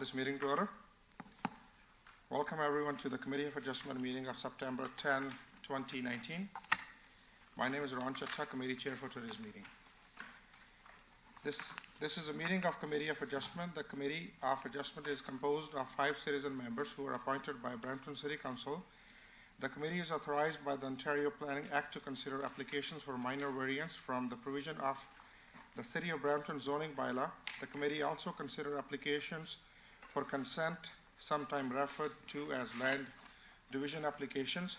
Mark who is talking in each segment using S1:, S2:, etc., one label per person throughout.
S1: this meeting to order. Welcome everyone to the Committee of Adjustment meeting of September 10, 2019. My name is Ron Chatta, Committee Chair for today's meeting. This is a meeting of Committee of Adjustment. The Committee of Adjustment is composed of 5 citizen members who are appointed by Brampton City Council. The committee is authorized by the Ontario Planning Act to consider applications for minor variance from the provision of the City of Brampton zoning bylaw. The committee also consider applications for consent, sometime referred to as land division applications,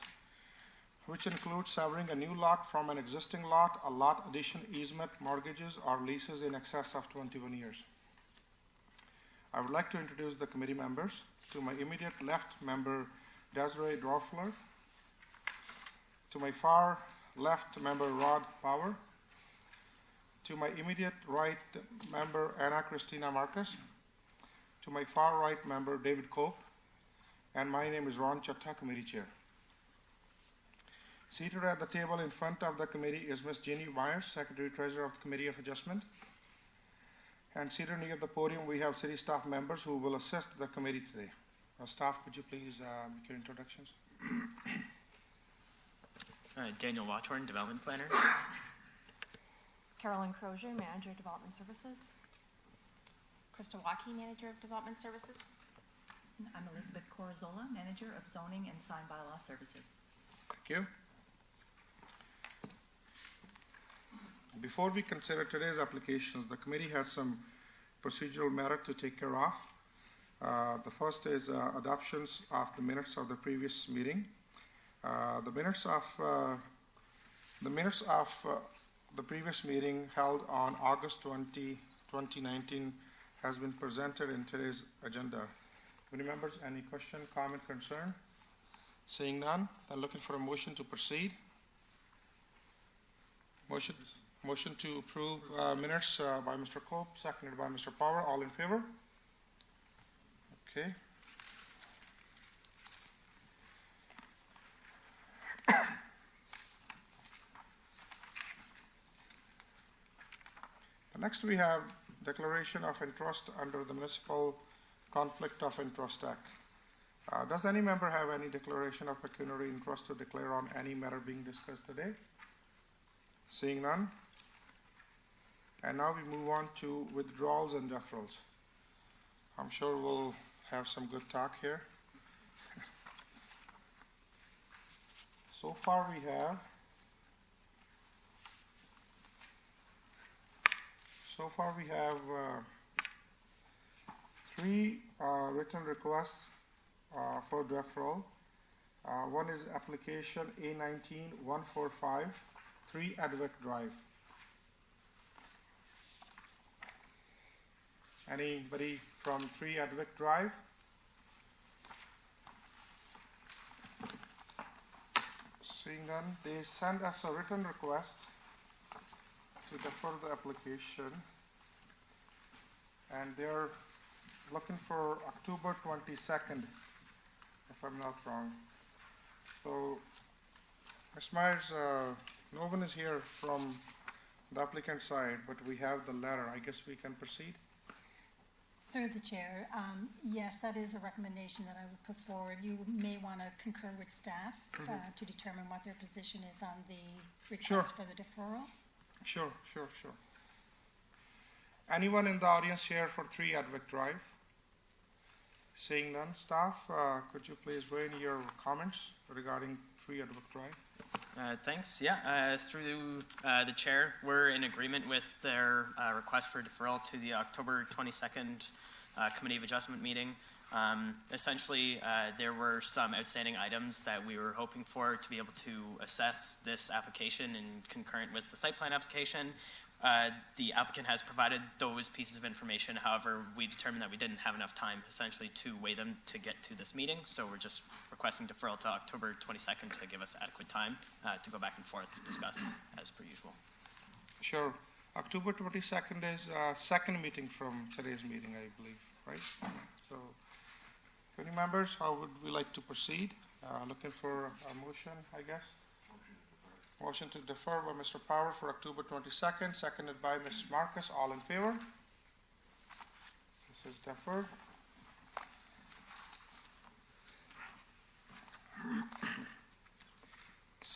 S1: which include severing a new lot from an existing lot, a lot addition, easement, mortgages, or leases in excess of 21 years. I would like to introduce the committee members. To my immediate left, member Desiree Dorfler. To my far left, member Rod Power. To my immediate right, member Anna Christina Marcus. To my far right, member David Cope. And my name is Ron Chatta, Committee Chair. Seated at the table in front of the committee is Ms. Jeannie Myers, Secretary Treasurer of the Committee of Adjustment. And seated near the podium, we have city staff members who will assist the committee today. Staff, could you please make your introductions?
S2: Daniel Wattorn, Development Planner.
S3: Carolyn Crozier, Manager of Development Services.
S4: Krista Waukee, Manager of Development Services.
S5: And I'm Elizabeth Corazola, Manager of Zoning and Sign Bylaw Services.
S1: Thank you. Before we consider today's applications, the committee has some procedural merit to take care of. The first is adoptions of the minutes of the previous meeting. The minutes of the previous meeting held on August 20, 2019 has been presented in today's agenda. Any members, any question, comment, concern? Seeing none, then looking for a motion to proceed. Motion to approve minutes by Mr. Cope, seconded by Mr. Power. All in favor? Okay. Next we have declaration of interest under the Municipal Conflict of Interest Act. Does any member have any declaration of pecuniary interest to declare on any matter being discussed today? Seeing none. And now we move on to withdrawals and deferrals. I'm sure we'll have some good talk here. So far we have 3 written requests for deferral. One is application A19-145, 3 Advocate Drive. Anybody from 3 Advocate Drive? Seeing none, they send us a written request to defer the application, and they're looking for October 22nd, if I'm not wrong. So, Ms. Myers, no one is here from the applicant side, but we have the letter. I guess we can proceed.
S6: Through the chair, yes, that is a recommendation that I would put forward. You may want to concur with staff to determine what their position is on the request for the deferral.
S1: Sure. Anyone in the audience here for 3 Advocate Drive? Seeing none, staff, could you please weigh in your comments regarding 3 Advocate Drive?
S2: Thanks. Yeah, through the chair, we're in agreement with their request for deferral to the October 22nd Committee of Adjustment meeting. Essentially, there were some outstanding items that we were hoping for to be able to assess this application and concurrent with the site plan application. The applicant has provided those pieces of information. However, we determined that we didn't have enough time essentially to weigh them to get to this meeting. So we're just requesting deferral to October 22nd to give us adequate time to go back and forth, discuss as per usual.
S1: Sure. October 22nd is second meeting from today's meeting, I believe, right? So, any members, how would we like to proceed? Looking for a motion, I guess. Motion to defer by Mr. Power for October 22nd, seconded by Ms. Marcus. All in favor? This is deferred.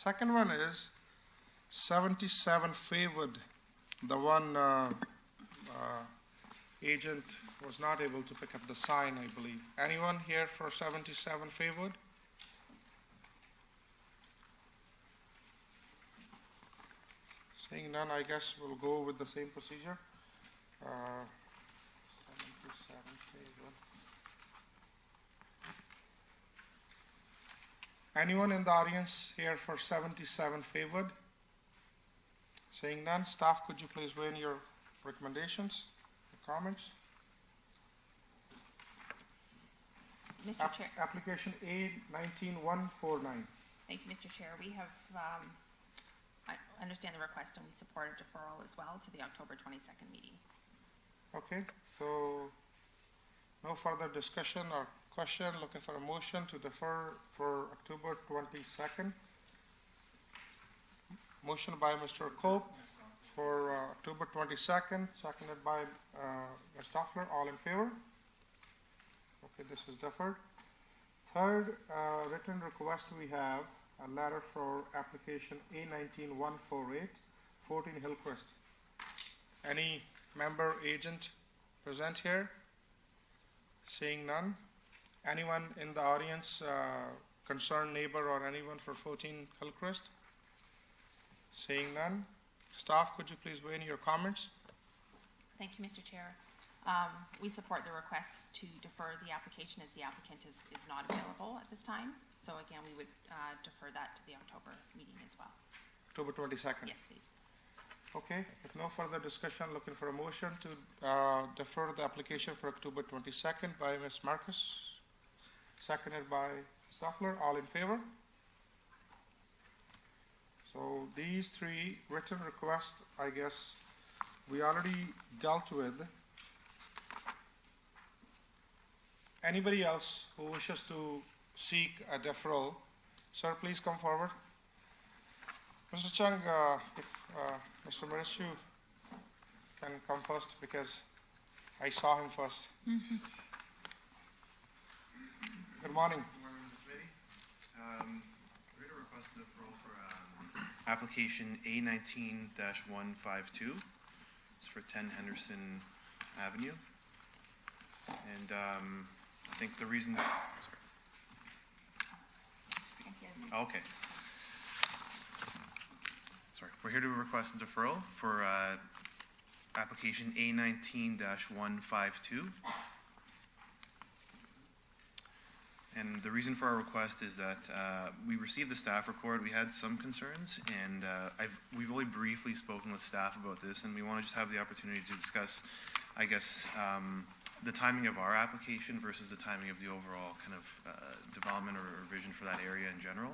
S1: second one is 77 favored, the one agent was not able to pick up the sign, I believe. Anyone here for 77 favored? Seeing none, I guess we'll go with the same procedure. 77 favored. Anyone in the audience here for 77 favored? Seeing none, staff, could you please weigh in your recommendations, your comments?
S4: Mr. Chair,
S1: Application A19149.
S4: thank you, Mr. Chair. We have, I understand the request and we support a deferral as well to the October 22nd meeting.
S1: Okay, so no further discussion or question. Looking for a motion to defer for October 22nd. Motion by Mr. Cope for October 22nd, seconded by Ms. Toffler. All in favor? Okay, this is deferred. Third written request, we have a letter for application A19148, 14 Hillcrest. Any member agent present here? Seeing none. Anyone in the audience, concerned neighbor or anyone for 14 Hillcrest? Seeing none. Staff, could you please weigh in your comments?
S4: Thank you, Mr. Chair. We support the request to defer the application as the applicant is not available at this time. So again, we would defer that to the October meeting as well.
S1: October 22nd.
S4: Yes, please.
S1: Okay, if no further discussion, looking for a motion to defer the application for October 22nd by Ms. Marcus, seconded by Stoffler. All in favor? So these three written requests, I guess, we already dealt with. Anybody else who wishes to seek a deferral, sir, please come forward. Mr. Chung, if Mr. Marisu can come first, because I saw him first. Good morning.
S7: Good morning, Mr. Committee. We're going to request a deferral for application A19-152. It's for 10 Henderson Avenue. And I think the reason... Okay. Sorry. We're here to request a deferral for application A19-152. And the reason for our request is that we received the staff report. We had some concerns, and we've only briefly spoken with staff about this, and we want to just have the opportunity to discuss, I guess, the timing of our application versus the timing of the overall kind of development or vision for that area in general.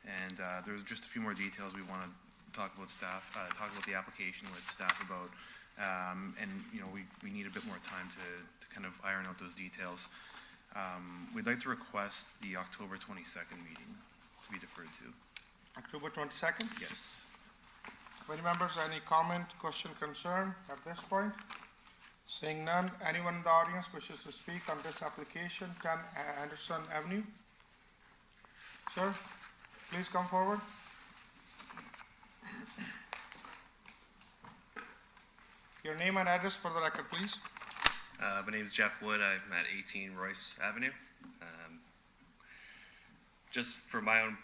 S7: And there's just a few more details we want to talk about talk about the application with staff about, and you know, we need a bit more time to kind of iron out those details. We'd like to request the October 22nd meeting to be deferred to.
S1: October 22nd?
S7: Yes.
S1: Committee members, any comment, question, concern at this point? Seeing none, anyone in the audience wishes to speak on this application, 10 Anderson Avenue? Sir, please come forward. Your name and address for the record, please.
S8: My name is Jeff Wood. I'm at 18 Royce Avenue. Just for my own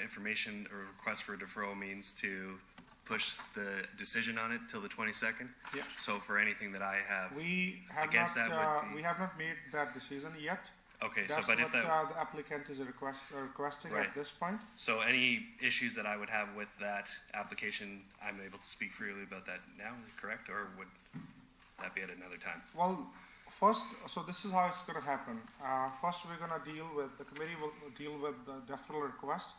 S8: information, a request for a deferral means to push the decision on it till the 22nd.
S1: Yeah.
S8: So for anything that I have,
S1: We have
S8: against
S1: not,
S8: that would be-
S1: we have not made that decision yet.
S8: okay.
S1: That's
S8: So, but if
S1: what
S8: that,
S1: the applicant is requesting
S8: Right.
S1: at this point.
S8: so any issues that I would have with that application, I'm able to speak freely about that now. Correct, or would that be at another time?
S1: Well, first, so this is how it's going to happen. First, we're going to the committee will deal with the deferral request,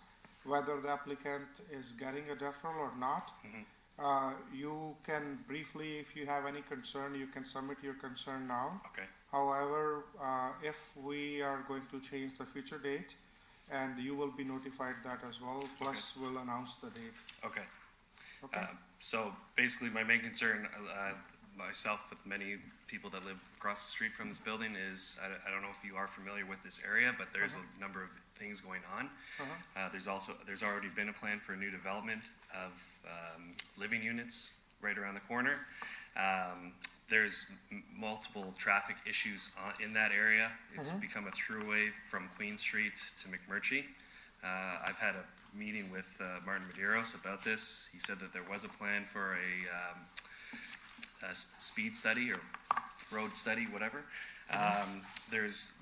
S1: whether the applicant is getting a deferral or not. You can briefly, if you have any concern, you can submit your concern now.
S8: Okay.
S1: However, if we are going to change the future date, and you will be notified that as well, plus we'll announce the date.
S8: Okay.
S1: Okay?
S8: So basically, my main concern, myself with many people that live across the street from this building is, I don't know if you are familiar with this area, but there's a number of things going on. There's already been a plan for a new development of living units right around the corner. There's multiple traffic issues in that area. It's become a throughway from Queen Street to McMurtry. I've had a meeting with Martin Medeiros about this. He said that there was a plan for a speed study or road study, whatever. There's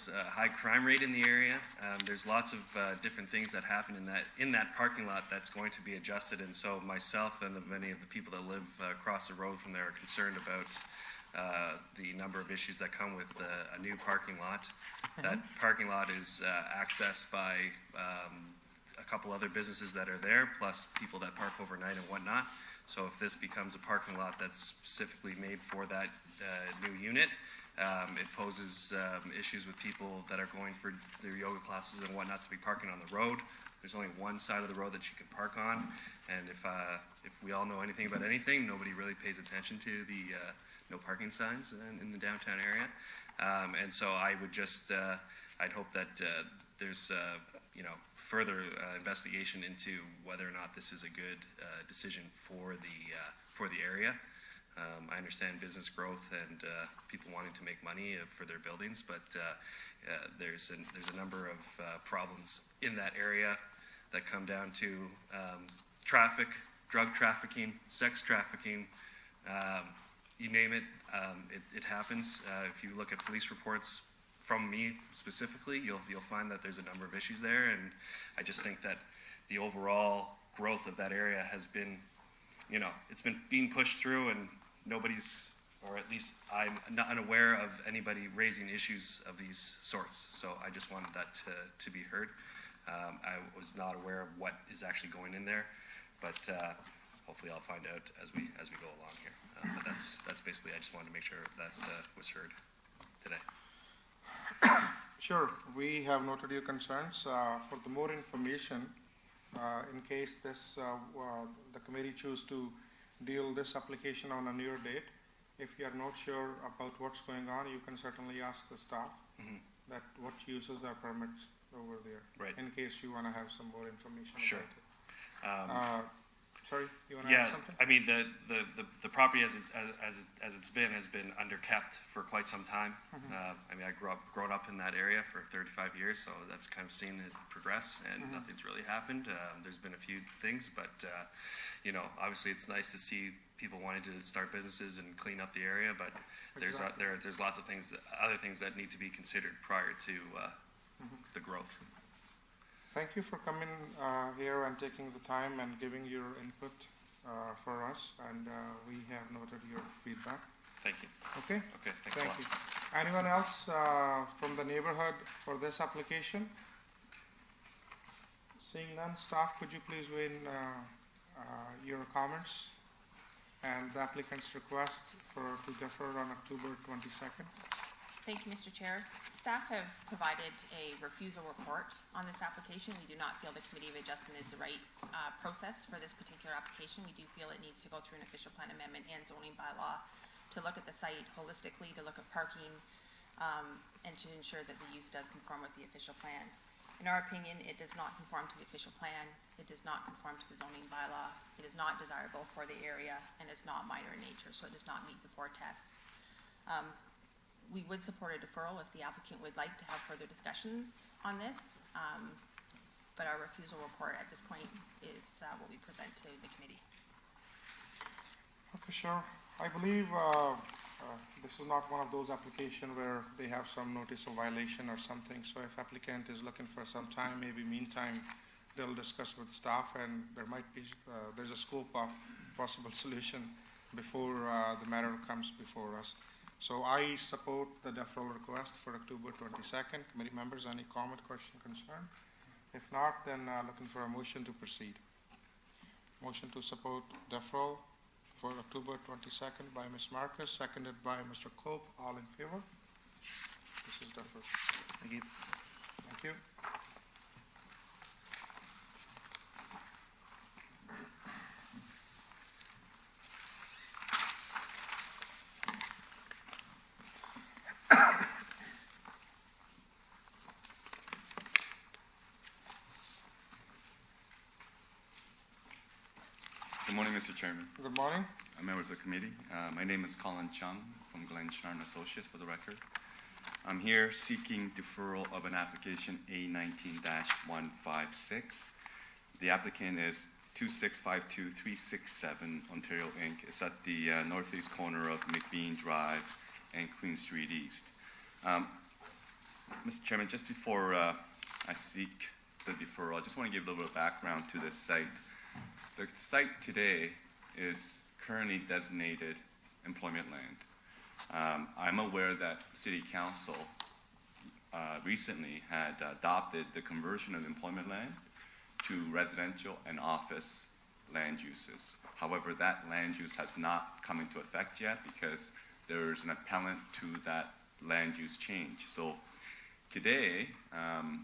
S8: a high crime rate in the area. There's lots of different things that happen in that parking lot that's going to be adjusted. And so myself and many of the people that live across the road from there are concerned about the number of issues that come with a new parking lot. That parking lot is accessed by a couple other businesses that are there, plus people that park overnight and whatnot. So if this becomes a parking lot that's specifically made for that new unit, it poses issues with people that are going for their yoga classes and whatnot to be parking on the road. There's only one side of the road that you can park on, and if we all know anything about anything, nobody really pays attention to the no parking signs in the downtown area. And so I would just, I'd hope that there's further investigation into whether or not this is a good decision for the area. I understand business growth and people wanting to make money for their buildings, but there's a number of problems in that area that come down to traffic, drug trafficking, sex trafficking, you name it, it happens. If you look at police reports from me specifically, you'll find that there's a number of issues there, and I just think that the overall growth of that area has been, it's been being pushed through, and nobody's, or at least I'm not unaware of anybody raising issues of these sorts. So I just wanted that to be heard. I was not aware of what is actually going in there, but hopefully I'll find out as we go along here. But that's basically, I just wanted to make sure that was heard today.
S1: Sure, we have noted your concerns. For the more information, in case the committee choose to deal this application on a newer date, if you are not sure about what's going on, you can certainly ask the staff that what uses are permits over there. Right. In case you want to have some more information.
S8: Sure.
S1: About it. Sorry, you want to add something?
S8: I mean, the property as it's been has been underkept for quite some time. I mean, grown up in that area for 35 years, so I've kind of seen it progress, and nothing's really happened. There's been a few things, but obviously it's nice to see people wanting to start businesses and clean up the area. But there's lots of things, other things that need to be considered prior to the growth.
S1: Thank you for coming here and taking the time and giving your input for us, and we have noted your feedback.
S8: Thank you.
S1: Okay?
S8: Okay, thanks a lot.
S1: Thank you. Anyone else from the neighborhood for this application? Seeing none, staff, could you please weigh in your comments and the applicant's request to defer on October 22nd?
S4: Thank you, Mr. Chair. Staff have provided a refusal report on this application. We do not feel the Committee of Adjustment is the right process for this particular application. We do feel it needs to go through an official plan amendment and zoning bylaw to look at the site holistically, to look at parking, and to ensure that the use does conform with the official plan. In our opinion, it does not conform to the official plan. It does not conform to the zoning bylaw. It is not desirable for the area, and it's not minor in nature, so it does not meet the 4 tests. We would support a deferral if the applicant would like to have further discussions on this, but our refusal report at this point is what we present to the committee.
S1: Okay, sure. I believe this is not one of those applications where they have some notice of violation or something. So if applicant is looking for some time, maybe meantime, they'll discuss with staff, and there might be there's a scope of possible solution before the matter comes before us. So I support the deferral request for October 22nd. Committee members, any comment, question, concern? If not, then looking for a motion to proceed. Motion to support deferral for October 22nd by Ms. Marcus, seconded by Mr. Cope. All in favor? This is deferred.
S7: Thank you.
S1: Thank you.
S9: Good morning, Mr. Chairman,
S1: Good morning.
S9: members of the committee. My name is Colin Chung from Glenn Schnarr & Associates for the record. I'm here seeking deferral of an application A19-156. The applicant is 2652367 Ontario Inc. It's at the northeast corner of McBean Drive and Queen Street East. Mr. Chairman, just before I seek the deferral, I just want to give a little bit of background to this site. The site today is currently designated employment land. I'm aware that City Council recently had adopted the conversion of employment land to residential and office land uses. However, that land use has not come into effect yet because there's an appellant to that land use change. So today,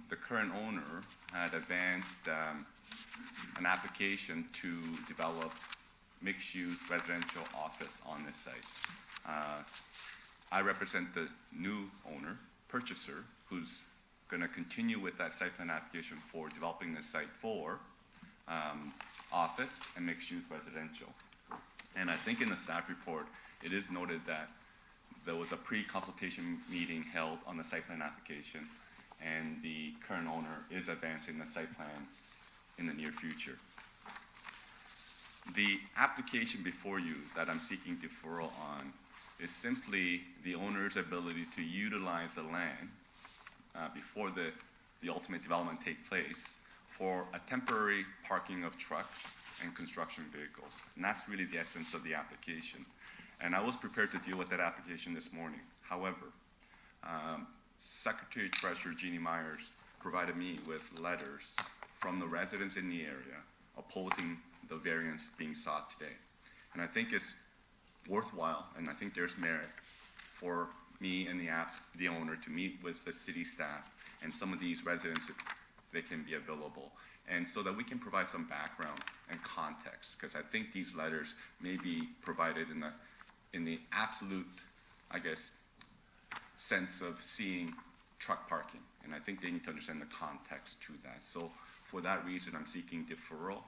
S9: the current owner had advanced an application to develop mixed-use residential office on this site. I represent the new owner, purchaser, who's going to continue with that site plan application for developing this site for office and mixed-use residential. And I think in the staff report, it is noted that there was a pre-consultation meeting held on the site plan application, and the current owner is advancing the site plan in the near future. The application before you that I'm seeking deferral on is simply the owner's ability to utilize the land before the ultimate development take place for a temporary parking of trucks and construction vehicles. And that's really the essence of the application. And I was prepared to deal with that application this morning. However, Secretary Treasurer Jeannie Myers provided me with letters from the residents in the area opposing the variance being sought today. And I think it's worthwhile, and I think there's merit for me and the owner to meet with the city staff and some of these residents if they can be available, and so that we can provide some background and context, because I think these letters may be provided in the absolute, I guess, sense of seeing truck parking, and I think they need to understand the context to that. So for that reason, I'm seeking deferral.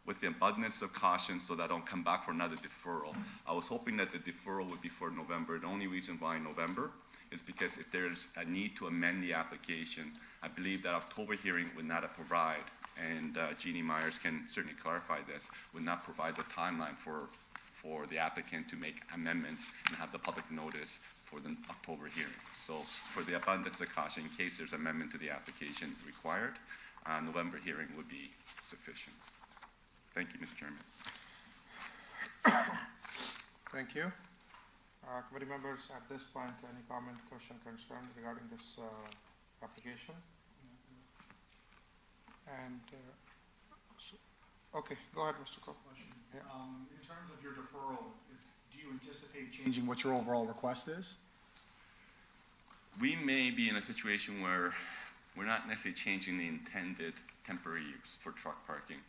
S9: With the abundance of caution so that I don't come back for another deferral. I was hoping that the deferral would be for November. The only reason why November is because if there's a need to amend the application, I believe that October hearing would not provide, and Jeannie Myers can certainly clarify this, would not provide the timeline for the applicant to make amendments and have the public notice for the October hearing. So for the abundance of caution, in case there's amendment to the application required, November hearing would be sufficient. Thank you, Mr. Chairman.
S1: Thank you. Committee members, at this point, any comment, question, concern regarding this application? And, okay, go ahead, Mr. Cole. Yeah.
S10: In terms of your deferral, do you anticipate changing what your overall request is?
S9: We may be in a situation where we're not necessarily changing the intended temporary use for truck parking,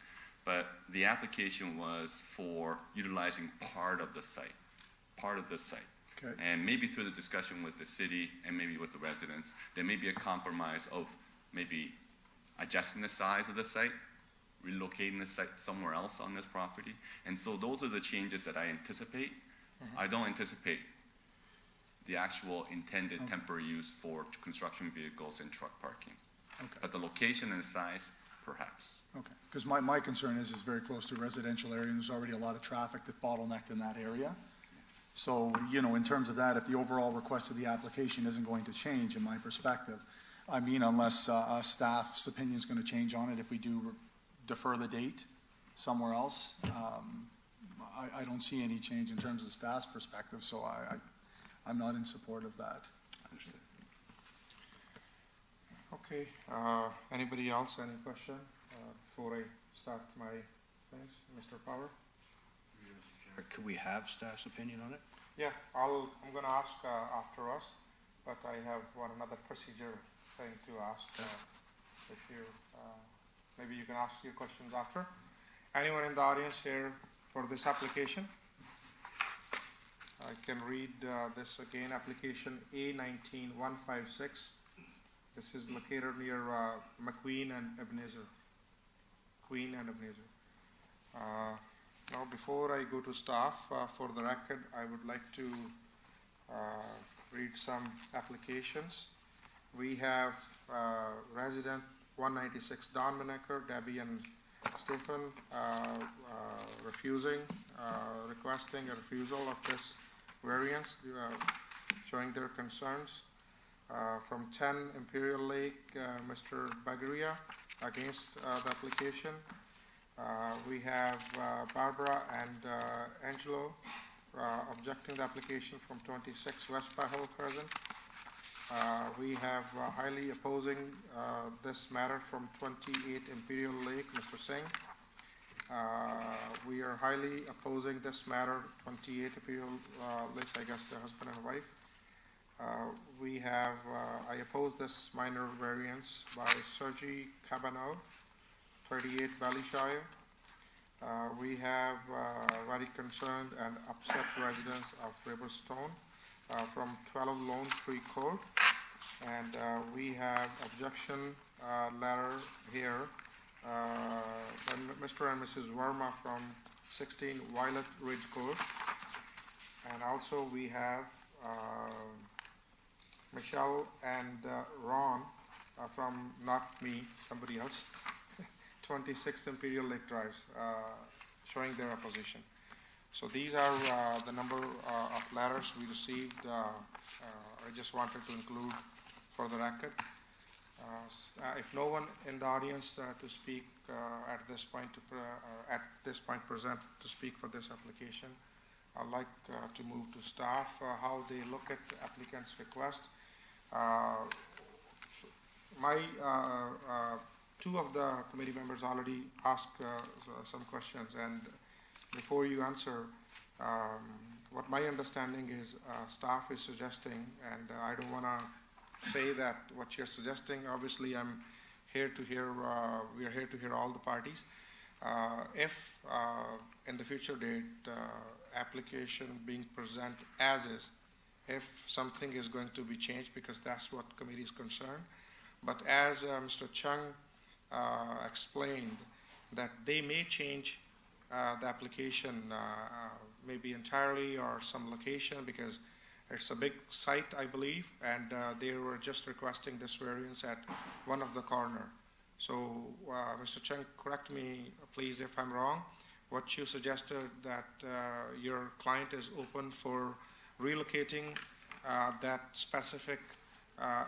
S9: but the application was for utilizing part of the site.
S10: Okay.
S9: And maybe through the discussion with the city and maybe with the residents, there may be a compromise of maybe adjusting the size of the site, relocating the site somewhere else on this property. And so those are the changes that I anticipate. Mm-hmm. I don't anticipate the actual intended temporary use for construction vehicles and truck parking.
S10: Okay.
S9: But the location and the size, perhaps.
S10: Okay, because my concern is it's very close to a residential area, and there's already a lot of traffic that's bottlenecked in that area. So, in terms of that, if the overall request of the application isn't going to change, in my perspective, I mean, unless staff's opinion is going to change on it, if we do defer the date somewhere else, I don't see any change in terms of staff's perspective, so I'm not in support of that.
S9: Understood.
S1: Okay, anybody else, any question before I start my things? Mr. Power?
S11: Could we have staff's opinion on it?
S1: Yeah, I'm going to ask after us, but I have another procedure thing to ask. If you, maybe you can ask your questions after. Anyone in the audience here for this application? I can read this again, application A19-156. This is located near McQueen and Ebenezer. Queen and Ebenezer. Now, before I go to staff, for the record, I would like to read some applications. We have resident 196 Don Menaker, Debbie and Stephen requesting a refusal of this variance, showing their concerns. From 10 Imperial Lake, Mr. Bagaria against the application. We have Barbara and Angelo objecting the application from 26 West Pahol Crescent. We have highly opposing this matter from 28 Imperial Lake, Mr. Singh. We are highly opposing this matter, 28 Imperial Lake, I guess the husband and wife. We have, I oppose this minor variance by Sergi Cabano, 38 Ballyshire. We have very concerned and upset residents of Riverstone from 12 Lone Tree Court. And we have objection letter here by Mr. and Mrs. Verma from 16 Violet Ridge Court. And also we have Michelle and Ron from not me, somebody else, 26 Imperial Lake Drives, showing their opposition. So these are the number of letters we received. I just wanted to include for the record. If no one in the audience to speak at this point present to speak for this application, I'd like to move to staff, how they look at the applicant's request. Two of the committee members already asked some questions, and before you answer, what my understanding is staff is suggesting, and I don't want to say that what you're suggesting. Obviously, I'm here to hear, we are here to hear all the parties. If in the future date, application being present as is, if something is going to be changed, because that's what committee is concerned. But as Mr. Chung explained, that they may change the application maybe entirely or some location, because it's a big site, I believe, and they were just requesting this variance at one of the corner. So, Mr. Chung, correct me, please, if I'm wrong. What you suggested that your client is open for relocating that specific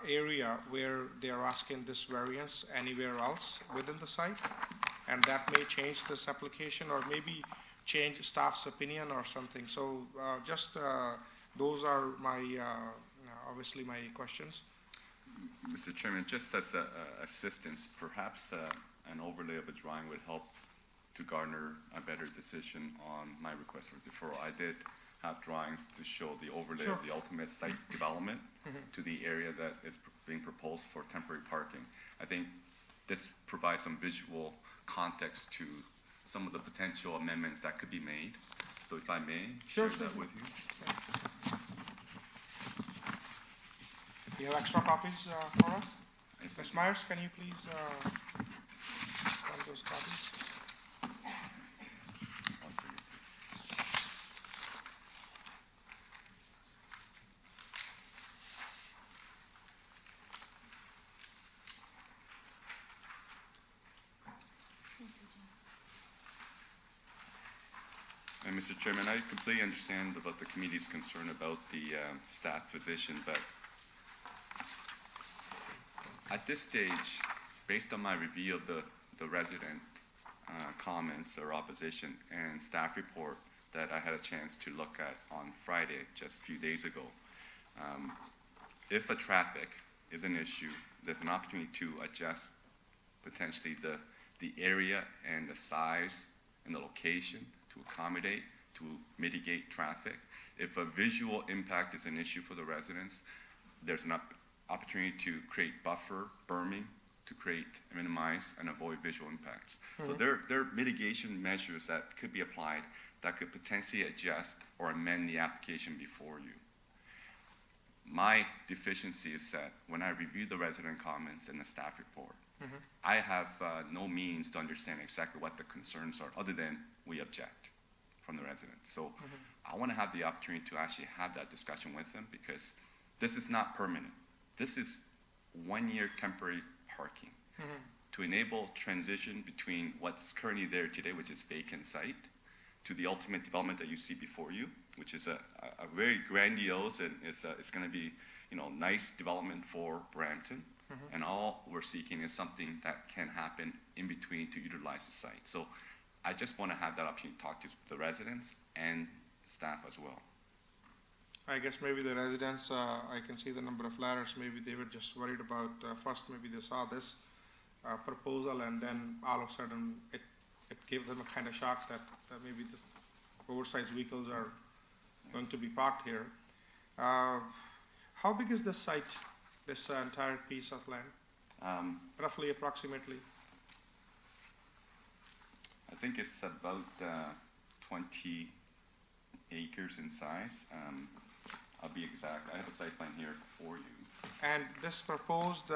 S1: area where they are asking this variance anywhere else within the site, and that may change this application or maybe change staff's opinion or something. So just those are my obviously my questions.
S9: Mr. Chairman, just as assistance, perhaps an overlay of a drawing would help to garner a better decision on my request for deferral. I did have drawings to show the overlay of the ultimate site development to the area that is being proposed for temporary parking. I think this provides some visual context to some of the potential amendments that could be made. So if I may share that with you.
S1: You have extra copies for us? Ms. Myers, can you please run those copies?
S9: And Mr. Chairman, I completely understand about the committee's concern about the staff position, but at this stage, based on my review of the resident comments or opposition and staff report that I had a chance to look at on Friday, just a few days ago, if a traffic is an issue, there's an opportunity to adjust potentially the area and the size and the location to accommodate, to mitigate traffic. If a visual impact is an issue for the residents, there's an opportunity to create buffer berming to minimize and avoid visual impacts. So there are mitigation measures that could be applied that could potentially adjust or amend the application before you. my deficiency is that when I review the resident comments and the staff report, I have no means to understand exactly what the concerns are, other than we object from the residents. So I want to have the opportunity to actually have that discussion with them, because this is not permanent. This is 1 year temporary parking to enable transition between what's currently there today, which is vacant site, to the ultimate development that you see before you, which is a very grandiose, and it's going to be, nice development for Brampton. And all we're seeking is something that can happen in between to utilize the site. So I just want to have that opportunity to talk to the residents and staff as well.
S1: I guess maybe the residents, I can see the number of letters, maybe they were just worried about, first maybe they saw this proposal, and then all of a sudden it gave them a kind of shock that maybe the oversized vehicles are going to be parked here. How big is this site, this entire piece of land? Roughly, approximately?
S9: I think it's about 20 acres in size. I'll be exact. I have a site plan here for you.
S1: And this proposed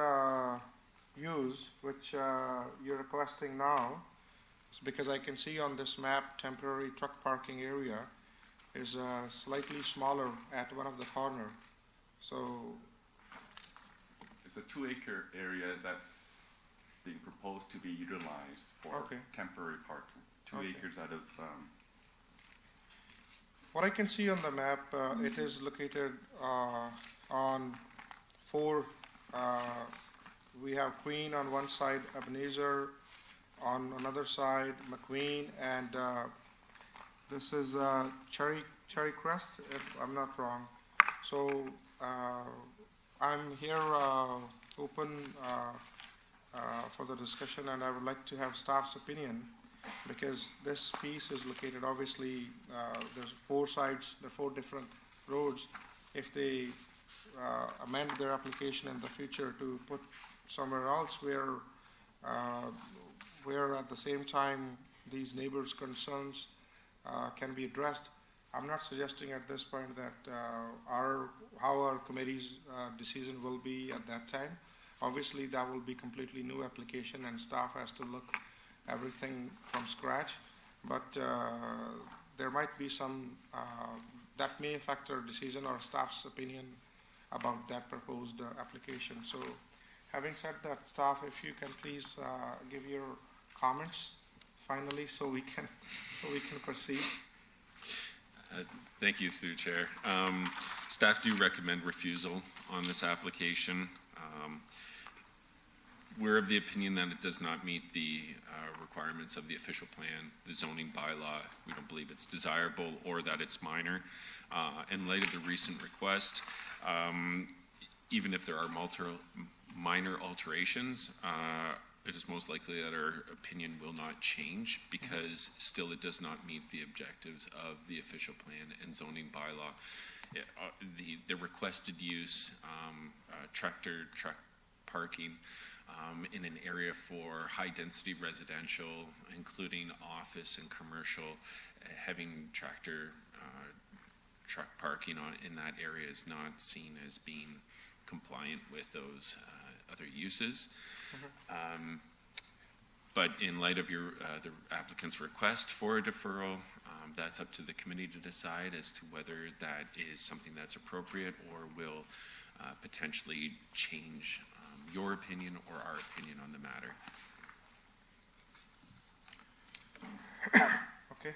S1: use, which you're requesting now, because I can see on this map, temporary truck parking area is slightly smaller at one of the corner. So
S9: it's a 2-acre area that's being proposed to be utilized for temporary parking. 2 acres out of.
S1: What I can see on the map, it is located on 4. We have Queen on one side, Ebenezer on another side, McQueen, and this is Cherry Crest, if I'm not wrong. So I'm here open for the discussion, and I would like to have staff's opinion, because this piece is located, obviously, there's 4 sides, there are 4 different roads. If they amend their application in the future to put somewhere else where at the same time these neighbors' concerns can be addressed, I'm not suggesting at this point that how our committee's decision will be at that time. Obviously, that will be completely new application, and staff has to look everything from scratch. But there might be some that may affect our decision or staff's opinion about that proposed application. So, having said that, staff, if you can please give your comments finally, so we can proceed.
S12: Thank you, through the chair. Staff do recommend refusal on this application. We're of the opinion that it does not meet the requirements of the official plan, the zoning bylaw. We don't believe it's desirable or that it's minor. In light of the recent request, even if there are minor alterations, it is most likely that our opinion will not change, because still it does not meet the objectives of the official plan and zoning bylaw. The requested use, truck parking in an area for high-density residential, including office and commercial, having truck parking in that area is not seen as being compliant with those other uses. But in light of the applicant's request for a deferral, that's up to the committee to decide as to whether that is something that's appropriate or will potentially change your opinion or our opinion on the matter.
S1: Okay.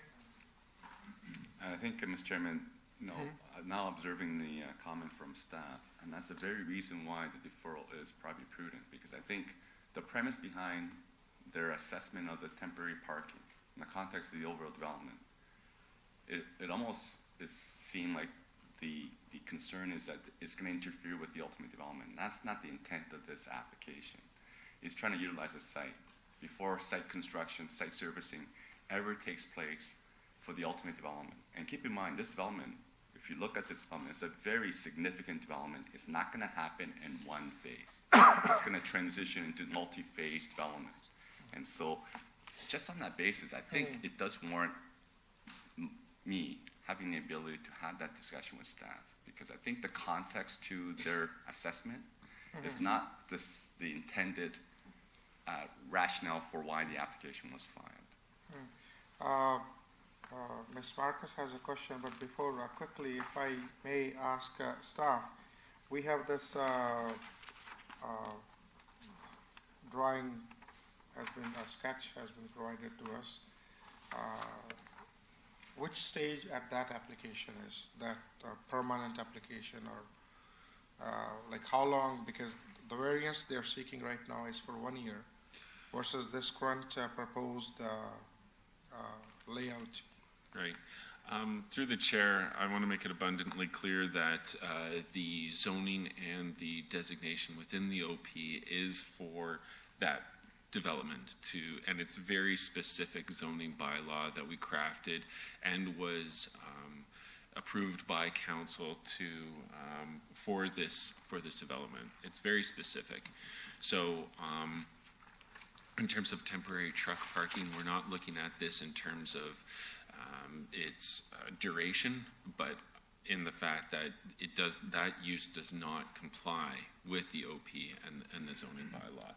S9: I think, Mr. Chairman, now observing the comment from staff, and that's the very reason why the deferral is probably prudent, because I think the premise behind their assessment of the temporary parking in the context of the overall development, it almost seemed like the concern is that it's going to interfere with the ultimate development. And that's not the intent of this application. It's trying to utilize the site before site construction, site servicing ever takes place for the ultimate development. And keep in mind, this development, if you look at this development, it's a very significant development. It's not going to happen in one phase. It's going to transition into multi-phase development. And so, just on that basis, I think it does warrant me having the ability to have that discussion with staff because I think the context to their assessment is not the intended rationale for why the application was filed.
S1: Ms. Marcus has a question, but before, quickly, if I may ask staff, we have this drawing a sketch has been provided to us. Which stage at that application is that permanent application, or like how long? Because the variance they're seeking right now is for 1 year versus this current proposed layout.
S12: Right. Through the chair, I want to make it abundantly clear that the zoning and the designation within the OP is for that development and it's very specific zoning bylaw that we crafted and was approved by council for this development. It's very specific. So in terms of temporary truck parking, we're not looking at this in terms of its duration, but in the fact that that use does not comply with the OP and the zoning bylaw.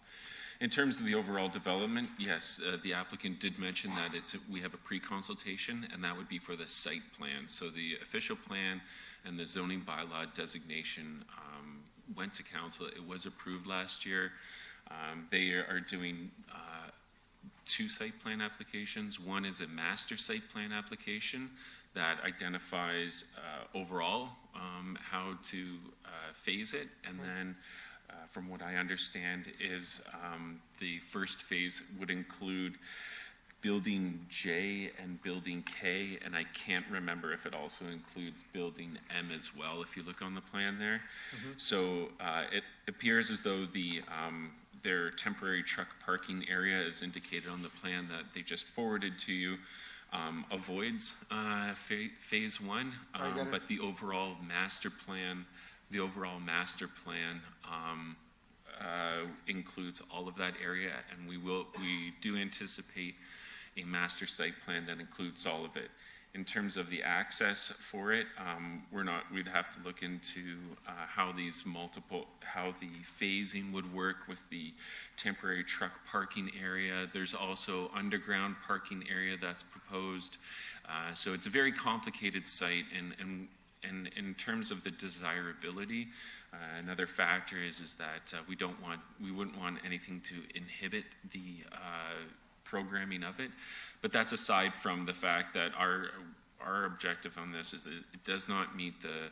S12: In terms of the overall development, yes, the applicant did mention that we have a pre-consultation, and that would be for the site plan. So the official plan and the zoning bylaw designation went to council. It was approved last year. They are doing 2 site plan applications. One is a master site plan application that identifies overall how to phase it, and then from what I understand is the first phase would include building J and building K, and I can't remember if it also includes building M as well, if you look on the plan there. So it appears as though their temporary truck parking area, as indicated on the plan that they just forwarded to you, avoids phase 1, but the overall master plan includes all of that area, and we do anticipate a master site plan that includes all of it. In terms of the access for it, we'd have to look into how the phasing would work with the temporary truck parking area. There's also underground parking area that's proposed. So it's a very complicated site, and in terms of the desirability, another factor is that we wouldn't want anything to inhibit the programming of it. But that's aside from the fact that our objective on this is that it does not meet the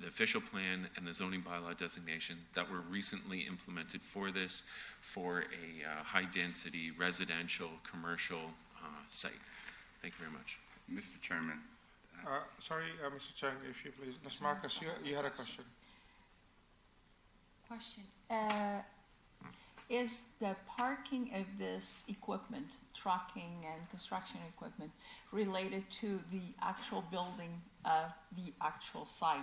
S12: official plan and the zoning bylaw designation that were recently implemented for this for a high-density residential commercial site. Thank you very much.
S9: Mr. Chairman.
S1: Sorry, Mr. Chang, if you please. Ms. Marcus, you had a question.
S5: Is the parking of this equipment, trucking and construction equipment, related to the actual building of the actual site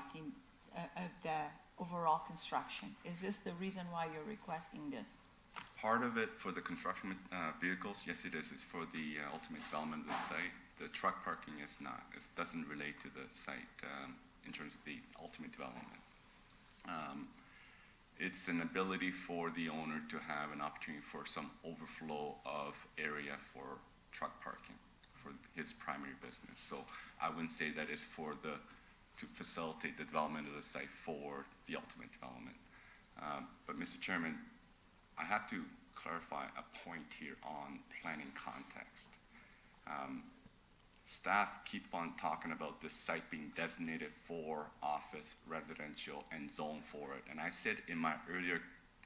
S5: of the overall construction? Is this the reason why you're requesting this?
S9: Part of it for the construction vehicles, yes it is. It's for the ultimate development of the site. The truck parking is not. It doesn't relate to the site in terms of the ultimate development. It's an ability for the owner to have an opportunity for some overflow of area for truck parking for his primary business. So I wouldn't say that it's to facilitate the development of the site for the ultimate development. But Mr. Chairman, I have to clarify a point here on planning context. Staff keep on talking about this site being designated for office, residential, and zone for it. And I said in my earlier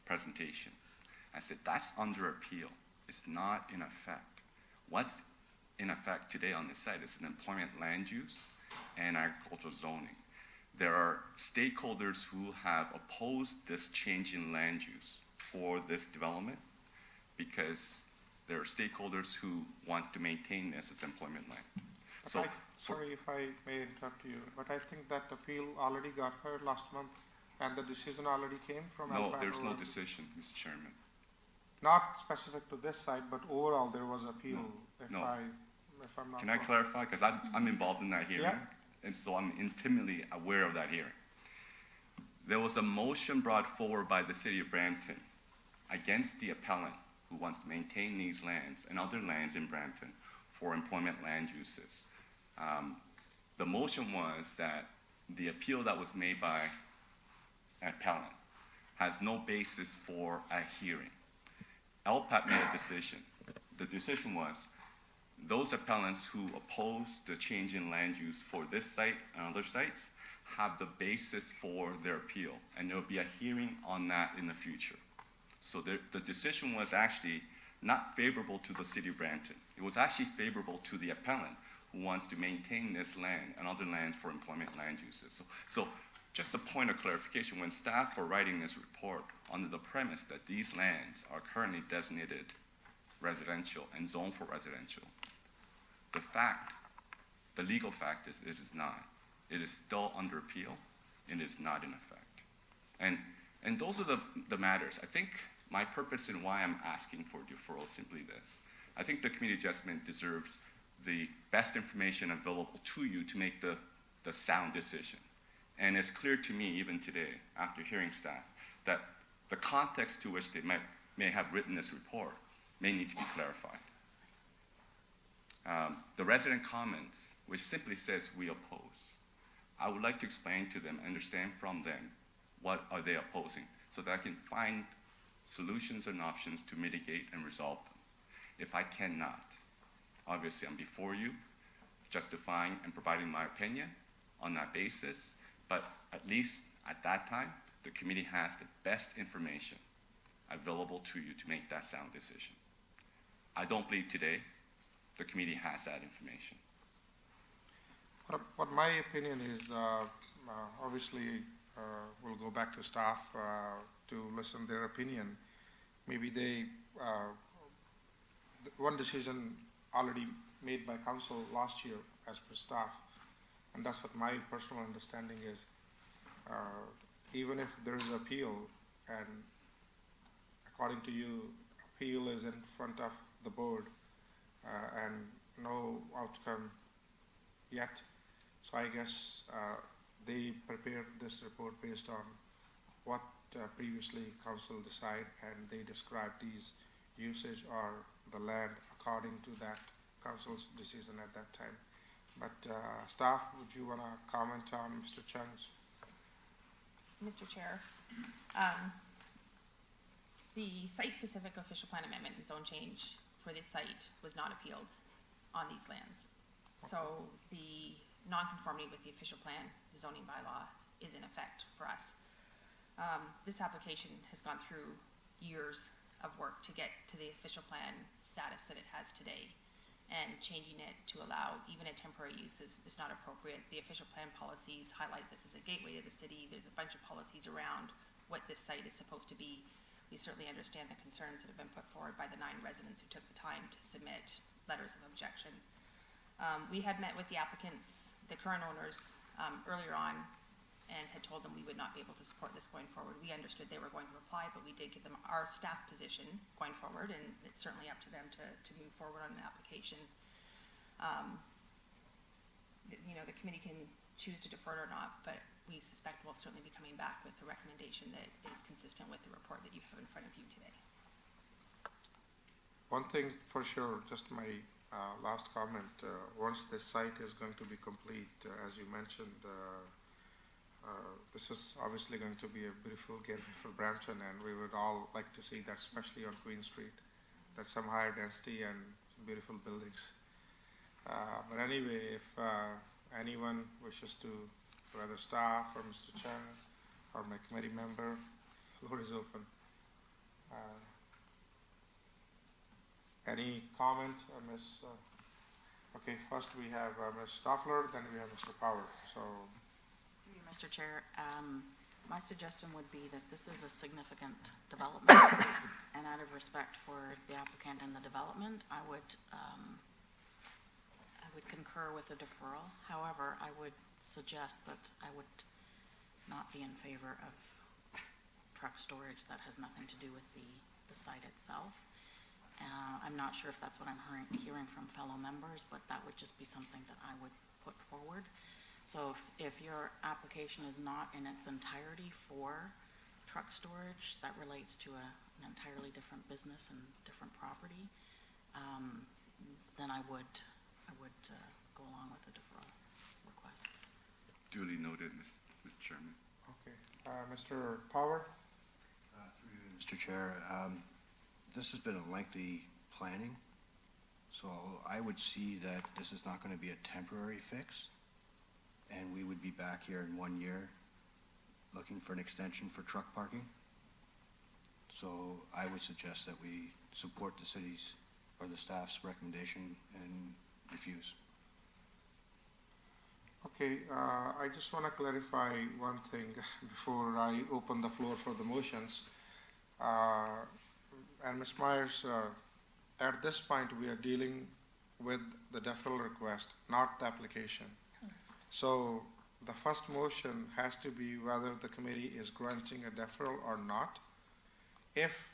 S9: presentation, I said that's under appeal. It's not in effect. What's in effect today on this site is an employment land use and agricultural zoning. There are stakeholders who have opposed this change in land use for this development because there are stakeholders who want to maintain this as employment land.
S1: Sorry if I may interrupt you, but I think that appeal already got heard last month, and the decision already came from
S9: No,
S1: Alpine
S9: there's no
S1: Road.
S9: decision, Mr. Chairman.
S1: Not specific to this site, but overall there was appeal.
S9: No.
S1: If I'm not
S9: Can I
S1: wrong.
S9: clarify? Because I'm involved in that hearing.
S1: Yeah.
S9: and so I'm intimately aware of that hearing. There was a motion brought forward by the city of Brampton against the appellant who wants to maintain these lands and other lands in Brampton for employment land uses. The motion was that the appeal that was made by an appellant has no basis for a hearing. LPAT made a decision. The decision was those appellants who oppose the change in land use for this site and other sites have the basis for their appeal, and there will be a hearing on that in the future. So the decision was actually not favorable to the city of Brampton. It was actually favorable to the appellant who wants to maintain this land and other lands for employment land uses. So just a point of clarification, when staff were writing this report under the premise that these lands are currently designated residential and zoned for residential, the legal fact is it is not. It is still under appeal, and it is not in effect. And those are the matters. I think my purpose and why I'm asking for deferral is simply this. I think the community adjustment deserves the best information available to you to make the sound decision. And it's clear to me, even today, after hearing staff, that the context to which they may have written this report may need to be clarified. The resident comments, which simply says we oppose, I would like to explain to them, understand from them, what are they opposing, so that I can find solutions and options to mitigate and resolve them. If I cannot, obviously I'm before you, justifying and providing my opinion on that basis, but at least at that time, the committee has the best information available to you to make that sound decision. I don't believe today the committee has that information.
S1: What my opinion is, obviously, we'll go back to staff to listen to their opinion. Maybe one decision already made by council last year as per staff, and that's what my personal understanding is. Even if there is appeal, and according to you, appeal is in front of the board, and no outcome yet. So I guess they prepared this report based on what previously council decided, and they described these usage or the land according to that council's decision at that time. But staff, would you want to comment on Mr. Chung's?
S4: Mr. Chair, the site-specific official plan amendment and zone change for this site was not appealed on these lands. So the non-conformity with the official plan, the zoning bylaw, is in effect for us. This application has gone through years of work to get to the official plan status that it has today, and changing it to allow even a temporary use is not appropriate. The official plan policies highlight this as a gateway to the city. There's a bunch of policies around what this site is supposed to be. We certainly understand the concerns that have been put forward by the 9 residents who took the time to submit letters of objection. We had met with the applicants, the current owners, earlier on, and had told them we would not be able to support this going forward. We understood they were going to apply, but we did give them our staff position going forward, and it's certainly up to them to move forward on an application. The committee can choose to defer it or not, but we suspect we'll certainly be coming back with a recommendation that is consistent with the report that you have in front of you today.
S1: One thing for sure, just my last comment, once this site is going to be complete, as you mentioned, this is obviously going to be a beautiful gateway for Brampton, and we would all like to see that, especially on Queen Street. That's some higher density and beautiful buildings. But anyway, if anyone wishes to, whether staff or Mr. Chung or my committee member, the floor is open. Any comment, Ms.? Okay, first we have Ms. Stoffler, then we have Mr. Power. So.
S13: Mr. Chair, my suggestion would be that this is a significant development, and out of respect for the applicant and the development, I would concur with a deferral. However, I would suggest that I would not be in favor of truck storage that has nothing to do with the site itself. I'm not sure if that's what I'm hearing from fellow members, but that would just be something that I would put forward. So if your application is not in its entirety for truck storage, that relates to an entirely different business and different property, then I would go along with the deferral request.
S9: Duly noted, Mr. Chairman.
S1: Okay. Mr. Power?
S11: Mr. Chair, this has been a lengthy planning, so I would see that this is not going to be a temporary fix, and we would be back here in 1 year looking for an extension for truck parking. So I would suggest that we support the city's or the staff's recommendation and refuse.
S1: Okay, I just want to clarify one thing before I open the floor for the motions. And Ms. Myers, at this point, we are dealing with the deferral request, not the application. So the first motion has to be whether the committee is granting a deferral or not. If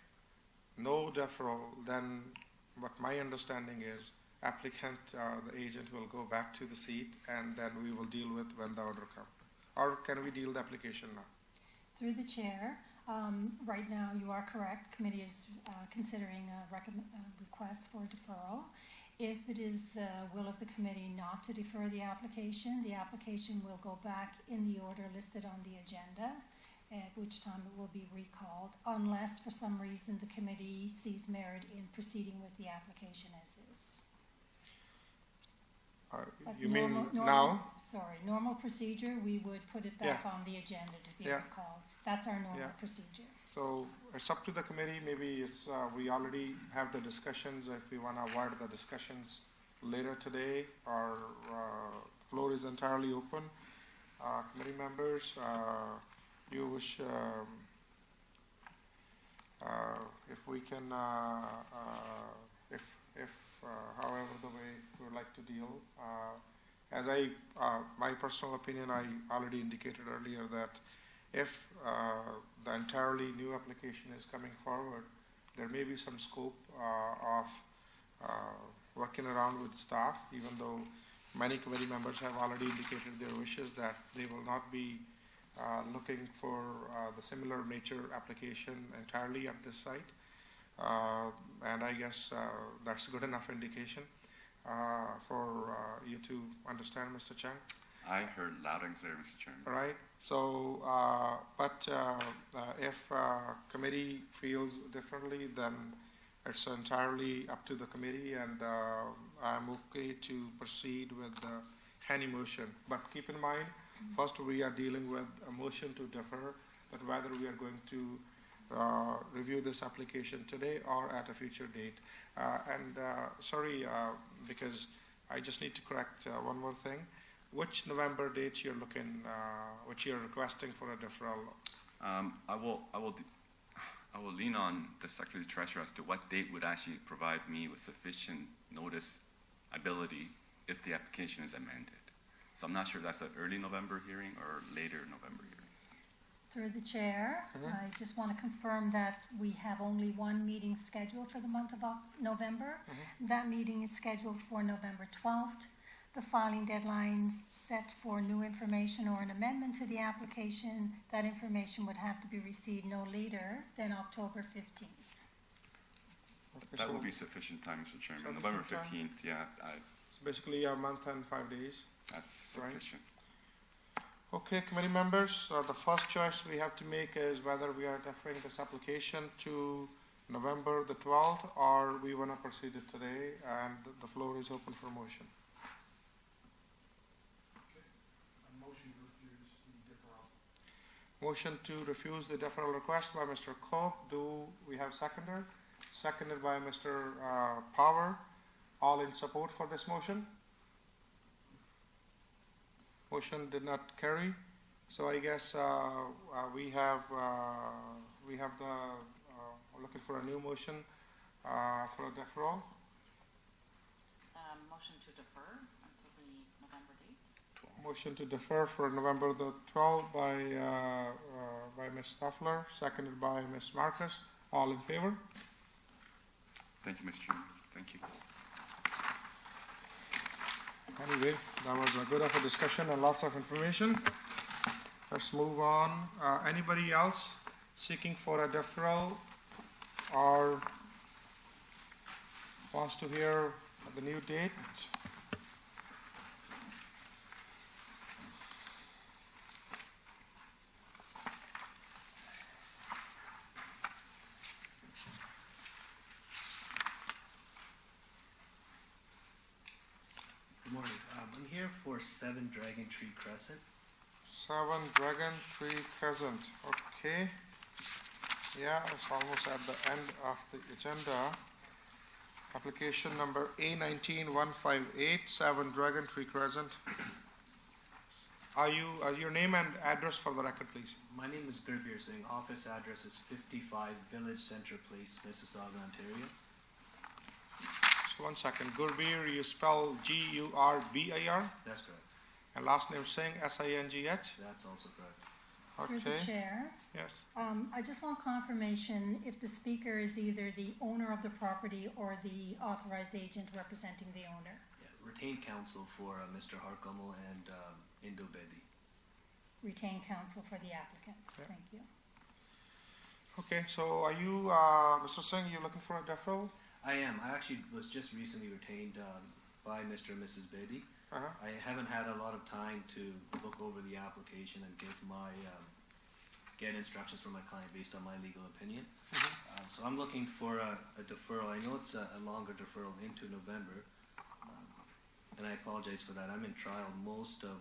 S1: no deferral, then what my understanding is applicant or the agent will go back to the seat and then we will deal with when the order comes. Or can we deal the application now?
S6: Through the chair, right now you are correct. Committee is considering a request for deferral. If it is the will of the committee not to defer the application will go back in the order listed on the agenda, at which time it will be recalled, unless for some reason the committee sees merit in proceeding with the application as is.
S1: You mean
S6: normal,
S1: now?
S6: Sorry, normal procedure, we would put it back on the agenda to be recalled. That's our normal procedure.
S1: So it's up to the committee. Maybe it's we already have the discussions. If we want to avoid the discussions later today, our floor is entirely open. Committee members, you wish if we can, however the way we would like to deal. As my personal opinion, I already indicated earlier that if the entirely new application is coming forward, there may be some scope of working around with staff, even though many committee members have already indicated their wishes that they will not be looking for the similar nature application entirely at this site. And I guess that's a good enough indication for you to understand, Mr. Chang.
S9: I heard loud and clear, Mr. Chairman.
S1: All right. So, but if committee feels differently, then it's entirely up to the committee, and I'm okay to proceed with any motion. But keep in mind, first we are dealing with a motion to defer, but whether we are going to review this application today or at a future date. Sorry, because I just need to correct one more thing. Which November date you're looking, which you're requesting for a deferral?
S9: I will lean on the Secretary Treasurer as to what date would actually provide me with sufficient notice ability if the application is amended. So I'm not sure if that's an early November hearing or later November hearing.
S6: Through the chair, I just want to confirm that we have only one meeting scheduled for the month of November. That meeting is scheduled for November 12th. The filing deadline set for new information or an amendment to the application, that information would have to be received no later than October 15th.
S1: Okay,
S9: That would be sufficient time, Mr. Chairman. November 15th, yeah.
S1: So basically a month and 5 days.
S9: That's sufficient.
S1: Okay, committee members, the first choice we have to make is whether we are deferring this application to November the 12th or we want to proceed it today, and the floor is open for motion. Motion to refuse the deferral request by Mr. Cope. Do we have seconder? Seconded by Mr. Power. All in support for this motion? Motion did not carry. So I guess we have the looking for a new motion for a deferral.
S13: Motion to defer until the November date.
S1: Motion to defer for November the 12th by Ms. Stoffler, seconded by Ms. Marcus. All in favor?
S9: Thank you, Mr. Chairman. Thank you.
S1: Anyway, that was a good of a discussion and lots of information. Let's move on. Anybody else seeking for a deferral or wants to hear the new date?
S14: Good morning. I'm here for 7 Dragon Tree Crescent.
S1: 7 Dragon Tree Crescent. Okay. Yeah, it's almost at the end of the agenda. Application number A19158, 7 Dragon Tree Crescent. Are you, your name and address for the record, please?
S14: My name is Gurbir Singh. Office address is 55 Village Center Place, Mississauga, Ontario.
S1: So 1 second. Gurbir, you spell Gurbir?
S14: That's correct.
S1: And last name Singh, Singh?
S14: That's also correct.
S6: Through
S1: Okay.
S6: the chair,
S1: Yes.
S6: I just want confirmation if the speaker is either the owner of the property or the authorized agent representing the owner.
S14: Yeah, retained counsel for Mr. Harkamal and Indo Bedi.
S6: Retained counsel for the applicants.
S1: Yeah.
S6: Thank you.
S1: Okay, so are you, Mr. Singh, you looking for a deferral?
S14: I am. I actually was just recently retained by Mr. and Mrs. Bedi.
S1: Uh-huh.
S14: I haven't had a lot of time to look over the application and give my get instructions from my client based on my legal opinion. So I'm looking for a deferral. I know it's a longer deferral into November, and I apologize for that. I'm in trial most of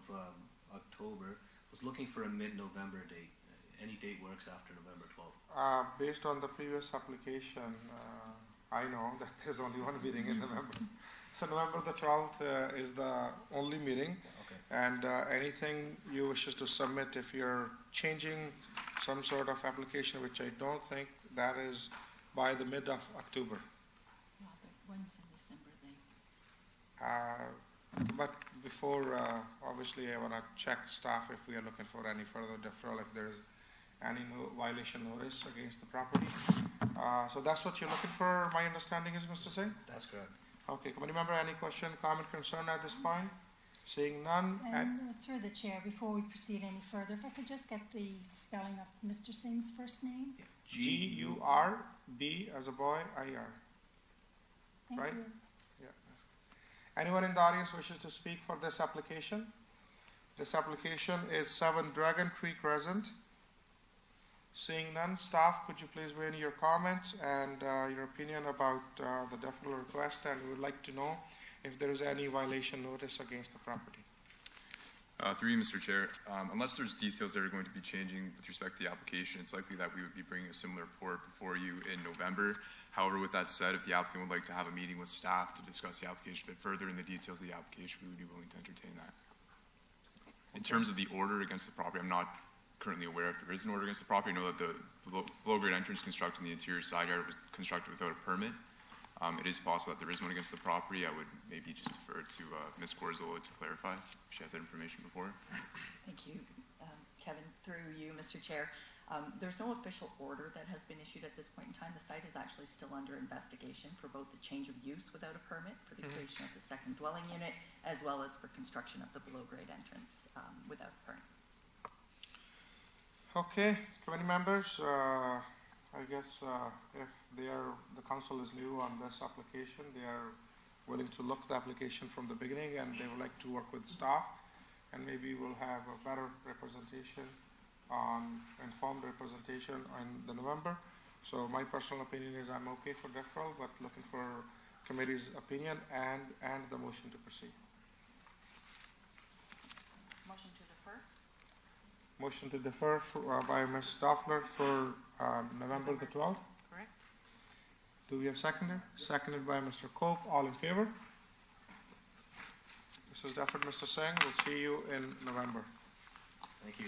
S14: October. Was looking for a mid-November date. Any date works after November 12th.
S1: Based on the previous application, I know that there's only one meeting in November. So November the 12th is the only meeting.
S14: Okay.
S1: And anything you wishes to submit, if you're changing some sort of application, which I don't think, that is by the mid of October.
S13: When's in December then?
S1: But before, obviously, I want to check staff if we are looking for any further deferral, if there is any violation notice against the property. So that's what you're looking for, my understanding is, Mr. Singh?
S14: That's correct.
S1: Okay, committee member, any question, comment, concern at this point? Seeing none,
S6: And through the chair, before we proceed any further, if I could just get the spelling of Mr. Singh's first name?
S1: G-U-R-B as a boy, I-R.
S6: Thank
S1: Right.
S6: you.
S1: Yeah. Anyone in the audience wishes to speak for this application? This application is 7 Dragon Tree Crescent. Seeing none, staff, could you please weigh in your comments and your opinion about the deferral request, and we would like to know if there is any violation notice against the property.
S15: Through you, Mr. Chair, unless there's details that are going to be changing with respect to the application, it's likely that we would be bringing a similar report before you in November. However, with that said, if the applicant would like to have a meeting with staff to discuss the application a bit further in the details of the application, we would be willing to entertain that. In terms of the order against the property, I'm not currently aware if there is an order against the property. I know that the below-grade entrance constructed in the interior side yard was constructed without a permit. It is possible that there is one against the property. I would maybe just defer to Ms. Corzola to clarify if she has that information before.
S16: Thank you, Kevin. Through you, Mr. Chair. There's no official order that has been issued at this point in time. The site is actually still under investigation for both the change of use without a permit for the creation of the second dwelling unit, as well as for construction of the below-grade entrance without a permit.
S1: Okay, committee members, I guess if the council is new on this application, they are willing to look the application from the beginning, and they would like to work with staff, and maybe we'll have a better representation informed representation in the November. So my personal opinion is I'm okay for deferral, but looking for committee's opinion and the motion to proceed.
S13: Motion to defer?
S1: Motion to defer by Ms. Stoffler for November the 12th.
S13: Correct.
S1: Do we have seconder? Seconded by Mr. Cope. All in favor? This is deferred, Mr. Singh. We'll see you in November.
S14: Thank you.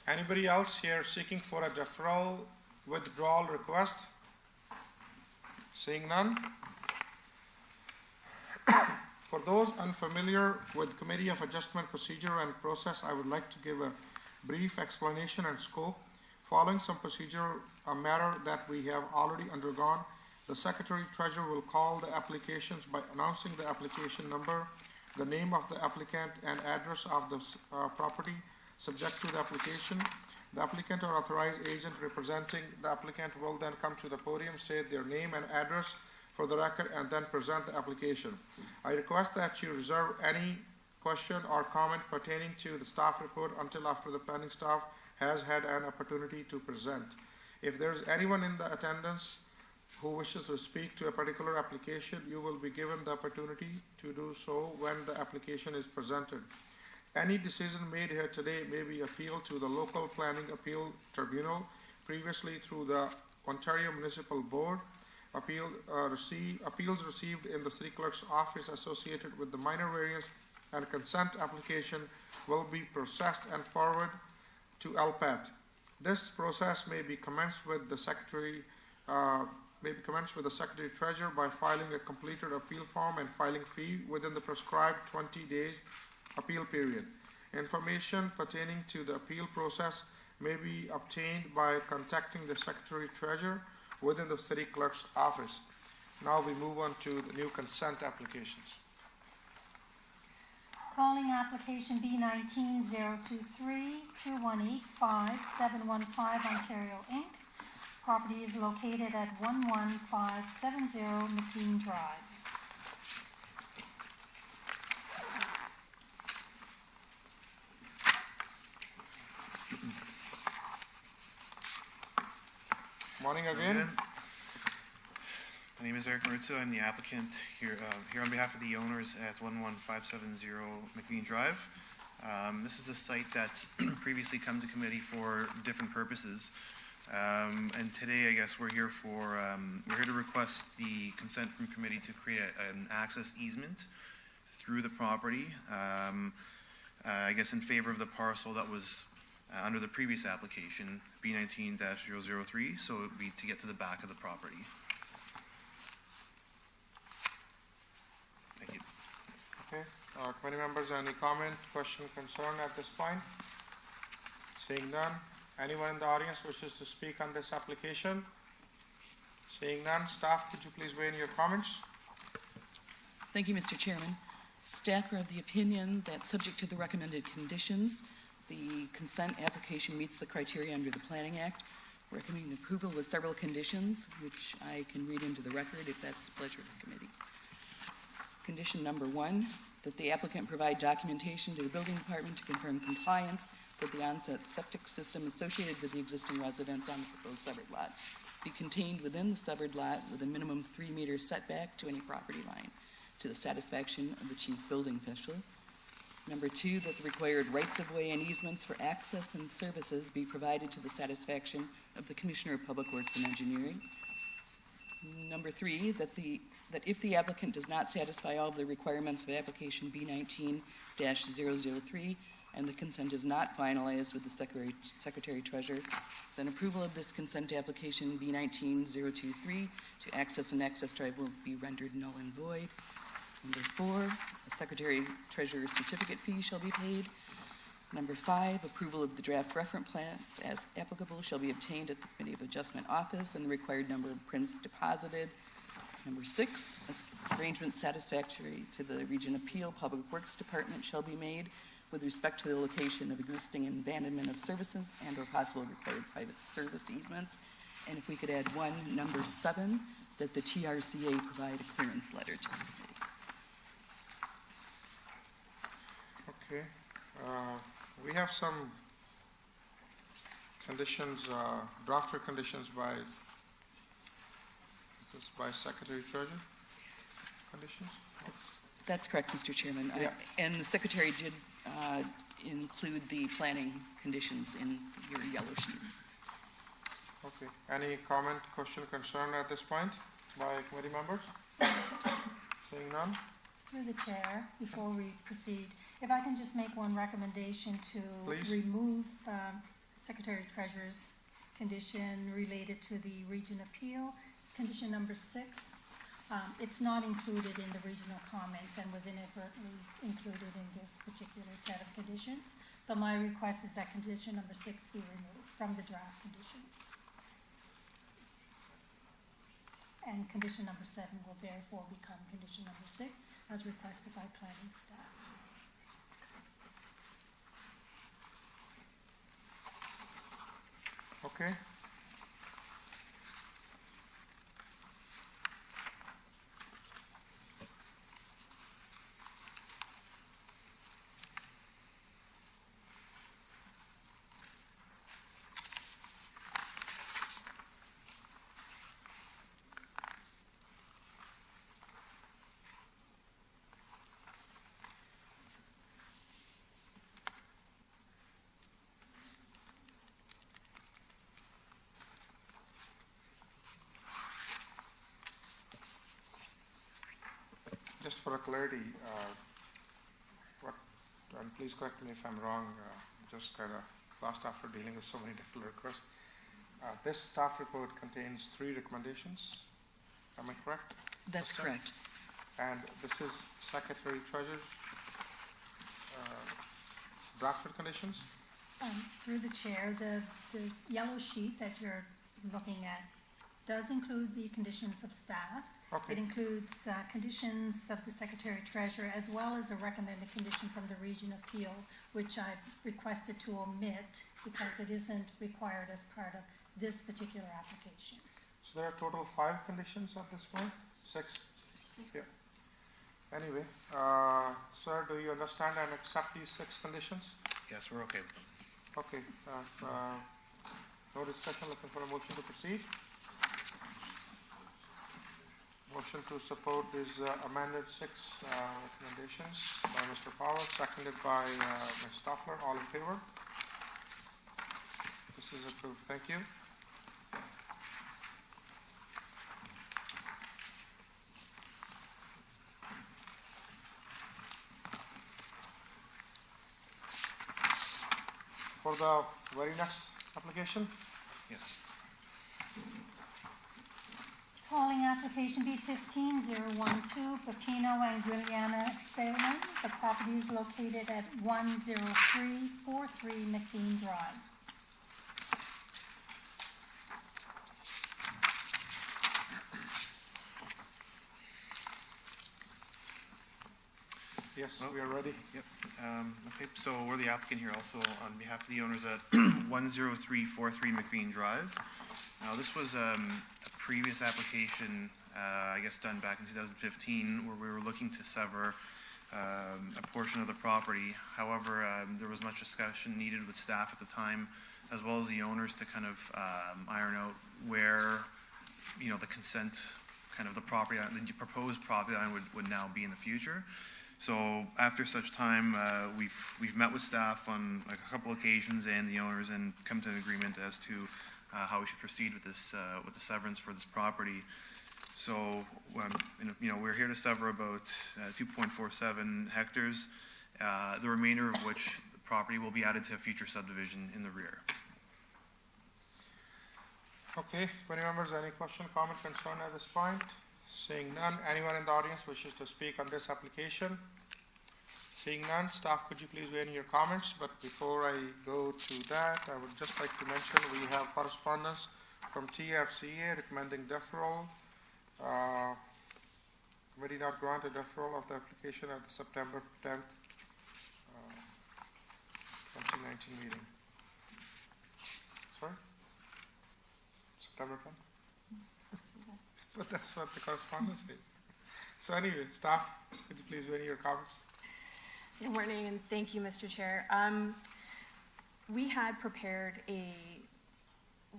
S1: Anybody else here seeking for a deferral withdrawal request? Seeing none. For those unfamiliar with Committee of Adjustment procedure and process, I would like to give a brief explanation and scope. Following some procedure, a matter that we have already undergone The Secretary Treasurer will call the applications by announcing the application number, the name of the applicant, and address of the property subject to the application. The applicant or authorized agent representing the applicant will then come to the podium, state their name and address for the record, and then present the application. I request that you reserve any question or comment pertaining to the staff report until after the planning staff has had an opportunity to present. If there is anyone in the attendance who wishes to speak to a particular application, you will be given the opportunity to do so when the application is presented. Any decision made here today may be appealed to the local planning appeal tribunal, previously through the Ontario Municipal Board. Appeals received in the City Clerk's office associated with the minor variance and consent application will be processed and forwarded to LPAT. This process may be commenced with the Secretary Treasurer by filing a completed appeal form and filing fee within the prescribed 20 days appeal period. Information pertaining to the appeal process may be obtained by contacting the Secretary Treasurer within the City Clerk's office. Now we move on to the new consent applications.
S6: Calling application B19-023-2185715 Ontario Inc. Property is located at 11570 McKean Drive.
S1: Morning again.
S7: My name is Eric Maritza. I'm the applicant here on behalf of the owners at 11570 McLean Drive. This is a site that's previously come to committee for different purposes. And today, I guess we're here to request the consent from committee to create an access easement through the property. I guess in favor of the parcel that was under the previous application, B19-003, so it would be to get to the back of the property. Thank you.
S1: Okay. Committee members, any comment, question, concern at this point? Seeing none. Anyone in the audience wishes to speak on this application? Seeing none. Staff, could you please weigh in your comments?
S17: Thank you, Mr. Chairman. Staff are of the opinion that, subject to the recommended conditions, the consent application meets the criteria under the Planning Act, recommending approval with several conditions, which I can read into the record if that's the pleasure of the committee. Condition number 1, that the applicant provide documentation to the building department to confirm compliance with the onset septic system associated with the existing residence on the proposed severed lot be contained within the severed lot with a minimum 3-meter setback to any property line, to the satisfaction of the chief building official. Number 2, that the required rights-of-way and easements for access and services be provided to the satisfaction of the Commissioner of Public Works and Engineering. Number 3, that if the applicant does not satisfy all of the requirements of application B19-003 and the consent is not finalized with the Secretary Treasurer, then approval of this consent application B19-023 to access an access drive will be rendered null and void. Number 4, a Secretary Treasurer's certificate fee shall be paid. Number 5, approval of the draft reference plans as applicable shall be obtained at the Committee of Adjustment office and the required number of prints deposited. Number 6, arrangements satisfactory to the Region Appeal Public Works Department shall be made with respect to the location of existing abandonment of services and or possible required private service easements. And if we could add one, number 7, that the TRCA provide a clearance letter to the city.
S1: Okay. We have some conditions, drafted conditions by Secretary Treasurer? Conditions?
S17: That's correct, Mr. Chairman.
S1: Yeah.
S17: And the Secretary did include the planning conditions in your yellow sheets.
S1: Okay. Any comment, question, concern at this point by committee members? Seeing none?
S6: Through the chair, before we proceed, if I can just make one recommendation to
S1: Please.
S6: remove Secretary Treasurer's condition related to the region appeal, condition number 6. It's not included in the regional comments and was inadvertently included in this particular set of conditions. So my request is that condition number 6 be removed from the draft conditions. and condition number 7 will therefore become condition number 6, as requested by planning staff.
S1: Okay. Just for clarity, and please correct me if I'm wrong, just kind of lost after dealing with so many different requests. This staff report contains 3 recommendations. Am I correct?
S17: That's correct.
S1: And this is Secretary Treasurer's drafted conditions?
S6: Through the chair, the yellow sheet that you're looking at does include the conditions of staff.
S1: Okay.
S6: It includes conditions of the Secretary Treasurer, as well as a recommended condition from the Region Appeal, which I've requested to omit because it isn't required as part of this particular application.
S1: So there are total 5 conditions at this point? 6? Yeah. Anyway, sir, do you understand and accept these 6 conditions?
S7: Yes, we're okay with them.
S1: Okay. No discussion, looking for a motion to proceed. Motion to support these amended 6 recommendations by Mr. Powell, seconded by Ms. Stoffler. All in favor? This is approved. Thank you. For the very next application?
S7: Yes.
S6: Calling application B15012, Pepino and Guiliana Salem. The property is located at 10343 McLean Drive.
S1: Yes, we are ready.
S7: Yep. Okay, so we're the applicant here also on behalf of the owners at 10343 McLean Drive. Now, this was a previous application, I guess done back in 2015, where we were looking to sever a portion of the property. However, there was much discussion needed with staff at the time, as well as the owners, to kind of iron out where, the consent, kind of the property, the proposed property line would now be in the future. So after such time, we've met with staff on a couple occasions and the owners, and come to an agreement as to how we should proceed with this, with the severance for this property. So, we're here to sever about 2.47 hectares, the remainder of which the property will be added to a future subdivision in the rear.
S1: Okay, committee members, any question, comment, concern at this point? Seeing none, anyone in the audience wishes to speak on this application? Seeing none, staff, could you please weigh in your comments? But before I go to that, I would just like to mention we have correspondence from TRCA recommending deferral. Committee not grant a deferral of the application at the September 10th, 2019 meeting. Sorry? September 10th? But that's what the correspondence says. So anyway, staff, could you please weigh in your comments?
S3: Good morning, and thank you, Mr. Chair. We had prepared a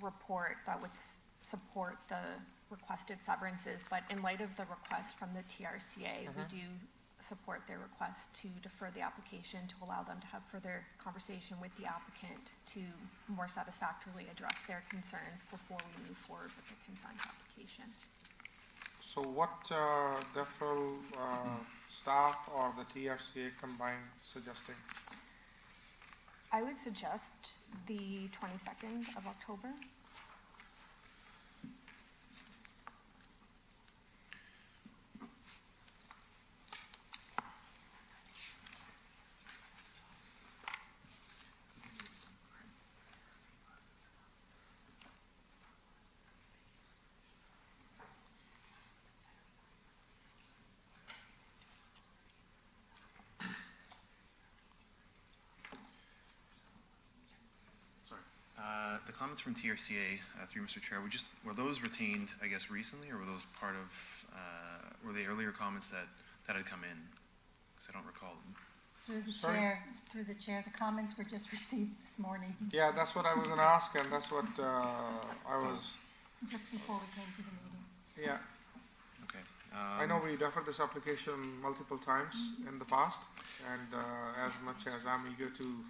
S3: report that would support the requested severances, but in light of the request from the TRCA, we do support their request to defer the application to allow them to have further conversation with the applicant to more satisfactorily address their concerns before we move forward with the consent application.
S1: So what deferral staff or the TRCA combined suggesting?
S3: I would suggest the 22nd of October.
S7: comments from TRCA, through Mr. Chair, were those retained, I guess, recently, or were those part of, were they earlier comments that had come in? Because I don't recall them.
S6: Through the chair, the comments were just received this morning.
S1: Yeah, that's what I was gonna ask, and that's what I was.
S6: Just before we came to the meeting.
S1: Yeah.
S7: Okay.
S1: I know we deferred this application multiple times in the past, and as much as I'm eager to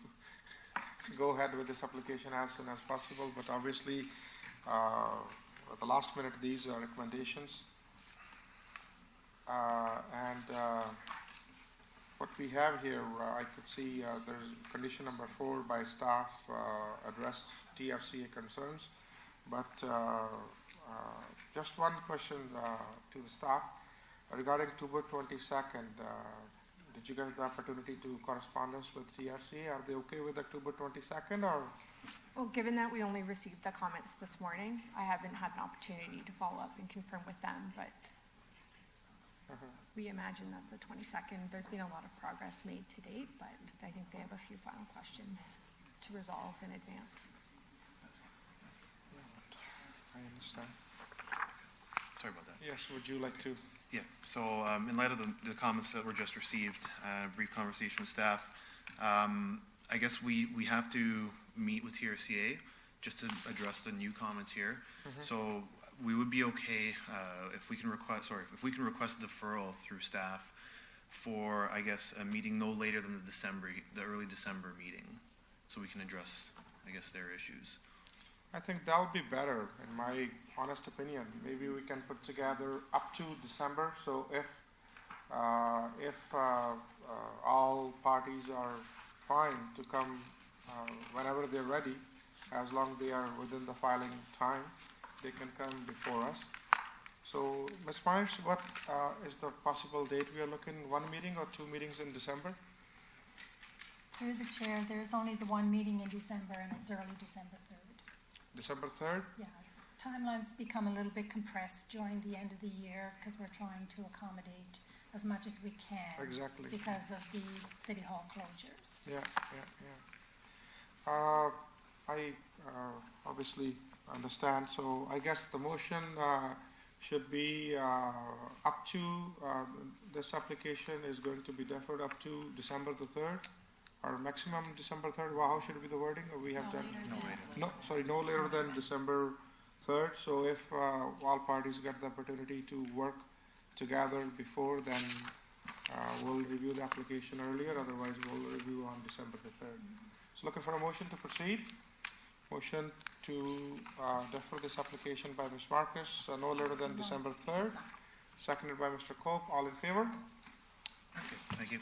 S1: go ahead with this application as soon as possible, but obviously, at the last minute, these are recommendations. What we have here, I could see there's condition number 4 by staff addressed TRCA concerns, but just one question to the staff regarding October 22nd. Did you get the opportunity to correspondence with TRCA? Are they okay with October 22nd, or?
S3: Well, given that we only received the comments this morning, I haven't had an opportunity to follow up and confirm with them, but we imagine that the 22nd, there's been a lot of progress made to date, but I think they have a few final questions to resolve in advance.
S1: I understand.
S7: Sorry about that.
S1: Yes, would you like to?
S7: Yeah, so in light of the comments that were just received, brief conversation with staff, I guess we have to meet with TRCA just to address the new comments here. So we would be okay if we can request deferral through staff for, I guess, a meeting no later than the early December meeting, so we can address, I guess, their issues.
S1: I think that would be better, in my honest opinion. Maybe we can put together up to December. So if all parties are fine to come whenever they're ready, as long as they are within the filing time, they can come before us. So, Ms. Myers, what is the possible date we are looking? 1 meeting or 2 meetings in December?
S6: Through the chair, there's only the 1 meeting in December, and it's early December 3rd.
S1: December 3rd?
S6: Yeah, timelines become a little bit compressed during the end of the year because we're trying to accommodate as much as we can.
S1: Exactly.
S6: Because of the city hall closures.
S1: Yeah. I obviously understand. So I guess the motion should be up to, this application is going to be deferred up to December the 3rd, or maximum December 3rd. Well, how should it be the wording? Or we have done no later than December 3rd. So if all parties get the opportunity to work together before, then we'll review the application earlier. Otherwise, we'll review on December the 3rd. So looking for a motion to proceed. Motion to defer this application by Ms. Marcus, no later than December 3rd. Seconded by Mr. Cope. All in favor?
S7: Okay, thank you.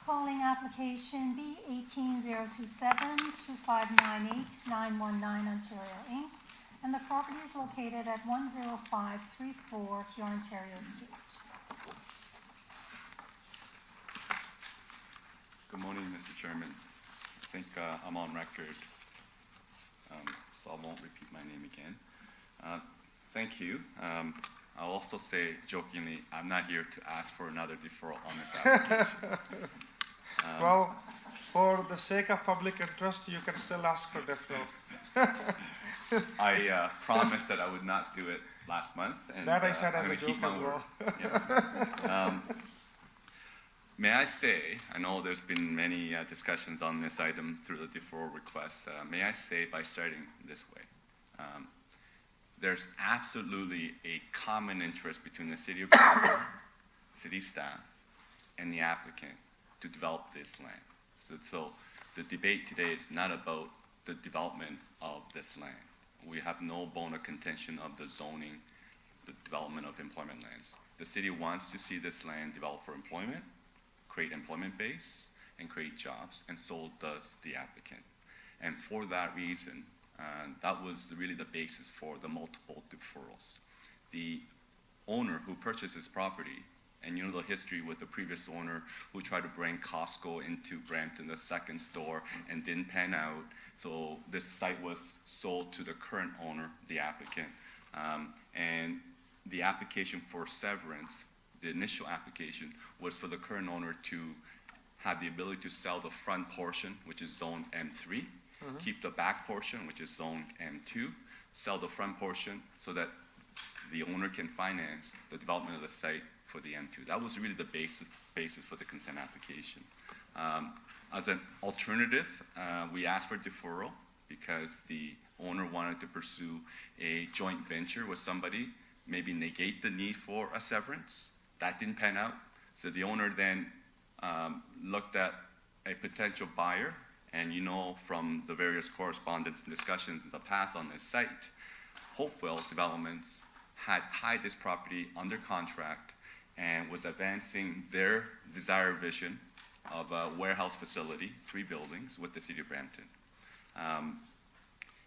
S6: Calling application B 18027-2598-919 Ontario Inc. And the property is located at 10534 Pure Ontario Street.
S9: Good morning, Mr. Chairman. I think I'm on record, so I won't repeat my name again. Thank you. I'll also say jokingly, I'm not here to ask for another deferral on this application.
S1: Well, for the sake of public interest, you can still ask for deferral.
S9: I promised that I would not do it last month. And,
S1: that I said as
S9: I'm
S1: a joke as well.
S9: Yeah. May I say, I know there's been many discussions on this item through the deferral request. May I say by starting this way, there's absolutely a common interest between the City of Toronto, city staff, and the applicant to develop this land. So the debate today is not about the development of this land. We have no bone of contention of the zoning, the development of employment lands. The city wants to see this land developed for employment, create employment base, and create jobs, and so does the applicant. And for that reason, that was really the basis for the multiple deferrals. The owner who purchased this property, and you know the history with the previous owner who tried to bring Costco into Brampton, the second store, and didn't pan out. So this site was sold to the current owner, the applicant. And the application for severance the initial application was for the current owner to have the ability to sell the front portion, which is zone M3, keep the back portion, which is zone M2, sell the front portion so that the owner can finance the development of the site for the M2. That was really the basis for the consent application. As an alternative, we asked for deferral because the owner wanted to pursue a joint venture with somebody, maybe negate the need for a severance. That didn't pan out. So the owner then looked at a potential buyer, and you know from the various correspondence and discussions in the past on this site, Hopewell Developments had tied this property under contract and was advancing their desired vision of a warehouse facility, 3 buildings, with the City of Brampton.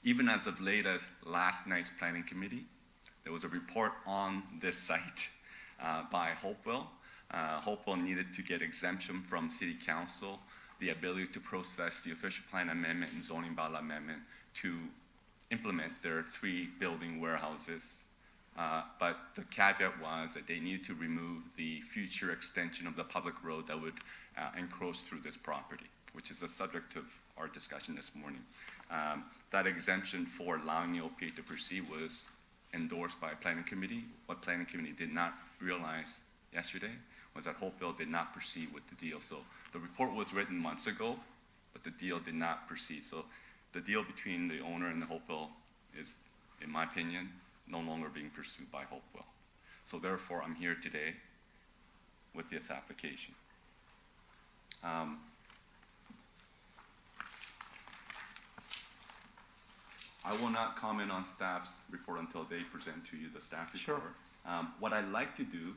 S9: Even as of late as last night's planning committee, there was a report on this site by Hopewell. Hopewell needed to get exemption from City Council, the ability to process the official plan amendment and zoning bylaw amendment to implement their 3 building warehouses. But the caveat was that they needed to remove the future extension of the public road that would encroach through this property, which is the subject of our discussion this morning. That exemption for allowing the OPA to proceed was endorsed by a planning committee. What planning committee did not realize yesterday was that Hopewell did not proceed with the deal. So the report was written months ago, but the deal did not proceed. So the deal between the owner and the Hopewell is, in my opinion, no longer being pursued by Hopewell. So therefore, I'm here today with this application. I will not comment on staff's report until they present to you the staff report.
S1: Sure.
S9: What I'd like to do,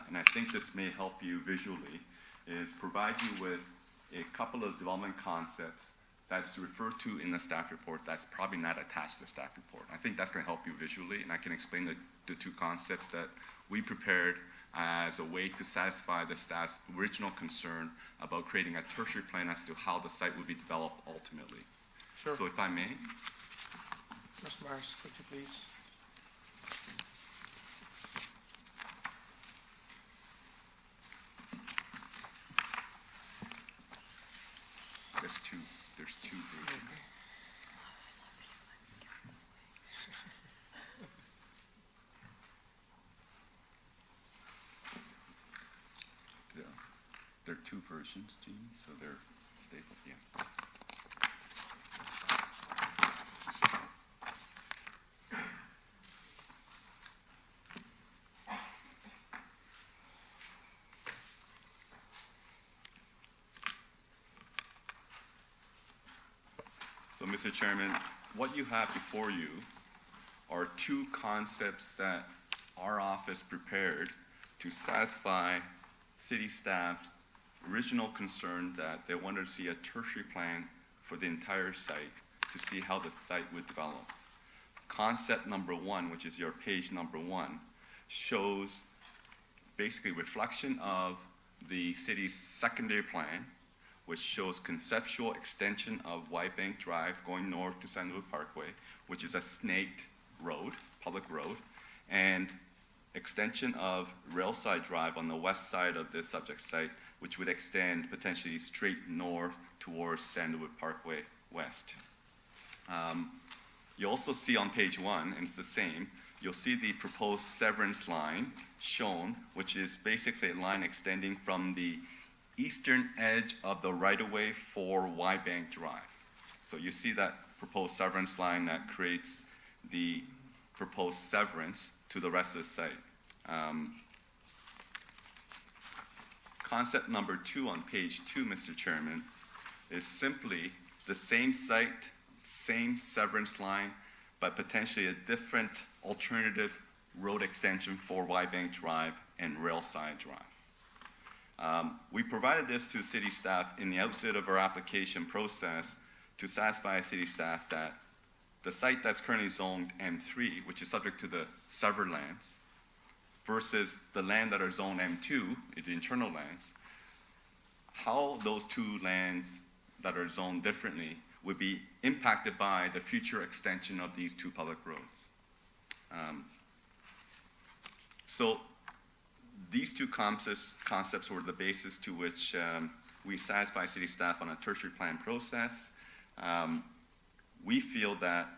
S9: and I think this may help you visually, is provide you with a couple of development concepts that's referred to in the staff report that's probably not attached to the staff report. I think that's going to help you visually, and I can explain the 2 concepts that we prepared as a way to satisfy the staff's original concern about creating a tertiary plan as to how the site would be developed ultimately.
S1: Sure.
S9: So if I may.
S1: Mr. Myers, could you please?
S9: There's two versions. Yeah. There are 2 versions, Jeannie, so they're stapled, yeah. So, Mr. Chairman, what you have before you are 2 concepts that our office prepared to satisfy city staff's original concern that they wanted to see a tertiary plan for the entire site to see how the site would develop. Concept number 1, which is your page number 1, shows basically reflection of the city's secondary plan, which shows conceptual extension of White Bank Drive going north to Sandalwood Parkway, which is a snaked road, public road, and extension of Railside Drive on the west side of this subject site, which would extend potentially straight north towards Sandalwood Parkway west. You also see on page 1, and it's the same, you'll see the proposed severance line shown, which is basically a line extending from the eastern edge of the right-of-way for White Bank Drive. So you see that proposed severance line that creates the proposed severance to the rest of the site. Concept number 2 on page 2, Mr. Chairman, is simply the same site, same severance line, but potentially a different alternative road extension for White Bank Drive and Railside Drive. We provided this to city staff in the outset of our application process to satisfy city staff that the site that's currently zoned M3, which is subject to the severed lands, versus the land that are zoned M2, the internal lands, how those 2 lands that are zoned differently would be impacted by the future extension of these 2 public roads. So these two concepts were the basis to which we satisfy city staff on a tertiary plan process. We feel that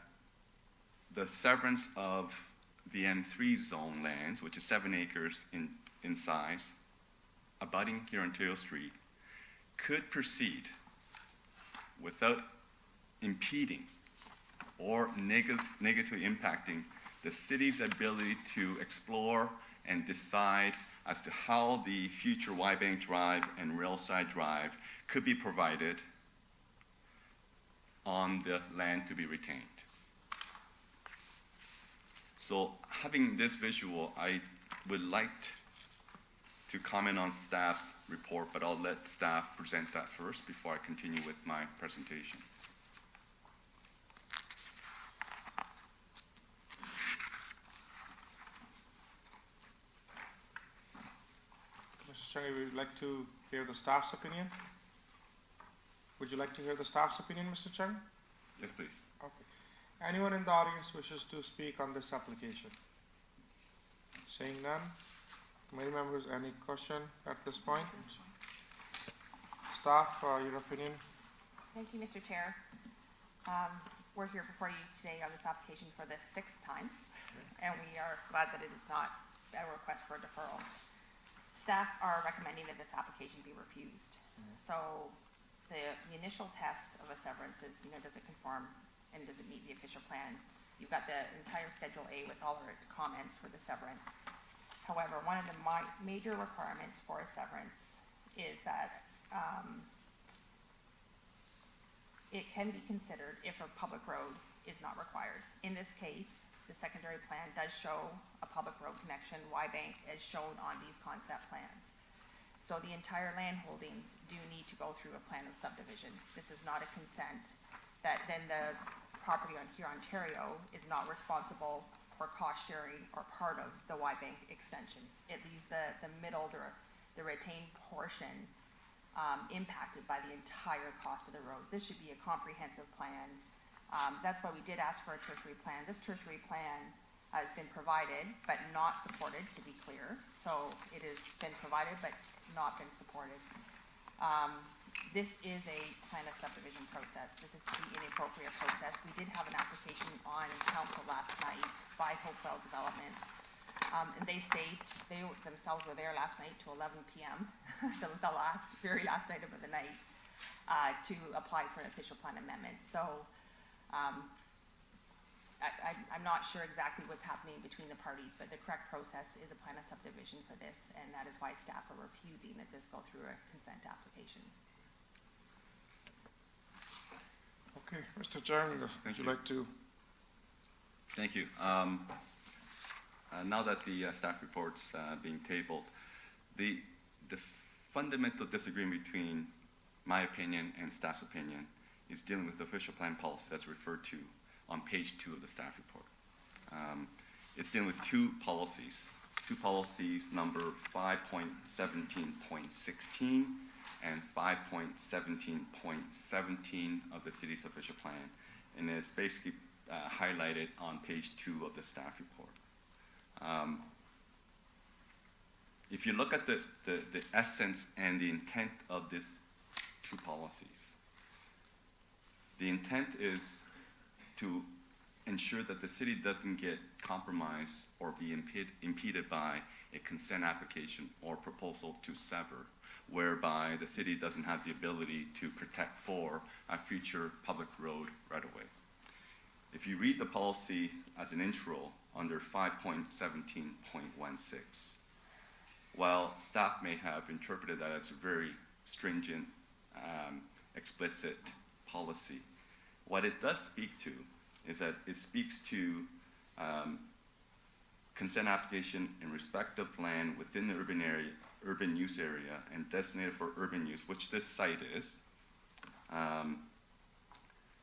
S9: the severance of the M3 zone lands, which is 7 acres in size, abutting here Ontario Street, could proceed without impeding or negatively impacting the city's ability to explore and decide as to how the future Y-Bank Drive and Railside Drive could be provided on the land to be retained. So having this visual, I would like to comment on staff's report, but I'll let staff present that first before I continue with my presentation.
S1: Mr. Chair, we would like to hear the staff's opinion. Would you like to hear the staff's opinion, Mr. Chair?
S9: Yes, please.
S1: Okay. Anyone in the audience wishes to speak on this application? Seeing none. Committee members, any question at this point? Staff, your opinion?
S4: Thank you, Mr. Chair. We're here before you today on this application for the 6th time, and we are glad that it is not a request for a deferral. Staff are recommending that this application be refused. So the initial test of a severance is, does it conform and does it meet the official plan? You've got the entire Schedule A with all our comments for the severance. However, one of the major requirements for a severance is that it can be considered if a public road is not required. In this case, the secondary plan does show a public road connection, Y-Bank, as shown on these concept plans. So the entire land holdings do need to go through a plan of subdivision. This is not a consent that then the property on here, Ontario, is not responsible for cost sharing or part of the Y-Bank extension. It leaves the middle, the retained portion impacted by the entire cost of the road. This should be a comprehensive plan. That's why we did ask for a tertiary plan. This tertiary plan has been provided but not supported, to be clear. So it has been provided but not been supported. This is a plan of subdivision process. This is to be an appropriate process. We did have an application on council last night by Hopewell Developments. And they themselves were there last night till 11 p.m., the very last item of the night, to apply for an official plan amendment. So I'm not sure exactly what's happening between the parties, but the correct process is a plan of subdivision for this, and that is why staff are refusing that this go through a consent application.
S1: Okay, Mr. Chairman, would you like to?
S9: Thank you. Now that the staff report's being tabled, the fundamental disagreement between my opinion and staff's opinion is dealing with the official plan policy that's referred to on page 2 of the staff report. It's dealing with two policies number 5.17.16 and 5.17.17 of the city's official plan, and it's basically highlighted on page 2 of the staff report. If you look at the essence and the intent of these two policies, the intent is to ensure that the city doesn't get compromised or be impeded by a consent application or proposal to sever, whereby the city doesn't have the ability to protect for a future public road right away. If you read the policy as an intro under 5.17.16, while staff may have interpreted that as a very stringent, explicit policy, what it does speak to is that it speaks to consent application in respect of land within the urban use area and designated for urban use, which this site is,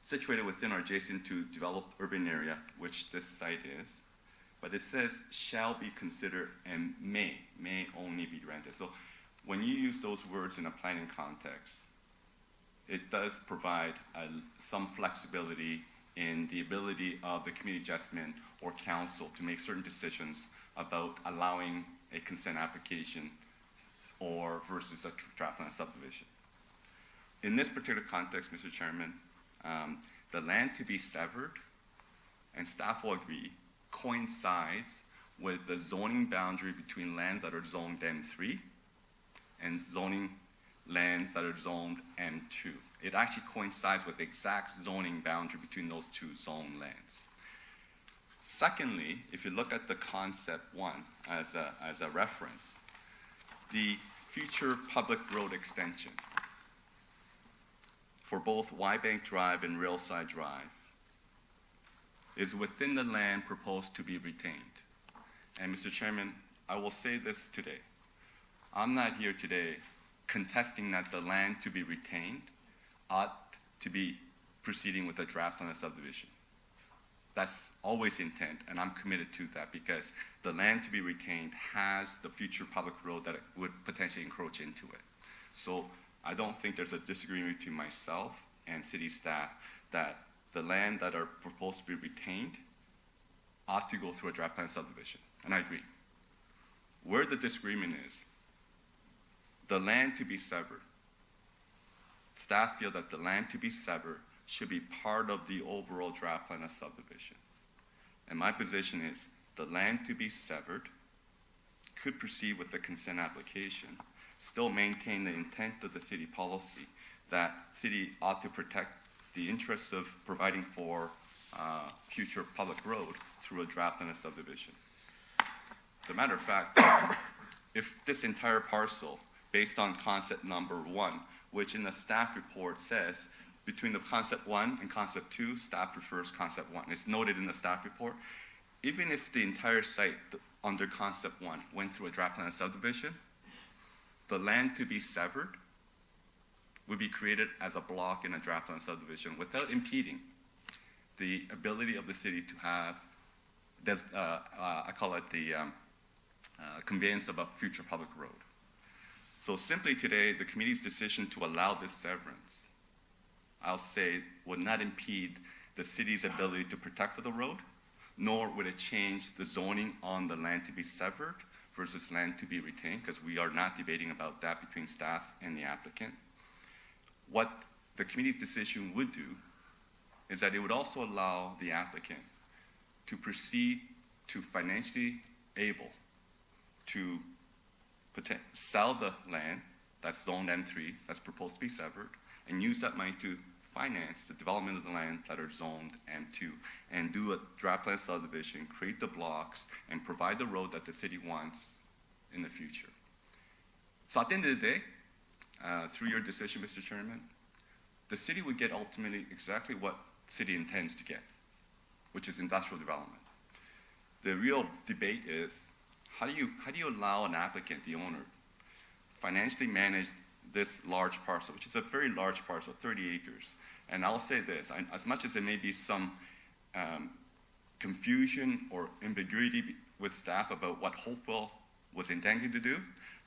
S9: situated within or adjacent to developed urban area, which this site is, but it says shall be considered and may only be granted. So when you use those words in a planning context, it does provide some flexibility in the ability of the community adjustment or council to make certain decisions about allowing a consent application or versus a draft plan subdivision. In this particular context, Mr. Chairman, the land to be severed, and staff will agree, coincides with the zoning boundary between lands that are zoned M3 and zoning lands that are zoned M2. It actually coincides with the exact zoning boundary between those two zone lands. Secondly, if you look at the concept 1 as a reference, the future public road extension for both Y-Bank Drive and Railside Drive is within the land proposed to be retained. And Mr. Chairman, I will say this today. I'm not here today contesting that the land to be retained ought to be proceeding with a draft plan of subdivision. That's always intent, and I'm committed to that because the land to be retained has the future public road that it would potentially encroach into it. So I don't think there's a disagreement between myself and city staff that the land that are proposed to be retained ought to go through a draft plan subdivision, and I agree. Where the disagreement is, the land to be severed, staff feel that the land to be severed should be part of the overall draft plan of subdivision. And my position is the land to be severed could proceed with the consent application, still maintain the intent of the city policy that city ought to protect the interests of providing for future public road through a draft and a subdivision. As a matter of fact, if this entire parcel, based on concept number 1, which in the staff report says between the concept 1 and concept 2, staff prefers concept 1. It's noted in the staff report. Even if the entire site under concept 1 went through a draft plan and subdivision, the land to be severed would be created as a block in a draft plan subdivision without impeding the ability of the city to have, I call it the conveyance of a future public road. So simply today, the committee's decision to allow this severance, I'll say, would not impede the city's ability to protect for the road, nor would it change the zoning on the land to be severed versus land to be retained, because we are not debating about that between staff and the applicant. What the committee's decision would do is that it would also allow the applicant to proceed to financially able to sell the land that's zoned M3, that's proposed to be severed, and use that money to finance the development of the land that are zoned M2, and do a draft plan subdivision, create the blocks, and provide the road that the city wants in the future. So at the end of the day, through your decision, Mr. Chairman, the city would get ultimately exactly what city intends to get, which is industrial development. The real debate is, how do you allow an applicant, the owner, financially manage this large parcel, which is a very large parcel, 30 acres. And I'll say this, as much as there may be some confusion or ambiguity with staff about what Hopewell was intending to do,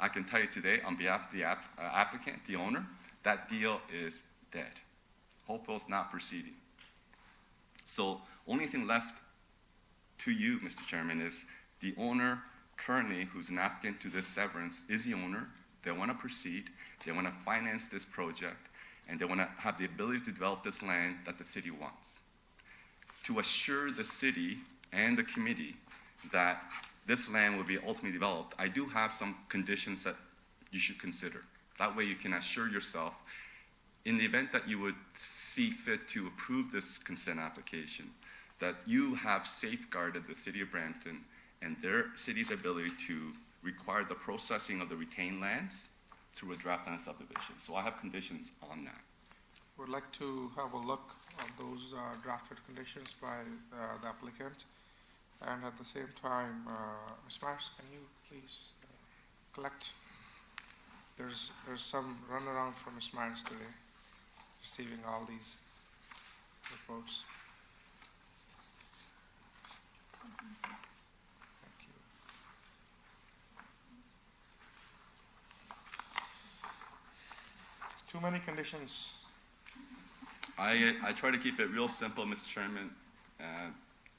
S9: I can tell you today, on behalf of the applicant, the owner, that deal is dead. Hopewell's not proceeding. So only thing left to you, Mr. Chairman, is the owner currently, who's an applicant to this severance, is the owner. They want to proceed, they want to finance this project, and they want to have the ability to develop this land that the city wants. To assure the city and the committee that this land will be ultimately developed, I do have some conditions that you should consider. That way you can assure yourself, in the event that you would see fit to approve this consent application, that you have safeguarded the city of Brampton and their city's ability to require the processing of the retained lands through a draft plan subdivision. So I have conditions on that.
S1: Would like to have a look at those drafted conditions by the applicant. And at the same time, Ms. Mars, can you please collect? There's some runaround from Ms. Mars today, receiving all these reports. Thank you. Too many conditions.
S9: I try to keep it real simple, Mr. Chairman.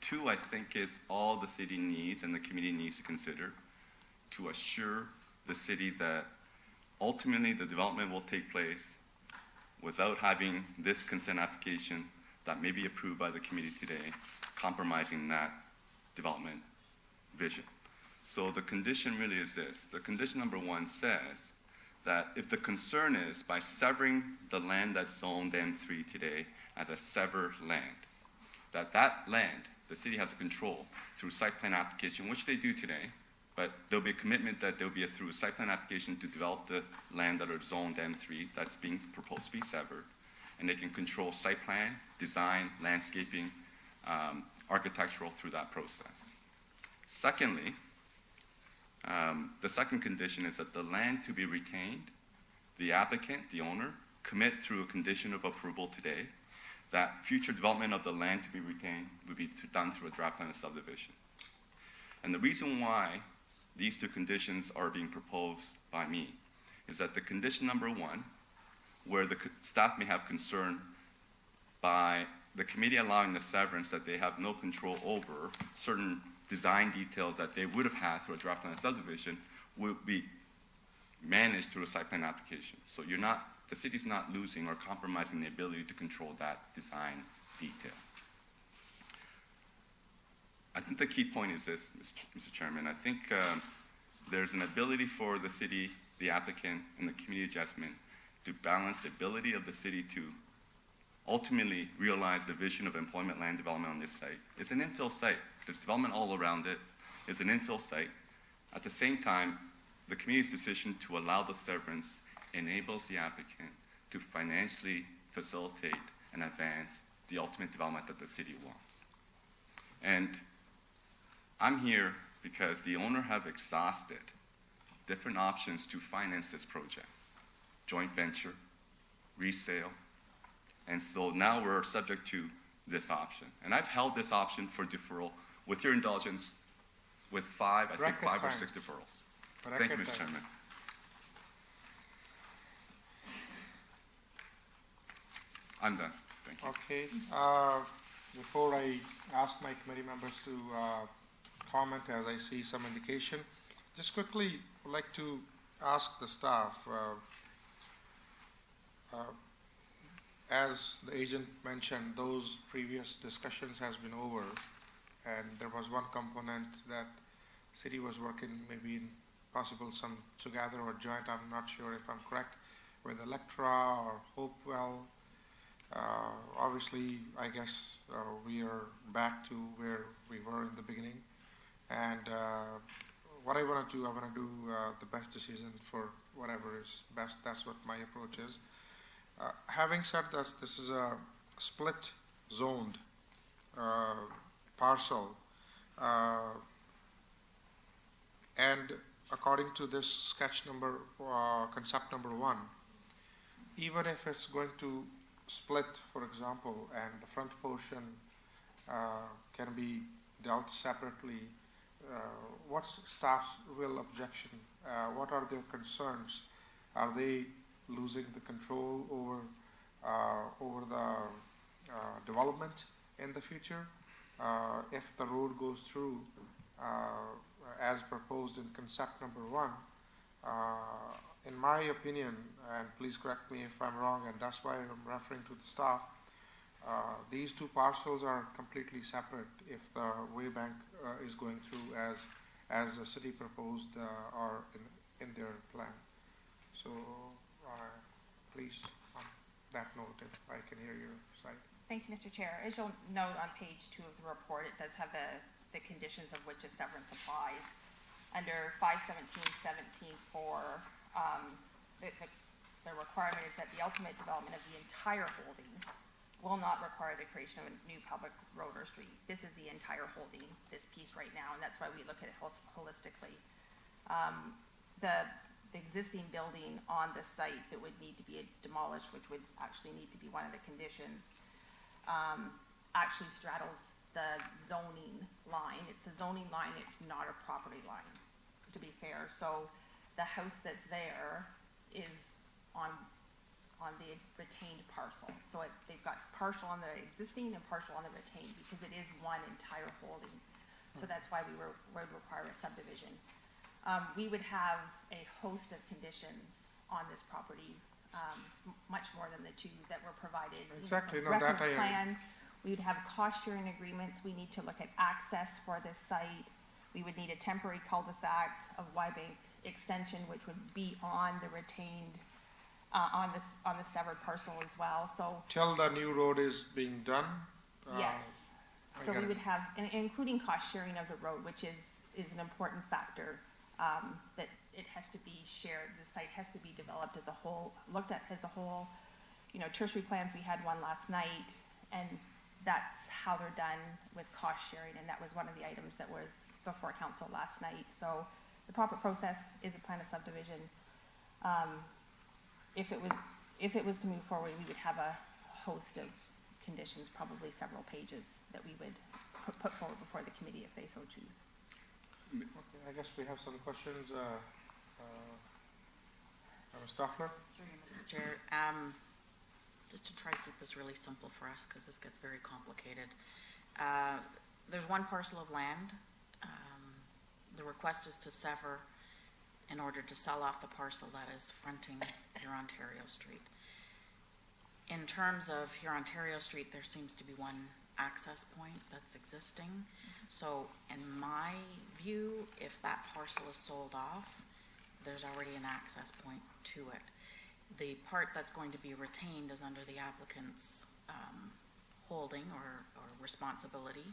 S9: 2, I think, is all the city needs and the committee needs to consider. to assure the city that ultimately the development will take place without having this consent application that may be approved by the committee today compromising that development vision. So the condition really is this. The condition number 1 says that if the concern is by severing the land that's zoned M3 today as a severed land, that land, the city has control through site plan application, which they do today, but there'll be a commitment that there'll be through a site plan application to develop the land that are zoned M3 that's being proposed to be severed. And they can control site plan, design, landscaping, architectural through that process. Secondly, the second condition is that the land to be retained, the applicant, the owner, commit through a condition of approval today that future development of the land to be retained would be done through a draft plan of subdivision. And the reason why these two conditions are being proposed by me is that the condition number 1, where the staff may have concern by the committee allowing the severance that they have no control over certain design details that they would have had through a draft plan of subdivision, will be managed through a site plan application. So the city's not losing or compromising the ability to control that design detail. I think the key point is this, Mr. Chairman. I think there's an ability for the city, the applicant, and the community adjustment to balance the ability of the city to ultimately realize the vision of employment land development on this site. It's an infill site. There's development all around it. It's an infill site. At the same time, the community's decision to allow the severance enables the applicant to financially facilitate and advance the ultimate development that the city wants. And I'm here because the owner have exhausted different options to finance this project. Joint venture, resale, and so now we're subject to this option. And I've held this option for deferral, with your indulgence, with five or 6 deferrals. Thank you, Mr. Chairman. I'm done. Thank you.
S1: Okay. Before I ask my committee members to comment, as I see some indication, just quickly would like to ask the staff, as the agent mentioned, those previous discussions has been over, and there was one component that city was working maybe in possible some together or joint, I'm not sure if I'm correct, with Electra or Hopewell. Obviously, I guess we are back to where we were in the beginning. And what I want to do the best decision for whatever is best. That's what my approach is. Having said that, this is a split zoned parcel. And according to this sketch number, concept number 1, even if it's going to split, for example, and the front portion can be dealt separately, what's staff's real objection? What are their concerns? Are they losing the control over the development in the future? If the road goes through as proposed in concept number 1, in my opinion, and please correct me if I'm wrong, and that's why I'm referring to the staff, these two parcels are completely separate if the way bank is going through as the city proposed or in their plan. So please, on that note, if I can hear your side.
S4: Thank you, Mr. Chair. As you'll note on page 2 of the report, it does have the conditions of which a severance applies. Under 517.17 for the requirement is that the ultimate development of the entire holding will not require the creation of a new public road or street. This is the entire holding, this piece right now, and that's why we look at it holistically. The existing building on the site that would need to be demolished, which would actually need to be one of the conditions, actually straddles the zoning line. It's a zoning line, it's not a property line, to be fair. So the house that's there is on the retained parcel. So they've got partial on the existing and partial on the retained because it is one entire holding. So that's why we would require a subdivision. We would have a host of conditions on this property, much more than the two that were provided.
S1: Exactly, no,
S4: Reference
S1: that I
S4: plan, we would have cost sharing agreements, we need to look at access for this site. We would need a temporary cul-de-sac of Y-bank extension, which would be on the retained, on the severed parcel as well, so.
S1: Till the new road is being done?
S4: Yes.
S1: I
S4: So
S1: get
S4: we
S1: it.
S4: would have, including cost sharing of the road, which is an important factor, that it has to be shared. The site has to be developed as a whole, looked at as a whole. You know, tertiary plans, we had one last night, and that's how they're done with cost sharing, and that was one of the items that was before council last night. So the proper process is a plan of subdivision. If it was to move forward, we would have a host of conditions, probably several pages, that we would put forward before the committee if they so choose.
S1: Okay, I guess we have some questions. Stoffler?
S13: Through you, Mr. Chair. Just to try to keep this really simple for us, because this gets very complicated. There's one parcel of land. The request is to sever in order to sell off the parcel that is fronting Hurontario Street. In terms of Hurontario Street, there seems to be one access point that's existing. So in my view, if that parcel is sold off, there's already an access point to it. The part that's going to be retained is under the applicant's holding or responsibility.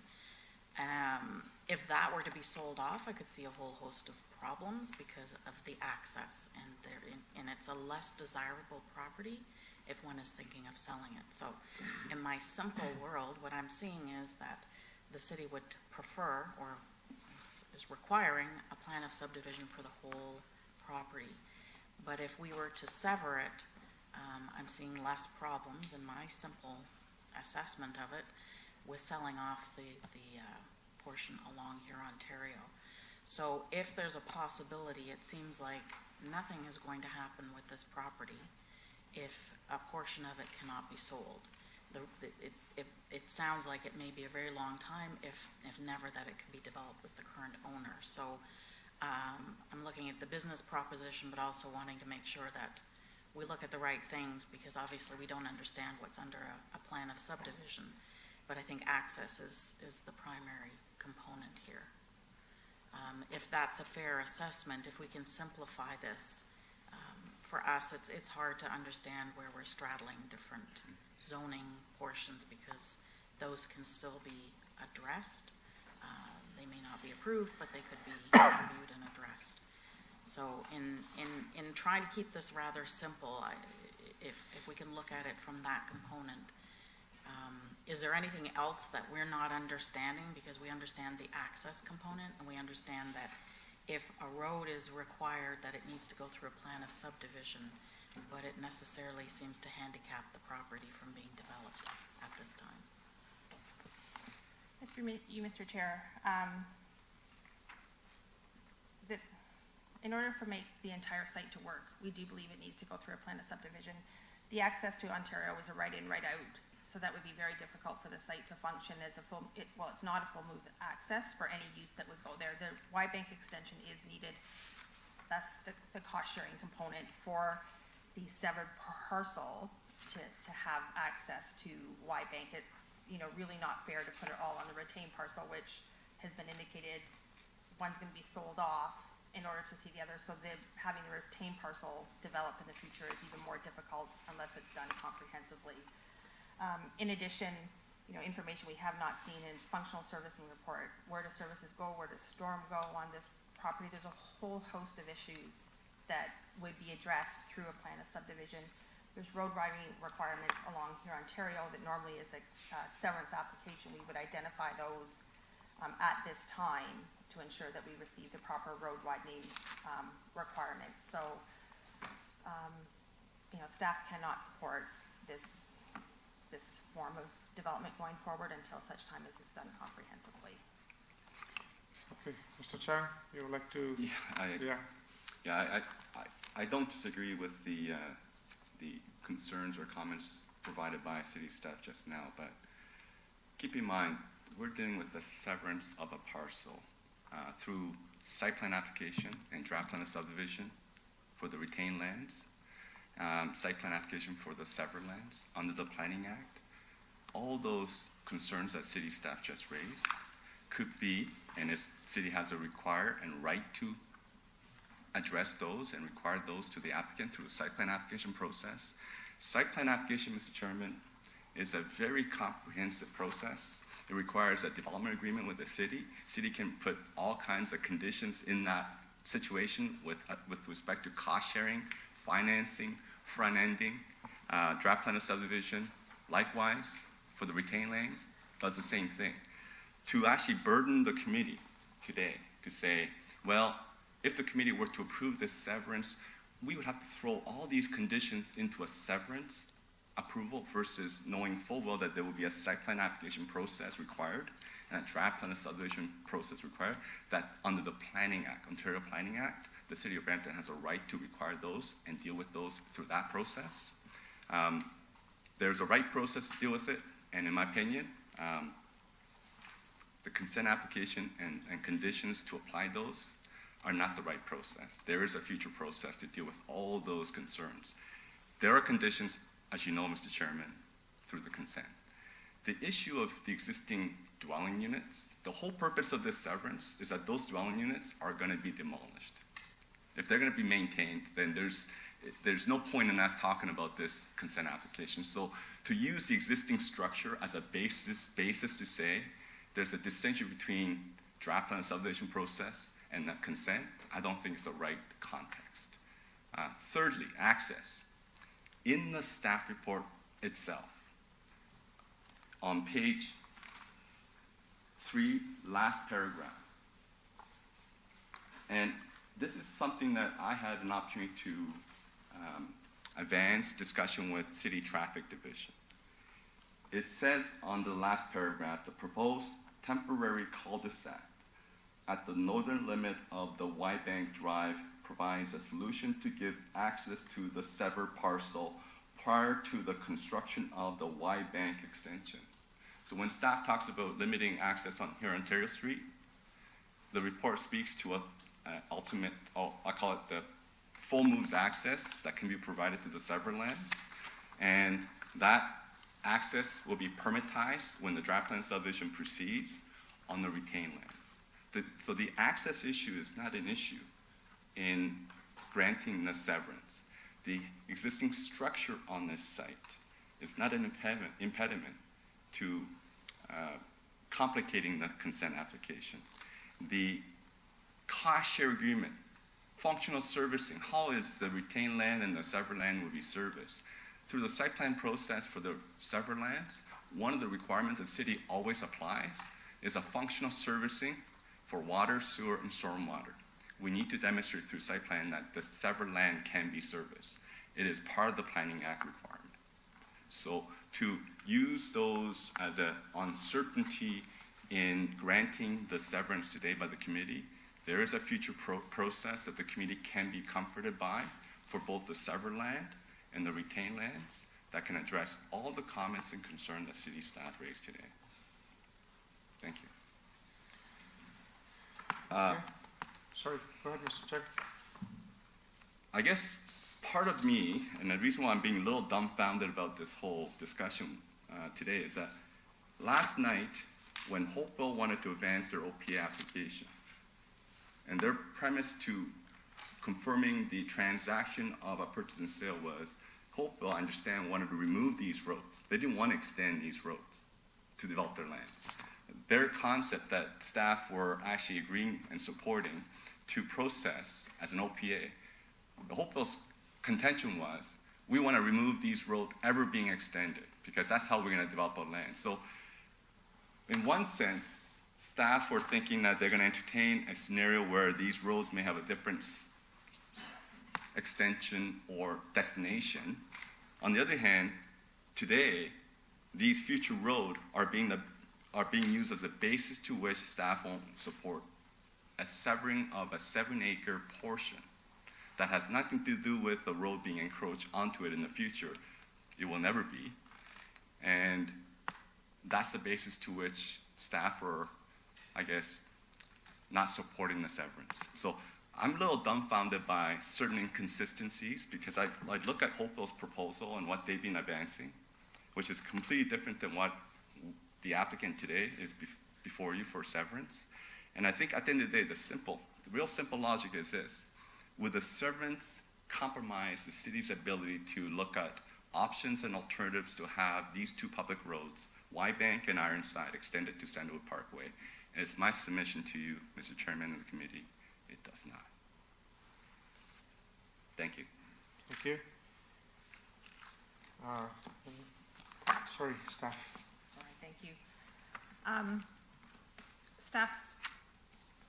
S13: If that were to be sold off, I could see a whole host of problems because of the access, and it's a less desirable property if one is thinking of selling it. So in my simple world, what I'm seeing is that the city would prefer, or is requiring, a plan of subdivision for the whole property. But if we were to sever it, I'm seeing less problems in my simple assessment of it with selling off the portion along Hurontario. So if there's a possibility, it seems like nothing is going to happen with this property if a portion of it cannot be sold. It sounds like it may be a very long time, if never, that it can be developed with the current owner. So I'm looking at the business proposition, but also wanting to make sure that we look at the right things, because obviously we don't understand what's under a plan of subdivision. But I think access is the primary component here. If that's a fair assessment, if we can simplify this, for us, it's hard to understand where we're straddling different zoning portions, because those can still be addressed. They may not be approved, but they could be reviewed and addressed. So in trying to keep this rather simple, if we can look at it from that component, is there anything else that we're not understanding? Because we understand the access component, and we understand that if a road is required, that it needs to go through a plan of subdivision, but it necessarily seems to handicap the property from being developed at this time.
S4: Through you, Mr. Chair, that in order for the entire site to work, we do believe it needs to go through a plan of subdivision. The access to Ontario is a right-in, right-out, so that would be very difficult for the site to function as a full, it's not a full move access for any use that would go there. The Y-bank extension is needed. That's the cost-sharing component for the severed parcel to have access to Y-bank. It's, really not fair to put it all on the retained parcel, which has been indicated one's going to be sold off in order to see the other. So having the retained parcel develop in the future is even more difficult unless it's done comprehensively. In addition, information we have not seen in functional servicing report, where do services go, where does storm go on this property? There's a whole host of issues that would be addressed through a plan of subdivision. There's road widening requirements along Hurontario that normally is a severance application. We would identify those at this time to ensure that we receive the proper road widening requirements. So, staff cannot support this form of development going forward until such time as it's done comprehensively.
S1: Okay, Mr. Chang, you would like to?
S9: I don't disagree with the concerns or comments provided by city staff just now, but keep in mind, we're dealing with the severance of a parcel through site plan application and draft plan of subdivision for the retained lands, site plan application for the severed lands under the Planning Act. All those concerns that city staff just raised could be, and if city has a require and right to address those and require those to the applicant through the site plan application process. Site plan application, Mr. Chairman, is a very comprehensive process. It requires a development agreement with the city. City can put all kinds of conditions in that situation with respect to cost sharing, financing, front ending, draft plan of subdivision. Likewise, for the retained lands, does the same thing. To actually burden the committee today to say, well, if the committee were to approve this severance, we would have to throw all these conditions into a severance approval versus knowing full well that there will be a site plan application process required and a draft plan of subdivision process required, that under the Planning Act, Ontario Planning Act, the City of Brampton has a right to require those and deal with those through that process. There's a right process to deal with it, and in my opinion, the consent application and conditions to apply those are not the right process. There is a future process to deal with all those concerns. There are conditions, as you know, Mr. Chairman, through the consent. The issue of the existing dwelling units, the whole purpose of this severance is that those dwelling units are going to be demolished. If they're going to be maintained, then there's no point in us talking about this consent application. So to use the existing structure as a basis to say there's a distinction between draft plan and subdivision process and that consent, I don't think it's the right context. Thirdly, access. In the staff report itself, on page 3, last paragraph, and this is something that I had an opportunity to advance discussion with City Traffic Division. It says on the last paragraph, the proposed temporary cul-de-sac at the northern limit of the Wide Bank Drive provides a solution to give access to the severed parcel prior to the construction of the Wide Bank extension. So when staff talks about limiting access on here on Ontario Street, the report speaks to a ultimate, I call it the full moves access that can be provided to the severed lands, and that access will be permitized when the draft plan subdivision proceeds on the retained lands. So the access issue is not an issue in granting the severance. The existing structure on this site is not an impediment to complicating the consent application. The cost share agreement, functional servicing, how is the retained land and the severed land will be serviced? Through the site plan process for the severed lands, one of the requirements the city always applies is a functional servicing for water, sewer, and stormwater. We need to demonstrate through site plan that the severed land can be serviced. It is part of the Planning Act requirement. So to use those as an uncertainty in granting the severance today by the committee, there is a future process that the committee can be comforted by for both the severed land and the retained lands that can address all the comments and concerns that city staff raised today. Thank you.
S1: Sorry, go ahead, Mr. Chair.
S9: I guess part of me, and the reason why I'm being a little dumbfounded about this whole discussion today is that last night, when Hopewell wanted to advance their OPA application, and their premise to confirming the transaction of a purchase and sale was, Hopewell, I understand, wanted to remove these roads. They didn't want to extend these roads to develop their lands. Their concept that staff were actually agreeing and supporting to process as an OPA, the Hopewell's contention was, we want to remove these roads ever being extended because that's how we're going to develop our land. So in one sense, staff were thinking that they're going to entertain a scenario where these roads may have a different extension or destination. On the other hand, today, these future roads are being used as a basis to which staff won't support a severing of a 7-acre portion that has nothing to do with the road being encroached onto it in the future. It will never be. And that's the basis to which staff are, I guess, not supporting the severance. So I'm a little dumbfounded by certain inconsistencies because I look at Hopewell's proposal and what they've been advancing, which is completely different than what the applicant today is before you for severance. And I think at the end of the day, the real simple logic is this. Would the severance compromise the city's ability to look at options and alternatives to have these two public roads, Y Bank and Ironside, extended to Sandalwood Parkway? And it's my submission to you, Mr. Chairman and the committee, it does not. Thank you.
S1: Thank you. Sorry, staff.
S4: Sorry, thank you. Staff's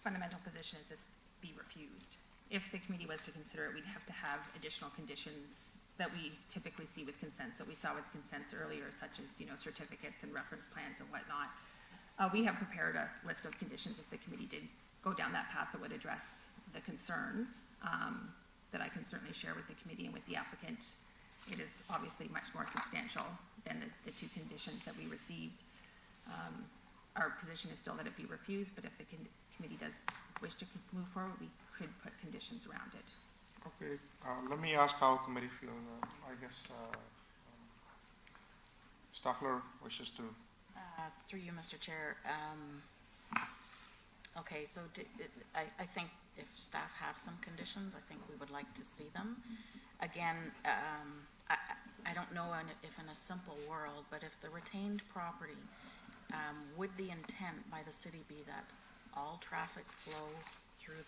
S4: fundamental position is this be refused. If the committee was to consider it, we'd have to have additional conditions that we typically see with consents, that we saw with consents earlier, such as, certificates and reference plans and whatnot. We have prepared a list of conditions if the committee did go down that path that would address the concerns that I can certainly share with the committee and with the applicant. It is obviously much more substantial than the two conditions that we received. Our position is still that it be refused, but if the committee does wish to move forward, we could put conditions around it.
S1: Okay, let me ask how committee feel. I guess Staffler wishes to.
S13: Through you, Mr. Chair. Okay, so I think if staff have some conditions, I think we would like to see them. Again, I don't know if in a simple world, but if the retained property, would the intent by the city be that all traffic flow through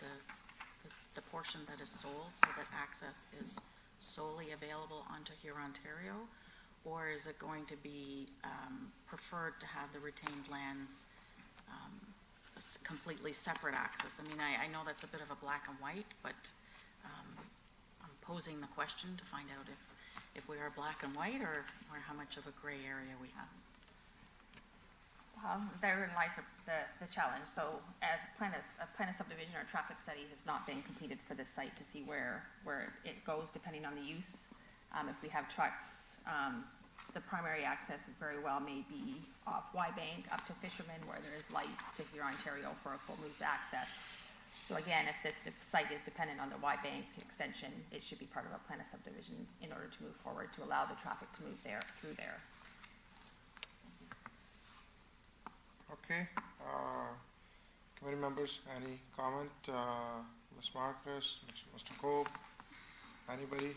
S13: the portion that is sold so that access is solely available onto Hurontario? Or is it going to be preferred to have the retained lands completely separate access? I mean, I know that's a bit of a black and white, but I'm posing the question to find out if we are black and white or how much of a gray area we have.
S4: Therein lies the challenge. So as a plan of subdivision or traffic study has not been completed for this site to see where it goes depending on the use. If we have trucks, the primary access very well may be off Y Bank up to Fisherman where there is lights to Hurontario for a full loop access. So again, if this site is dependent on the Y Bank extension, it should be part of a plan of subdivision in order to move forward to allow the traffic to move through there.
S1: Okay, committee members, any comment? Ms. Marcus, Mr. Cope, anybody?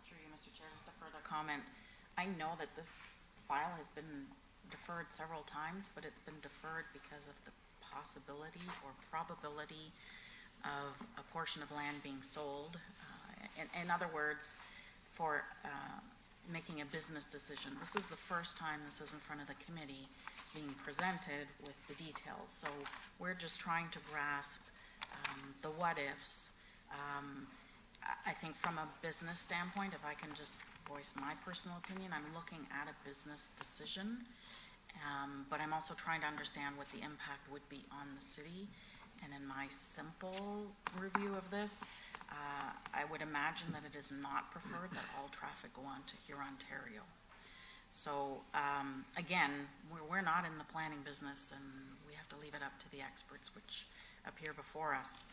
S13: Through you, Mr. Chair, just a further comment. I know that this file has been deferred several times, but it's been deferred because of the possibility or probability of a portion of land being sold. In other words, for making a business decision. This is the first time this is in front of the committee being presented with the details. So we're just trying to grasp the what-ifs. I think from a business standpoint, if I can just voice my personal opinion, I'm looking at a business decision, but I'm also trying to understand what the impact would be on the city. And in my simple review of this, I would imagine that it is not preferred that all traffic go on to Hurontario. So again, we're not in the planning business, and we have to leave it up to the experts which appear before us.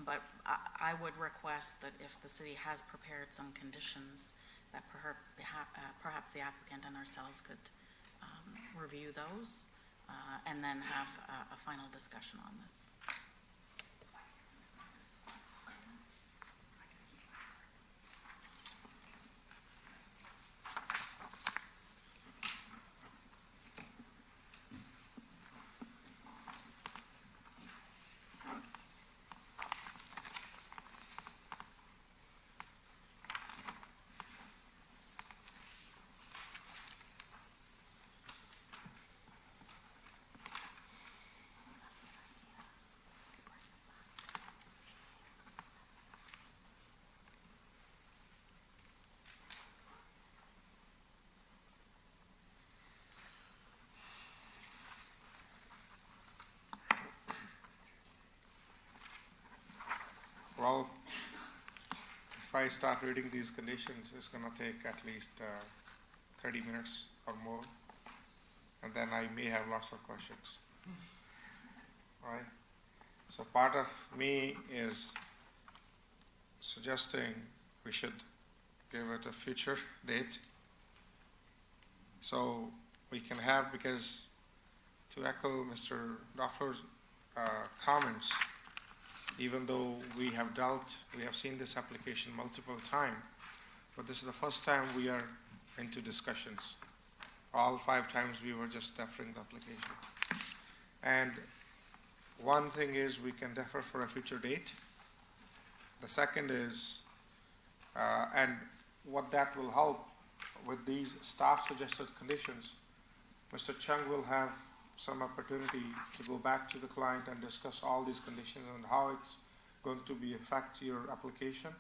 S13: But I would request that if the city has prepared some conditions, that perhaps the applicant and ourselves could review those and then have a final discussion on this. Well, if I start reading these conditions, it's going to take at least 30 minutes or more.
S1: and then I may have lots of questions. Right? So part of me is suggesting we should give it a future date. So we can have, because to echo Mr. Doffler's comments, even though we have seen this application multiple times, but this is the first time we are into discussions. All 5 times we were just deferring the application. And one thing is we can defer for a future date. The second is, and what that will help with these staff suggested conditions, Mr. Chung will have some opportunity to go back to the client and discuss all these conditions and how it's going to affect your application.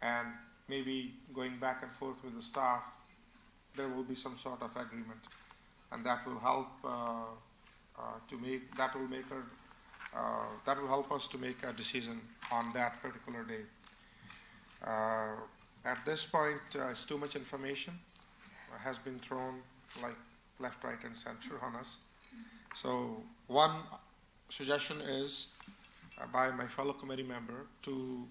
S1: And maybe going back and forth with the staff, there will be some sort of agreement, and that will help that will help us to make a decision on that particular day. At this point, it's too much information has been thrown like left, right, and center on us. So one suggestion is by my fellow committee member to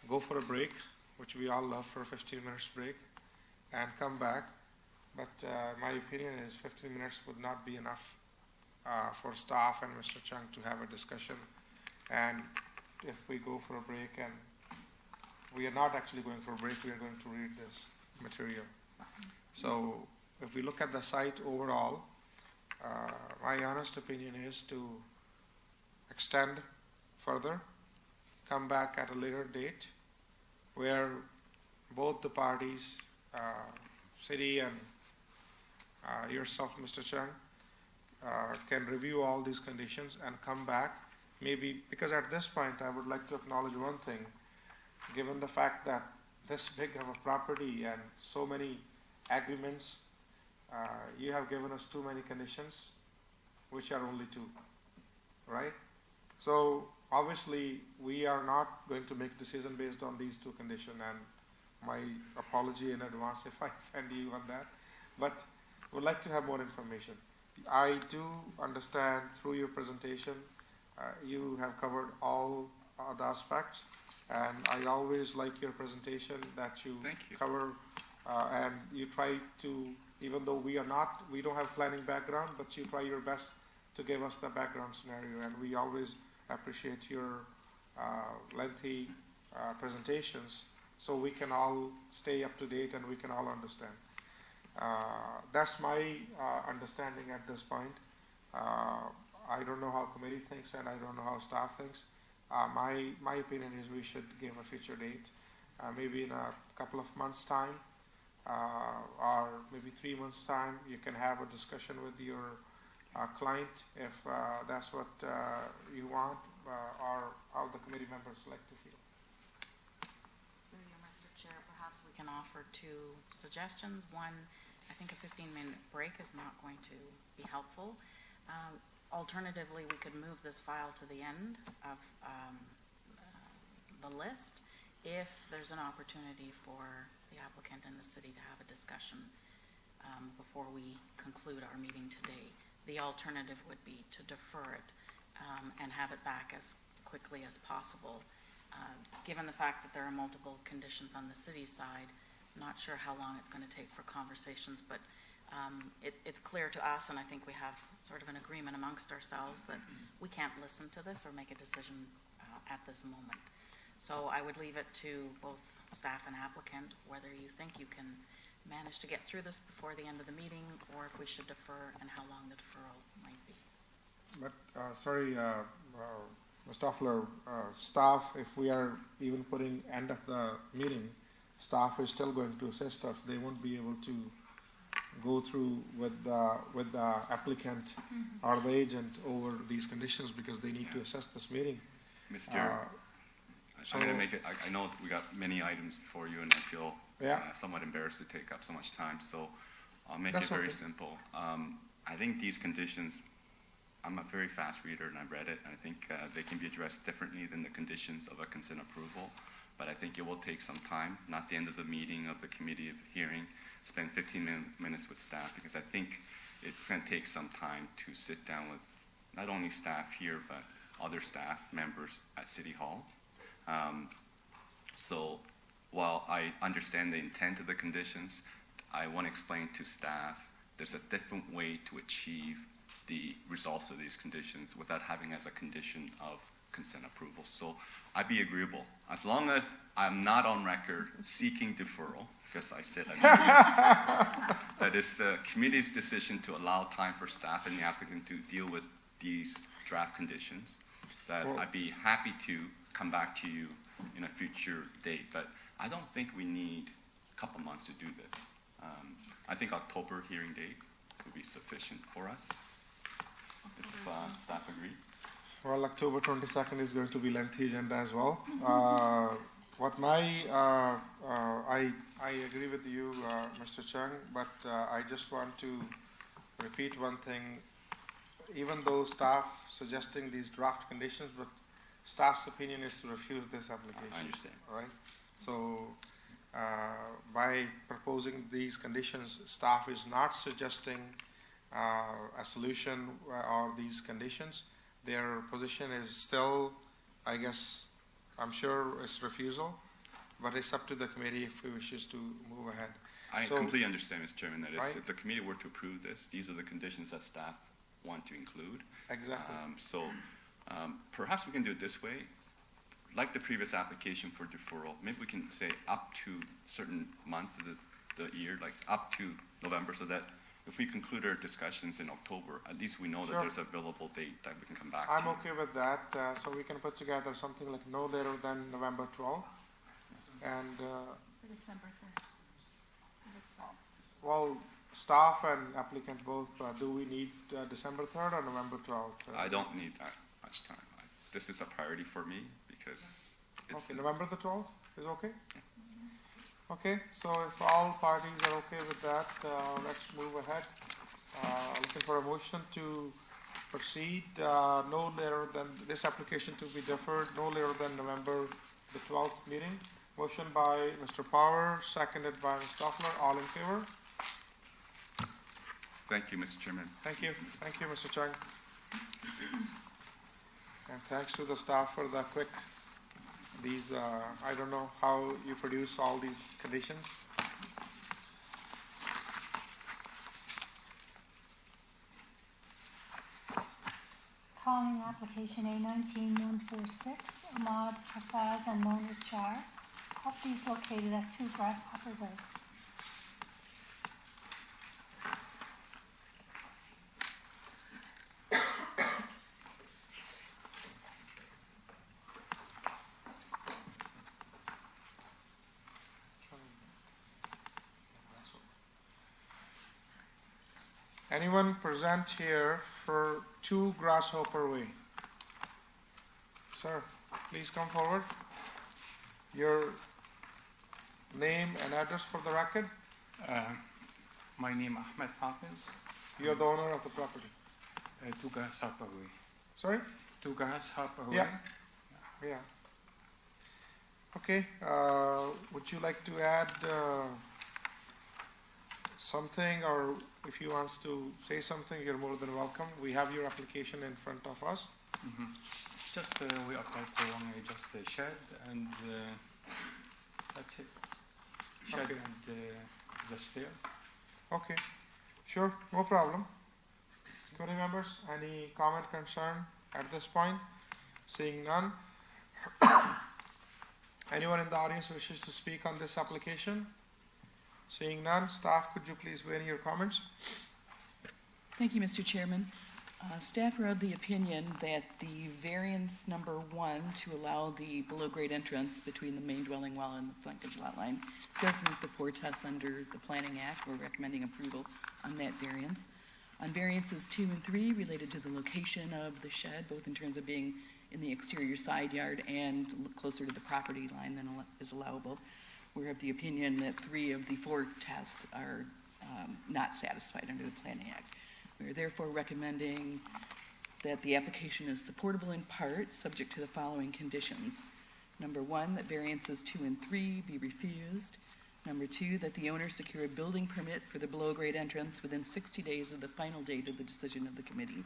S1: go for a break, which we all love, for a 15 minutes break, and come back. But my opinion is 15 minutes would not be enough for staff and Mr. Chung to have a discussion. And if we go for a break, and we are not actually going for a break, we are going to read this material. So if we look at the site overall, my honest opinion is to extend further, come back at a later date, where both the parties, city and yourself, Mr. Chung, can review all these conditions and come back. Maybe, because at this point I would like to acknowledge one thing, given the fact that this big of a property and so many agreements, you have given us too many conditions, which are only 2, right? So obviously we are not going to make decision based on these 2 conditions, and my apology in advance if I offend you on that, but would like to have more information. I do understand through your presentation, you have covered all the aspects, and I always like your presentation that you cover, and you try to, even though we don't have planning background, but you try your best to give us the background scenario, and we always appreciate your lengthy presentations, so we can all stay up to date and we can all understand. That's my understanding at this point. I don't know how committee thinks, and I don't know how staff thinks. My opinion is we should give a future date, maybe in a couple of months' time, or maybe 3 months' time. You can have a discussion with your client if that's what you want, or how the committee members like to feel.
S13: Through you, Mr. Chair, perhaps we can offer 2 suggestions. One, I think a 15-minute break is not going to be helpful. Alternatively, we could move this file to the end of the list if there's an opportunity for the applicant and the city to have a discussion before we conclude our meeting today. The alternative would be to defer it and have it back as quickly as possible. Given the fact that there are multiple conditions on the city side, I'm not sure how long it's going to take for conversations, but it's clear to us, and I think we have sort of an agreement amongst ourselves that we can't listen to this or make a decision at this moment. So I would leave it to both staff and applicant whether you think you can manage to get through this before the end of the meeting, or if we should defer, and how long the deferral might be.
S1: But sorry, Ms. Toffler, staff, if we are even putting end of the meeting, staff is still going to assist us. They won't be able to go through with the applicant or the agent over these conditions because they need to assess this meeting.
S9: Mr. I'm going to make it, I know we got many items before you, and I feel somewhat embarrassed to take up so much time, so I'll make it very simple. I think these conditions, I'm a very fast reader and I've read it, and I think they can be addressed differently than the conditions of a consent approval, but I think it will take some time, not the end of the meeting of the committee of hearing, spend 15 minutes with staff, because I think it's going to take some time to sit down with not only staff here, but other staff members at City Hall. So while I understand the intent of the conditions, I want to explain to staff there's a different way to achieve the results of these conditions without having as a condition of consent approval. So I'd be agreeable, as long as I'm not on record seeking deferral, because I said that it's the committee's decision to allow time for staff and the applicant to deal with these draft conditions, that I'd be happy to come back to you in a future date. But I don't think we need a couple months to do this. I think October hearing date would be sufficient for us, if staff agree.
S1: Well, October 22nd is going to be lengthy agenda as well. I agree with you, Mr. Chung, but I just want to repeat one thing. Even though staff suggesting these draft conditions, but staff's opinion is to refuse this application.
S9: I understand.
S1: Right? So by proposing these conditions, staff is not suggesting a solution or these conditions. Their position is still, I guess, I'm sure it's refusal, but it's up to the committee if it wishes to move ahead.
S9: I completely understand, Mr. Chairman, that
S1: right?
S9: if the committee were to approve this, these are the conditions that staff want to include.
S1: Exactly.
S9: Perhaps we can do it this way. Like the previous application for deferral, maybe we can say up to a certain month of the year, like up to November, so that if we conclude our discussions in October, at least we know that there's a available date that we can come back to.
S1: I'm okay with that. So we can put together something like no later than November 12th. And
S4: December 3rd.
S1: well, staff and applicant both, do we need December 3rd or November 12th?
S9: I don't need that much time. This is a priority for me because it's...
S1: Okay, November the 12th is okay? Yeah. Okay, so if all parties are okay with that, let's move ahead. Looking for a motion to proceed no later than, this application to be deferred no later than November the 12th meeting. Motion by Mr. Power, seconded by Ms. Stoffler. All in favor?
S9: Thank you, Mr. Chairman.
S1: Thank you. Thank you, Mr. Chung. And thanks to the staff for the quick, these, I don't know how you produce all these conditions.
S6: Calling application A19-146, Ahmad Hafaz and Mona Char. Property is located at 2 Grasshopper Way.
S1: Anyone present here for 2 Grasshopper Way? Sir, please come forward. Your name and address for the record.
S18: My name is Ahmed Hafiz.
S1: You're the owner of the property.
S18: 2 Grasshopper Way.
S1: Sorry?
S18: 2 Grasshopper Way.
S1: Yeah. Okay. Would you like to add something, or if you want to say something, you're more than welcome. We have your application in front of us.
S18: Mm-hmm. Just we applied for one, just a shed, and that's it. Shed
S1: Okay.
S18: and the stair.
S1: Okay. Sure. No problem. Committee members, any comment, concern at this point? Seeing none. Anyone in the audience wishes to speak on this application? Seeing none, staff, could you please weigh in your comments?
S17: Thank you, Mr. Chairman. Staff are of the opinion that the variance number 1 to allow the below-grade entrance between the main dwelling well and the frontage lot line does meet the 4 tests under the Planning Act. We're recommending approval on that variance. On variances 2 and 3 related to the location of the shed, both in terms of being in the exterior side yard and closer to the property line than is allowable, we're of the opinion that 3 of the 4 tests are not satisfied under the Planning Act. We are therefore recommending that the application is supportable in part, subject to the following conditions. Number 1, that variances 2 and 3 be refused. Number 2, that the owner secure a building permit for the below-grade entrance within 60 days of the final date of the decision of the committee.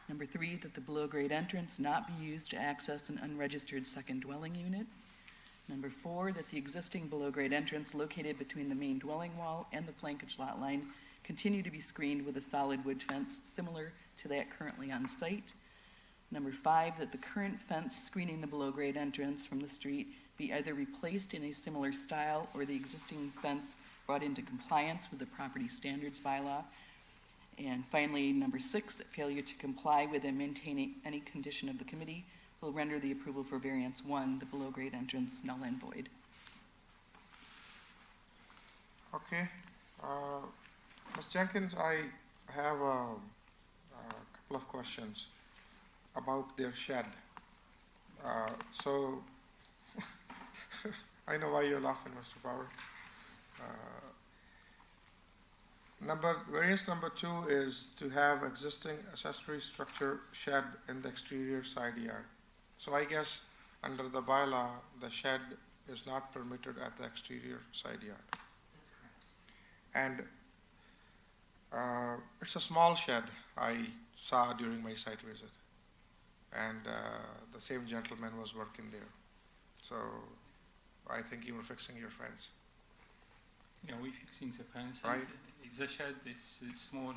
S17: Number 3, that the below-grade entrance not be used to access an unregistered second dwelling unit. Number 4, that the existing below-grade entrance located between the main dwelling wall and the flankage lot line continue to be screened with a solid wood fence similar to that currently on site. Number 5, that the current fence screening the below-grade entrance from the street be either replaced in a similar style or the existing fence brought into compliance with the property standards bylaw. And finally, number 6, that failure to comply with and maintain any condition of the committee will render the approval for variance 1, the below-grade entrance, null and void.
S1: Okay. Ms. Jenkins, I have a couple of questions about their shed. So I know why you're laughing, Mr. Power. Variance number 2 is to have existing accessory structure shed in the exterior side yard. So I guess under the bylaw, the shed is not permitted at the exterior side yard. That's correct. And it's a small shed I saw during my site visit. And the same gentleman was working there. So I think you were fixing your fence.
S18: Yeah, we're fixing the fence.
S1: Right.
S18: And the shed is small.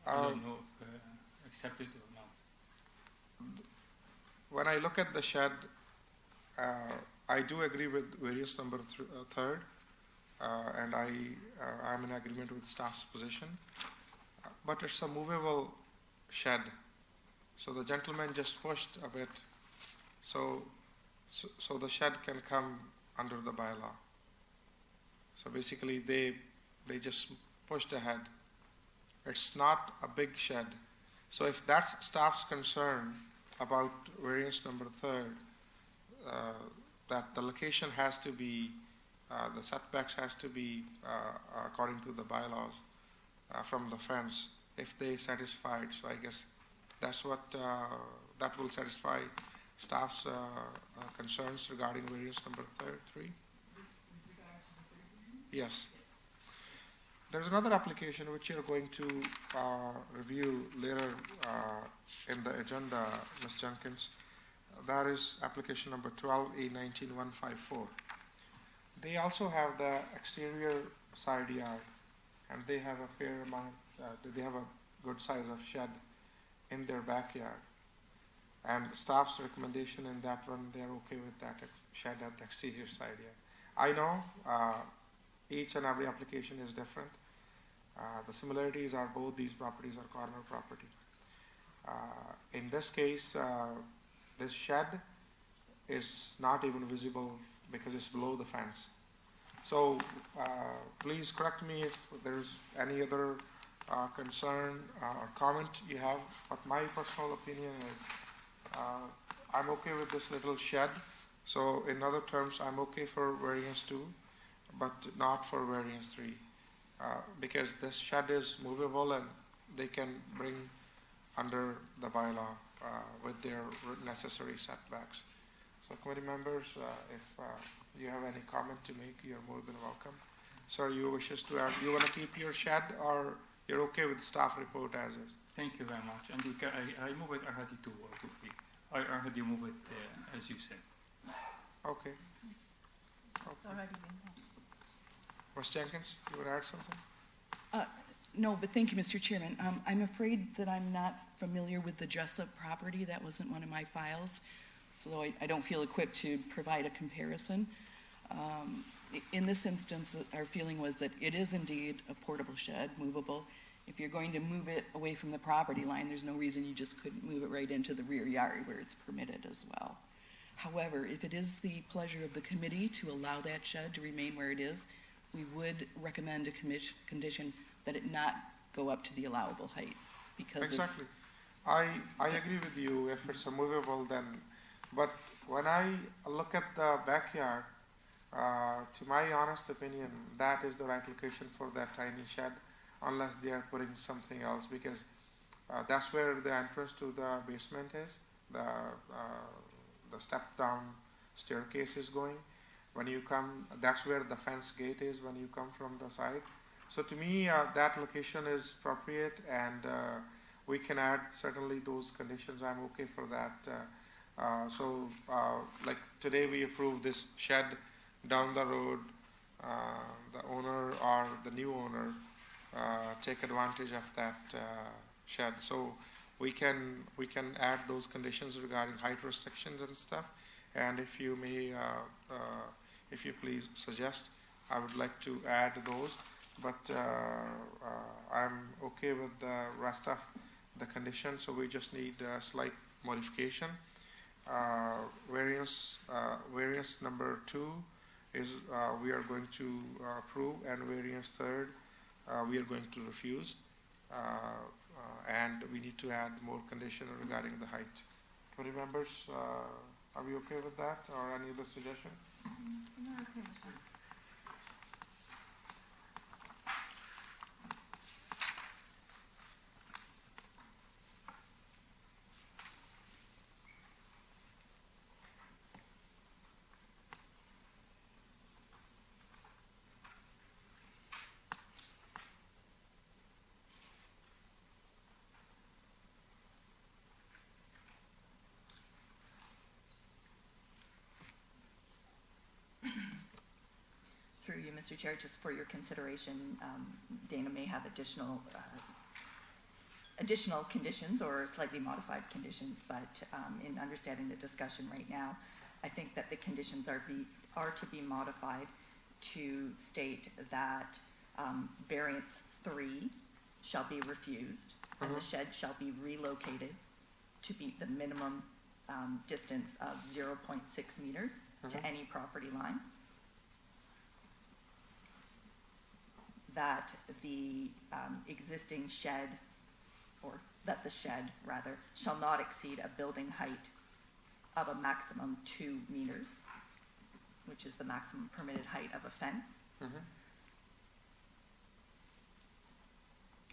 S18: I don't know if accepted or not.
S1: When I look at the shed, I do agree with variance number 3, and I'm in agreement with staff's position. But it's a movable shed. So the gentleman just pushed a bit, so the shed can come under the bylaw. So basically, they just pushed ahead. It's not a big shed. So if that's staff's concern about variance number 3, that the location has to be, the setbacks has to be according to the bylaws from the fence, if they satisfied. So I guess that's what, that will satisfy staff's concerns regarding variance number 3. Yes. There's another application which you're going to review later in the agenda, Ms. Jenkins. That is application number 12A19154. They also have the exterior side yard, and they have a fair amount, they have a good size of shed in their backyard. And staff's recommendation in that one, they're okay with that shed at the exterior side yard. I know each and every application is different. The similarities are both these properties are corner property. In this case, this shed is not even visible because it's below the fence. So please correct me if there's any other concern or comment you have, but my personal opinion is I'm okay with this little shed. So in other terms, I'm okay for variance 2, but not for variance 3. Because this shed is movable and they can bring under the bylaw with their necessary setbacks. So committee members, if you have any comment to make, you're more than welcome. Sir, you wishes to add, you want to keep your shed or you're okay with the staff report as is?
S18: Thank you very much. And I move it already to 3. I already move it as you said.
S1: Okay.
S16: It's already been done.
S1: Ms. Jenkins, you would add something?
S17: No, but thank you, Mr. Chairman. I'm afraid that I'm not familiar with the Jessup property. That wasn't one of my files, so I don't feel equipped to provide a comparison. In this instance, our feeling was that it is indeed a portable shed, movable. If you're going to move it away from the property line, there's no reason you just couldn't move it right into the rear yard where it's permitted as well. However, if it is the pleasure of the committee to allow that shed to remain where it is, we would recommend a condition that it not go up to the allowable height. Because
S1: exactly. I agree with you if it's a movable then, but when I look at the backyard, to my honest opinion, that is the right location for that tiny shed, unless they are putting something else, because that's where the entrance to the basement is, the step down staircase is going. when you come, that's where the fence gate is when you come from the side. So to me, that location is appropriate, and we can add certainly those conditions. I'm okay for that. Like today we approved this shed down the road. The owner or the new owner take advantage of that shed. So we can add those conditions regarding height restrictions and stuff. And if you may, if you please suggest, I would like to add those. But I'm okay with the rest of the conditions. So we just need a slight modification. Variance number 2 is we are going to approve, and variance 3rd we are going to refuse, and we need to add more condition regarding the height. Committee members, are we okay with that, or any other suggestion?
S4: No, okay with that.
S16: Through you, Mr. Chair, just for your consideration, Dana may have additional conditions or slightly modified conditions, but in understanding the discussion right now, I think that the conditions are to be modified to state that variance 3 shall be refused, and the shed shall be relocated to meet the minimum distance of 0.6 meters to any property line. That the existing shed, or that the shed rather, shall not exceed a building height of a maximum 2 meters, which is the maximum permitted height of a fence.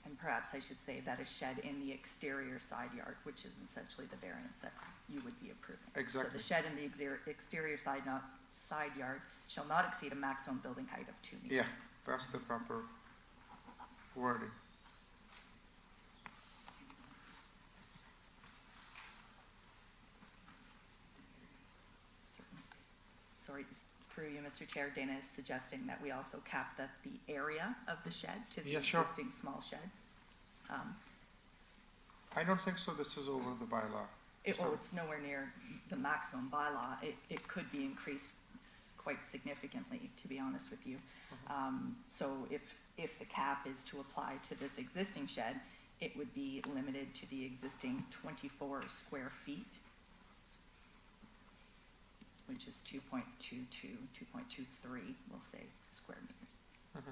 S16: And perhaps I should say that a shed in the exterior side yard, which is essentially the variance that you would be approving.
S1: Exactly.
S16: So the shed in the exterior side yard shall not exceed a maximum building height of 2 meters.
S1: Yeah, that's the proper wording.
S16: Sorry, through you, Mr. Chair, Dana is suggesting that we also cap the area of the shed to the existing small shed.
S1: I don't think so. This is over the bylaw.
S16: It's nowhere near the maximum bylaw. It could be increased quite significantly, to be honest with you. So if the cap is to apply to this existing shed, it would be limited to the existing 24 square feet, which is 2.22, 2.23, we'll say, square meters,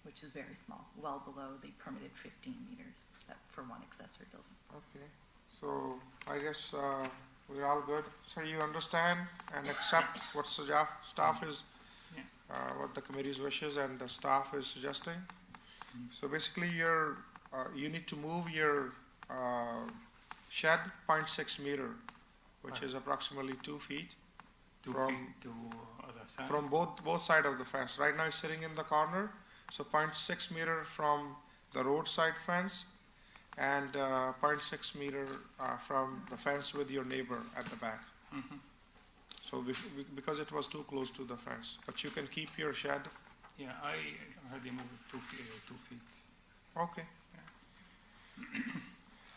S16: which is very small, well below the permitted 15 meters for one accessory building.
S1: Okay, so I guess we're all good. So you understand and accept what staff is, what the committee's wishes and the staff is suggesting. So basically, you need to move your shed 0.6 meter, which is approximately 2 feet from both sides of the fence. Right now, it's sitting in the corner, so 0.6 meter from the roadside fence, and 0.6 meter from the fence with your neighbor at the back. So because it was too close to the fence, but you can keep your shed.
S18: Yeah, I already moved 2 feet.
S1: Okay.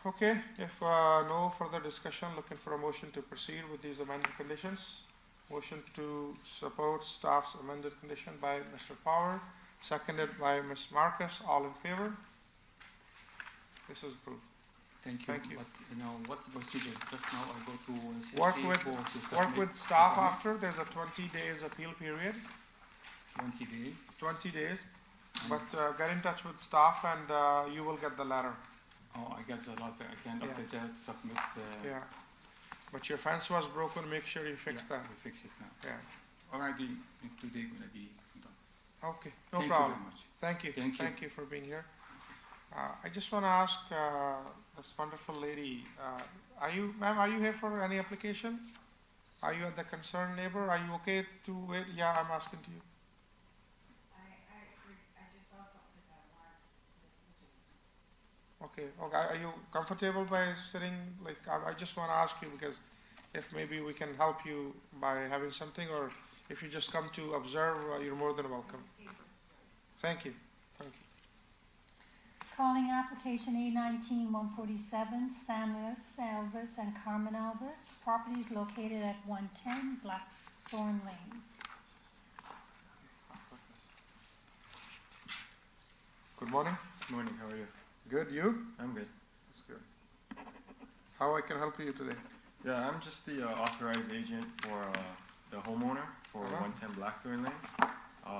S1: Okay, if no further discussion, looking for a motion to proceed with these amended conditions. Motion to support staff's amended condition by Mr. Power, seconded by Ms. Marcus. All in favor? This is approved.
S18: Thank you.
S1: Thank you.
S18: But, what's the procedure? Just now I go to
S1: Work with staff after. There's a 20 days appeal period.
S18: 20 days.
S1: 20 days. But get in touch with staff and you will get the letter.
S18: Oh, I get the letter. I can after that submit.
S1: Yeah. But your fence was broken. Make sure you fix that.
S18: We fix it now.
S1: Yeah.
S18: Already today gonna be done.
S1: Okay. No
S18: Thank
S1: problem.
S18: you very much.
S1: Thank you.
S18: Thank you.
S1: Thank you for being here. I just want to ask this wonderful lady, ma'am, are you here for any application? Are you at the concerned neighbor? Are you okay to wait? Yeah, I'm asking to you. Okay, okay. Are you comfortable by sitting? Like, I just want to ask you because if maybe we can help you by having something, or if you just come to observe, you're more than welcome. Thank you. Thank you.
S6: Calling application A19-147, Stanley Elvis and Carmen Elvis, properties located at 110 Blackthorn Lane.
S1: Good morning.
S19: Good morning, how are you?
S1: Good, you?
S19: I'm good.
S1: That's good. How I can help you today?
S19: Yeah, I'm just the authorized agent for the homeowner for 110 Blackthorn Lane,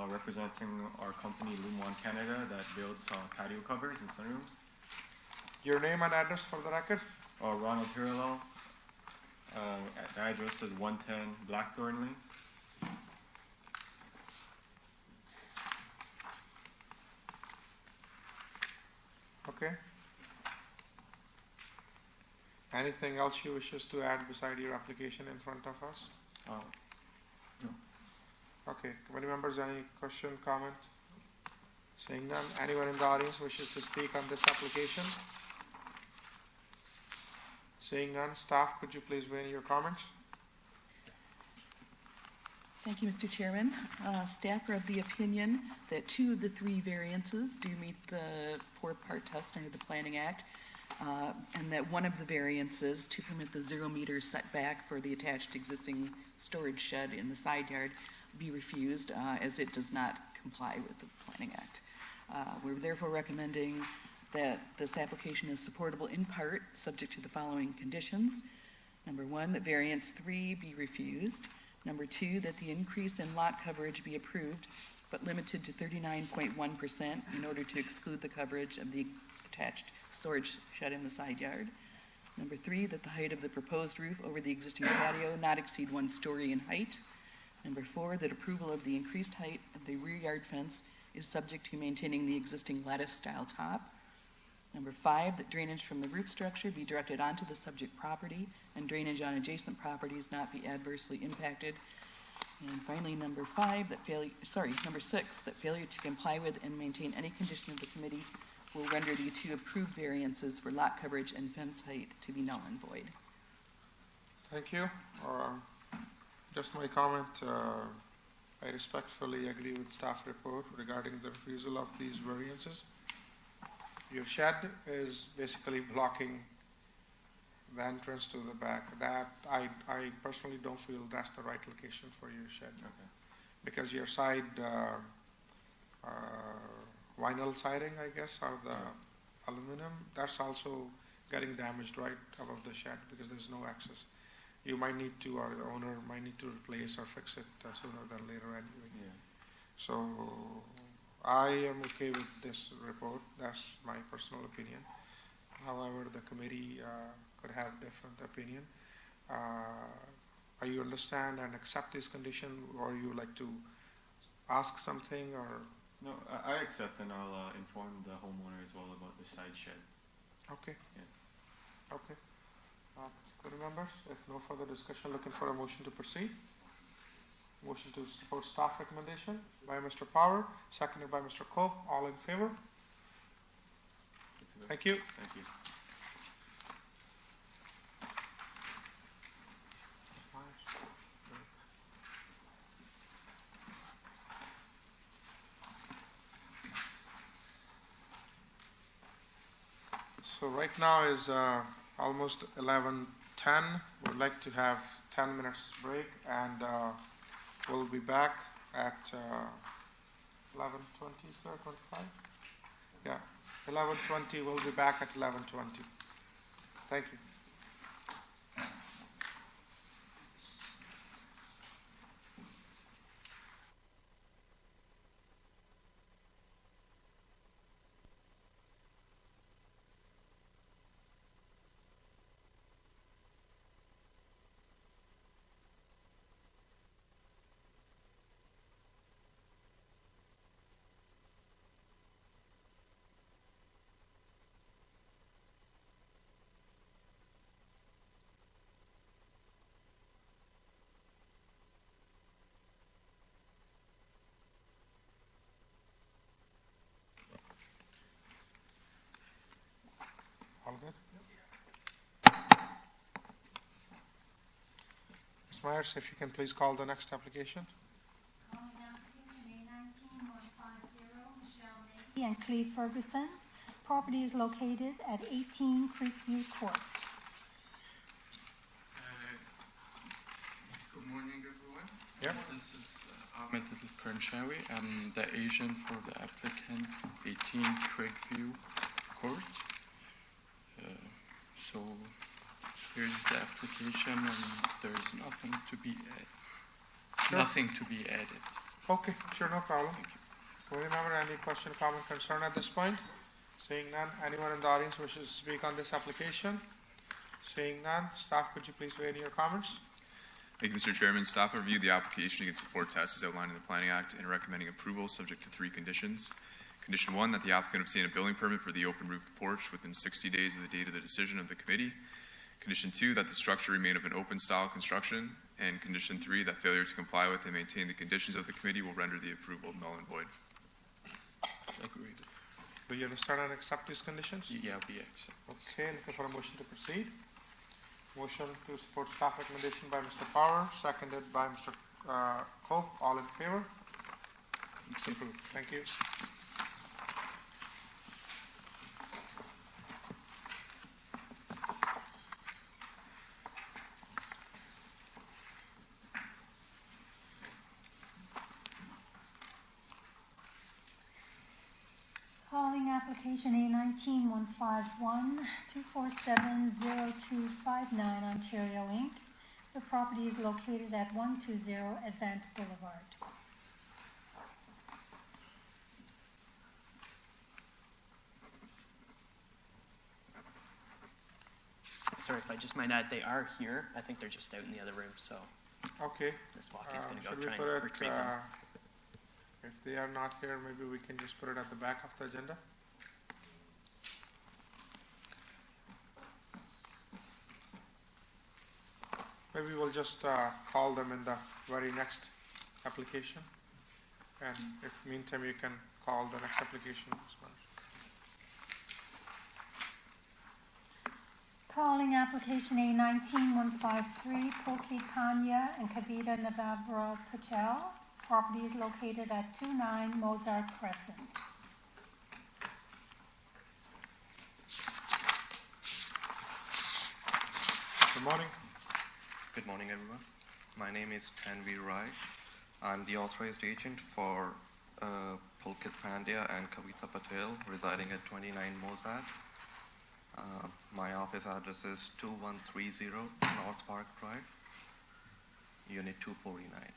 S19: representing our company Lumon Canada that builds patio covers and sunrooms.
S1: Your name and address for the record?
S19: Ronald Hiralo. The address is 110 Blackthorn Lane.
S1: Okay. Anything else you wishes to add beside your application in front of us?
S19: No.
S1: Okay. Committee members, any question, comment? Seeing none. Anyone in the audience wishes to speak on this application? Seeing none. Staff, could you please weigh in your comments?
S17: Thank you, Mr. Chairman. Staff are of the opinion that 2 of the 3 variances do meet the 4-part test under the Planning Act, and that 1 of the variances to permit the 0-meter setback for the attached existing storage shed in the side yard be refused, as it does not comply with the Planning Act. We're therefore recommending that this application is supportable in part, subject to the following conditions. Number 1, that variance 3 be refused. Number 2, that the increase in lot coverage be approved, but limited to 39.1% in order to exclude the coverage of the attached storage shed in the side yard. Number 3, that the height of the proposed roof over the existing patio not exceed 1 story in height. Number 4, that approval of the increased height of the rear yard fence is subject to maintaining the existing lattice-style top. Number 5, that drainage from the roof structure be directed onto the subject property and drainage on adjacent properties not be adversely impacted. And finally, number 6, that failure to comply with and maintain any condition of the committee will render the 2 approved variances for lot coverage and fence height to be null and void.
S1: Thank you. Just my comment, I respectfully agree with staff report regarding the refusal of these variances. Your shed is basically blocking the entrance to the back. That I personally don't feel that's the right location for your shed.
S19: Okay.
S1: Because your side vinyl siding, I guess, or the aluminum, that's also getting damaged right above the shed because there's no access. You might need to, or the owner might need to replace or fix it sooner than later anyway.
S19: Yeah.
S1: So I am okay with this report. That's my personal opinion. However, the committee could have different opinion. Are you understand and accept this condition, or you like to ask something, or?
S19: No, I accept, and I'll inform the homeowner as well about the side shed.
S1: Okay.
S19: Yeah.
S1: Okay. Good members, if no further discussion, looking for a motion to proceed. Motion to support staff recommendation by Mr. Power, seconded by Mr. Cope. All in favor? Thank you.
S19: Thank you.
S1: So right now is almost 11:10. We'd like to have 10 minutes break, and we'll be back at 11:20, 25? Yeah, 11:20. We'll be back at 11:20. Thank you. Ms. Myers, if you can please call the next application.
S6: Calling application A19-150, Michelle Nagy and Cleve Ferguson. Property is located at 18 Creekview Court.
S20: Good morning, everyone.
S1: Yeah.
S20: This is Ahmed Al-Karnshawi. I'm the agent for the applicant, 18 Creekview Court. So here's the application, and there's nothing to be
S1: Sure.
S20: nothing to be added.
S1: Okay, sure, no problem. Committee member, any question, comment, concern at this point? Seeing none, anyone in the audience wishes to speak on this application? Seeing none, staff, could you please weigh in your comments?
S15: Thank you, Mr. Chairman. Staff reviewed the application against the four tests as outlined in the Planning Act and recommending approval subject to 3 conditions. Condition 1, that the applicant obtain a building permit for the open roofed porch within 60 days of the date of the decision of the committee. Condition 2, that the structure remain of an open style construction. And Condition 3, that failure to comply with and maintain the conditions of the committee will render the approval null and void.
S20: Agreed.
S1: Do you understand and accept these conditions?
S20: Yeah, we accept.
S1: Okay, looking for a motion to proceed. Motion to support staff recommendation by Mr. Power, seconded by Mr. Cole. All in favor? It's approved. Thank you.
S6: Calling application A19-151, 247-0259 Ontario Inc. The property is located at 120 Advance Boulevard.
S2: Sorry, if I just might add, they are here. I think they're just out in the other room, so
S1: Okay.
S2: Ms. Walkey's going to go
S1: Should we
S2: try
S1: put
S2: and
S1: it,
S2: retrieve them.
S1: if they are not here, maybe we can just put it at the back of the agenda? Maybe we'll just call them in the very next application. And if meantime you can call the next application as well.
S6: Calling application A19-153, Pulkit Panya and Kavita Navavra Patel. Property is located at 29 Mozart Crescent.
S1: Good morning.
S21: Good morning, everyone. My name is Tanveer Rai. I'm the authorized agent for Pulkit Pandya and Kavita Patel, residing at 29 Mozart. My office address is 2130 North Park Drive, Unit 249.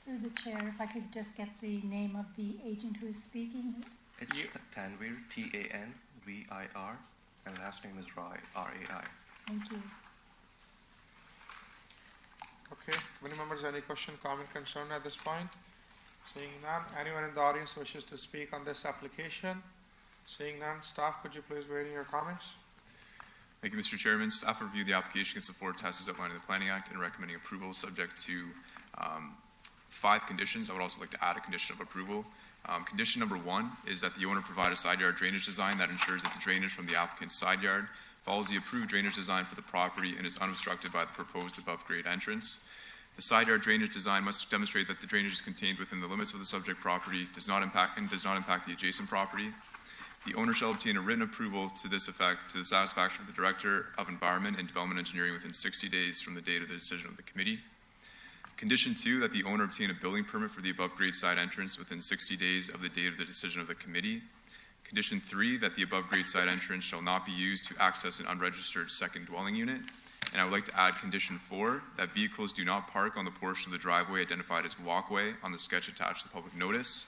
S6: Through the chair, if I could just get the name of the agent who is speaking.
S21: It's Tanveer, Tanvir, and last name is Rai, Rai.
S6: Thank you.
S1: Okay, committee members, any question, comment, concern at this point? Seeing none, anyone in the audience wishes to speak on this application? Seeing none, staff, could you please weigh in your comments?
S15: Thank you, Mr. Chairman. Staff reviewed the application against the four tests as outlined in the Planning Act and recommending approval subject to 5 conditions. I would also like to add a condition of approval. Condition number 1 is that the owner provide a side yard drainage design that ensures that the drainage from the applicant's side yard follows the approved drainage design for the property and is unobstructed by the proposed above-grade entrance. The side yard drainage design must demonstrate that the drainage is contained within the limits of the subject property, does not impact the adjacent property. The owner shall obtain a written approval to this effect to the satisfaction of the Director of Environment and Development Engineering within 60 days from the date of the decision of the committee. Condition 2, that the owner obtain a building permit for the above-grade side entrance within 60 days of the date of the decision of the committee. Condition 3, that the above-grade side entrance shall not be used to access an unregistered second dwelling unit. And I would like to add Condition 4, that vehicles do not park on the portion of the driveway identified as walkway on the sketch attached to the public notice.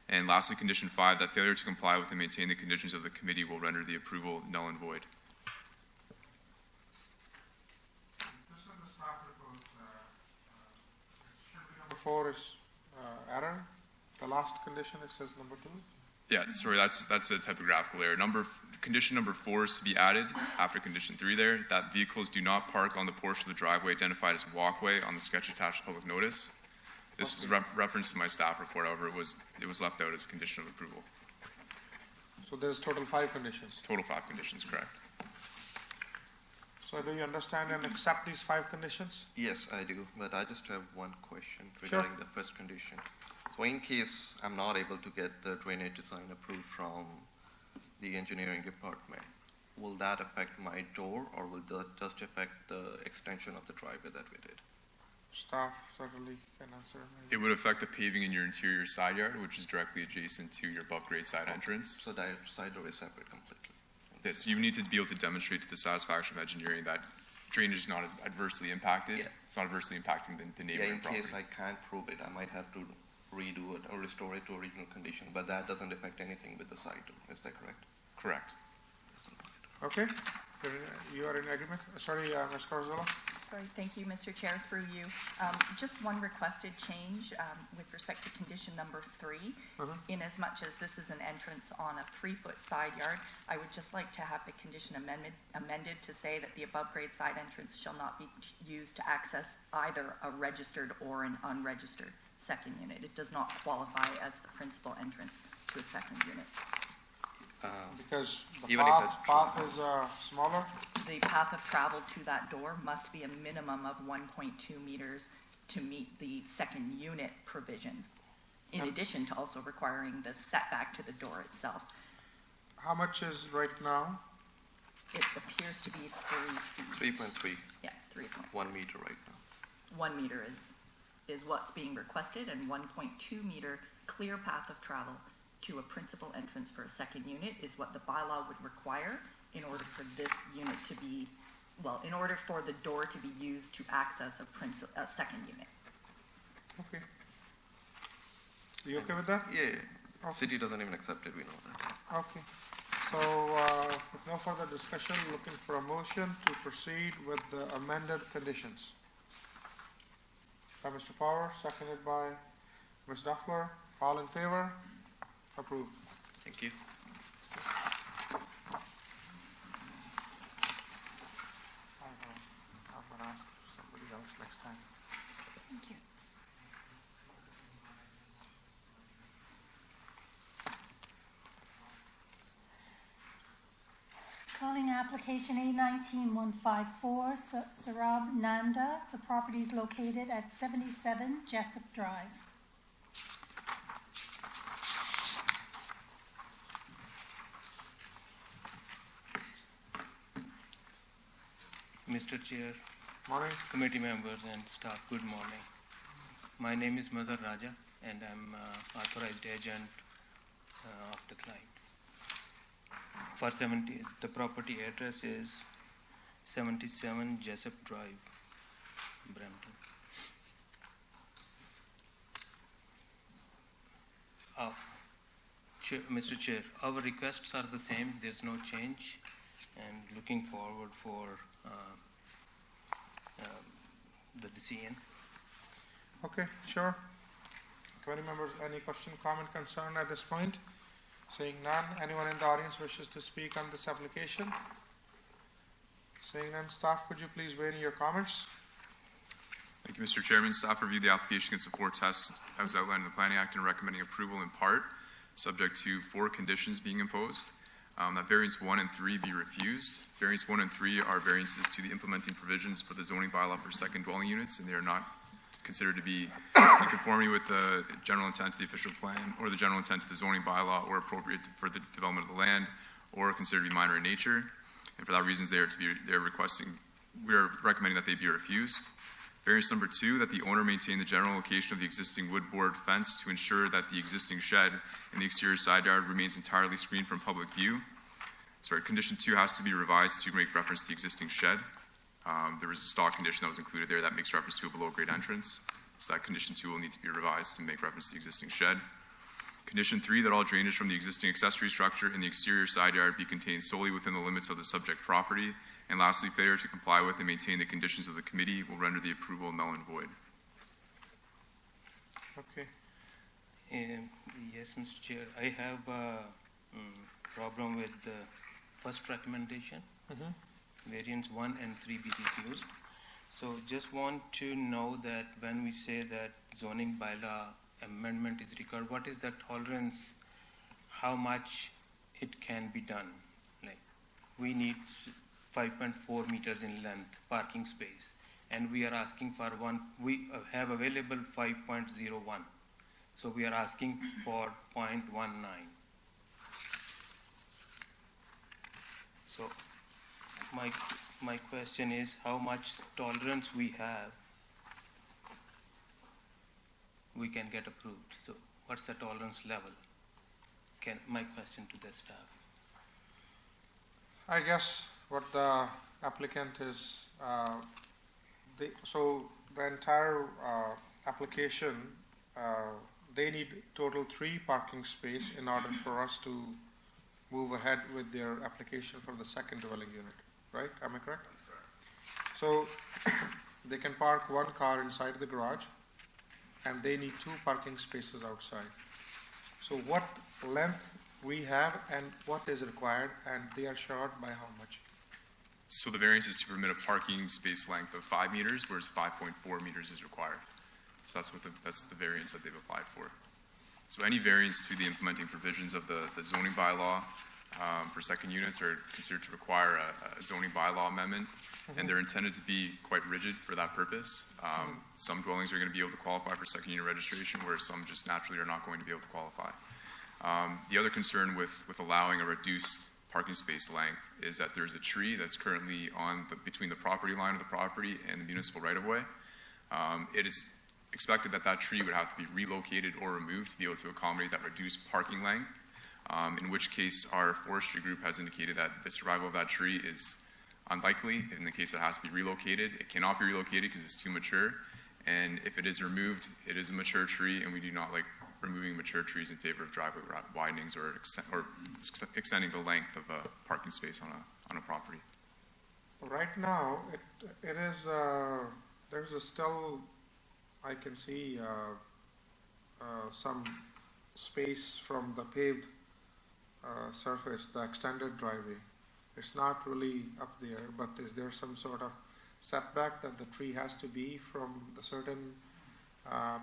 S15: And lastly, Condition 5, that failure to comply with and maintain the conditions of the committee will render the approval null and void.
S1: Just on the staff report, number 4 is error. The last condition, it says number 2.
S15: Yeah, sorry, that's a typographical error. Condition number 4 is to be added after Condition 3 there, that vehicles do not park on the portion of the driveway identified as walkway on the sketch attached to public notice. This was referenced in my staff report, however, it was left out as a condition of approval.
S1: So there's total 5 conditions.
S15: Total 5 conditions, correct.
S1: So do you understand and accept these 5 conditions?
S21: Yes, I do, but I just have one question
S1: Sure.
S21: regarding the first condition. So in case I'm not able to get the drainage design approved from the engineering department, will that affect my door, or will that just affect the extension of the driveway that we did?
S1: Staff certainly can answer.
S15: It would affect the paving in your interior side yard, which is directly adjacent to your above-grade side entrance.
S21: So that side door is separate completely?
S15: Yes, you need to be able to demonstrate to the satisfaction of engineering that drainage is not adversely impacted.
S21: Yeah.
S15: It's not adversely impacting the
S21: Yeah,
S15: neighboring
S21: in
S15: property.
S21: case I can't prove it, I might have to redo it or restore it to original condition, but that doesn't affect anything with the side door, is that correct?
S15: Correct.
S1: Okay, you are in agreement? Sorry, Ms. Corzella?
S16: Sorry, thank you, Mr. Chair, through you. Just one requested change with respect to condition number 3. In as much as this is an entrance on a 3-foot side yard, I would just like to have the condition amended to say that the above-grade side entrance shall not be used to access either a registered or an unregistered second unit. It does not qualify as the principal entrance to a second unit.
S1: Because the
S21: Even if
S1: path is smaller?
S16: The path of travel to that door must be a minimum of 1.2 meters to meet the second unit provisions, in addition to also requiring the setback to the door itself.
S1: How much is right now?
S16: It appears to be 3 feet.
S21: 3.3.
S16: Yeah, 3.
S21: 1 meter right now.
S16: 1 meter is what's being requested, and 1.2 meter clear path of travel to a principal entrance for a second unit is what the bylaw would require in order for this unit to be, well, in order for the door to be used to access a second unit.
S1: Okay. You okay with that?
S21: Yeah,
S1: Okay.
S21: City doesn't even accept it, we know that.
S1: Okay. So, with no further discussion, looking for a motion to proceed with the amended conditions. By Mr. Power, seconded by Ms. Duffler. All in favor? Approved.
S21: Thank you.
S1: I'm gonna ask somebody else next time.
S16: Thank you.
S6: Calling application A19-154, Sarab Nanda. The property is located at 77 Jessup Drive.
S8: Mr. Chair,
S1: Morning.
S8: committee members and staff, good morning. My name is Mazhar Raja and I'm authorized agent of the client. The property address is 77 Jessup Drive, Brampton. Mr. Chair, our requests are the same, there's no change, and looking forward for the decision.
S1: Okay, sure. Committee members, any question, comment, concern at this point? Seeing none, anyone in the audience wishes to speak on this application? Seeing none, staff, could you please weigh in your comments?
S15: Thank you, Mr. Chairman. Staff reviewed the application against the 4 tests that was outlined in the Planning Act and recommending approval in part, subject to 4 conditions being imposed. That variance 1 and 3 be refused. Variance 1 and 3 are variances to the implementing provisions for the zoning bylaw for second dwelling units, and they are not considered to be in conformity with the general intent of the official plan or the general intent of the zoning bylaw or appropriate for the development of the land or considered to be minor in nature. And for that reason, we are recommending that they be refused. Variance number 2, that the owner maintain the general location of the existing wood board fence to ensure that the existing shed in the exterior side yard remains entirely screened from public view. Condition 2 has to be revised to make reference to the existing shed. There was a stock condition that was included there that makes reference to a below-grade entrance. So that condition 2 will need to be revised to make reference to the existing shed. Condition 3, that all drainage from the existing accessory structure in the exterior side yard be contained solely within the limits of the subject property. And lastly, failure to comply with and maintain the conditions of the committee will render the approval null and void.
S1: Okay.
S8: Yes, Mr. Chair, I have a problem with the first recommendation. Variance 1 and 3 be refused. So just want to know that when we say that zoning bylaw amendment is required, what is the tolerance, how much it can be done? Like, we need 5.4 meters in length parking space, and we are asking for one. We have available 5.01, so we are asking for 0.19. So my question is, how much tolerance we have we can get approved? So what's the tolerance level? My question to the staff.
S1: I guess what the applicant is, so the entire application, they need total 3 parking space in order for us to move ahead with their application for the second dwelling unit, right? Am I correct? That's correct. So they can park 1 car inside the garage, and they need 2 parking spaces outside. So what length we have and what is required, and they are short by how much?
S15: So the variance is to permit a parking space length of 5 meters, whereas 5.4 meters is required. So that's the variance that they've applied for. So any variance to the implementing provisions of the zoning bylaw for second units are considered to require a zoning bylaw amendment, and they're intended to be quite rigid for that purpose. Some dwellings are going to be able to qualify for second unit registration, whereas some just naturally are not going to be able to qualify. The other concern with allowing a reduced parking space length is that there's a tree that's currently between the property line of the property and the municipal right-of-way. It is expected that tree would have to be relocated or removed to be able to accommodate that reduced parking length, in which case our forestry group has indicated that the survival of that tree is unlikely. In the case it has to be relocated, it cannot be relocated because it's too mature, and if it is removed, it is a mature tree, and we do not like removing mature trees in favor of driveway widenings or extending the length of a parking space on a property.
S1: Right now, it is, there's still, I can see some space from the paved surface, the extended driveway. It's not really up there, but is there some sort of setback that the tree has to be from the certain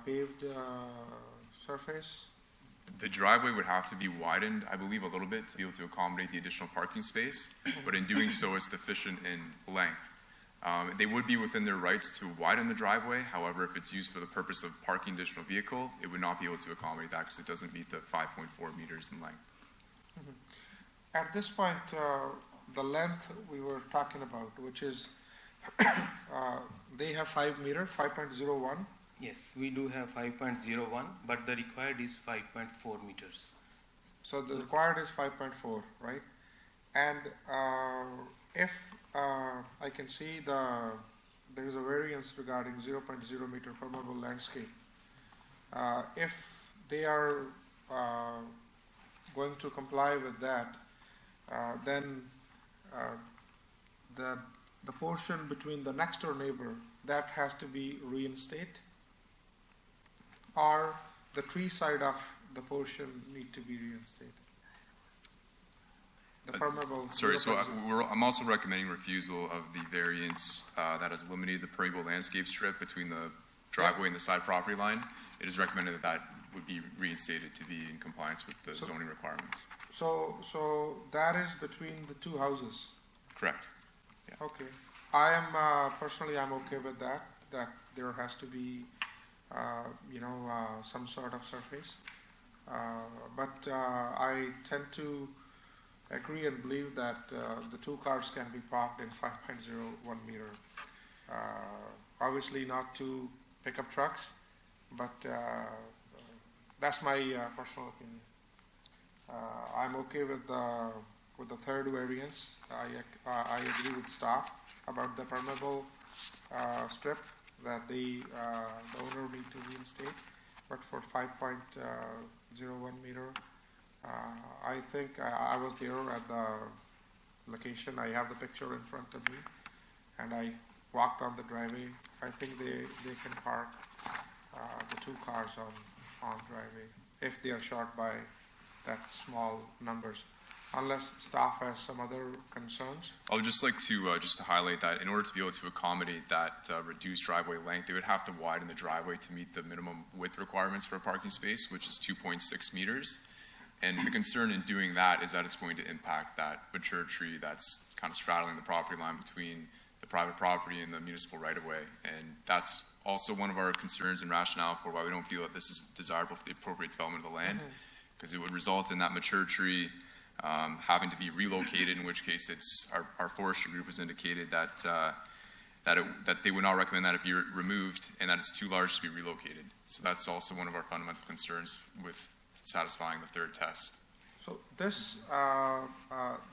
S1: paved surface?
S15: The driveway would have to be widened, I believe, a little bit to be able to accommodate the additional parking space, but in doing so, it's deficient in length. They would be within their rights to widen the driveway. However, if it's used for the purpose of parking additional vehicle, it would not be able to accommodate that because it doesn't meet the 5.4 meters in length.
S1: At this point, the length we were talking about, which is they have 5 meter, 5.01.
S8: Yes, we do have 5.01, but the required is 5.4 meters.
S1: So the required is 5.4, right? And if I can see there is a variance regarding 0.0 meter permeable landscape. If they are going to comply with that, then the portion between the next door neighbor, that has to be reinstated, or the tree side of the portion need to be reinstated? The permeable.
S15: Sorry, so I'm also recommending refusal of the variance that has eliminated the permeable landscape strip between the driveway and the side property line. It is recommended that would be reinstated to be in compliance with the zoning requirements.
S1: So that is between the 2 houses?
S15: Correct. Yeah.
S1: Okay. I am personally, I'm okay with that there has to be some sort of surface. But I tend to agree and believe that the 2 cars can be parked in 5.01 meter. Obviously not 2 pickup trucks, but that's my personal opinion. I'm okay with the third variance. I agree with staff about the permeable strip that the owner need to reinstate, but for 5.01 meter, I think I was there at the location. I have the picture in front of me, and I walked on the driveway. I think they can park the 2 cars on driveway if they are short by that small numbers, unless staff has some other concerns.
S15: I would just like to highlight that in order to be able to accommodate that reduced driveway length, they would have to widen the driveway to meet the minimum width requirements for a parking space, which is 2.6 meters. And the concern in doing that is that it's going to impact that mature tree that's kind of straddling the property line between the private property and the municipal right-of-way. And that's also one of our concerns and rationale for why we don't feel that this is desirable for the appropriate development of the land, because it would result in that mature tree having to be relocated, in which case it's our forestry group has indicated that that they would not recommend that it be removed and that it's too large to be relocated. So that's also one of our fundamental concerns with satisfying the third test.
S1: So this,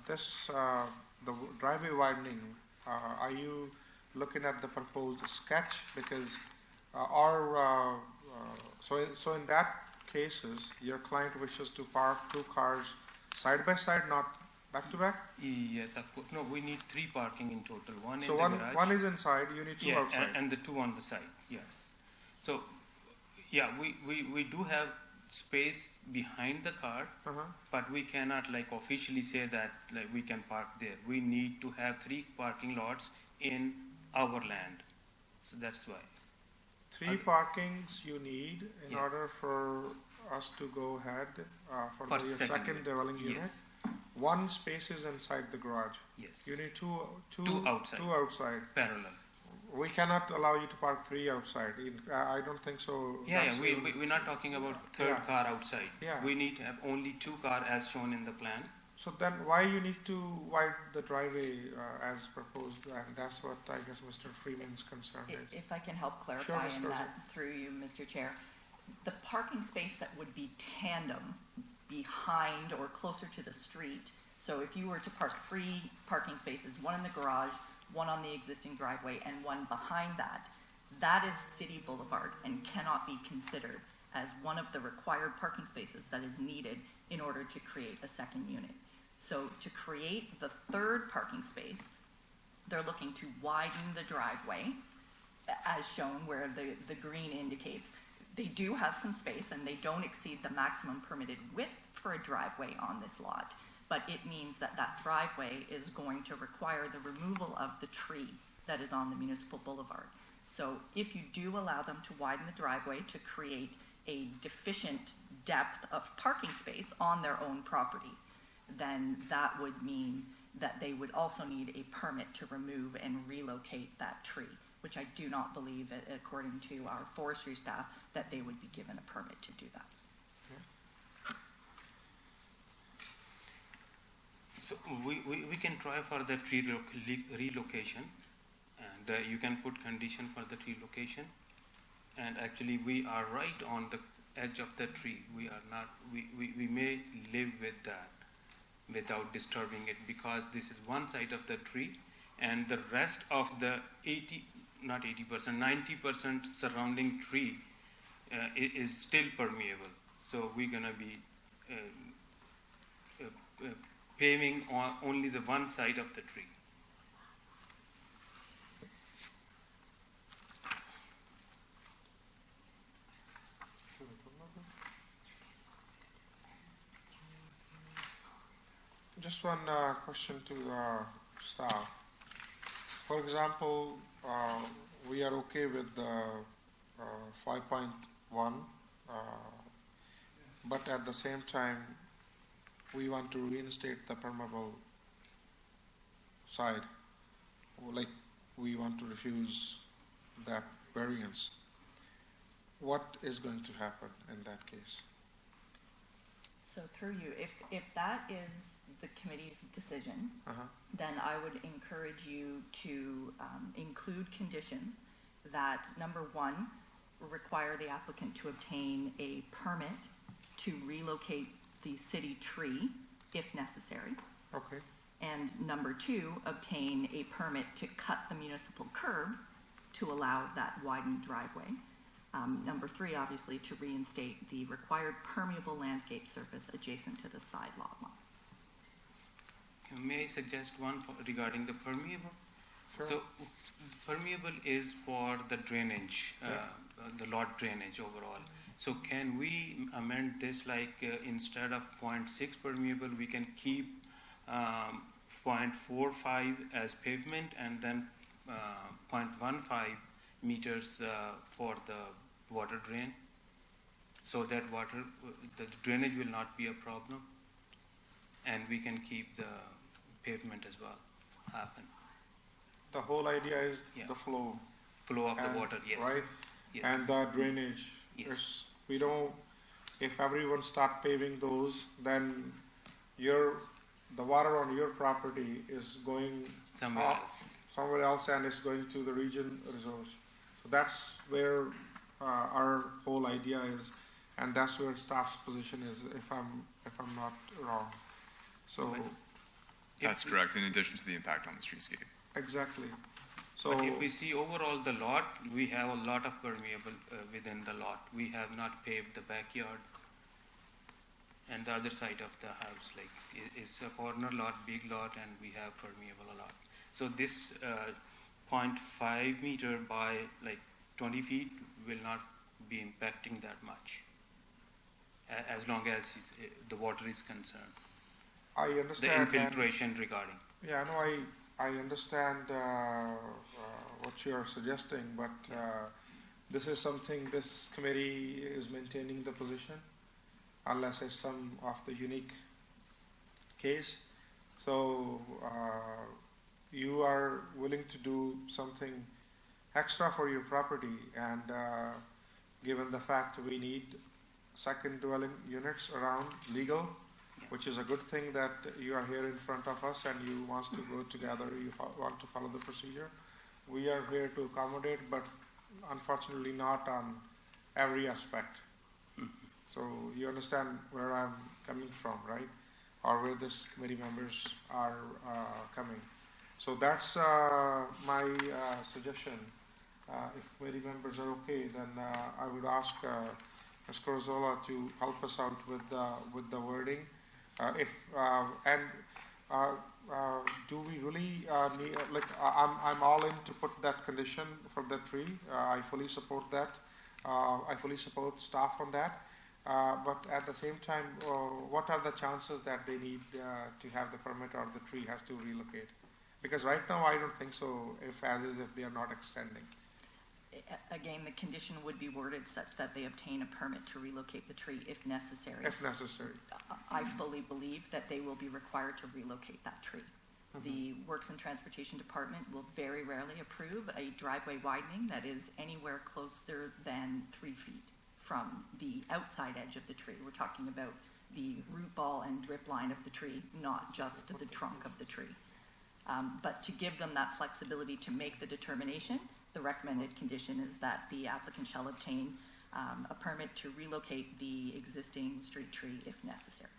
S1: the driveway widening, are you looking at the proposed sketch? Because so in that cases, your client wishes to park 2 cars side by side, not back to back?
S8: Yes, of course. No, we need 3 parking in total. One
S1: So
S8: in the garage.
S1: one is inside, you need 2 outside.
S8: And the 2 on the side, yes. So, yeah, we do have space behind the car, but we cannot like officially say that like we can park there. We need to have 3 parking lots in our land. So that's why.
S1: 3 parkings you need in order for us to go ahead for the second dwelling unit.
S8: Yes.
S1: 1 space is inside the garage.
S8: Yes.
S1: You need two
S8: outside.
S1: 2 outside.
S8: Parallel.
S1: We cannot allow you to park 3 outside. I don't think so.
S8: We're not talking about third car outside.
S1: Yeah.
S8: We need to have only 2 cars as shown in the plan.
S1: So then why you need to widen the driveway as proposed? And that's what I guess Mr. Freeman's concern is.
S16: If I can help clarify
S1: Sure, Ms.
S16: in
S1: Rosen.
S16: that through you, Mr. Chair, the parking space that would be tandem behind or closer to the street. So if you were to park 3 parking spaces, 1 in the garage, 1 on the existing driveway, and 1 behind that, that is city boulevard and cannot be considered as one of the required parking spaces that is needed in order to create a second unit. So to create the 3rd parking space, they're looking to widen the driveway, as shown where the green indicates. They do have some space and they don't exceed the maximum permitted width for a driveway on this lot, but it means that that driveway is going to require the removal of the tree that is on the municipal boulevard. So if you do allow them to widen the driveway to create a deficient depth of parking space on their own property, then that would mean that they would also need a permit to remove and relocate that tree, which I do not believe, according to our forestry staff, that they would be given a permit to do that.
S8: So we can try for the tree relocation, and you can put condition for the tree location. And actually, we are right on the edge of the tree. We are not. We may live with that without disturbing it, because this is one side of the tree, and the rest of the 90% surrounding tree is still permeable. So we're gonna be paving on only the one side of the tree.
S1: Just one question to staff. For example, we are okay with the 5.1, but at the same time, we want to reinstate the permeable side. Like, we want to refuse that variance. What is going to happen in that case?
S16: So through you, if that is the committee's decision, then I would encourage you to include conditions that, number 1, require the applicant to obtain a permit to relocate the city tree if necessary.
S1: Okay.
S16: And number 2, obtain a permit to cut the municipal curb to allow that widened driveway. Number 3, obviously, to reinstate the required permeable landscape surface adjacent to the side lot line.
S8: May I suggest one regarding the permeable?
S1: Sure.
S8: So permeable is for the drainage, the lot drainage overall. So can we amend this like instead of 0.6 permeable, we can keep 0.45 as pavement and then 0.15 meters for the water drain? so that water, the drainage will not be a problem, and we can keep the pavement as well happen.
S1: The whole idea is
S8: Yeah.
S1: the flow.
S8: Flow of the
S1: And-
S8: water, yes.
S1: Right?
S8: Yes.
S1: And the drainage.
S8: Yes.
S1: We don't, if everyone start paving those, then the water on your property is going
S8: Somewhere
S1: up
S8: else.
S1: somewhere else, and it's going to the region resource. So that's where our whole idea is, and that's where staff's position is, if I'm not wrong. So
S15: That's correct, in addition to the impact on the streetscape.
S1: exactly. So
S8: But if we see overall the lot, we have a lot of permeable within the lot. We have not paved the backyard and the other side of the house, like it's a corner lot, big lot, and we have permeable a lot. So this 0.5 meter by like 20 feet will not be impacting that much, as long as the water is concerned.
S1: I
S8: The
S1: understand.
S8: infiltration regarding.
S1: Yeah, no, I understand what you are suggesting, but this is something this committee is maintaining the position, unless it's some of the unique case. So you are willing to do something extra for your property, and given the fact we need second dwelling units around legal, which is a good thing that you are here in front of us and you want to go together, you want to follow the procedure. We are here to accommodate, but unfortunately not on every aspect. So you understand where I'm coming from, right? Or where this committee members are coming. So that's my suggestion. If committee members are okay, then I would ask Ms. Corzola to help us out with the wording. Do we really need? I'm all in to put that condition for the tree. I fully support that. I fully support staff on that. But at the same time, what are the chances that they need to have the permit, or the tree has to relocate? Because right now I don't think so. If they are not extending.
S16: Again, the condition would be worded such that they obtain a permit to relocate the tree if necessary.
S1: If necessary.
S16: I fully believe that they will be required to relocate that tree. The Works and Transportation Department will very rarely approve a driveway widening that is anywhere closer than 3 feet from the outside edge of the tree. We're talking about the root ball and drip line of the tree, not just the trunk of the tree. But to give them that flexibility to make the determination, the recommended condition is that the applicant shall obtain a permit to relocate the existing street tree if necessary.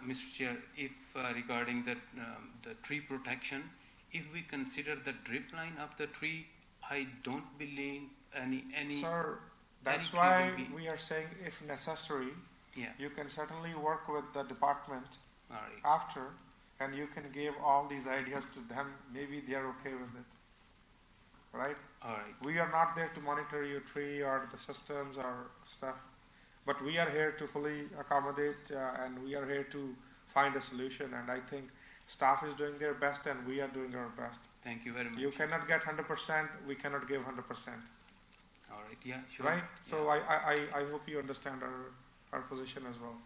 S8: Mr. Chair, if regarding the tree protection, if we consider the drip line of the tree, I don't believe any.
S1: Sir, that's
S8: any tree
S1: why
S8: will be-
S1: we are saying if necessary,
S8: Yeah.
S1: you can certainly work with the department
S8: All right.
S1: after, and you can give all these ideas to them. Maybe they are okay with it. Right?
S8: All right.
S1: We are not there to monitor your tree or the systems or stuff, but we are here to fully accommodate, and we are here to find a solution. And I think staff is doing their best, and we are doing our best.
S8: Thank you very much.
S1: You cannot get 100%. We cannot give 100%.
S8: All right. Yeah. Sure.
S1: Right? So I hope you understand our position as well.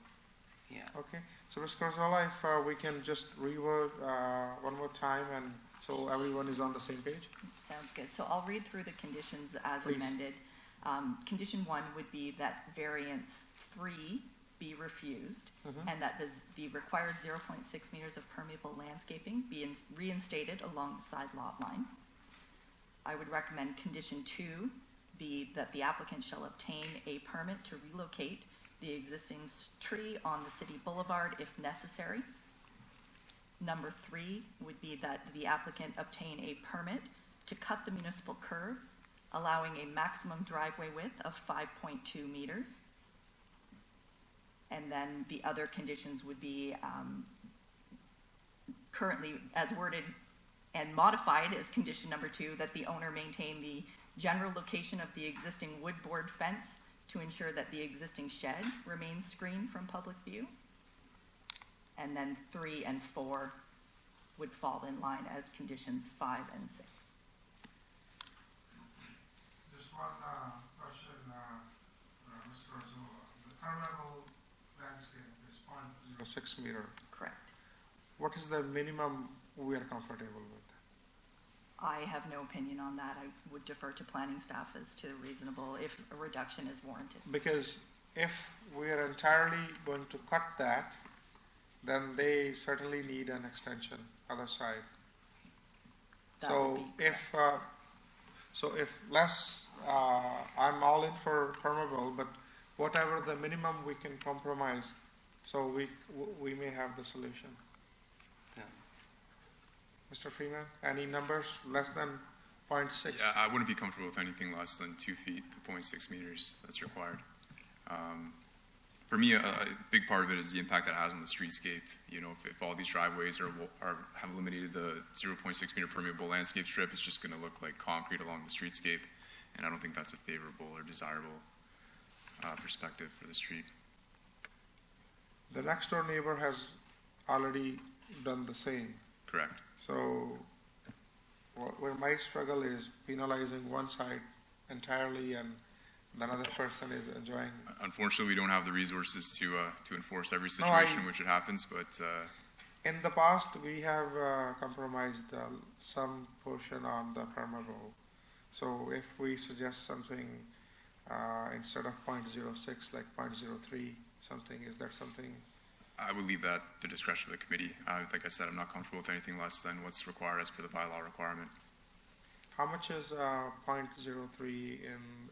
S8: Yeah.
S1: Okay. So Ms. Corzola, if we can just reword one more time, and so everyone is on the same page.
S16: Sounds good. So I'll read through the conditions as
S1: Please.
S16: amended. Condition 1 would be that variance 3 be refused, and that the required 0.6 meters of permeable landscaping be reinstated along the side lot line. I would recommend condition 2 be that the applicant shall obtain a permit to relocate the existing tree on the city boulevard if necessary. Number 3 would be that the applicant obtain a permit to cut the municipal curb, allowing a maximum driveway width of 5.2 meters. And then the other conditions would be currently as worded and modified as condition number 2, that the owner maintain the general location of the existing wood board fence to ensure that the existing shed remains screened from public view. And then 3 and 4 would fall in line as conditions 5 and 6.
S1: Just one question, Mr. to 6 meter.
S16: Correct.
S1: What is the minimum we are comfortable with?
S16: I have no opinion on that. I would defer to planning staff as to reasonable, if a reduction is warranted.
S1: Because if we are entirely going to cut that, then they certainly need an extension other side.
S16: That
S1: So
S16: would be
S1: if less, I'm all in for permeable, but whatever the minimum we can compromise, so we may have the solution.
S8: Yeah.
S1: Mr. Freeman, any numbers less than 0.6?
S15: Yeah, I wouldn't be comfortable with anything less than 2 feet, the 0.6 meters that's required. For me, a big part of it is the impact that it has on the streetscape. You know, if all these driveways have eliminated the 0.6 meter permeable landscape strip, it's just going to look like concrete along the streetscape, and I don't think that's a favorable or desirable perspective for the street.
S1: The next door neighbor has already done the same.
S15: Correct.
S1: So where my struggle is penalizing one side entirely and another person is enjoying.
S15: Unfortunately, we don't have the resources to enforce every situation in which it happens, but
S1: in the past, we have compromised some portion on the permeable. So if we suggest something instead of 0.06, like 0.03 something, is that something?
S15: I would leave that to the discretion of the committee. Like I said, I'm not comfortable with anything less than what's required as per the bylaw requirement.
S1: How much is 0.03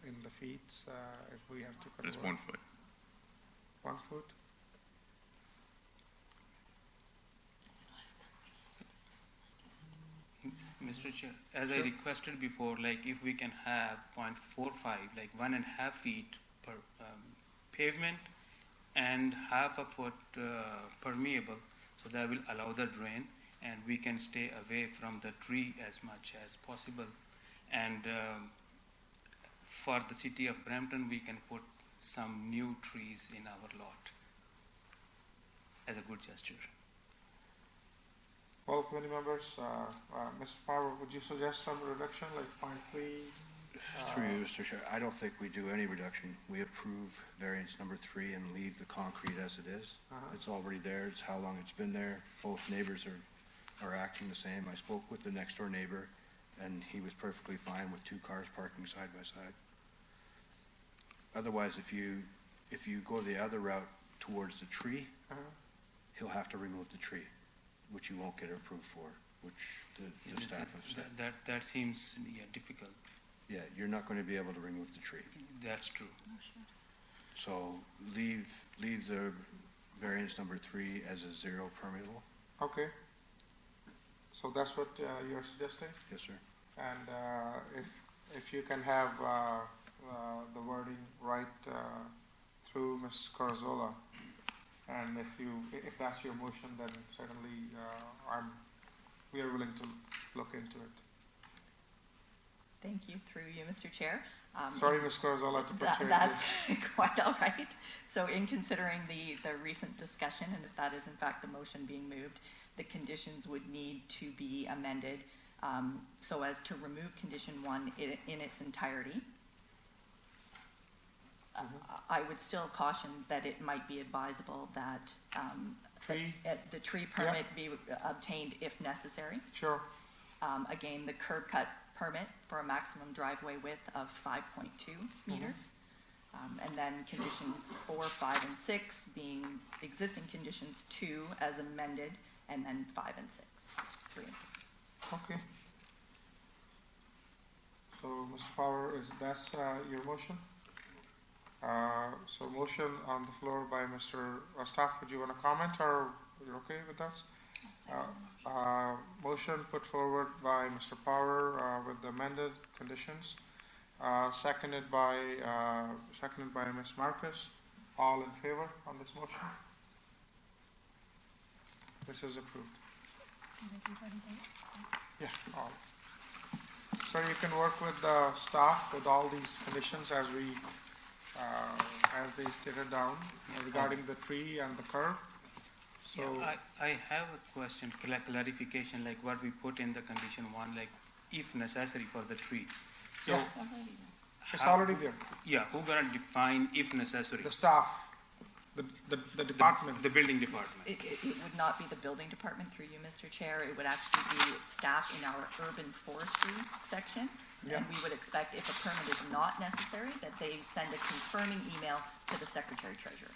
S1: in the feet if we have to convert?
S15: It's 1 foot.
S1: 1 foot?
S8: Mr. Chair, as I requested before, like if we can have 0.45, like 1.5 feet per pavement and half a foot permeable, so that will allow the drain and we can stay away from the tree as much as possible. And for the city of Brampton, we can put some new trees in our lot as a good gesture.
S1: Well, committee members, Mr. Power, would you suggest some reduction, like 0.3?
S11: Through you, Mr. Chair, I don't think we do any reduction. We approve variance number 3 and leave the concrete as it is. It's already there. It's how long it's been there. Both neighbors are acting the same. I spoke with the next door neighbor, and he was perfectly fine with 2 cars parking side by side. Otherwise, if you go the other route towards the tree, he'll have to remove the tree, which you won't get approved for, which the staff have said.
S8: That seems difficult.
S11: Yeah, you're not going to be able to remove the tree.
S8: That's true.
S11: So leave the variance number 3 as a 0 permeable.
S1: Okay. So that's what you're suggesting?
S11: Yes, sir.
S1: And if you can have the wording right through Ms. Carazola, and if that's your motion, then certainly we are willing to look into it.
S16: Thank you, through you, Mr. Chair.
S1: Sorry, Ms. Carazola, to put you
S16: That's quite all right. So in considering the recent discussion, and if that is in fact the motion being moved, the conditions would need to be amended so as to remove condition 1 in its entirety. I would still caution that it might be advisable that the tree permit be obtained if necessary.
S1: Sure.
S16: Again, the curb cut permit for a maximum driveway width of 5.2 meters. And then conditions 4, 5, and 6 being existing conditions 2 as amended, and then 5 and 6. 3 and 4.
S1: Okay. So, Mr. Power, that's your motion? So motion on the floor by Mr. Staff, would you want to comment, or you're okay with that? Motion put forward by Mr. Power with the amended conditions, seconded by Ms. Marcus. All in favor on this motion? This is approved. Yeah, all. So you can work with the staff with all these conditions as they stated down regarding the tree and the curb. So
S8: yeah, I have a question, clarification, like what we put in the condition 1, like if necessary for the tree. So
S1: yeah, it's already there.
S8: Yeah, who gonna define if necessary?
S1: The staff. the department.
S8: The building department.
S16: It would not be the building department through you, Mr. Chair. It would actually be staff in our urban forestry section.
S1: Yeah.
S16: And we would expect if a permit is not necessary, that they send a confirming email to the Secretary Treasurer.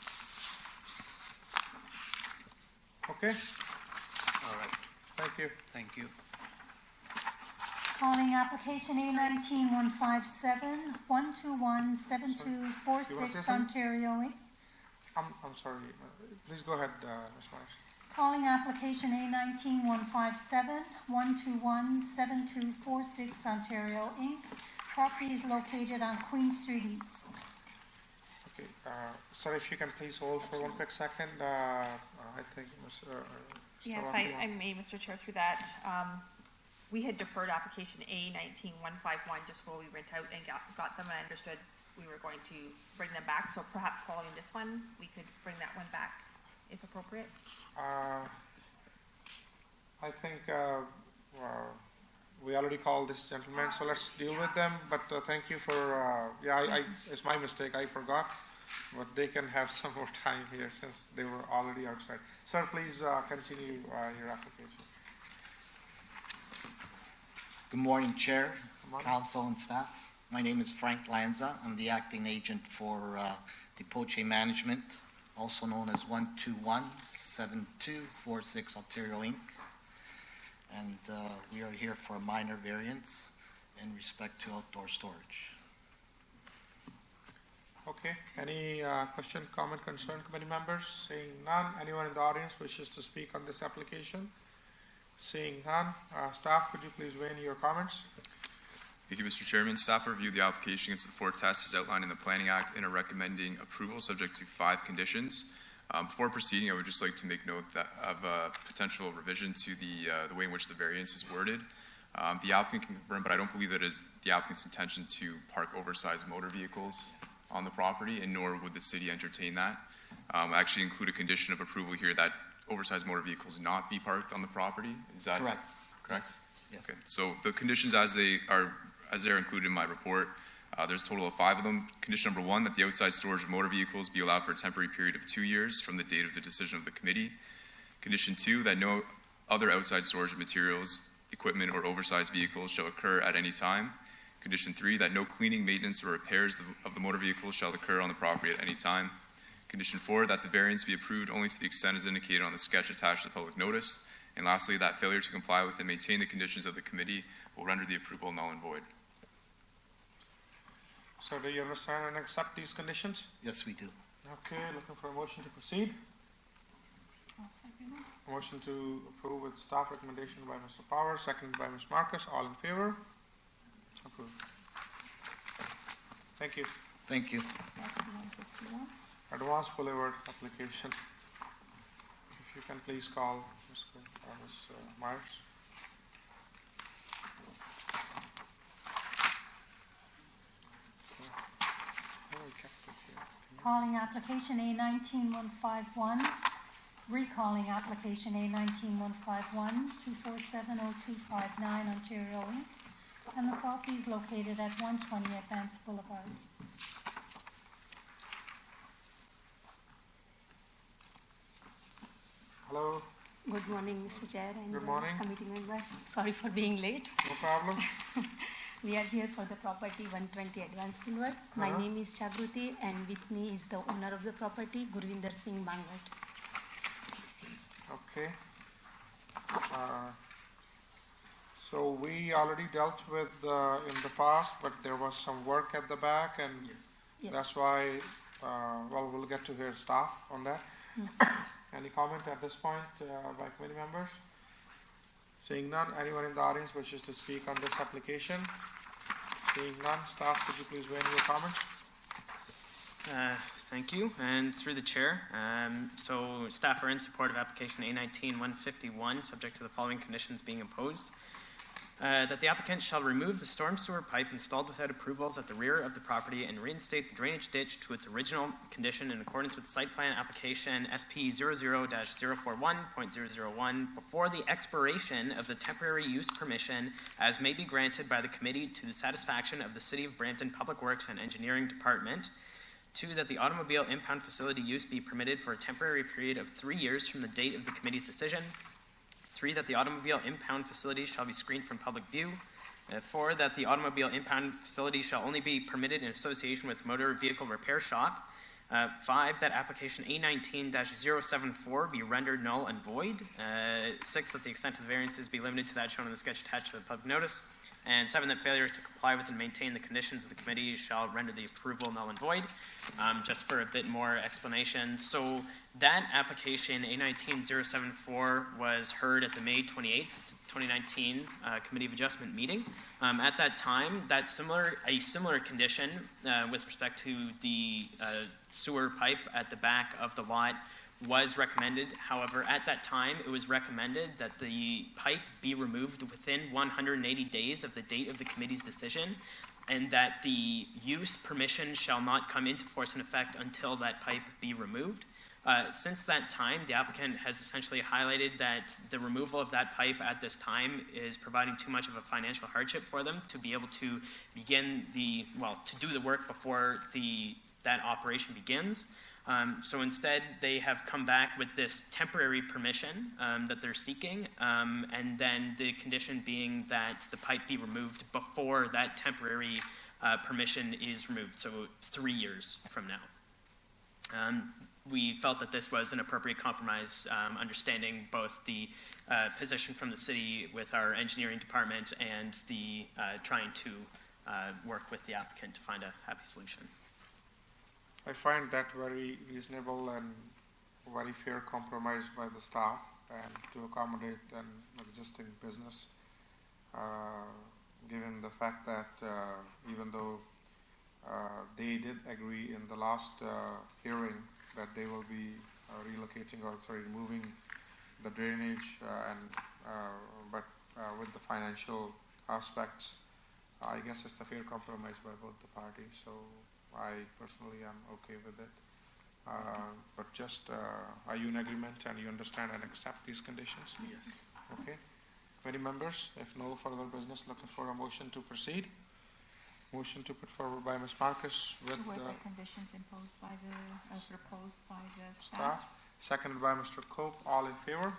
S1: Okay,
S8: All right.
S1: thank you.
S8: Thank you.
S6: Calling application A19-157, 121-7246
S1: You wanna say something?
S6: Ontario.
S1: I'm sorry, please go ahead, Ms. Myers.
S6: Calling application A19-157, 121-7246 Ontario Inc. Property is located on Queen Street East.
S1: Okay, sir, if you can please hold for one quick second, I think,
S4: Yeah, if I may, Mr. Chair, through that, we had deferred application A19-151 just while we went out and got them, and I understood we were going to bring them back, so perhaps following this one, we could bring that one back, if appropriate.
S1: I think we already called this gentleman, so let's deal with them, but thank you for, it's my mistake, I forgot, but they can have some more time here since they were already outside. Sir, please continue your application.
S10: Good morning, Chair,
S1: morning.
S10: Council, and staff. My name is Frank Lanza. I'm the acting agent for Depoche Management, also known as 121-7246 Ontario Inc. And we are here for a minor variance in respect to outdoor storage.
S1: Okay, any question, comment, concern, committee members? Seeing none, anyone in the audience wishes to speak on this application? Seeing none, staff, could you please weigh in your comments?
S15: Thank you, Mr. Chairman. Staff reviewed the application against the four tests as outlined in the Planning Act and are recommending approval subject to 5 conditions. Before proceeding, I would just like to make note of a potential revision to the way in which the variance is worded. The applicant can confirm, but I don't believe that it is the applicant's intention to park oversized motor vehicles on the property, and nor would the city entertain that. I actually include a condition of approval here that oversized motor vehicles not be parked on the property. Is that
S10: Correct.
S15: correct?
S10: Yes.
S15: Okay, so the conditions as they're included in my report, there's a total of 5 of them. Condition number 1, that the outside storage of motor vehicles be allowed for a temporary period of 2 years from the date of the decision of the committee. Condition 2, that no other outside storage of materials, equipment, or oversized vehicles shall occur at any time. Condition 3, that no cleaning, maintenance, or repairs of the motor vehicles shall occur on the property at any time. Condition 4, that the variance be approved only to the extent as indicated on the sketch attached to the public notice. And lastly, that failure to comply with and maintain the conditions of the committee will render the approval null and void.
S1: So do you understand and accept these conditions?
S10: Yes, we do.
S1: Okay, looking for a motion to proceed.
S4: I'll second it.
S1: Motion to approve with staff recommendation by Mr. Power, seconded by Ms. Marcus. All in favor? Approved. Thank you.
S10: Thank you.
S1: Advanced Boulevard application. If you can please call Ms. Myers.
S6: Calling application A19-151, recalling application A19-151, 2470259 Ontario Inc. And the property is located at 120 Advance Boulevard.
S1: Hello.
S22: Good morning, Mr. Chair and
S1: Good morning.
S22: committee members. Sorry for being late.
S1: No problem.
S22: We are here for the property 120 Advance Boulevard. My name is Jagruti and with me is the owner of the property, Gurvinder Singh Bangat.
S1: Okay. So we already dealt with in the past, but there was some work at the back, and
S22: Yes.
S1: that's why, we'll get to hear staff on that. Any comment at this point by committee members? Seeing none, anyone in the audience wishes to speak on this application? Seeing none, staff, could you please weigh in your comments?
S2: Thank you, and through the chair, so staff are in support of application A19-151, subject to the following conditions being imposed. That the applicant shall remove the storm sewer pipe installed without approvals at the rear of the property and reinstate the drainage ditch to its original condition in accordance with site plan application SP 00-041.001 before the expiration of the temporary use permission as may be granted by the committee to the satisfaction of the City of Brampton Public Works and Engineering Department. 2, that the automobile impound facility use be permitted for a temporary period of 3 years from the date of the committee's decision. 3, that the automobile impound facility shall be screened from public view. 4, that the automobile impound facility shall only be permitted in association with motor vehicle repair shop. 5, that application A19-074 be rendered null and void. 6, that the extent of the variances be limited to that shown in the sketch attached to the public notice. And 7, that failure to comply with and maintain the conditions of the committee shall render the approval null and void. Just for a bit more explanation. So that application, A19-074, was heard at the May 28th, 2019 Committee of Adjustment meeting. At that time, a similar condition with respect to the sewer pipe at the back of the lot was recommended. However, at that time, it was recommended that the pipe be removed within 180 days of the date of the committee's decision, and that the use permission shall not come into force and effect until that pipe be removed. Since that time, the applicant has essentially highlighted that the removal of that pipe at this time is providing too much of a financial hardship for them to be able to begin to do the work before that operation begins. So instead, they have come back with this temporary permission that they're seeking, and then the condition being that the pipe be removed before that temporary permission is removed, so 3 years from now. We felt that this was an appropriate compromise, understanding both the position from the city with our engineering department and the trying to work with the applicant to find a happy solution.
S1: I find that very reasonable and very fair compromise by the staff and to accommodate an existing business, given the fact that even though they did agree in the last hearing that they will be removing the drainage but with the financial aspects, I guess it's a fair compromise by both the parties. So I personally am okay with it. But just, are you in agreement and you understand and accept these conditions?
S10: Yes.
S1: Okay. Committee members, if no further business, looking for a motion to proceed. Motion to put forward by Ms. Marcus with
S4: With
S1: the
S4: the conditions imposed by proposed by the
S1: staff. Seconded by Mr. Cope. All in favor?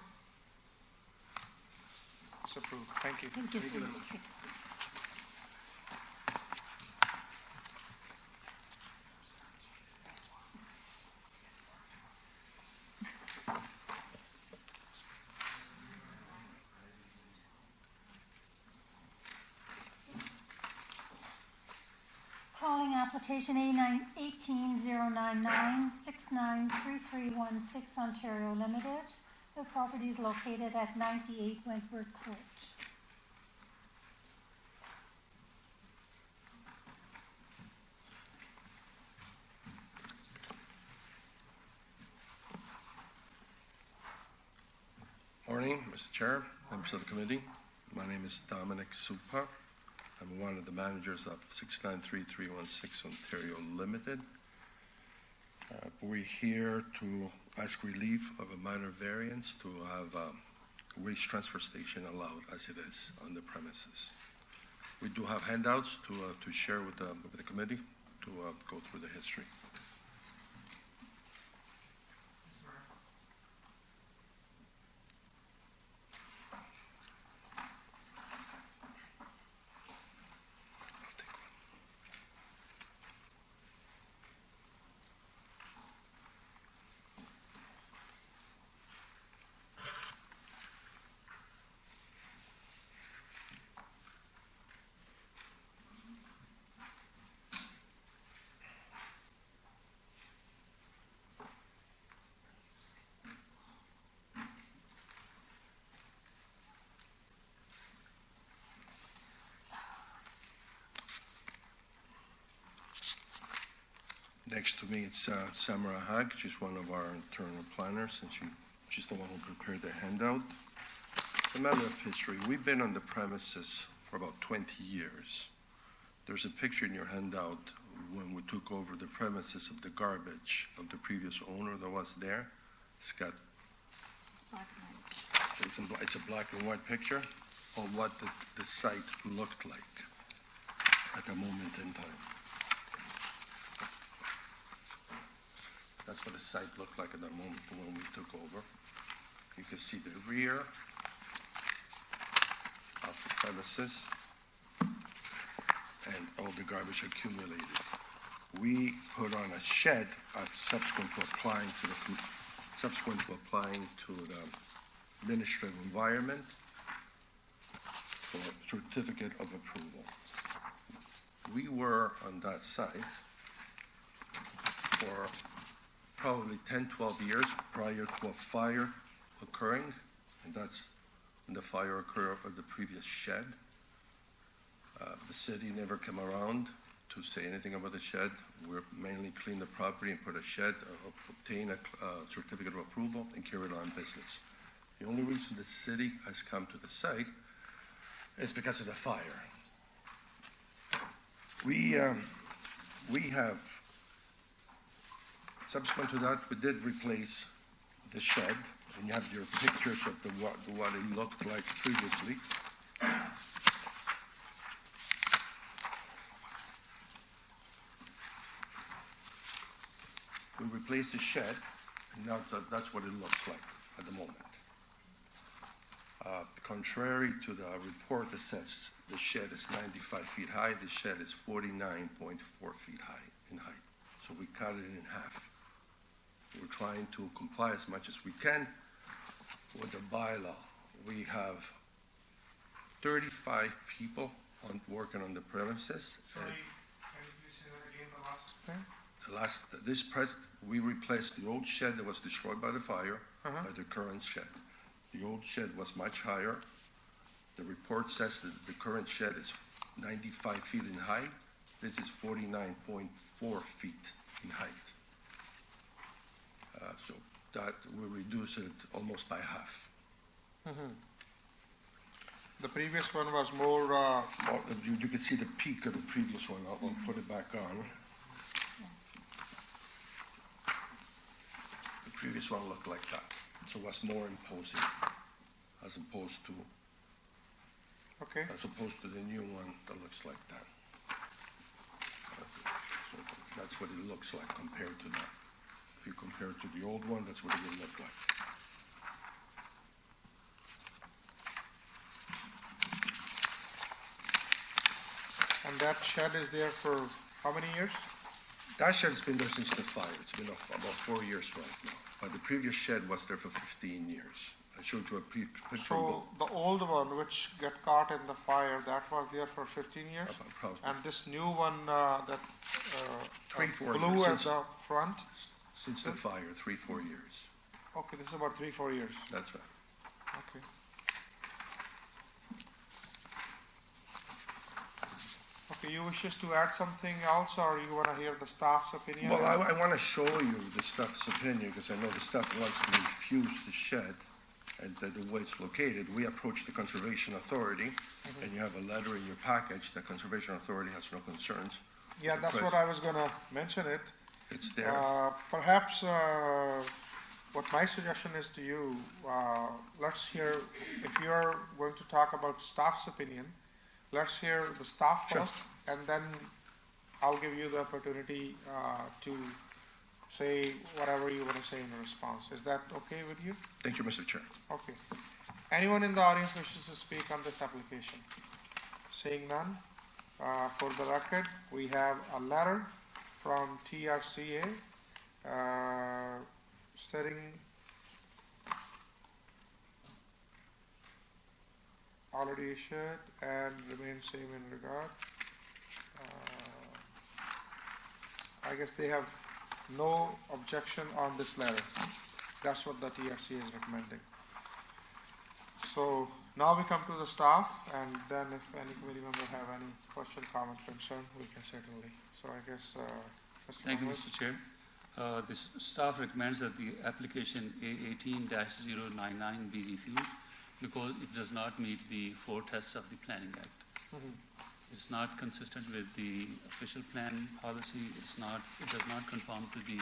S1: It's approved. Thank you.
S6: Thank you so much. Calling application A18-099-693316 Ontario Limited. The property is located at 98 Wentworth Court.
S5: Morning, Mr. Chair, members of the committee. My name is Dominic Supa. I'm one of the managers of 693316 Ontario Limited. We're here to ask relief of a minor variance to have a waste transfer station allowed as it is on the premises. We do have handouts to share with the committee to go through the history. Next to me, it's Samara Hag. She's one of our internal planners, and she's the one who prepared the handout. It's a matter of history. We've been on the premises for about 20 years. There's a picture in your handout when we took over the premises of the garbage of the previous owner that was there. It's got, it's a black and white picture of what the site looked like at the moment in time. the site looked like at the moment when we took over. You can see the rear of the premises and all the garbage accumulated. We put on a shed subsequent to applying to the administrative environment for certificate of approval. We were on that site for probably 10, 12 years prior to a fire occurring, and that's when the fire occurred at the previous shed. The city never came around to say anything about the shed. We mainly cleaned the property and put a shed, obtained a certificate of approval, and carried on business. The only reason the city has come to the site is because of the fire. We have, subsequent to that, we did replace the shed, and you have your pictures of what it looked like previously. We replaced the shed, and now that's what it looks like at the moment. Contrary to the report that says the shed is 95 feet high, the shed is 49.4 feet high in height. So we cut it in half. We're trying to comply as much as we can with the bylaw. We have 35 people working on the premises.
S1: Sorry, can you say that again, the last thing? We replaced the old shed that was destroyed by the fire by the current shed. The old shed was much higher. The report says that the current shed is 95 feet in height. This is 49.4 feet in height. So that will reduce it almost by half. The previous one was more...
S5: You can see the peak of the previous one. I'll put it back on. The previous one looked like that. So it was more imposing as opposed to the new one that looks like that. So that's what it looks like compared to that. If you compare it to the old one, that's what it would look like.
S1: And that shed is there for how many years?
S5: That shed's been there since the fire. It's been about 4 years right now. But the previous shed was there for 15 years. I showed you a picture.
S1: So the old one, which got caught in the fire, that was there for 15 years? And this new one that
S5: 3-4
S1: blue
S5: years
S1: at the front?
S5: Since the fire, 3-4 years.
S1: Okay, this is about 3-4 years.
S5: That's right.
S1: Okay. Okay, you wishes to add something else, or you want to hear the staff's opinion?
S5: Well, I want to show you the staff's opinion, because I know the staff wants to refuse the shed and the way it's located. We approached the Conservation Authority, and you have a letter in your package. The Conservation Authority has no concerns.
S1: Yeah, that's what I was going to mention it.
S5: It's there.
S1: Perhaps what my suggestion is to you, let's hear, if you're going to talk about staff's opinion, let's hear the staff first, and then I'll give you the opportunity to say whatever you want to say in response. Is that okay with you?
S5: Thank you, Mr. Chair.
S1: Okay. Anyone in the audience wishes to speak on this application? Seeing none, for the record, we have a letter from TRCA stating already issued and remain same in regard. I guess they have no objection on this letter. That's what the TRCA is recommending. So now we come to the staff, and then if any committee member have any question, comment, concern, we can certainly. So I guess, Mr.
S12: Thank you,
S1: Mohammed.
S12: Mr. Chair. This staff recommends that the application A18-099 be refused because it does not meet the 4 tests of the Planning Act. It's not consistent with the official plan policy. It does not conform to the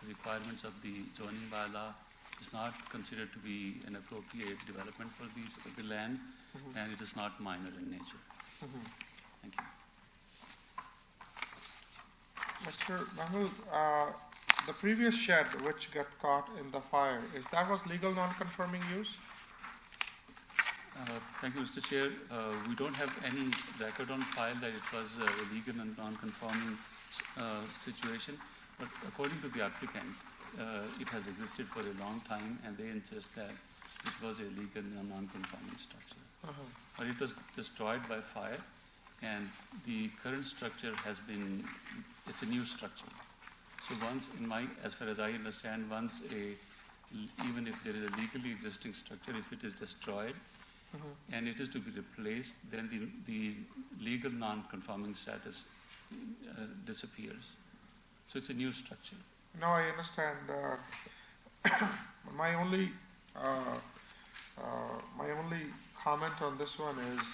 S12: requirements of the zoning bylaw. It's not considered to be an appropriate development for the land, and it is not minor in nature. Thank you.
S1: Mr. Mahmood, the previous shed which got caught in the fire, that was legal non-conforming use?
S12: Thank you, Mr. Chair. We don't have any record on file that it was a legal and non-conforming situation, but according to the applicant, it has existed for a long time, and they insist that it was a legal and non-conforming structure. But it was destroyed by fire, and the current structure it's a new structure. So once, as far as I understand, even if there is a legally existing structure, if it is destroyed, and it is to be replaced, then the legal non-conforming status disappears. So it's a new structure.
S1: No, I understand. My only comment on this one is,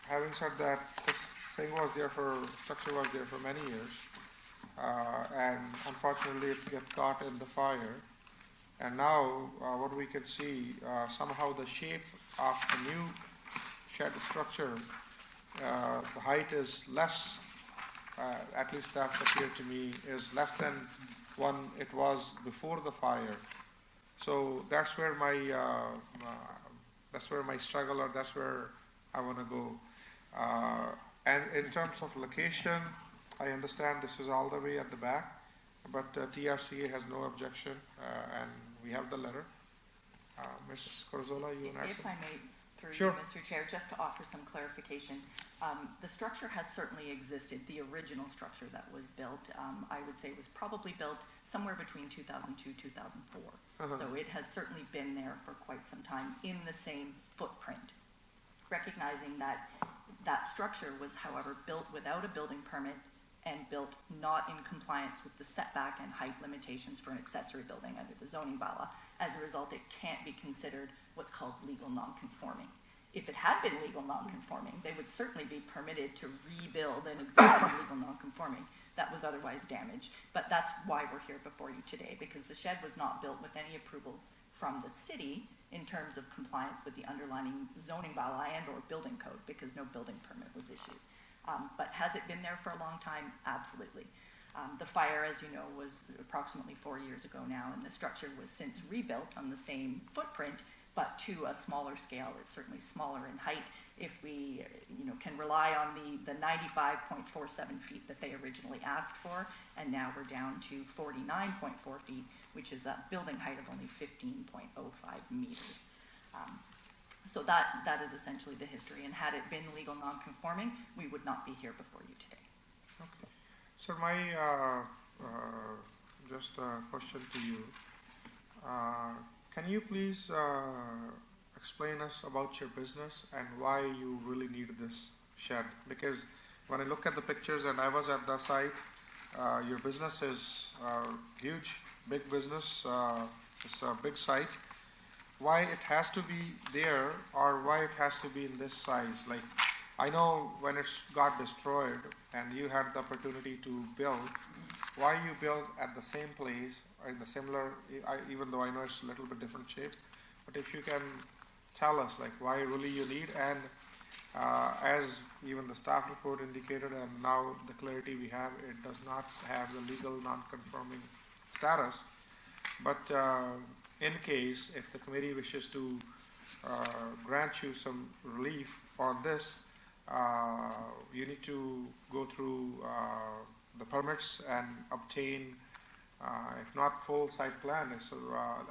S1: having said that, this structure was there for many years, and unfortunately it got caught in the fire. And now, what we can see, somehow the shape of the new shed structure, the height is less, at least that's appeared to me, is less than one it was before the fire. So that's where my struggle, or that's where I want to go. And in terms of location, I understand this is all the way at the back, but TRCA has no objection, and we have the letter. Ms. Corzola, you want to add
S16: If I may, through
S1: Sure.
S16: you, Mr. Chair, just to offer some clarification. The structure has certainly existed. The original structure that was built, I would say, was probably built somewhere between 2002 2004. So it has certainly been there for quite some time in the same footprint. Recognizing that that structure was, however, built without a building permit and built not in compliance with the setback and height limitations for an accessory building under the zoning bylaw. As a result, it can't be considered what's called legal non-conforming. If it had been legal non-conforming, they would certainly be permitted to rebuild an existing legal non-conforming that was otherwise damaged. But that's why we're here before you today, because the shed was not built with any approvals from the city in terms of compliance with the underlying zoning bylaw and or building code, because no building permit was issued. But has it been there for a long time? Absolutely. The fire, as you know, was approximately 4 years ago now, and the structure was since rebuilt on the same footprint, but to a smaller scale. It's certainly smaller in height if we can rely on the 95.47 feet that they originally asked for, and now we're down to 49.4 feet, which is a building height of only 15.05 meters. So that is essentially the history, and had it been legal non-conforming, we would not be here before you today.
S1: Okay. So my just a question to you. Can you please explain us about your business and why you really need this shed? Because when I look at the pictures, and I was at the site, your business is huge, big business. It's a big site. Why it has to be there, or why it has to be in this size? Like, I know when it got destroyed and you had the opportunity to build, why you build at the same place or in the similar, even though I know it's a little bit different shape, but if you can tell us like why really you need, and as even the staff report indicated, and now the clarity we have, it does not have the legal non-conforming status, but in case if the committee wishes to grant you some relief on this, you need to go through the permits and obtain, if not full site plan, so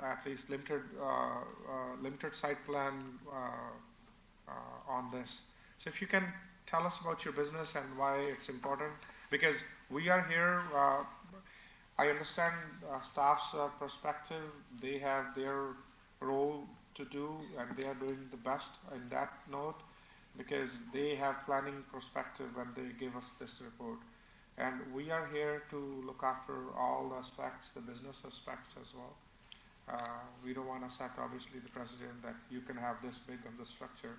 S1: at least limited site plan on this. So if you can tell us about your business and why it's important, because we are here. I understand staff's perspective. They have their role to do, and they are doing the best in that note, because they have planning perspective when they give us this report. And we are here to look after all the aspects, the business aspects as well. We don't want to set, obviously, the precedent that you can have this big of the structure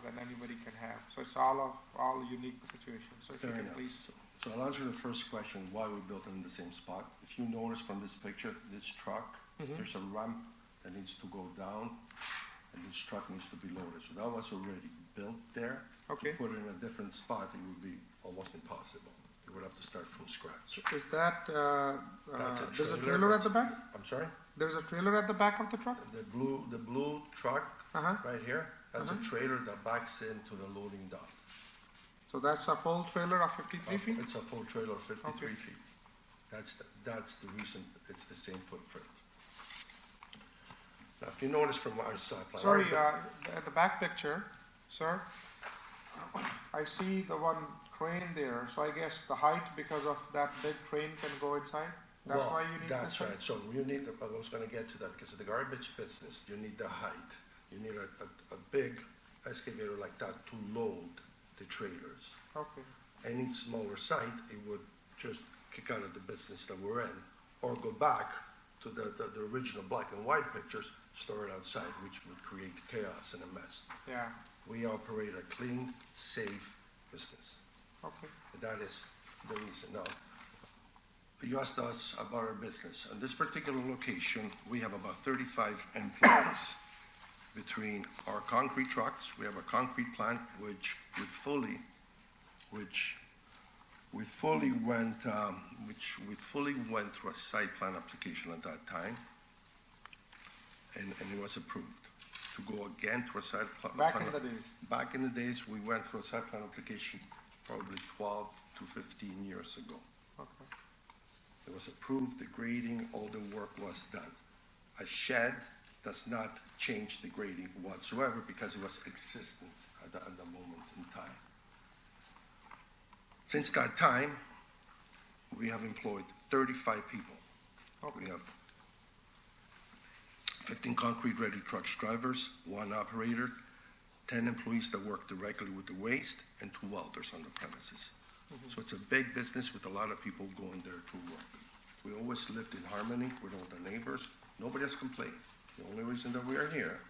S1: than anybody can have. So it's all unique situations. So if you can please.
S5: So I'll answer the first question, why we built it in the same spot. If you notice from this picture, this truck, there's a ramp that needs to go down, and this truck needs to be loaded. So that was already built there.
S1: Okay.
S5: To put it in a different spot, it would be almost impossible. It would have to start from scratch.
S1: Is that,
S5: That's a
S1: there's a
S5: trailer.
S1: trailer at the back?
S5: I'm sorry?
S1: There's a trailer at the back of the truck?
S5: The blue truck right here, that's a trailer that backs into the loading dock.
S1: So that's a full trailer of 53 feet?
S5: It's a full trailer of 53
S1: Okay.
S5: feet. That's the reason it's the same footprint. Now, if you notice from our side plan.
S1: Sorry, at the back picture, sir, I see the one crane there, so I guess the height, because of that big crane, can go inside? That's
S5: Well,
S1: why you need
S5: that's
S1: this
S5: right.
S1: height?
S5: So you need, I was gonna get to that, because of the garbage business, you need the height. You need a big excavator like that to load the trailers.
S1: Okay.
S5: Any smaller site, it would just kick out of the business that we're in, or go back to the original black and white pictures, store it outside, which would create chaos and a mess.
S1: Yeah,
S5: We operate a clean, safe business.
S1: okay.
S5: That is the reason. Now, you asked us about our business. On this particular location, we have about 35 employees. Between our concrete trucks, we have a concrete plant which we fully went through a site plan application at that time, and it was approved. To go again to a site plan.
S1: Back in the days.
S5: Back in the days, we went through a site plan application probably 12 to 15 years ago.
S1: Okay.
S5: It was approved, the grading, all the work was done. A shed does not change the grading whatsoever because it was existent at the moment in time. Since that time, we have employed 35 people.
S1: Okay.
S5: We have 15 concrete-ready trucks drivers, 1 operator, 10 employees that work directly with the waste, and 2 welders on the premises.
S1: Mhm.
S5: So it's a big business with a lot of people going there to work. We always lived in harmony with all the neighbors. Nobody has complained. The only reason that we are here,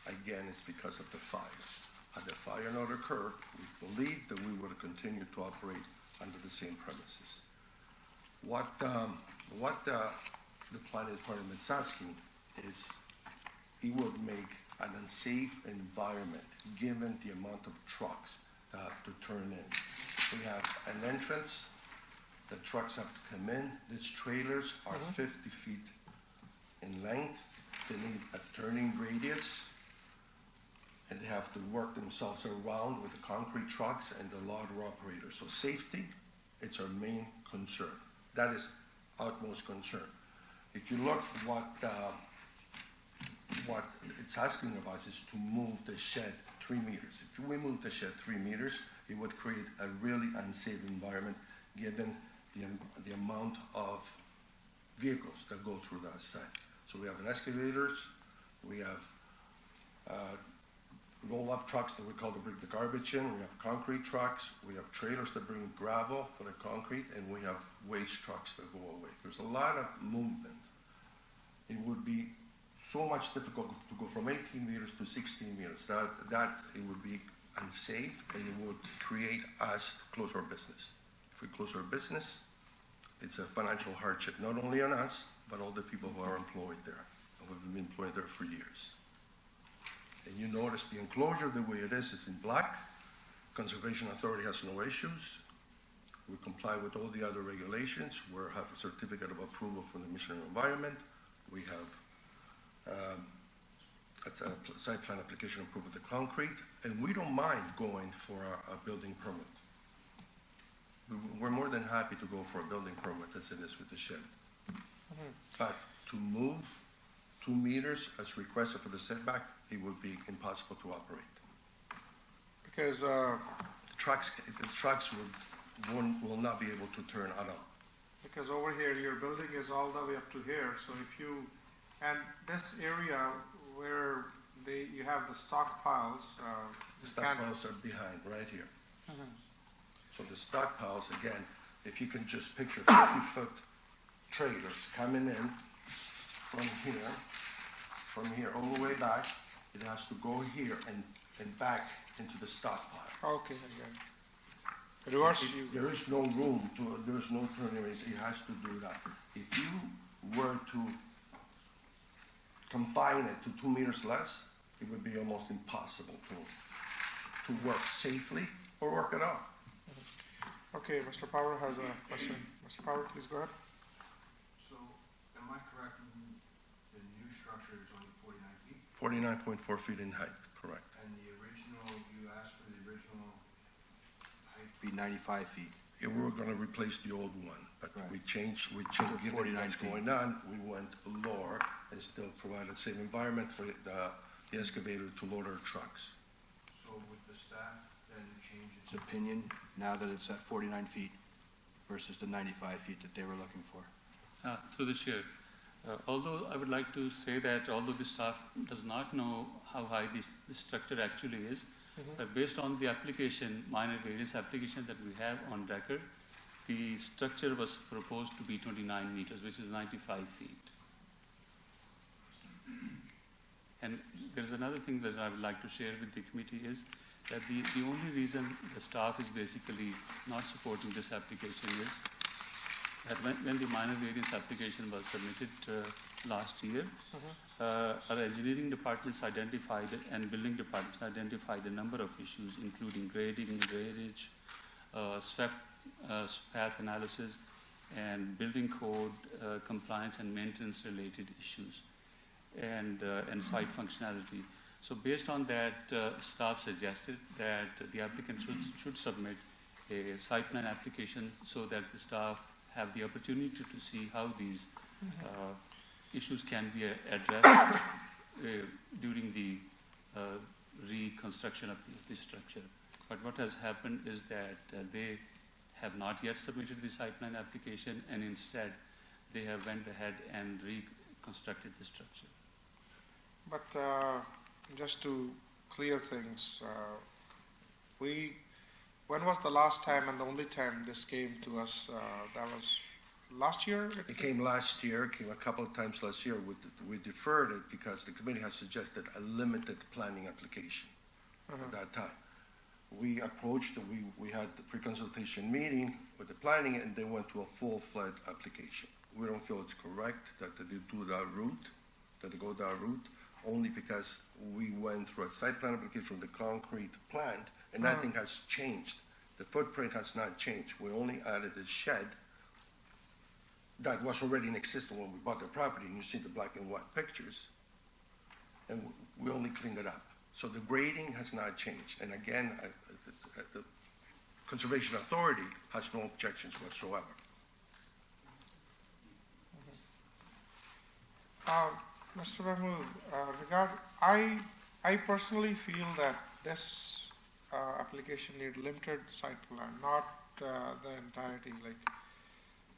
S5: again, is because of the fire. Had the fire not occurred, we believe that we would have continued to operate under the same premises. What the planning department is asking is it would make an unsafe environment given the amount of trucks that have to turn in. We have an entrance, the trucks have to come in. These trailers are 50 feet in length. They need a turning radius, and they have to work themselves around with the concrete trucks and the loader operators. So safety, it's our main concern. That is utmost concern. If you look what it's asking of us is to move the shed 3 meters. If we move the shed 3 meters, it would create a really unsafe environment given the amount of vehicles that go through that site. So we have an excavators, we have roll-off trucks that we call to bring the garbage in, we have concrete trucks, we have trailers that bring gravel for the concrete, and we have waste trucks that go away. There's a lot of movement. It would be so much difficult to go from 18 meters to 16 meters. That it would be unsafe, and it would create us close our business. If we close our business, it's a financial hardship, not only on us, but all the people who are employed there, and we've been employed there for years. And you notice the enclosure, the way it is in black. Conservation Authority has no issues. We comply with all the other regulations. We have a certificate of approval from the Commissioner of Environment. We have a site plan application approved with the concrete, and we don't mind going for a building permit. We're more than happy to go for a building permit as it is with the shed. But to move 2 meters as requested for the setback, it would be impossible to operate.
S1: Because
S5: the trucks will not be able to turn at all.
S1: because over here, your building is all the way up to here, so if you, and this area where you have the stockpiles,
S5: The stockpiles are behind, right here. So the stockpiles, again, if you can just picture 50-foot trailers coming in from here all the way back, it has to go here and back into the stockpile.
S1: Okay, again. Reverse.
S5: There is no room there is no turning radius. It has to do that. If you were to confine it to 2 meters less, it would be almost impossible to work safely or work at all.
S1: Okay, Mr. Power has a question. Mr. Power, please go ahead.
S11: So, am I correct in the new structure is only 49 feet?
S5: 49.4 feet in height, correct.
S11: And the original, you asked for the original height to be 95 feet.
S5: Yeah, we were going to replace the old one, but
S11: Right.
S5: we changed,
S11: To
S5: given
S11: 49
S5: what's
S11: feet.
S5: going on, we went lower and still provided the same environment for the excavator to load our trucks.
S11: So would the staff then change its opinion now that it's at 49 feet versus the 95 feet that they were looking for?
S12: Through the chair, although I would like to say that although the staff does not know how high this structure actually is, but based on the application, minor variance application that we have on record, the structure was proposed to be 29 meters, which is 95 feet. And there's another thing that I would like to share with the committee is that the only reason the staff is basically not supporting this application is that when the minor variance application was submitted last year, our engineering departments identified and building departments identified a number of issues, including grading, drainage, SWEP, path analysis, and building code compliance and maintenance related issues, and site functionality. So based on that, staff suggested that the applicant should submit a site plan application so that the staff have the opportunity to see how these issues can be addressed during the reconstruction of the structure. But what has happened is that they have not yet submitted the site plan application, and instead they have went ahead and reconstructed the structure.
S1: But just to clear things, when was the last time and the only time this came to us? That was last year?
S5: It came last year, came a couple of times last year. We deferred it because the committee had suggested a limited planning application at that time. We approached, we had the pre-consultation meeting with the planning, and they went to a full-fledged application. We don't feel it's correct that they do that route, that they go that route, only because we went through a site plan application with the concrete plant, and nothing has changed. The footprint has not changed. We only added a shed that was already in existence when we bought the property, and you see the black and white pictures, and we only cleaned it up. So the grading has not changed. And again, the Conservation Authority has no objections whatsoever.
S1: Mr. Mahmood, I personally feel that this application need limited site plan, not the entirety. Like,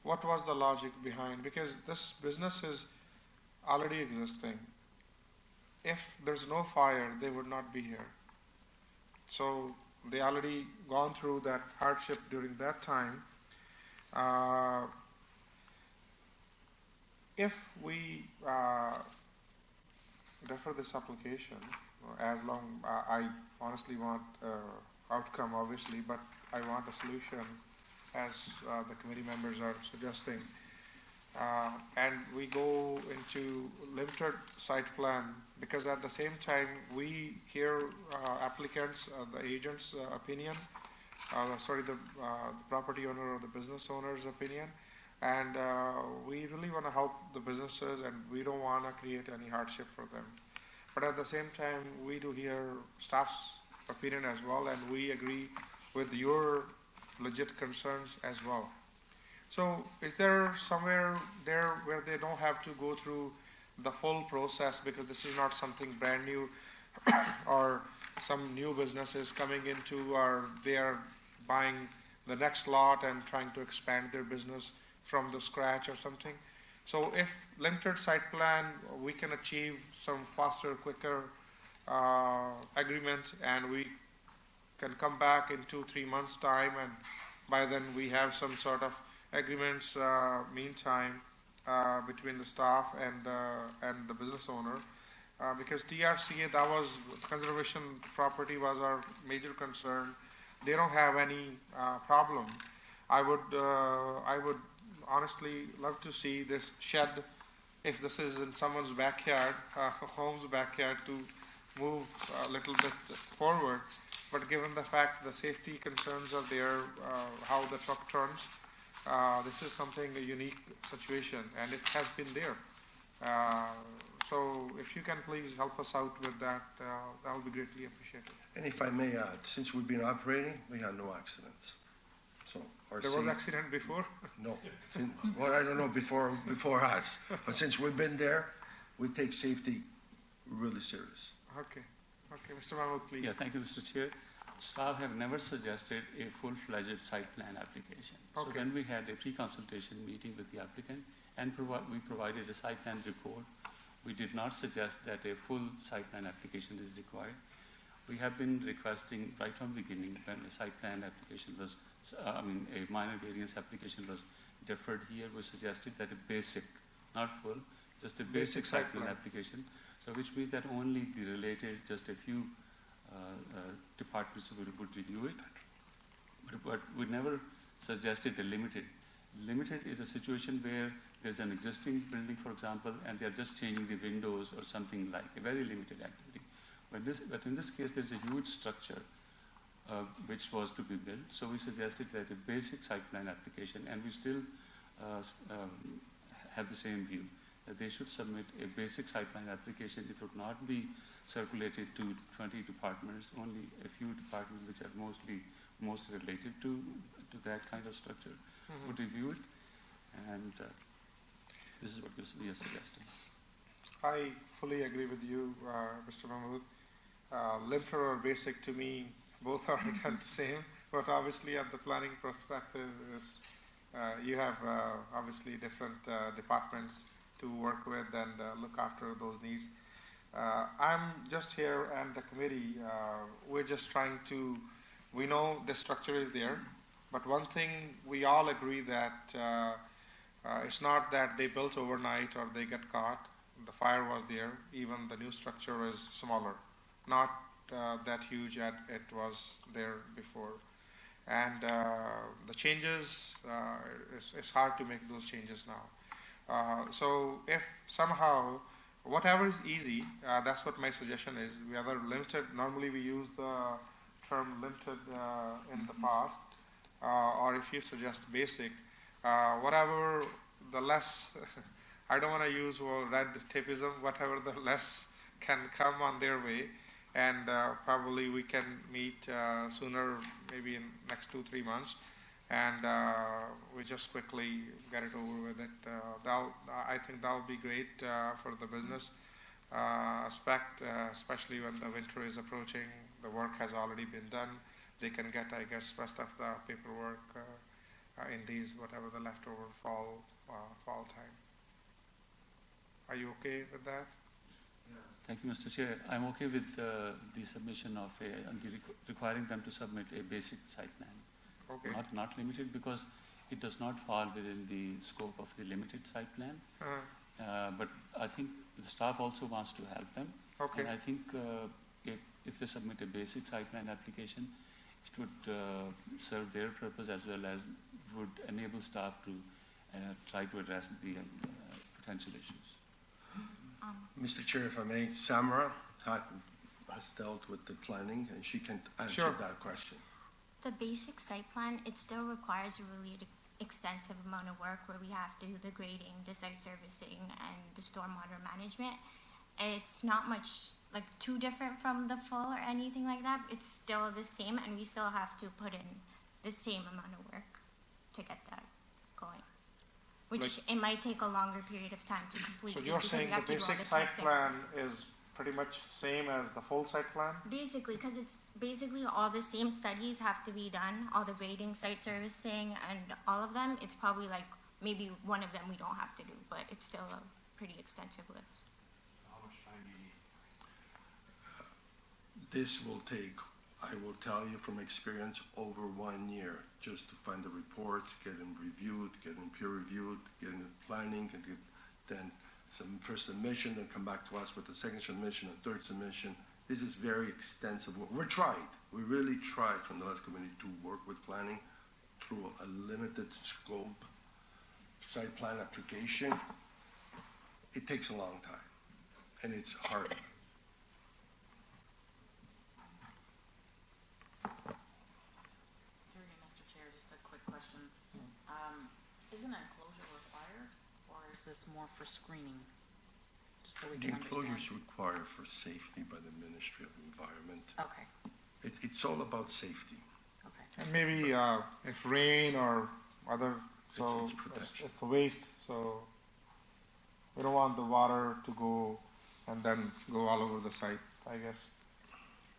S1: what was the logic behind? Because this business is already existing. If there's no fire, they would not be here. So they already gone through that hardship during that time. If we defer this application, as long, I honestly want outcome, obviously, but I want a solution, as the committee members are suggesting. And we go into limited site plan, because at the same time we hear applicants, the agent's opinion, the property owner or the business owner's opinion, and we really want to help the businesses, and we don't want to create any hardship for them. But at the same time, we do hear staff's opinion as well, and we agree with your legit concerns as well. So is there somewhere there where they don't have to go through the full process, because this is not something brand new or some new businesses coming into, or they are buying the next lot and trying to expand their business from the scratch or something? So if limited site plan, we can achieve some faster, quicker agreement, and we can come back in 2-3 months time, and by then we have some sort of agreements meantime between the staff and the business owner, because TRCA, that was conservation property, was our major concern. They don't have any problem. I would honestly love to see this shed, if this is in someone's backyard, home's backyard, to move a little bit forward. but given the fact the safety concerns are there, how the truck turns, this is something, a unique situation, and it has been there. So if you can please help us out with that, that will be greatly appreciated.
S5: And if I may add, since we've been operating, we had no accidents. So our
S1: There was
S5: safe-
S1: accident before?
S5: No. Well, I don't know before us, but since we've been there, we take safety really serious.
S1: Okay. Okay, Mr. Mahmood, please.
S12: Yeah, thank you, Mr. Chair. Staff have never suggested a full-fledged site plan application. So
S1: Okay.
S12: when we had a pre-consultation meeting with the applicant and we provided a site plan report, we did not suggest that a full site plan application is required. We have been requesting right from the beginning when a site plan application was, a minor variance application was deferred here, we suggested that a basic, not full, just a basic site plan application. So which means that only the related, just a few departments would review it. But we never suggested a limited. Limited is a situation where there's an existing building, for example, and they're just changing the windows or something like a very limited activity. But in this case, there's a huge structure which was to be built. So we suggested that a basic site plan application, and we still have the same view, that they should submit a basic site plan application. It would not be circulated to 20 departments, only a few departments which are most related to that kind of structure would review it. And this is what we are suggesting.
S1: I fully agree with you, Mr. Mahmood. Limited or basic, to me, both are the same, but obviously at the planning perspective is you have obviously different departments to work with and look after those needs. I'm just here and the committee, we're just trying to, we know the structure is there, but one thing we all agree that it's not that they built overnight or they get caught. The fire was there. Even the new structure is smaller, not that huge as it was there before. And the changes, it's hard to make those changes now. So if somehow, whatever is easy, that's what my suggestion is. We either limited, normally we use the term limited in the past, or if you suggest basic, whatever the less, I don't want to use red tapeism, whatever the less can come on their way, and probably we can meet sooner, maybe in next 2-3 months, and we just quickly get it over with it. I think that'll be great for the business aspect, especially when the winter is approaching. The work has already been done. They can get, I guess, rest of the paperwork in these, whatever the leftover fall time. Are you okay with that?
S12: Thank you, Mr. Chair. I'm okay with the submission of requiring them to submit a basic site plan.
S1: Okay.
S12: Not limited, because it does not fall within the scope of the limited site plan. But I think the staff also wants to help them.
S1: Okay.
S12: And I think if they submit a basic site plan application, it would serve their purpose as well as would enable staff to try to address the potential issues.
S5: Mr. Chair, if I may, Samara has dealt with the planning, and she can answer that question.
S3: The basic site plan, it still requires a really extensive amount of work where we have to do the grading, the site servicing, and the stormwater management. It's not much like too different from the full or anything like that. It's still the same, and we still have to put in the same amount of work to get that going. Which it might take a longer period of time to complete.
S1: So you're saying the basic site plan is pretty much same as the full site plan?
S3: Basically, because it's basically all the same studies have to be done, all the grading, site servicing, and all of them. It's probably like maybe one of them we don't have to do, but it's still a pretty extensive list.
S15: How much time do you need?
S5: This will take, I will tell you from experience, over 1 year just to find the reports, get them reviewed, get them peer reviewed, get them planning, and then some first submission, and come back to us with the second submission and third submission. This is very extensive work. We really tried from the last committee to work with planning through a limited scope site plan application. It takes a long time, and it's hard.
S13: is this more for screening? Just so we
S5: The
S13: can understand.
S5: enclosures required for safety by the Ministry of Environment.
S13: Okay,
S5: It's all about safety.
S13: okay.
S1: And maybe if rain or other, so
S5: It's protection.
S1: it's a waste, so we don't want the water to go and then go all over the site, I guess.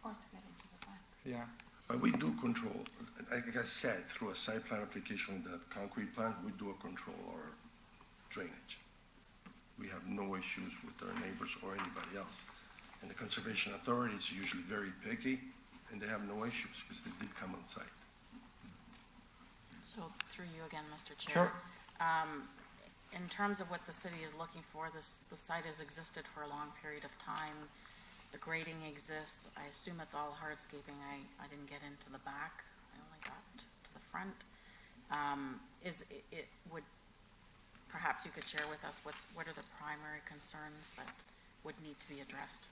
S4: Or to get into the back.
S1: Yeah.
S5: But we do control, like I said, through a site plan application with the concrete plant, we do control our drainage. We have no issues with our neighbors or anybody else. And the Conservation Authority is usually very picky, and they have no issues because they did come on site.
S13: So through you again, Mr. Chair.
S1: Sure.
S13: In terms of what the city is looking for, the site has existed for a long period of time. The grading exists. I assume it's all hardscaping. I didn't get into the back. I only got to the front. Perhaps you could share with us what are the primary concerns that would need to be addressed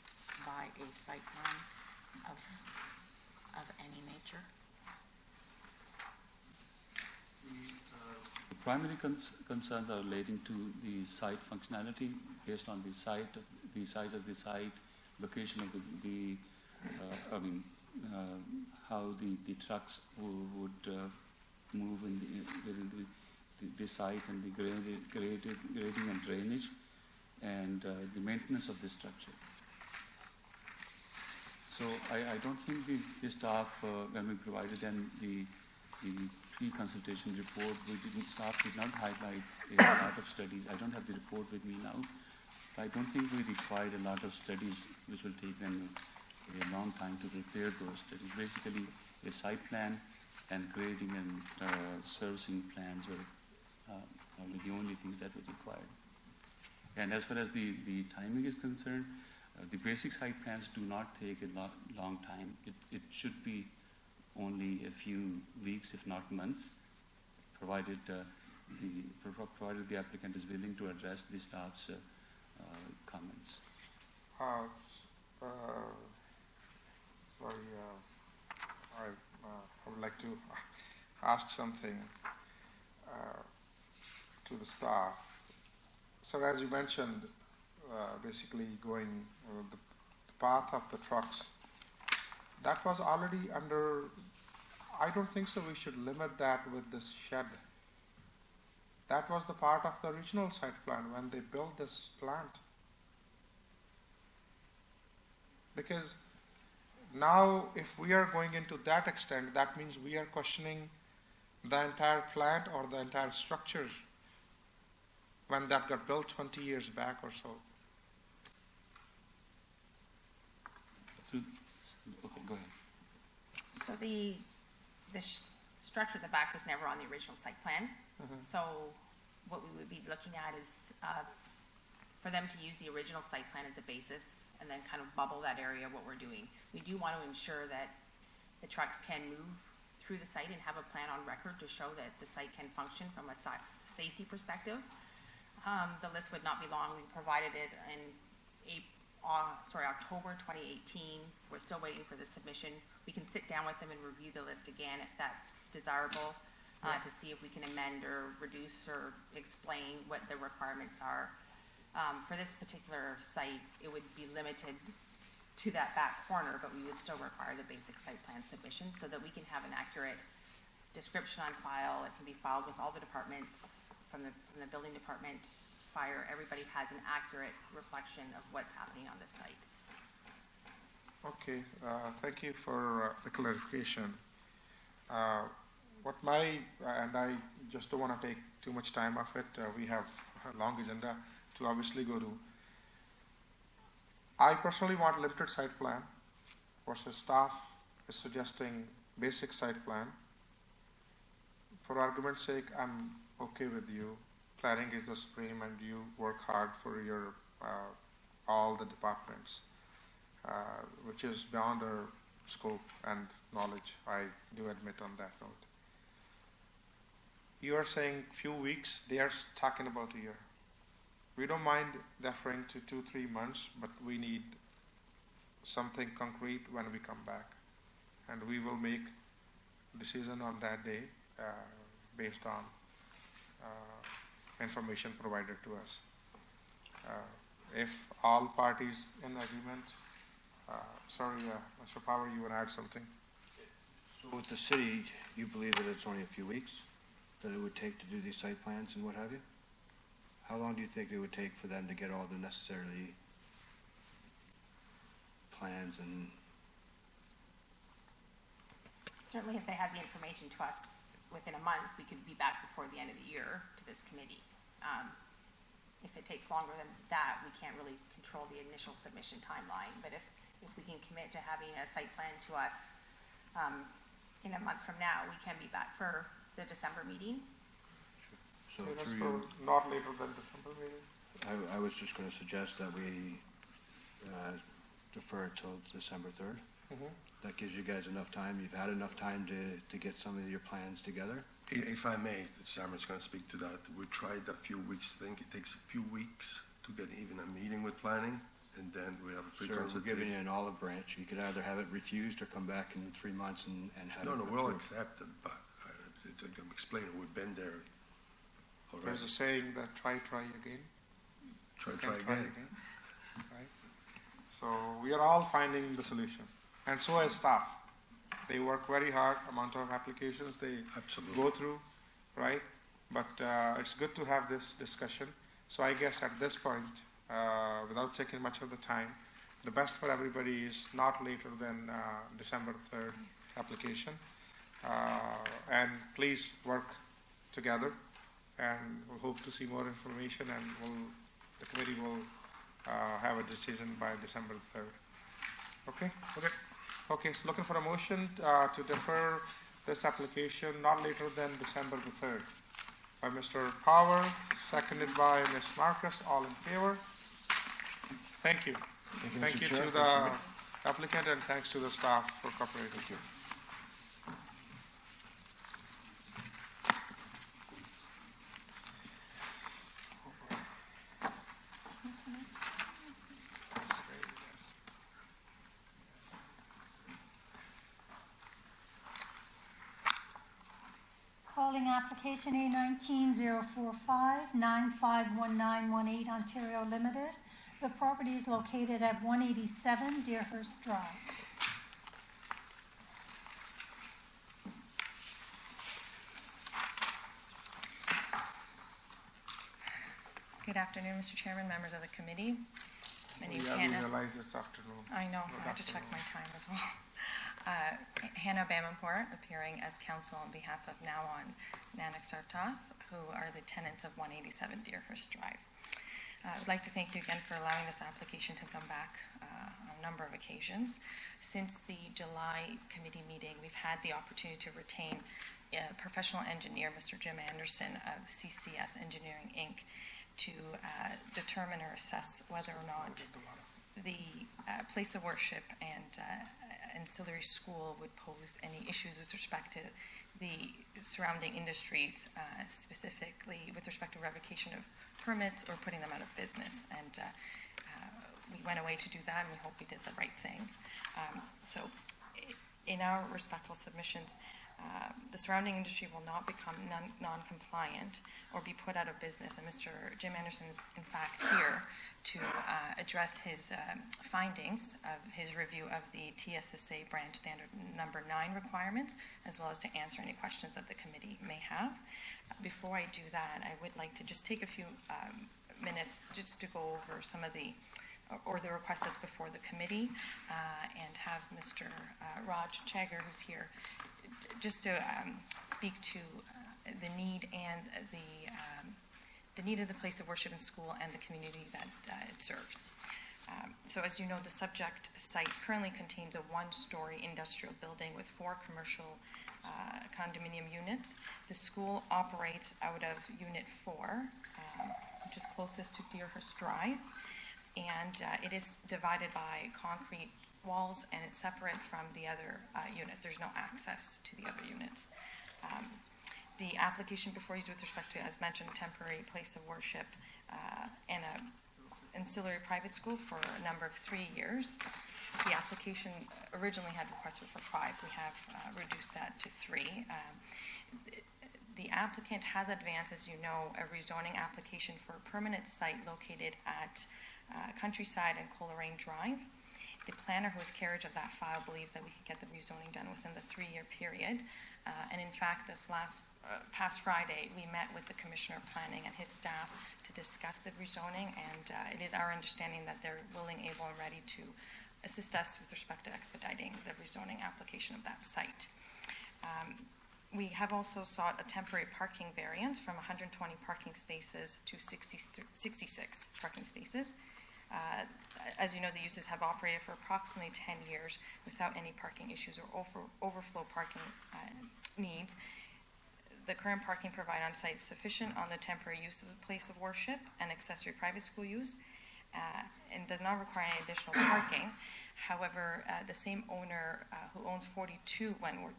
S13: by a site plan of any nature?
S12: Primary concerns are relating to the site functionality based on the site, the size of the site, location of how the trucks would move within the site, and the grading and drainage, and the maintenance of the structure. So I don't think the staff, when we provided them the pre-consultation report, staff did not highlight a lot of studies. I don't have the report with me now. I don't think we required a lot of studies, which will take them a long time to prepare those studies. Basically, a site plan and grading and servicing plans were probably the only things that were required. And as far as the timing is concerned, the basic site plans do not take a long time. It should be only a few weeks, if not months, provided the applicant is willing to address the staff's comments.
S1: I would like to ask something to the staff. So as you mentioned, basically going the path of the trucks, that was already under, I don't think so we should limit that with this shed. That was the part of the original site plan when they built this plant. Because now if we are going into that extent, that means we are questioning the entire plant or the entire structure when that got built 20 years back or so.
S12: Okay, go ahead.
S4: So the structure at the back was never on the original site plan. So what we would be looking at is for them to use the original site plan as a basis and then kind of bubble that area of what we're doing. We do want to ensure that the trucks can move through the site and have a plan on record to show that the site can function from a safety perspective. The list would not be long. We provided it in October 2018. We're still waiting for the submission. We can sit down with them and review the list again if that's desirable, to see if we can amend or reduce or explain what the requirements are. For this particular site, it would be limited to that back corner, but we would still require the basic site plan submission so that we can have an accurate description on file. It can be filed with all the departments, from the building department, fire. Everybody has an accurate reflection of what's happening on this site.
S1: Okay, thank you for the clarification. And I just don't want to take too much time off it. We have a long agenda to obviously go to. I personally want limited site plan versus staff is suggesting basic site plan. For argument's sake, I'm okay with you. Planning is the supreme and you work hard for your all the departments, which is beyond our scope and knowledge. I do admit on that note. You are saying few weeks, they are talking about a year. We don't mind deferring to 2-3 months, but we need something concrete when we come back. And we will make a decision on that day based on information provided to us. If all parties in agreement, Mr. Power, you want to add something?
S11: So with the city, you believe that it's only a few weeks that it would take to do these site plans and what have you? How long do you think it would take for them to get all the necessary plans and?
S4: Certainly, if they have the information to us within a month, we could be back before the end of the year to this committee. If it takes longer than that, we can't really control the initial submission timeline. But if we can commit to having a site plan to us in a month from now, we can be back for the December meeting.
S11: So
S1: That's
S11: through
S1: for not later than December meeting.
S11: I was just going to suggest that we defer till December 3rd. That gives you guys enough time. You've had enough time to get some of your plans together.
S5: If I may, Cameron's going to speak to that. We tried a few weeks thing. It takes a few weeks to get even a meeting with planning, and then we have a
S11: Sir, we're
S5: pre-consultation.
S11: giving you an olive branch. You could either have it refused or come back in 3 months and have
S5: No,
S11: it
S5: no, we'll
S11: approved.
S5: accept it, but I'm explaining, we've been there already.
S1: There's a saying that try again.
S5: Try
S1: again. Right? So we are all finding the solution. And so is staff. They work very hard, amount of applications they go through, right? But it's good to have this discussion. So I guess at this point, without taking much of the time, the best for everybody is not later than December 3rd application. And please work together, and we'll hope to see more information, and the committee will have a decision by December 3rd. Okay? Okay, so looking for a motion to defer this application not later than December the 3rd. By Mr. Power, seconded by Ms. Marcus, all in favor? Thank you. Thank you to the applicant, and thanks to the staff for cooperating. Thank you.
S6: Calling application A19-045-951918 Ontario Limited. The property is located at 187 Deerhurst Drive.
S7: Good afternoon, Mr. Chairman, members of the committee. My name is
S1: Yeah, we
S7: Hannah.
S1: realize it's afternoon.
S7: I know, I had to check my time as well. Hannah Bamanpour, appearing as counsel on behalf of Now On Nanak Sartaf, who are the tenants of 187 Deerhurst Drive. I would like to thank you again for allowing this application to come back on a number of occasions. Since the July committee meeting, we've had the opportunity to retain a professional engineer, Mr. Jim Anderson of CCS Engineering, Inc., to determine or assess whether or not the place of worship and ancillary school would pose any issues with respect to the surrounding industries, specifically with respect to revocation of permits or putting them out of business. And we went away to do that, and we hope we did the right thing. So in our respectful submissions, the surrounding industry will not become non-compliant or be put out of business. And Mr. Jim Anderson is in fact here to address his findings of his review of the TSSA branch standard number 9 requirements, as well as to answer any questions that the committee may have. Before I do that, I would like to just take a few minutes just to go over some of the request that's before the committee, and have Mr. Raj Chagger, who's here, just to speak to the need and the need of the place of worship and school and the community that it serves. So as you know, the subject site currently contains a 1-story industrial building with 4 commercial condominium units. The school operates out of Unit 4, which is closest to Deerhurst Drive, and it is divided by concrete walls, and it's separate from the other units. There's no access to the other units. The application before you is with respect to, as mentioned, a temporary place of worship and an ancillary private school for a number of 3 years. The application originally had requested for 5. We have reduced that to 3. The applicant has advanced, as you know, a rezoning application for a permanent site located at Countryside and Coleraine Drive. The planner who has carriage of that file believes that we can get the rezoning done within the 3-year period. And in fact, this past Friday, we met with the Commissioner of Planning and his staff to discuss the rezoning, and it is our understanding that they're willing, able, and ready to assist us with respect to expediting the rezoning application of that site. We have also sought a temporary parking variance from 120 parking spaces to 66 parking spaces. As you know, the uses have operated for approximately 10 years without any parking issues or overflow parking needs. The current parking provided on site is sufficient on the temporary use of the place of worship and accessory private school use, and does not require any additional parking. However, the same owner who owns 42 Wentworth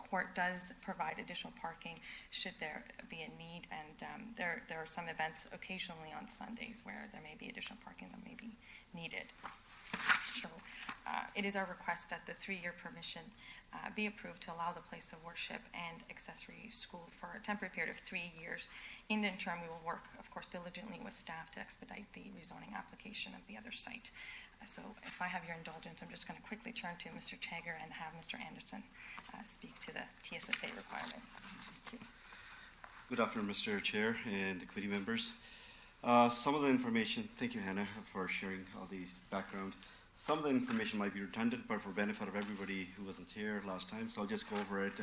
S7: Court does provide additional parking should there be a need, and there are some events occasionally on Sundays where there may be additional parking that may be needed. So it is our request that the 3-year permission be approved to allow the place of worship and accessory school for a temporary period of 3 years. In the interim, we will work, of course, diligently with staff to expedite the rezoning application of the other site. So if I have your indulgence, I'm just going to quickly turn to Mr. Chager and have Mr. Anderson speak to the TSSA requirements. Thank you.
S9: Good afternoon, Mr. Chair and the committee members. Some of the information, thank you, Hannah, for sharing all the background. Some of the information might be redundant, but for benefit of everybody who wasn't here last time, so I'll just go over it.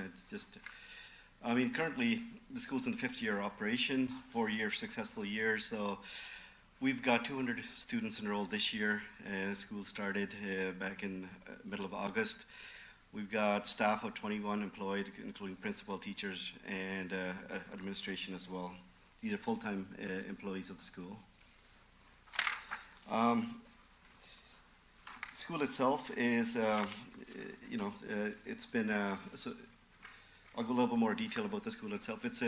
S9: Currently, the school's in the 5th year operation, 4 years, successful years, so we've got 200 students enrolled this year. School started back in middle of August. We've got staff of 21 employed, including principal, teachers, and administration as well. These are full-time employees of the school. School itself is, it's been, I'll go a little bit more detail about the school itself. It's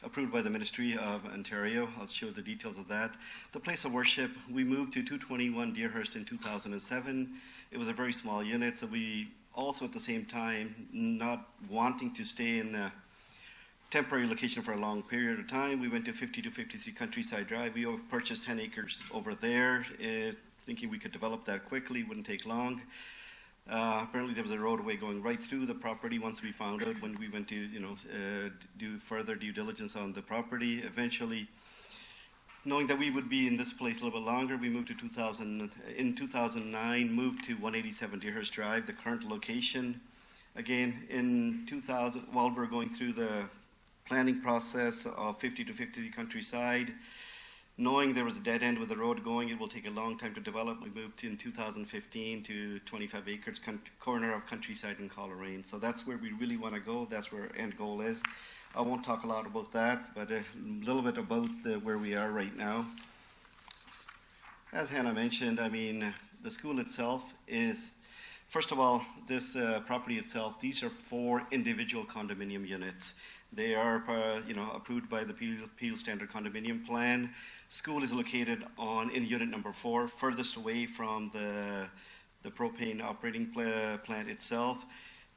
S9: approved by the Ministry of Ontario. I'll show the details of that. The place of worship, we moved to 221 Deerhurst in 2007. It was a very small unit, so we also at the same time, not wanting to stay in a temporary location for a long period of time, we went to 50 to 53 Countryside Drive. We purchased 10 acres over there, thinking we could develop that quickly, wouldn't take long. Apparently there was a roadway going right through the property once we found out when we went to do further due diligence on the property. Eventually, knowing that we would be in this place a little bit longer, we moved to 2009, moved to 187 Deerhurst Drive, the current location. Again, in 2000, while we're going through the planning process of 50 to 53 Countryside, knowing there was a dead end with the road going, it will take a long time to develop. We moved in 2015 to 25 acres, corner of Countryside and Coleraine. So that's where we really want to go. That's where our end goal is. I won't talk a lot about that, but a little bit about where we are right now. As Hannah mentioned, the school itself is, first of all, this property itself, these are 4 individual condominium units. They are, approved by the Peel Standard Condominium Plan. School is located in unit number 4, furthest away from the propane operating plant itself.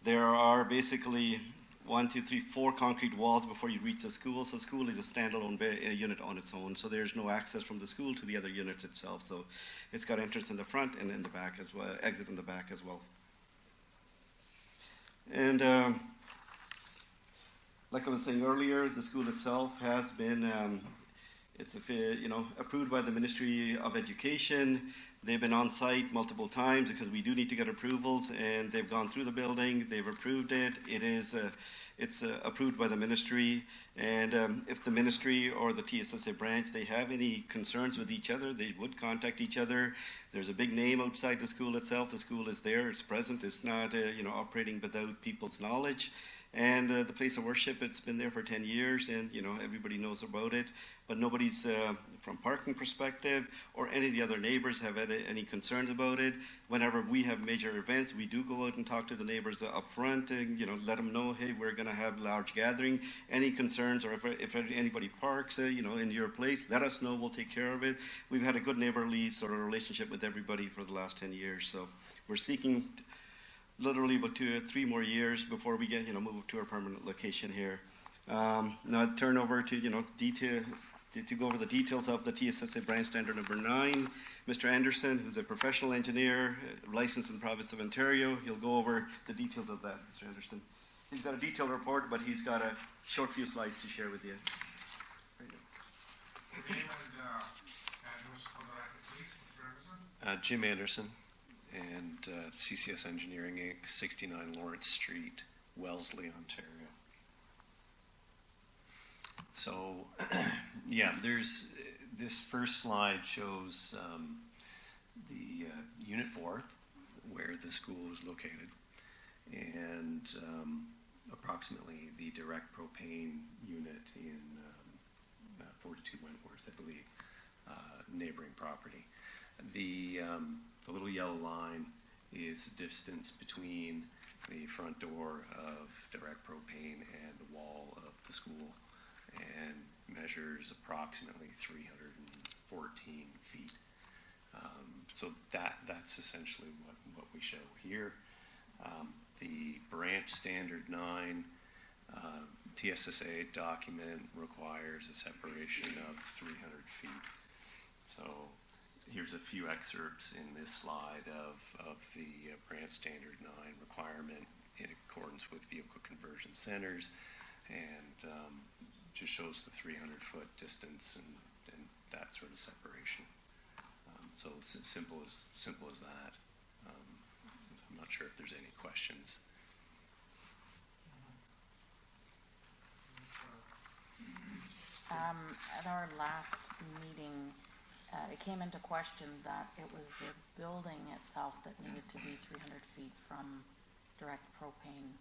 S9: There are basically 4 concrete walls before you reach the school. So school is a standalone unit on its own. So there's no access from the school to the other units itself. So it's got entrance in the front and in the back as well, exit in the back as well. And like I was saying earlier, the school itself has been, approved by the Ministry of Education. They've been on site multiple times because we do need to get approvals, and they've gone through the building. They've approved it. It's approved by the ministry, and if the ministry or the TSSA branch, they have any concerns with each other, they would contact each other. There's a big name outside the school itself. The school is there. It's present. It's not operating without people's knowledge. And the place of worship, it's been there for 10 years, and everybody knows about it. But nobody's, from parking perspective, or any of the other neighbors have had any concerns about it. Whenever we have major events, we do go out and talk to the neighbors up front, and let them know, hey, we're going to have large gathering. Any concerns, or if anybody parks, in your place, let us know. We'll take care of it. We've had a good neighborly sort of relationship with everybody for the last 10 years. So we're seeking literally about 2 or 3 more years before we get move to our permanent location here. Now I turn over to, to go over the details of the TSSA branch standard number 9. Mr. Anderson, who's a professional engineer, licensed in the province of Ontario, he'll go over the details of that, Mr. Anderson. He's got a detailed report, but he's got a short few slides to share with you.
S14: Jim Anderson, and CCS Engineering Inc., 69 Lawrence Street, Wellesley, Ontario. So, yeah, there's this first slide shows the Unit 4, where the school is located, and approximately the direct propane unit in 42 Wentworth, I believe, neighboring property. The little yellow line is the distance between the front door of direct propane and the wall of the school, and measures approximately 314 feet. So that's essentially what we show here. The branch standard 9 TSSA document requires a separation of 300 feet. So here's a few excerpts in this slide of the branch standard 9 requirement in accordance with vehicle conversion centers, and just shows the 300-foot distance and that sort of separation. So it's simple as that. I'm not sure if there's any questions.
S13: At our last meeting, it came into question that it was the building itself that needed to be 300 feet from direct propane,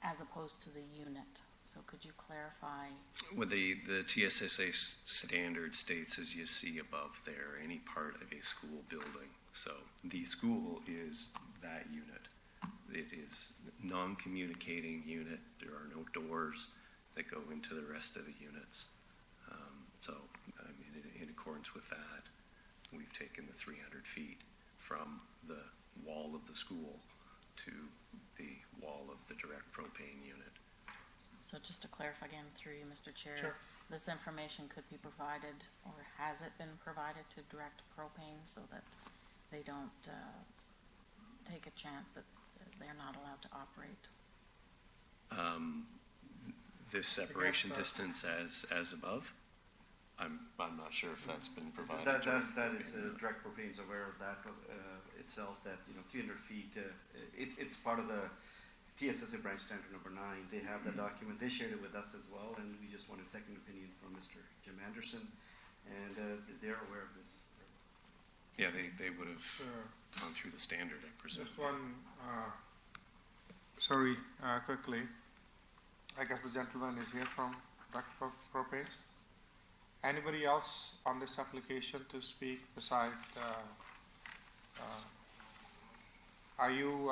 S13: as opposed to the unit. So could you clarify?
S14: Well, the TSSA standard states, as you see above there, any part of a school building. So the school is that unit. It is non-communicating unit. There are no doors that go into the rest of the units. So in accordance with that, we've taken the 300 feet from the wall of the school to the wall of the direct propane unit.
S13: So just to clarify again through you, Mr. Chair,
S1: Sure.
S13: This information could be provided, or has it been provided to direct propane so that they don't take a chance that they're not allowed to operate?
S14: This separation distance as above, I'm not sure if that's been provided.
S9: That is, direct propane is aware of that itself, that 300 feet, it's part of the TSSA branch standard number 9. They have the document. They shared it with us as well, and we just want a second opinion from Mr. Jim Anderson, and they're aware of this.
S14: Yeah, they would have gone through the standard, I presume.
S1: Just one, quickly. I guess the gentleman is here from direct propane. Anybody else on this application to speak beside? Are you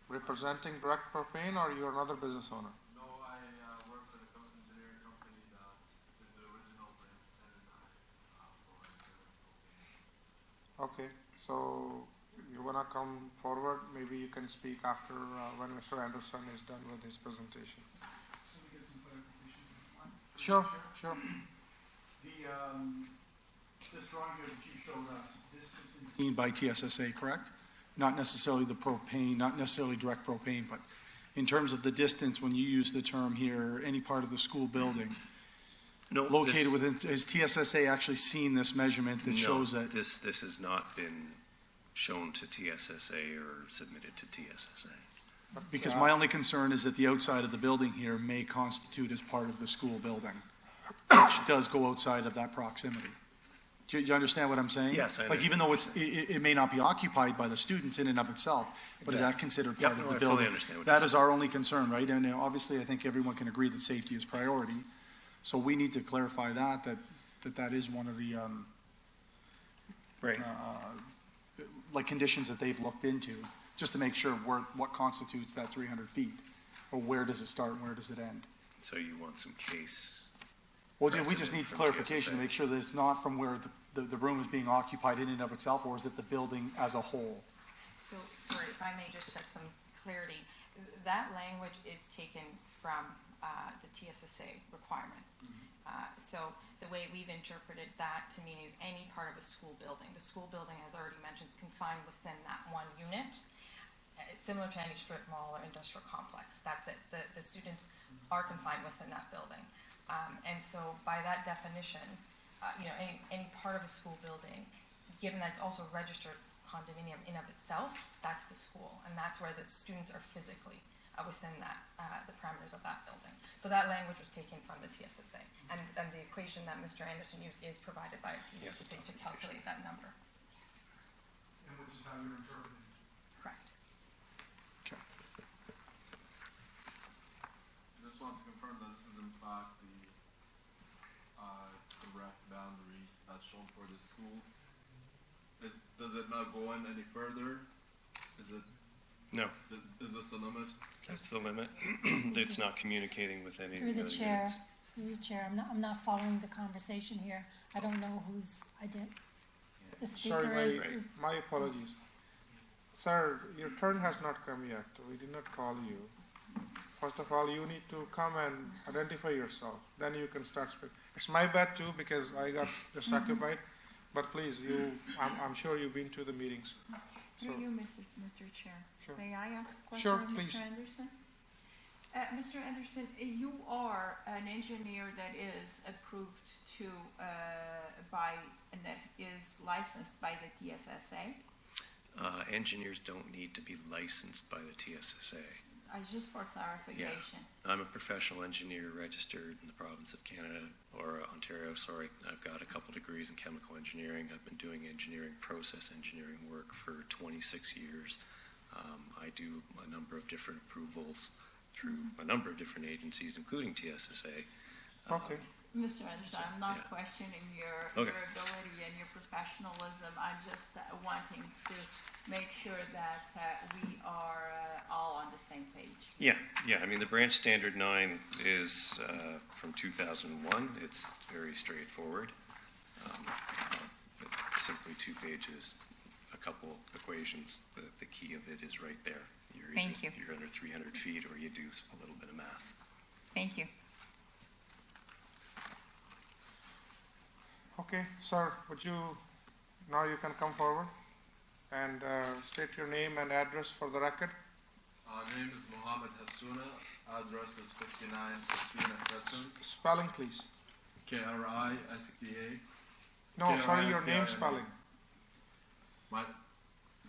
S1: representing direct propane, or you're another business owner?
S18: No, I work for the engineering company that did the original branch standard 9 for
S1: Okay, so you want to come forward? Maybe you can speak after when Mr. Anderson is done with his presentation.
S23: So we get some clarification.
S1: Sure.
S23: This drawing here that you showed us, this has been seen by TSSA, correct? Not necessarily the propane, not necessarily direct propane, but in terms of the distance, when you use the term here, any part of the school building located within, has TSSA actually seen this measurement that shows that?
S14: This has not been shown to TSSA or submitted to TSSA.
S23: Because my only concern is that the outside of the building here may constitute as part of the school building, which does go outside of that proximity. Do you understand what I'm saying?
S14: Yes, I
S23: Like, even though it may not be occupied by the students in and of itself, but is that considered part of the building?
S14: I fully understand what
S23: That is our only concern, right? And obviously, I think everyone can agree that safety is priority. So we need to clarify that is one of the, like, conditions that they've looked into, just to make sure what constitutes that 300 feet, or where does it start and where does it end?
S14: So you want some case?
S23: Well, we just need clarification to make sure that it's not from where the room is being occupied in and of itself, or is it the building as a whole?
S4: So, sorry, if I may just shed some clarity. That language is taken from the TSSA requirement. So the way we've interpreted that to mean is any part of a school building. The school building, as already mentioned, is confined within that one unit. It's similar to any strip mall or industrial complex. That's it. The students are confined within that building. And so by that definition, any part of a school building, given that it's also registered condominium in of itself, that's the school. And that's where the students are physically within that, the parameters of that building. So that language was taken from the TSSA. And the equation that Mr. Anderson used is provided by a TSSA to calculate that number.
S23: And which is how you're interpreting it.
S4: Correct.
S23: Okay.
S18: I just want to confirm that this is in fact the correct boundary that's shown for the school. Does it not go in any further? Is it?
S14: No.
S18: Is this the limit?
S14: That's the limit. It's not communicating with any of
S6: Through
S14: the
S6: the
S14: other
S6: chair,
S14: units.
S6: through the chair, I'm not following the conversation here. I don't know who's, the speaker
S1: Sorry,
S6: is.
S1: my apologies. Sir, your turn has not come yet. We did not call you. First of all, you need to come and identify yourself. Then you can start speaking. It's my bad too because I got just occupied. But please, I'm sure you've been to the meetings.
S17: Through you, Mr. Chair.
S1: Sure.
S17: May I ask a question
S1: Sure,
S17: of
S1: please.
S17: Mr. Anderson? Mr. Anderson, you are an engineer that is approved to and that is licensed by the TSSA.
S14: Engineers don't need to be licensed by the TSSA.
S17: Just for clarification.
S14: Yeah. I'm a professional engineer registered in the province of Canada, or Ontario, sorry. I've got a couple degrees in chemical engineering. I've been doing engineering, process engineering work for 26 years. I do a number of different approvals through a number of different agencies, including TSSA.
S1: Okay.
S17: Mr. Anderson, I'm not questioning your ability and your professionalism. I'm just wanting to make sure that we are all on the same page.
S14: Yeah. I mean, the branch standard 9 is from 2001. It's very straightforward. It's simply 2 pages, a couple equations. The key of it is right there.
S4: Thank you.
S14: You're under 300 feet, or you do a little bit of math.
S4: Thank you.
S1: Okay, sir, now you can come forward and state your name and address for the record.
S18: Name is Mohammed Hassouna. Address is 59 Christina Crescent.
S1: Spelling, please.
S18: Krista.
S1: No, sorry, your name spelling.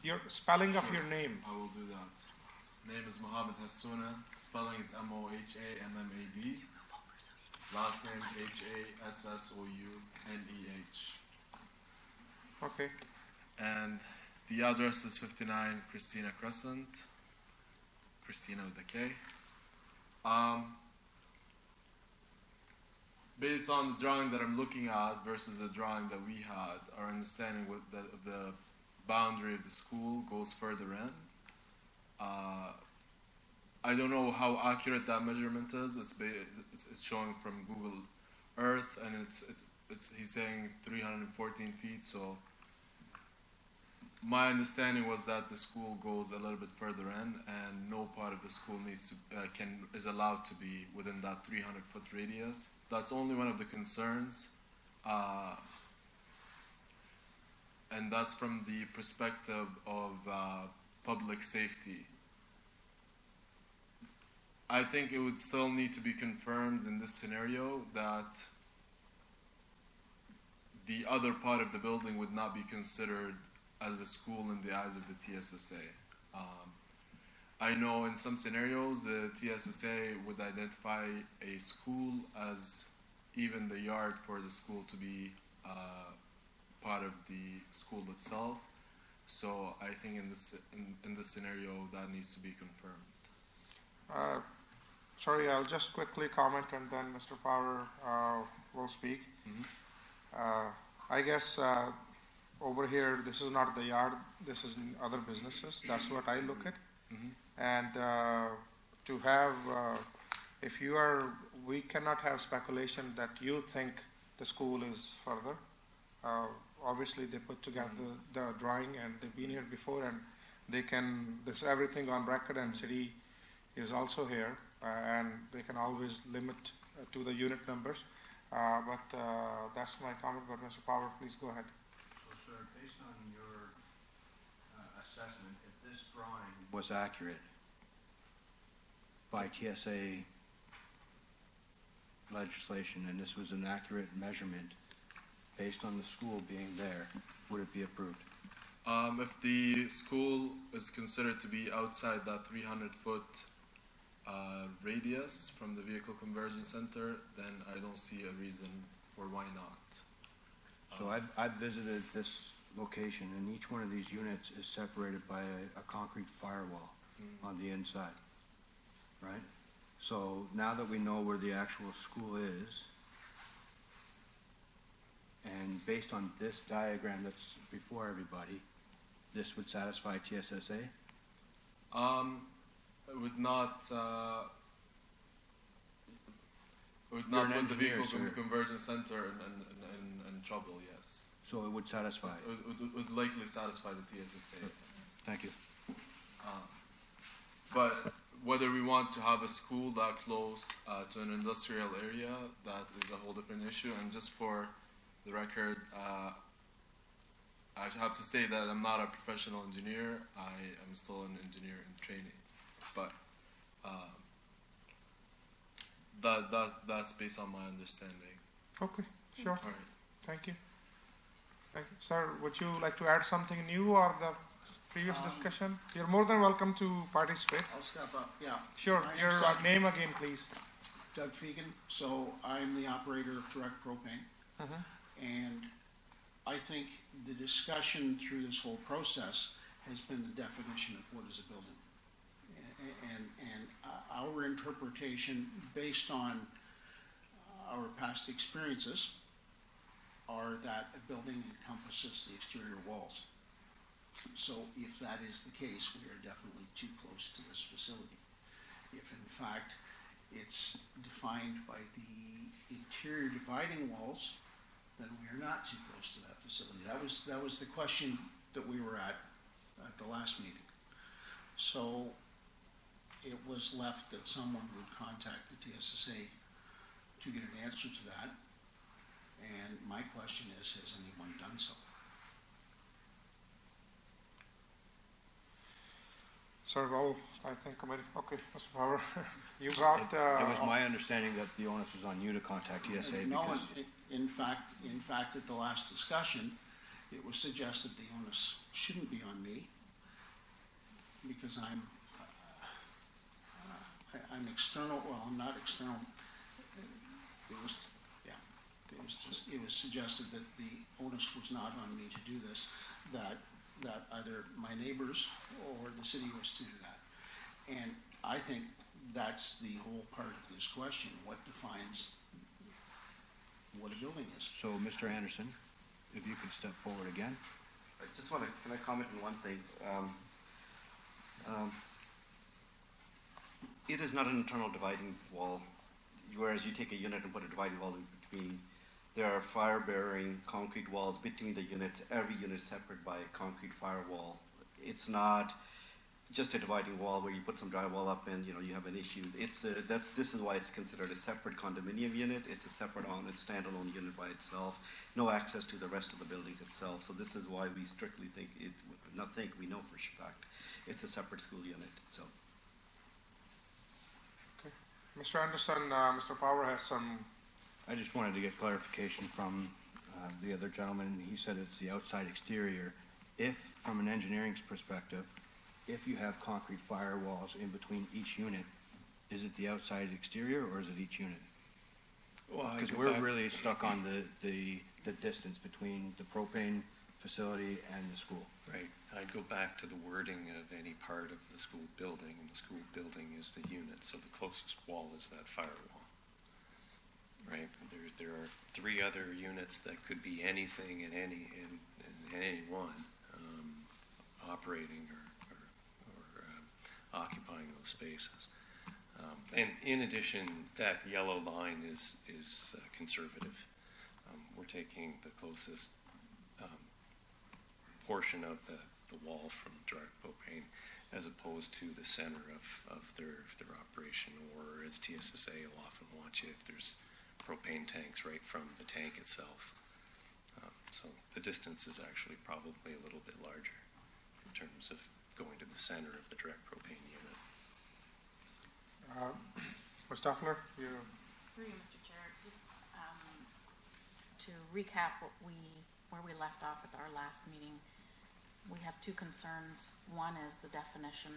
S1: Your spelling of your name.
S18: I will do that. Name is Mohammed Hassouna. Spelling is Mohammad. Last name Hassouneh.
S1: Okay.
S18: And the address is 59 Christina Crescent. Christina with a K. Based on the drawing that I'm looking at versus the drawing that we had, our understanding with the boundary of the school goes further in. I don't know how accurate that measurement is. It's showing from Google Earth, and he's saying 314 feet. So my understanding was that the school goes a little bit further in, and no part of the school is allowed to be within that 300-foot radius. That's only one of the concerns, and that's from the perspective of public safety. I think it would still need to be confirmed in this scenario that the other part of the building would not be considered as a school in the eyes of the TSSA. I know in some scenarios the TSSA would identify a school as even the yard for the school to be part of the school itself. So I think in this scenario that needs to be confirmed.
S1: Sorry, I'll just quickly comment and then Mr. Power will speak. I guess over here, this is not the yard, this is in other businesses. That's what I look at. And to have, we cannot have speculation that you think the school is further. Obviously, they put together the drawing and they've been here before, and this everything on record, and city is also here. and they can always limit to the unit numbers. But that's my comment. But Mr. Power, please go ahead.
S11: So, sir, based on your assessment, if this drawing was accurate by TSA legislation, and this was an accurate measurement based on the school being there, would it be approved?
S18: If the school is considered to be outside that 300-foot radius from the vehicle conversion center, then I don't see a reason for why not.
S11: So I've visited this location, and each one of these units is separated by a concrete firewall on the inside, right? So now that we know where the actual school is, and based on this diagram that's before everybody, this would satisfy TSSA?
S18: It would not
S11: You're
S18: put
S11: an
S18: the
S11: engineer,
S18: vehicle
S11: sir.
S18: conversion center in trouble, yes.
S11: So it would satisfy?
S18: It would likely satisfy the TSSA, yes.
S11: Thank you.
S18: But whether we want to have a school that close to an industrial area, that is a whole different issue. And just for the record, I have to say that I'm not a professional engineer. I am still an engineer in training. But that's based on my understanding.
S1: Okay, sure.
S18: All right.
S1: Thank you. Thank you. Sir, would you like to add something new or the previous discussion? You're more than welcome to participate.
S19: I'll step up, yeah.
S1: Sure.
S19: My
S1: Your
S19: name's Doug-
S1: name again, please.
S19: Doug Fegan. So I'm the operator of direct propane. And I think the discussion through this whole process has been the definition of what is a building. And our interpretation, based on our past experiences, are that a building encompasses the exterior walls. So if that is the case, we are definitely too close to this facility. If in fact it's defined by the interior dividing walls, then we are not too close to that facility. That was the question that we were at the last meeting. So it was left that someone would contact the TSSA to get an answer to that. And my question is, has anyone done so?
S1: Sir, well, I think committee. Okay, Mr. Power, you got.
S11: It was my understanding that the onus was on you to contact TSA
S19: No,
S11: because
S19: in fact, at the last discussion, it was suggested the onus shouldn't be on me because I'm external. Well, I'm not external. It was suggested that the onus was not on me to do this. That either my neighbors or the city was to do that. And I think that's the whole part of this question. What defines what a building is?
S11: So, Mr. Anderson, if you could step forward again.
S9: I just want to, can I comment on one thing? It is not an internal dividing wall, whereas you take a unit and put a dividing wall in between. There are fire-bearing concrete walls between the units. Every unit is separated by a concrete firewall. It's not just a dividing wall where you put some drywall up and you have an issue. This is why it's considered a separate condominium unit. It's a separate standalone unit by itself. No access to the rest of the buildings itself. So this is why we strictly think we know for a fact it's a separate school unit. So.
S1: Okay, Mr. Anderson, Mr. Power has some.
S11: I just wanted to get clarification from the other gentleman. He said it's the outside exterior. If, from an engineering perspective, if you have concrete firewalls in between each unit, is it the outside exterior or is it each unit?
S14: Well,
S11: because we're really stuck on the distance between the propane facility and the school.
S14: Right. I'd go back to the wording of any part of the school building, and the school building is the unit, so the closest wall is that firewall. Right. There are three other units that could be anything in any one operating or occupying those spaces. And in addition, that yellow line is conservative. We're taking the closest portion of the wall from direct propane, as opposed to the center of their operation, or as TSSA will often want you if there's propane tanks right from the tank itself. So the distance is actually probably a little bit larger in terms of going to the center of the direct propane unit.
S1: Ms. Stoffler, you.
S13: Through you, Mr. Chair, just to recap where we left off at our last meeting, we have two concerns. One is the definition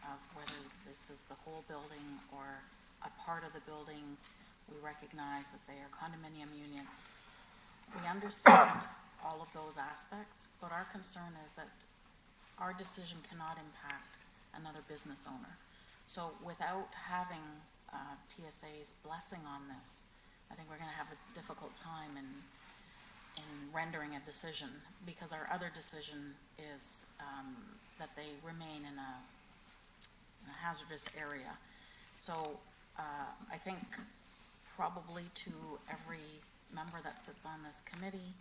S13: of whether this is the whole building or a part of the building. We recognize that they are condominium units. We understand all of those aspects, but our concern is that our decision cannot impact another business owner. So without having TSA's blessing on this, I think we're going to have a difficult time in rendering a decision, because our other decision is that they remain in a hazardous area. So I think probably to every member that sits on this committee,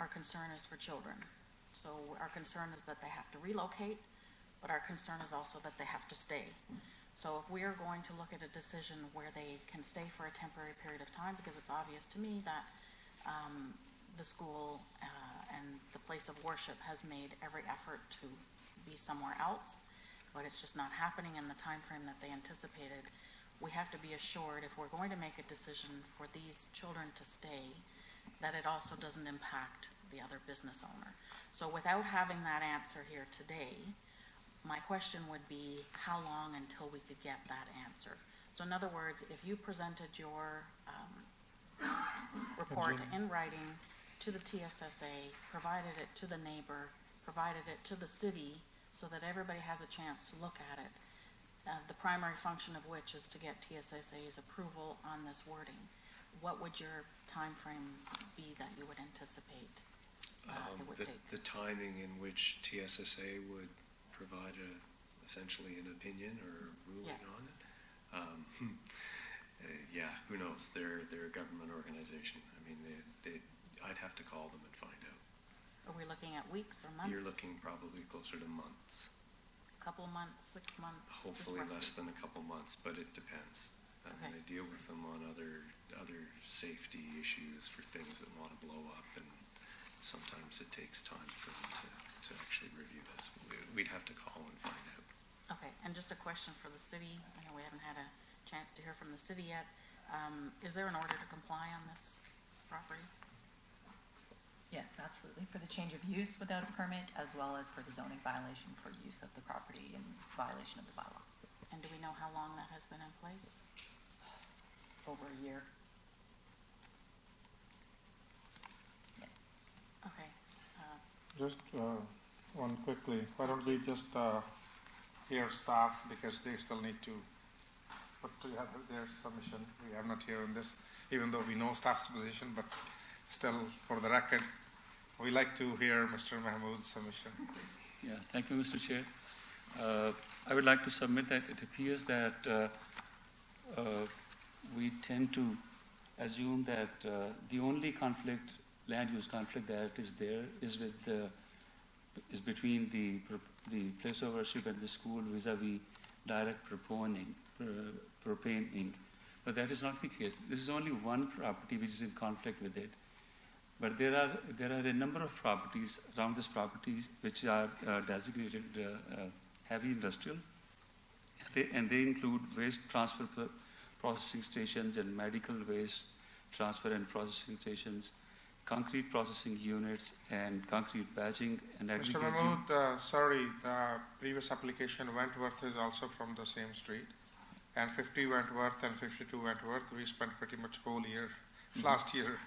S13: our concern is for children. So our concern is that they have to relocate, but our concern is also that they have to stay. So if we are going to look at a decision where they can stay for a temporary period of time, because it's obvious to me that the school and the place of worship has made every effort to be somewhere else, but it's just not happening in the time frame that they anticipated. We have to be assured, if we're going to make a decision for these children to stay, that it also doesn't impact the other business owner. So without having that answer here today, my question would be how long until we could get that answer? So in other words, if you presented your report in writing to the TSSA, provided it to the neighbor, provided it to the city so that everybody has a chance to look at it, the primary function of which is to get TSSA's approval on this wording, what would your time frame be that you would anticipate it would take?
S14: The timing in which TSSA would provide essentially an opinion or ruling on it? Yeah, who knows? They're a government organization. I mean, I'd have to call them and find out.
S13: Are we looking at weeks or months?
S14: You're looking probably closer to months.
S13: A couple months, 6 months?
S14: Hopefully less than a couple months, but it depends. I mean, I deal with them on other safety issues for things that want to blow up, and sometimes it takes time for them to actually review this. We'd have to call and find out.
S13: Okay, and just a question for the city. I know we haven't had a chance to hear from the city yet. Is there an order to comply on this property?
S16: Yes, absolutely, for the change of use without a permit, as well as for the zoning violation for use of the property in violation of the bylaw.
S13: And do we know how long that has been in place?
S16: Over a year.
S13: Yeah. Okay.
S1: Just one quickly. Why don't we just hear staff, because they still need to put together their submission. We have not here in this, even though we know staff's position, but still, for the record, we like to hear Mr. Mahmood's submission.
S12: Yeah, thank you, Mr. Chair. I would like to submit that it appears that we tend to assume that the only conflict, land use conflict that is there is between the place of worship and the school vis-a-vis direct propaning. But that is not the case. This is only one property which is in conflict with it. But there are a number of properties around this property which are designated heavy industrial, and they include waste transfer processing stations and medical waste transfer and processing stations, concrete processing units, and concrete batching and
S1: Mr.
S12: aggregate.
S1: Mahmood, sorry, the previous application, Wentworth, is also from the same street, and 50 Wentworth and 52 Wentworth, we spent pretty much whole year, last year,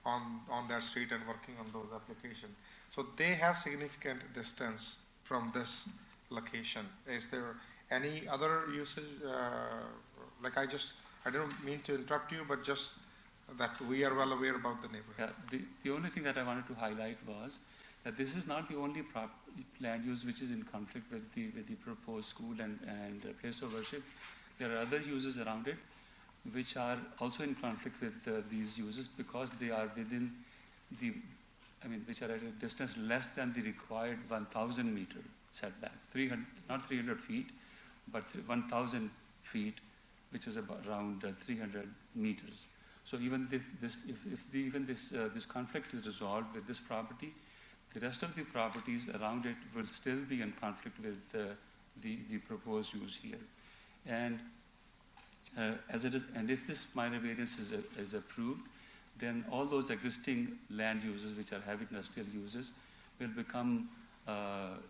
S1: on that street and working on those applications. So they have significant distance from this location. Is there any other usage? I don't mean to interrupt you, but just that we are well aware about the neighborhood.
S12: Yeah, the only thing that I wanted to highlight was that this is not the only land use which is in conflict with the proposed school and place of worship. There are other uses around it which are also in conflict with these uses, because they are within the which are at a distance less than the required 1,000 meter setback, 300, not 300 feet, but 1,000 feet, which is about around 300 meters. So even this conflict is resolved with this property, the rest of the properties around it will still be in conflict with the proposed use here. And as it is, and if this minor variance is approved, then all those existing land uses which are heavy industrial uses will become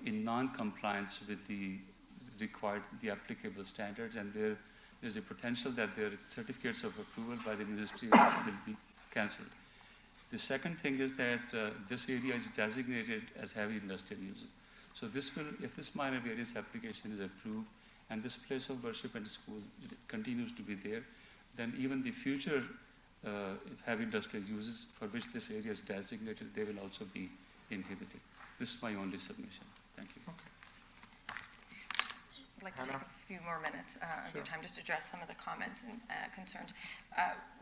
S12: in non-compliance with the applicable standards, and there's a potential that their certificates of approval by the ministry will be cancelled. The second thing is that this area is designated as heavy industrial uses. So this will, if this minor variance application is approved and this place of worship and school continues to be there, then even the future heavy industrial uses for which this area is designated, they will also be inhibited. This is my only submission. Thank you.
S7: I'd like to take a few more minutes of your time just to address some of the comments and concerns.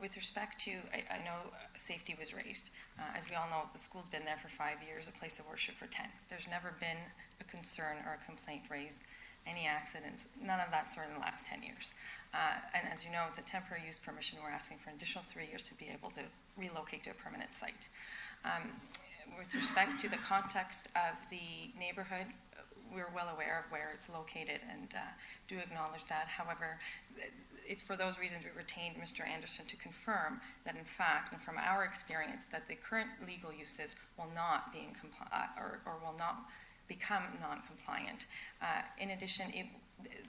S7: With respect to, I know safety was raised. As we all know, the school's been there for 5 years, a place of worship for 10. There's never been a concern or a complaint raised, any accidents, none of that sort in the last 10 years. And as you know, it's a temporary use permission. We're asking for an additional 3 years to be able to relocate to a permanent site. With respect to the context of the neighborhood, we're well aware of where it's located and do acknowledge that. However, it's for those reasons we retained Mr. Anderson to confirm that in fact, and from our experience, that the current legal uses will not be in or will not become non-compliant. In addition,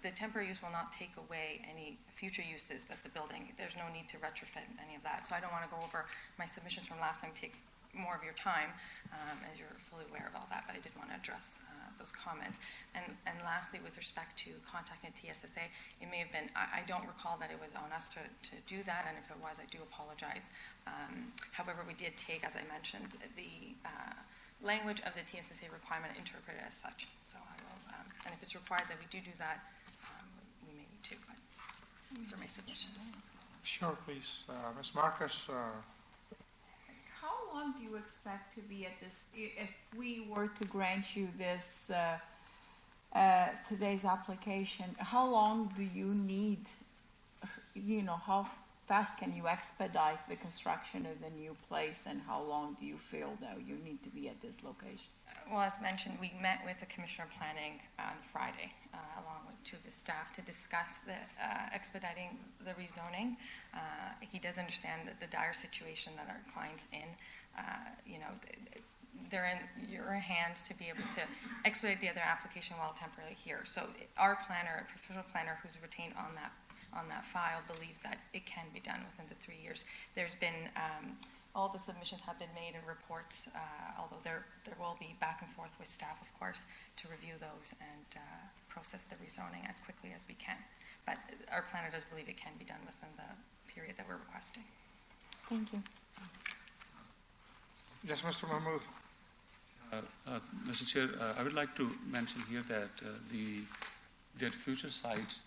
S7: the temporary use will not take away any future uses of the building. There's no need to retrofit any of that. So I don't want to go over my submissions from last time, take more of your time, as you're fully aware of all that, but I did want to address those comments. And lastly, with respect to contacting TSSA, it may have been, I don't recall that it was on us to do that, and if it was, I do apologize. However, we did take, as I mentioned, the language of the TSSA requirement and interpret it as such. So I will, and if it's required that we do that, we may need to, but these are my submissions.
S1: Sure, please. Ms. Marcus,
S17: How long do you expect to be at this, if we were to grant you this, today's application, how long do you need, how fast can you expedite the construction of the new place, and how long do you feel that you need to be at this location?
S7: Well, as mentioned, we met with the Commissioner of Planning on Friday, along with two of his staff, to discuss the expediting the rezoning. He does understand that the dire situation that our client's in. They're in your hands to be able to expedite the other application while temporarily here. So our planner, a professional planner who's retained on that file, believes that it can be done within the 3 years. There's been all the submissions have been made in reports, although there will be back and forth with staff, of course, to review those and process the rezoning as quickly as we can. But our planner does believe it can be done within the period that we're requesting.
S17: Thank you.
S1: Yes, Mr. Mahmood.
S12: Mr. Chair, I would like to mention here that their future sites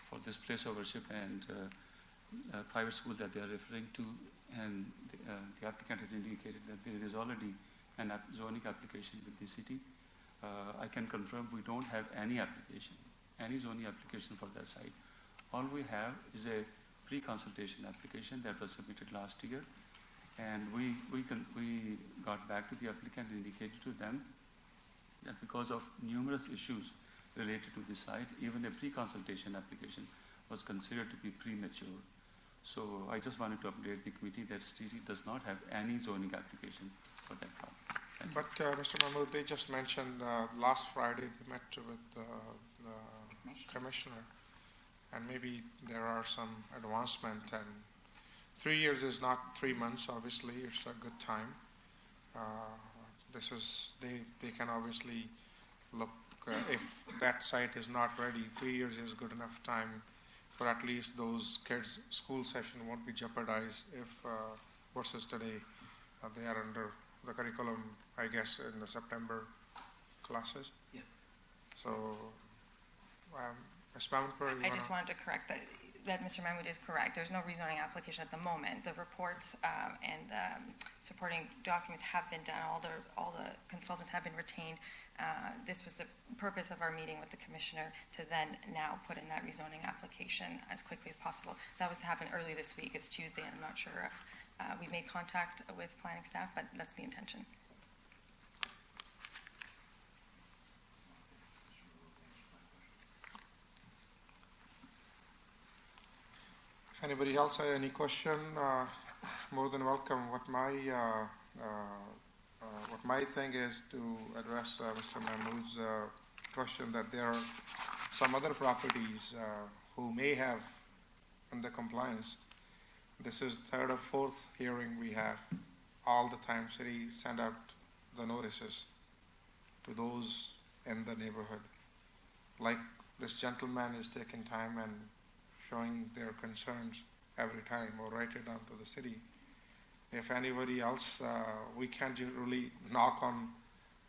S12: for this place of worship and private school that they are referring to, and the applicant has indicated that there is already an zoning application with the city. I can confirm we don't have any zoning application for that site. All we have is a pre-consultation application that was submitted last year, and we got back to the applicant and indicated to them that because of numerous issues related to the site, even a pre-consultation application was considered to be premature. So I just wanted to update the committee that city does not have any zoning application for that property.
S1: But Mr. Mahmood, they just mentioned last Friday they met with the commissioner, and maybe there are some advancement, and 3 years is not 3 months, obviously. It's a good time. They can obviously look, if that site is not ready, 3 years is good enough time for at least those kids' school session won't be jeopardized if versus today they are under the curriculum, I guess, in the September classes.
S7: Yeah.
S1: So, Ms. Bamanpur,
S7: I just wanted to correct that that Mr. Mahmood is correct. There's no rezoning application at the moment. The reports and supporting documents have been done. All the consultants have been retained. This was the purpose of our meeting with the commissioner to then now put in that rezoning application as quickly as possible. That was to happen early this week. It's Tuesday, and I'm not sure if we made contact with planning staff, but that's the intention.
S1: If anybody else has any question, more than welcome. What my thing is to address Mr. Mahmood's question that there are some other properties who may have under compliance. This is third or fourth hearing we have. All the time city send out the notices to those in the neighborhood. Like this gentleman is taking time and showing their concerns every time, or write it down to the city. If anybody else, we can't really knock on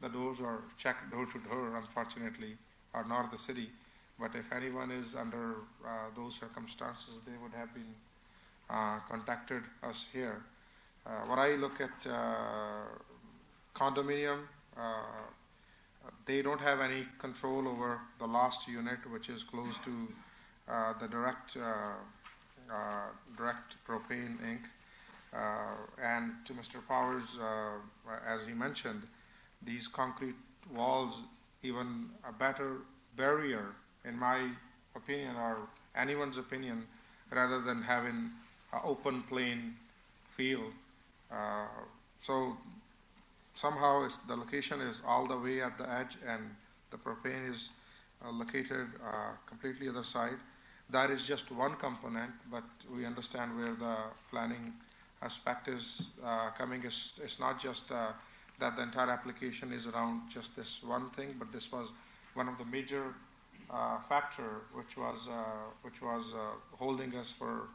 S1: the doors or check door to door, unfortunately, or not the city. But if anyone is under those circumstances, they would have been contacted us here. When I look at condominium, they don't have any control over the last unit, which is close to the direct propane ink. And to Mr. Powers, as he mentioned, these concrete walls, even a better barrier, in my opinion, or anyone's opinion, rather than having an open plain field. So somehow the location is all the way at the edge, and the propane is located completely other side. That is just one component, but we understand where the planning aspect is coming. It's not just that the entire application is around just this one thing, but this was one of the major factor which was holding us for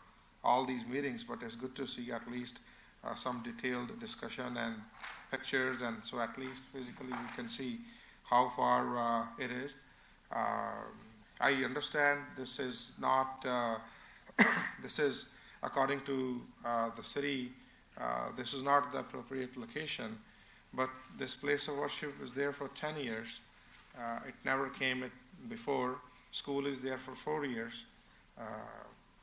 S1: all these meetings. But it's good to see at least some detailed discussion and pictures, and so at least physically we can see how far it is. I understand this is not, this is according to the city, this is not the appropriate location, but this place of worship is there for 10 years. It never came before. School is there for 4 years.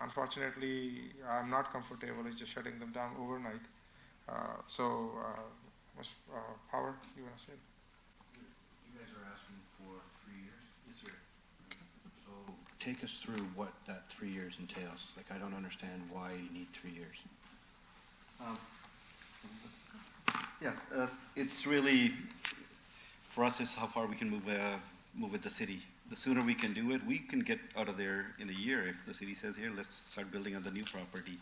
S1: Unfortunately, I'm not comfortable with just shutting them down overnight. Ms. Power, you want to say?
S11: You guys are asking for 3 years? Yes, sir. So take us through what that 3 years entails. Like, I don't understand why you need 3 years.
S9: It's really, for us, it's how far we can move with the city. The sooner we can do it, we can get out of there in a year. If the city says, here, let's start building on the new property.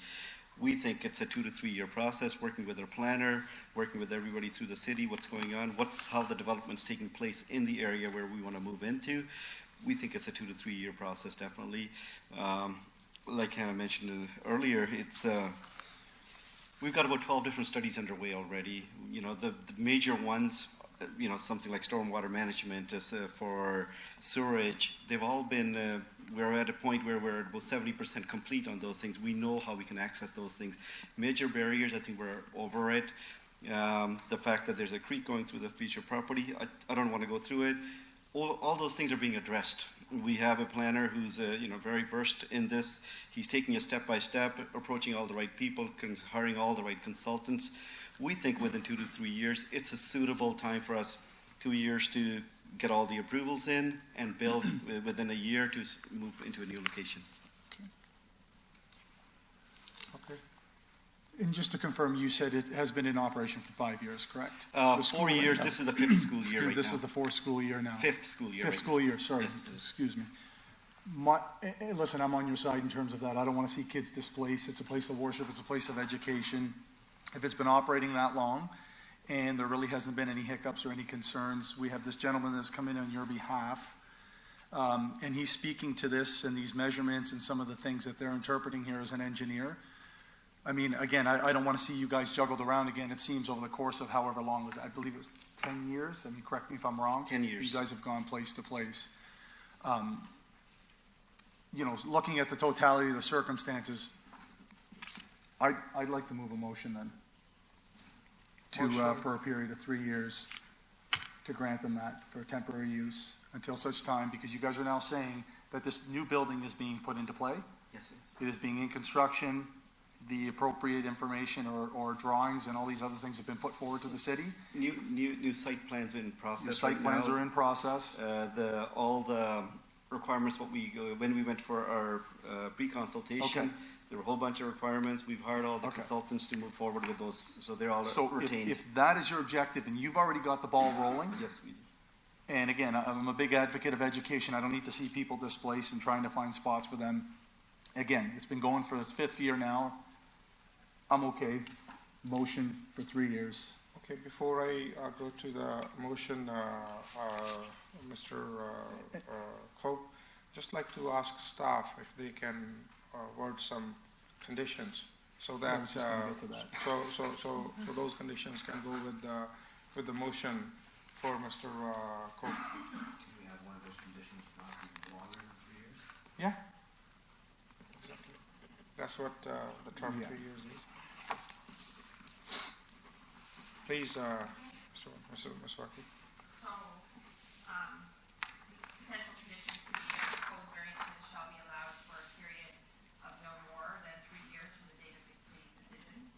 S9: We think it's a 2 to 3 year process, working with our planner, working with everybody through the city, what's going on, how the development's taking place in the area where we want to move into. We think it's a 2 to 3 year process, definitely. Like Hannah mentioned earlier, we've got about 12 different studies underway already. You know, the major ones, you know, something like stormwater management, for sewerage, they've all been, we're at a point where we're about 70% complete on those things. We know how we can access those things. Major barriers, I think we're over it. The fact that there's a creek going through the future property, I don't want to go through it. All those things are being addressed. We have a planner who's very versed in this. He's taking it step by step, approaching all the right people, hiring all the right consultants. We think within 2 to 3 years, it's a suitable time for us. 2 years to get all the approvals in and build within a year to move into a new location.
S23: Okay. And just to confirm, you said it has been in operation for 5 years, correct?
S9: 4 years. This is the 5th school year right now.
S23: This is the 4th school year now.
S9: 5th school year.
S23: 5th school year, sorry.
S9: Yes.
S23: Excuse me. Listen, I'm on your side in terms of that. I don't want to see kids displaced. It's a place of worship. It's a place of education. If it's been operating that long and there really hasn't been any hiccups or any concerns, we have this gentleman that's come in on your behalf, and he's speaking to this and these measurements and some of the things that they're interpreting here as an engineer. I mean, again, I don't want to see you guys juggled around again. It seems over the course of however long was it? I believe it was 10 years. I mean, correct me if I'm wrong.
S9: 10 years.
S23: You guys have gone place to place. looking at the totality of the circumstances, I'd like to move a motion then for a period of 3 years to grant them that for temporary use until such time, because you guys are now saying that this new building is being put into play.
S9: Yes, sir.
S23: It is being in construction. The appropriate information or drawings and all these other things have been put forward to the city.
S9: New site plans in process.
S23: The site plans are in process.
S9: All the requirements, when we went for our pre-consultation, there were a whole bunch of requirements. We've hired all the consultants to move forward with those, so they're all retained.
S23: If that is your objective and you've already got the ball rolling.
S9: Yes, we do.
S23: And again, I'm a big advocate of education. I don't need to see people displaced and trying to find spots for them. Again, it's been going for its 5th year now. I'm okay. Motion for 3 years.
S1: Okay, before I go to the motion, Mr. Cope, just like to ask staff if they can word some conditions so that, so those conditions can go with the motion for Mr. Cope.
S11: Can we have one of those conditions not be longer than 3 years?
S1: Yeah. Exactly. That's what the term 3 years is. Please, Mr. Maswaki.
S4: So, potential conditions could be that proposed variances shall be allowed for a period of no more than 3 years from the date of the committee's decision.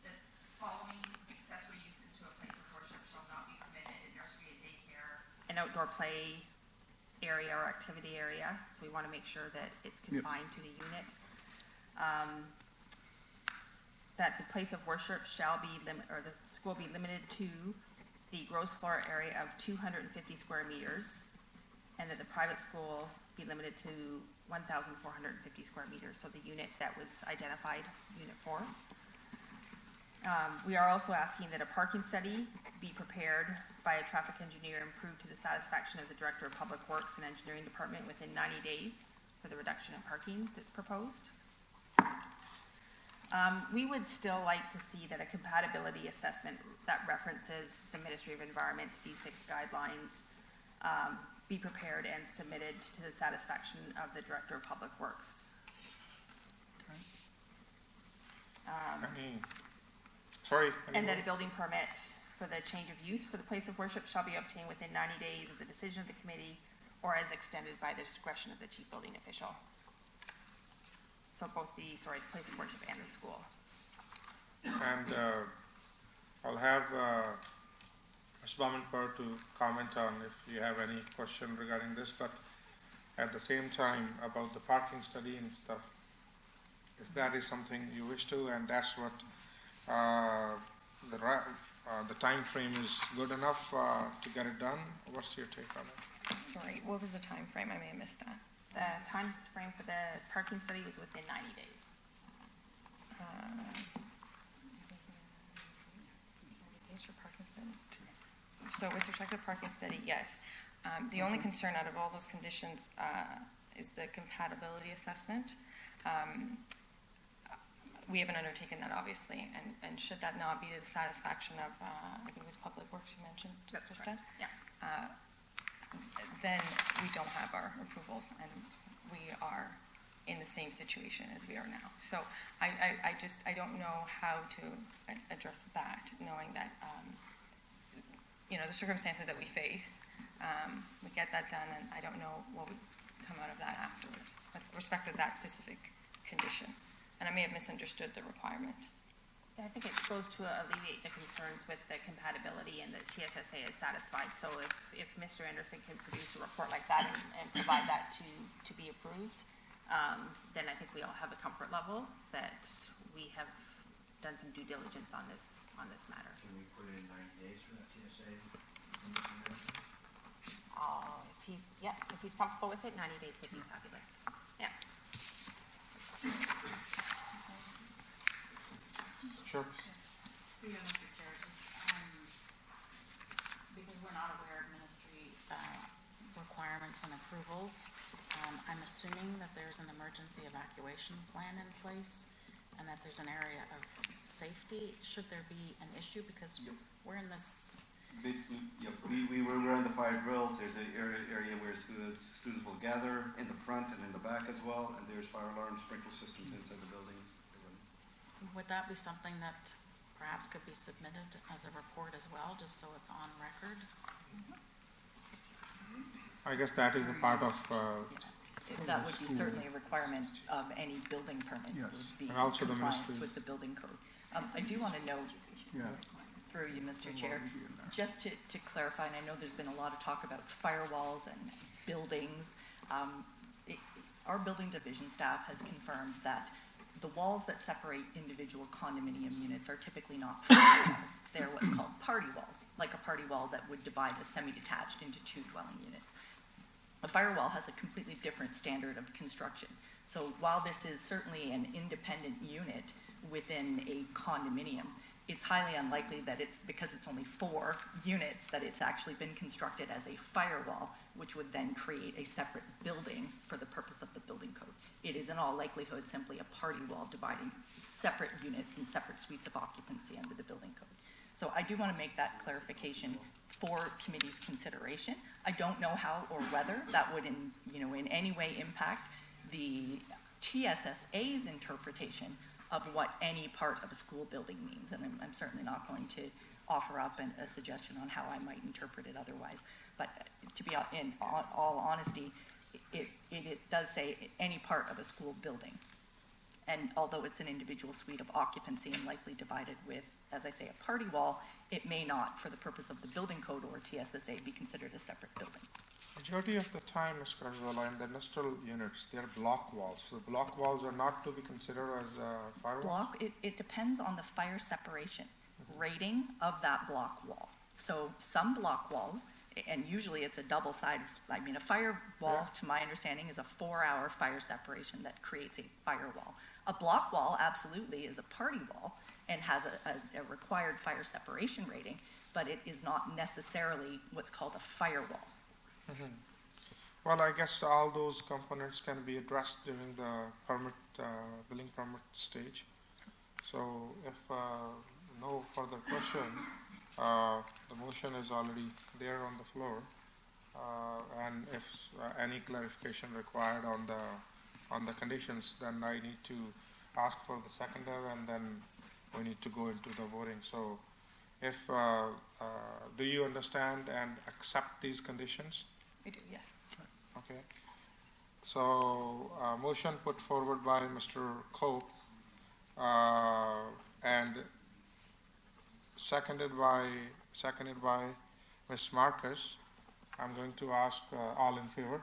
S4: The following accessory uses to a place of worship shall not be permitted: a nursery, a daycare, an outdoor play area or activity area. So we want to make sure that it's confined to the unit. That the place of worship shall be the school be limited to the gross floor area of 250 square meters, and that the private school be limited to 1,450 square meters. So the unit that was identified, Unit 4. We are also asking that a parking study be prepared by a traffic engineer and approved to the satisfaction of the Director of Public Works and Engineering Department within 90 days for the reduction in parking that's proposed. We would still like to see that a compatibility assessment that references the Ministry of Environment's D6 guidelines be prepared and submitted to the satisfaction of the Director of Public Works. And that a building permit for the change of use for the place of worship shall be obtained within 90 days of the decision of the committee or as extended by the discretion of the chief building official. So both the place of worship and the school.
S1: And I'll have Ms. Bamanpur to comment on if you have any question regarding this, but at the same time about the parking study and stuff, if that is something you wish to, and that's what the time frame is good enough to get it done. What's your take on it?
S7: Sorry, what was the time frame? I may have missed that.
S4: The time frame for the parking study was within 90 days.
S7: Days for parking study. So with respect to parking study, yes. The only concern out of all those conditions is the compatibility assessment. We haven't undertaken that, obviously, and should that not be to the satisfaction of, I think it was Public Works you mentioned?
S4: That's correct. Yeah.
S7: Then we don't have our approvals, and we are in the same situation as we are now. So I don't know how to address that, knowing that, the circumstances that we face, we get that done, and I don't know what would come out of that afterwards with respect to that specific condition. And I may have misunderstood the requirement.
S4: Yeah, I think it goes to alleviate the concerns with the compatibility, and the TSSA is satisfied. So if Mr. Anderson can produce a report like that and provide that to be approved, then I think we all have a comfort level that we have done some due diligence on this matter.
S11: Can we put in 90 days for that TSA?
S4: If he's comfortable with it, 90 days would be fabulous. Yeah.
S1: Sure.
S13: Through you, Mr. Chair, because we're not aware of ministry requirements and approvals, I'm assuming that there's an emergency evacuation plan in place and that there's an area of safety. Should there be an issue, because we're in this
S9: basically, yeah, we're on the fire drills. There's an area where students will gather in the front and in the back as well, and there's fire alarm sprinkler systems inside the building.
S13: Would that be something that perhaps could be submitted as a report as well, just so it's on record?
S1: I guess that is the part of,
S16: That would be certainly a requirement of any building permit.
S1: Yes.
S16: Would be
S1: And also the
S16: compliance
S1: ministry.
S16: with the building code. I do want to note, through you, Mr. Chair, just to clarify, and I know there's been a lot of talk about firewalls and buildings. Our building division staff has confirmed that the walls that separate individual condominium units are typically not firewalls. They're what's called party walls, like a party wall that would divide a semi-detached into 2 dwelling units. A firewall has a completely different standard of construction. So while this is certainly an independent unit within a condominium, it's highly unlikely that it's because it's only 4 units that it's actually been constructed as a firewall, which would then create a separate building for the purpose of the building code. It is in all likelihood simply a party wall dividing separate units and separate suites of occupancy under the building code. So I do want to make that clarification for committee's consideration. I don't know how or whether that would in any way impact the TSSA's interpretation of what any part of a school building means. And I'm certainly not going to offer up a suggestion on how I might interpret it otherwise. But to be in all honesty, it does say any part of a school building. And although it's an individual suite of occupancy and likely divided with, as I say, a party wall, it may not, for the purpose of the building code or TSSA, be considered a separate building.
S1: majority of the time, Ms. Carzola, in the industrial units, they're block walls. So block walls are not to be considered as firewalls?
S16: It depends on the fire separation rating of that block wall. So some block walls, and usually it's a double-sided, a firewall, to my understanding, is a 4-hour fire separation that creates a firewall. A block wall absolutely is a party wall and has a required fire separation rating, but it is not necessarily what's called a firewall.
S1: Mm-hmm. Well, I guess all those components can be addressed during the building permit stage. So if no further question, the motion is already there on the floor, and if any clarification required on the conditions, then I need to ask for the seconder, and then we need to go into the voting. So, if do you understand and accept these conditions?
S16: I do, yes.
S1: Okay. So, motion put forward by Mr. Cope, and seconded by Ms. Marcus. I'm going to ask all in favor.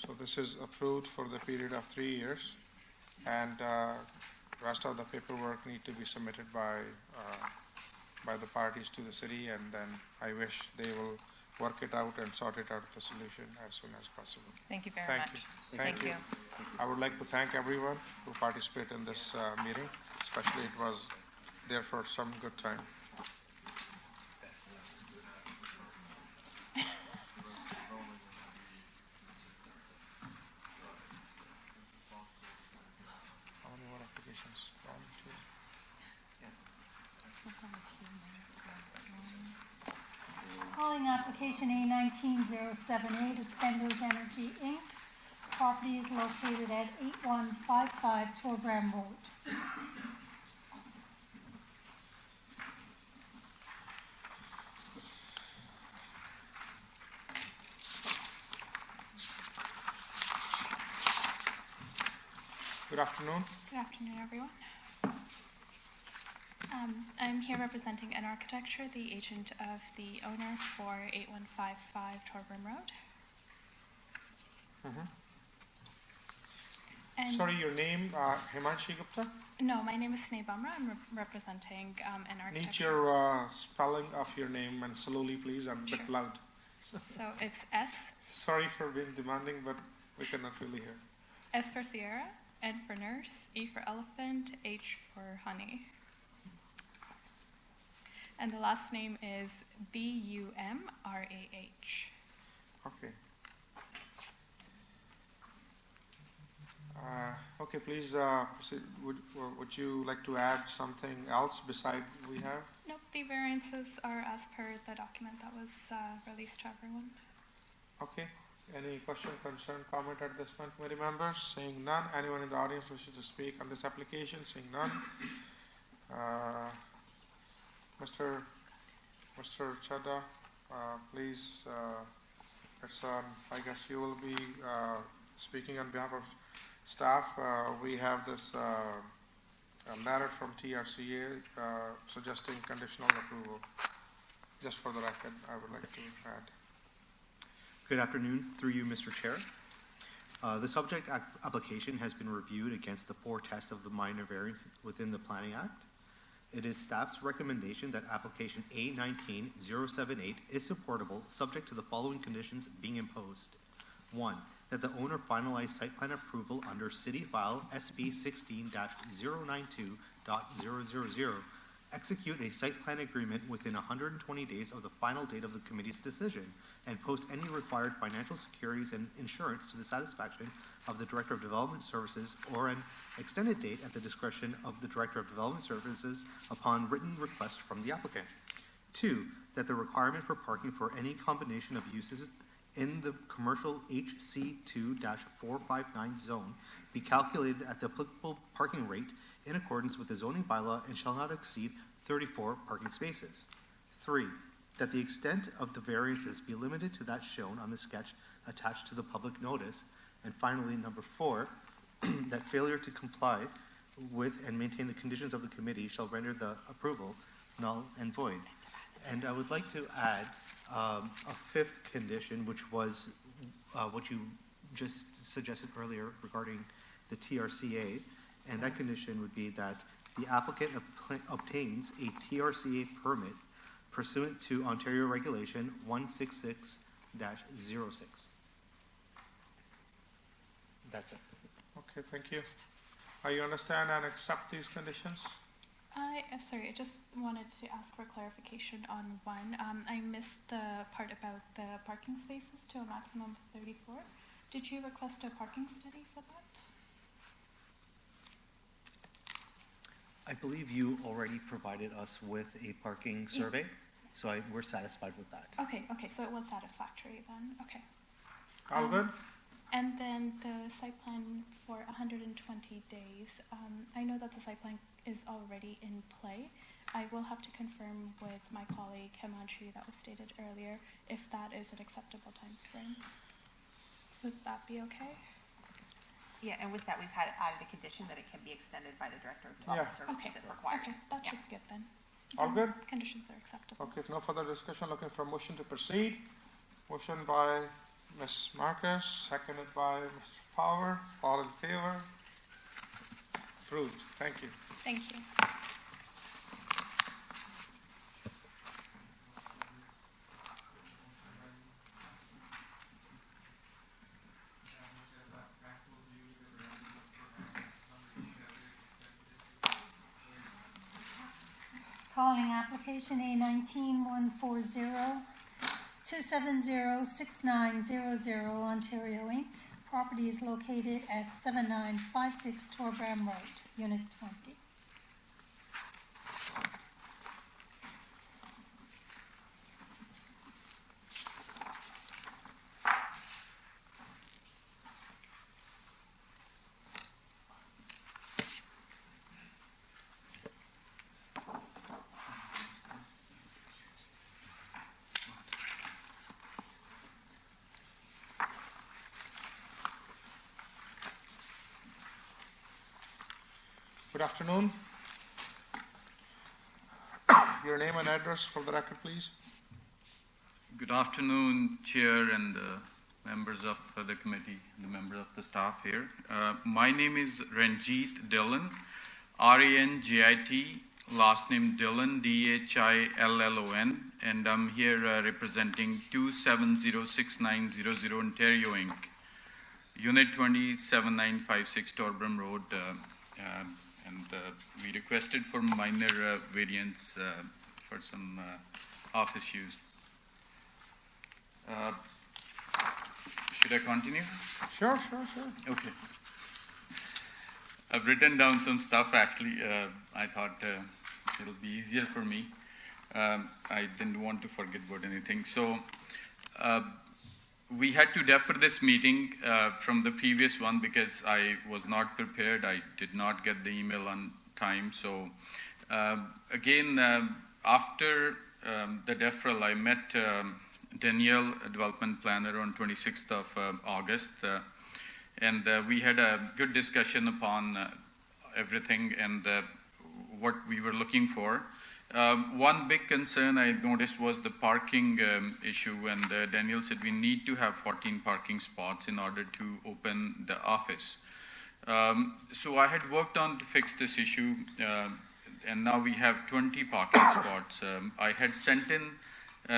S1: So this is approved for the period of 3 years, and rest of the paperwork need to be submitted by the parties to the city, and then I wish they will work it out and sort it out the solution as soon as possible.
S7: Thank you very much.
S1: Thank you. I would like to thank everyone who participated in this meeting, especially it was there for some good time. How many more applications? 1, 2.
S6: Calling application A19078, Spendo's Energy Inc. Property is located at 8155 Torbram Road.
S1: Good afternoon.
S8: Good afternoon, everyone. I'm here representing N Architecture, the agent of the owner for 8155 Torbram Road.
S1: Mm-hmm.
S8: And
S1: Sorry, your name, Himanshi Gupta?
S8: No, my name is Sneh Bamra. I'm representing N Architecture.
S1: Need your spelling of your name, and slowly, please. I'm a bit loud.
S8: So it's S.
S1: Sorry for being demanding, but we cannot really hear.
S8: S for Sierra, N for nurse, E for elephant, H for honey. And the last name is Bumrah.
S1: Okay. Okay, please, proceed. Would you like to add something else beside we have?
S8: Nope, the variances are as per the document that was released to everyone.
S1: Okay. Any question, concern, comment at this point, committee members? Seeing none. Anyone in the audience wishing to speak on this application? Seeing none. Mr. Chadha, please, I guess you will be speaking on behalf of staff. We have this a letter from TRCA suggesting conditional approval. Just for the record, I would like to add.
S20: Good afternoon, through you, Mr. Chair. The subject application has been reviewed against the 4 tests of the minor variance within the Planning Act. It is staff's recommendation that application A19-078 is supportable, subject to the following conditions being imposed. 1. That the owner finalize site plan approval under City File SB 16-092.000, execute a site plan agreement within 120 days of the final date of the committee's decision, and post any required financial securities and insurance to the satisfaction of the Director of Development Services or an extended date at the discretion of the Director of Development Services upon written request from the applicant. 2. That the requirement for parking for any combination of uses in the commercial HC2-459 zone be calculated at the applicable parking rate in accordance with the zoning bylaw and shall not exceed 34 parking spaces. 3. That the extent of the variances be limited to that shown on the sketch attached to the public notice. And finally, number 4, that failure to comply with and maintain the conditions of the committee shall render the approval null and void. And I would like to add a 5th condition, which was what you just suggested earlier regarding the TRCA. And that condition would be that the applicant obtains a TRCA permit pursuant to Ontario Regulation 166-06. That's it.
S1: Okay, thank you. You understand and accept these conditions?
S8: Sorry, I just wanted to ask for clarification on one. I missed the part about the parking spaces to a maximum of 34. Did you request a parking study for that?
S20: I believe you already provided us with a parking survey, so we're satisfied with that.
S8: Okay, so it was satisfactory then. Okay.
S1: All good?
S8: And then the site plan for 120 days. I know that the site plan is already in play. I will have to confirm with my colleague Himanshi that was stated earlier if that is an acceptable time frame. Would that be okay?
S4: Yeah, and with that, we've added a condition that it can be extended by the Director of Development Services if required.
S8: Okay, that should be good then.
S1: All good?
S8: Conditions are acceptable.
S1: Okay, if no further discussion, looking for a motion to proceed. Motion by Ms. Marcus, seconded by Mr. Power. All in favor? Approved. Thank you.
S8: Thank you.
S6: Calling application A19-140, 270-6900 Ontario Inc. Property is located at 7956 Torbram Road, Unit 20.
S1: Good afternoon. Your name and address for the record, please.
S21: Good afternoon, Chair and members of the committee, the members of the staff here. My name is Ranjit Dillon, R-A-N-J-I-T, last name Dillon, D-H-I-L-L-O-N, and I'm here representing 2706900 Ontario Inc., Unit 20, 7956 Torbram Road, and we requested for minor variance for some office use. Should I continue?
S1: Sure.
S21: Okay. I've written down some stuff actually. I thought it'll be easier for me. I didn't want to forget about anything. So we had to defer this meeting from the previous one because I was not prepared. I did not get the email on time. So again, after the deferral, I met Danielle, a development planner, on 26th of August. And we had a good discussion upon everything and what we were looking for. One big concern I noticed was the parking issue, and Daniel said we need to have 14 parking spots in order to open the office. So I had worked on to fix this issue, and now we have 20 parking spots. I had sent in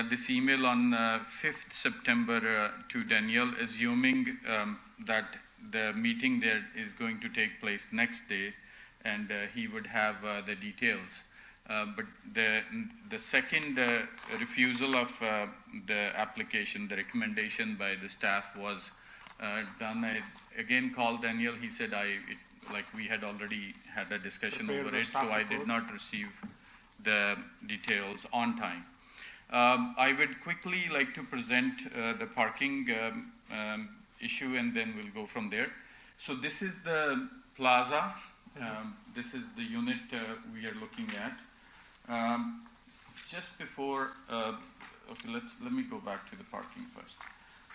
S21: this email on 5th September to Daniel, assuming that the meeting there is going to take place next day, and he would have the details. But the second refusal of the application, the recommendation by the staff was done. I again called Daniel. He said we had already had a discussion over it, so I did not receive the details on time. I would quickly like to present the parking issue, and then we'll go from there. So this is the plaza. This is the unit we are looking at. Just before, okay, let me go back to the parking first.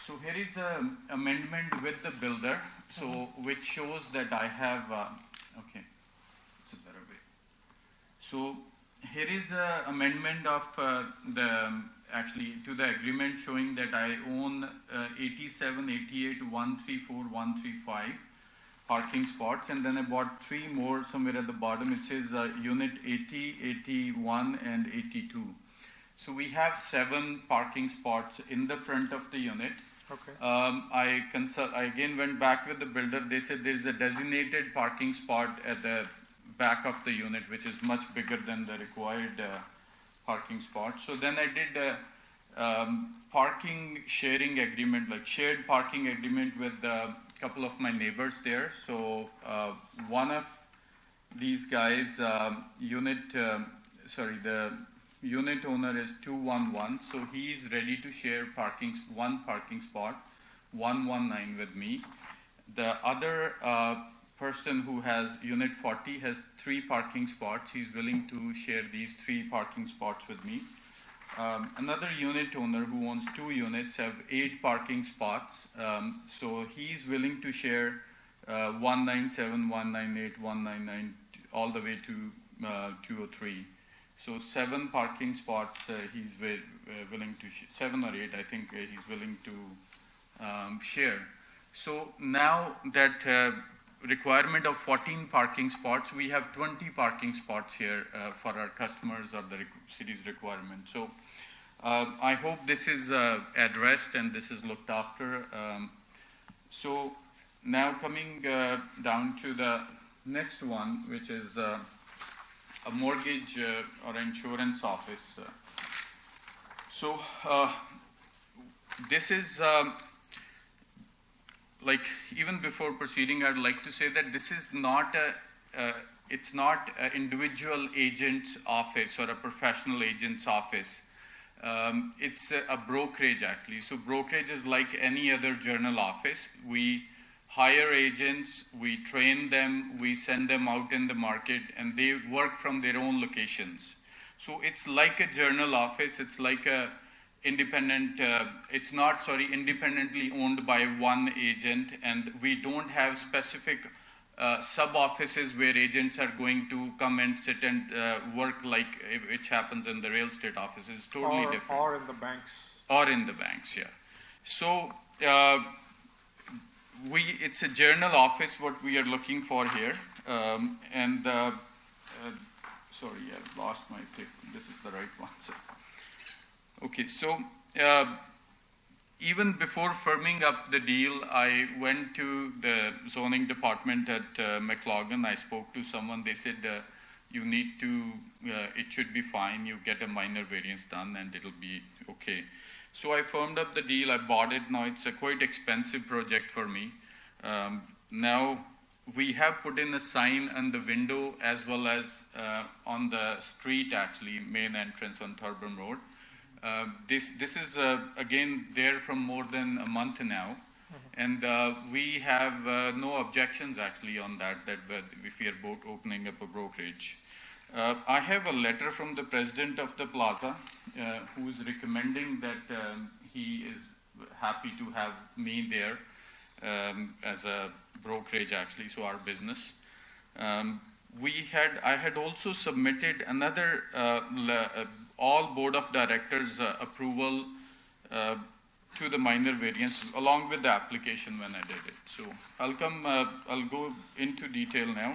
S21: So here is an amendment with the builder, so which shows that I have, okay, it's a better way. So here is an amendment of to the agreement showing that I own 87, 88, 134, 135 parking spots, and then I bought 3 more somewhere at the bottom. It says unit 80, 81, and 82. So we have 7 parking spots in the front of the unit.
S1: Okay.
S21: I again went back with the builder. They said there is a designated parking spot at the back of the unit, which is much bigger than the required parking spot. So then I did a parking sharing agreement, like shared parking agreement with a couple of my neighbors there. So one of these guys, the unit owner is 211, so he is ready to share one parking spot, 119 with me. The other person who has unit 40 has 3 parking spots. He's willing to share these 3 parking spots with me. Another unit owner who owns 2 units have 8 parking spots. So he's willing to share 197, 198, 199, all the way to 203. So 7 parking spots he's willing to 7 or 8, I think he's willing to share. So now that requirement of 14 parking spots, we have 20 parking spots here for our customers or the city's requirement. So I hope this is addressed and this is looked after. So now coming down to the next one, which is a mortgage or insurance office. So this is even before proceeding, I'd like to say that this is not it's not an individual agent's office or a professional agent's office. It's a brokerage actually. So brokerage is like any other journal office. We hire agents, we train them, we send them out in the market, and they work from their own locations. So it's like a journal office. It's like a independent, independently owned by one agent, and we don't have specific sub-offices where agents are going to come and sit and work like which happens in the real estate offices. It's totally different.
S1: Or in the banks.
S21: Or in the banks, yeah. So it's a journal office, what we are looking for here. Sorry, I've lost my paper. This is the right one. So. Okay, so even before firming up the deal, I went to the zoning department at McLaughlin. I spoke to someone. They said, you need to, it should be fine. You get a minor variance done and it'll be okay. So I firmed up the deal. I bought it. Now it's a quite expensive project for me. Now we have put in a sign on the window as well as on the street, actually, main entrance on Thorbram Road. This is, again, there from more than a month now. And we have no objections, actually, on that if we are opening up a brokerage. I have a letter from the president of the plaza who is recommending that he is happy to have me there as a brokerage, actually, so our business. I had also submitted another all board of directors approval to the minor variance along with the application when I did it. So I'll go into detail now.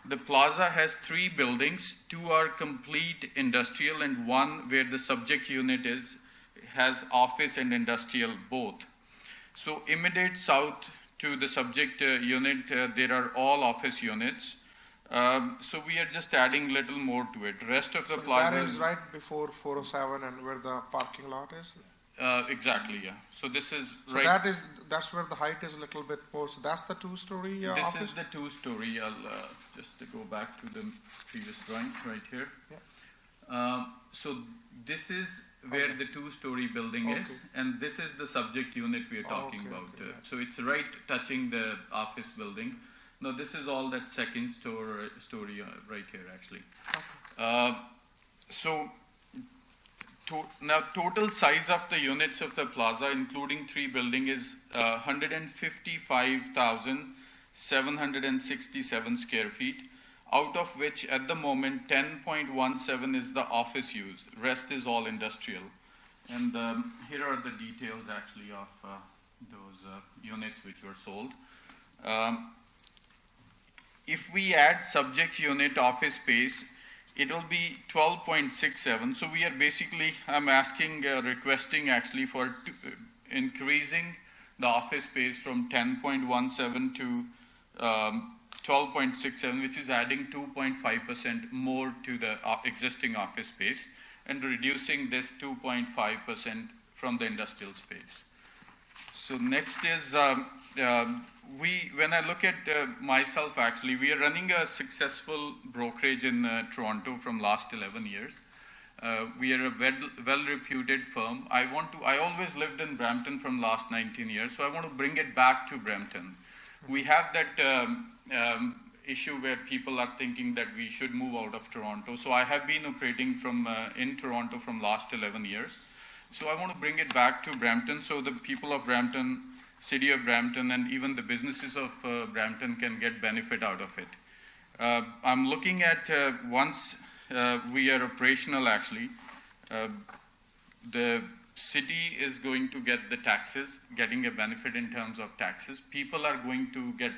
S21: The plaza has 3 buildings. 2 are complete industrial and 1 where the subject unit has office and industrial both. So immediate south to the subject unit, there are all office units. So we are just adding little more to it. Rest of the plaza
S1: that is right before 407 and where the parking lot is?
S21: Exactly, yeah. So this is
S1: so
S21: right.
S1: That's where the height is a little bit more. So that's the 2-story
S21: This
S1: office?
S21: is the 2-story. I'll just to go back to the previous drawing right here.
S1: Yeah.
S21: So this is where the 2-story building is, and this is the subject unit we are talking about. So it's right touching the office building. Now this is all that second story right here, actually. Now total size of the units of the plaza, including 3 buildings, is 155,767 square feet, out of which at the moment 10.17 is the office use. Rest is all industrial. And here are the details actually of those units which were sold. If we add subject unit office space, it will be 12.67. So we are basically, I'm requesting actually for increasing the office space from 10.17 to 12.67, which is adding 2.5% more to the existing office space and reducing this 2.5% from the industrial space. So next is, when I look at myself, actually, we are running a successful brokerage in Toronto from last 11 years. We are a well-reputed firm. I always lived in Brampton from last 19 years, so I want to bring it back to Brampton. We have that issue where people are thinking that we should move out of Toronto. So I have been operating in Toronto from last 11 years. So I want to bring it back to Brampton so the people of Brampton, city of Brampton, and even the businesses of Brampton can get benefit out of it. I'm looking at once we are operational, actually, the city is going to get the taxes, getting a benefit in terms of taxes. People are going to get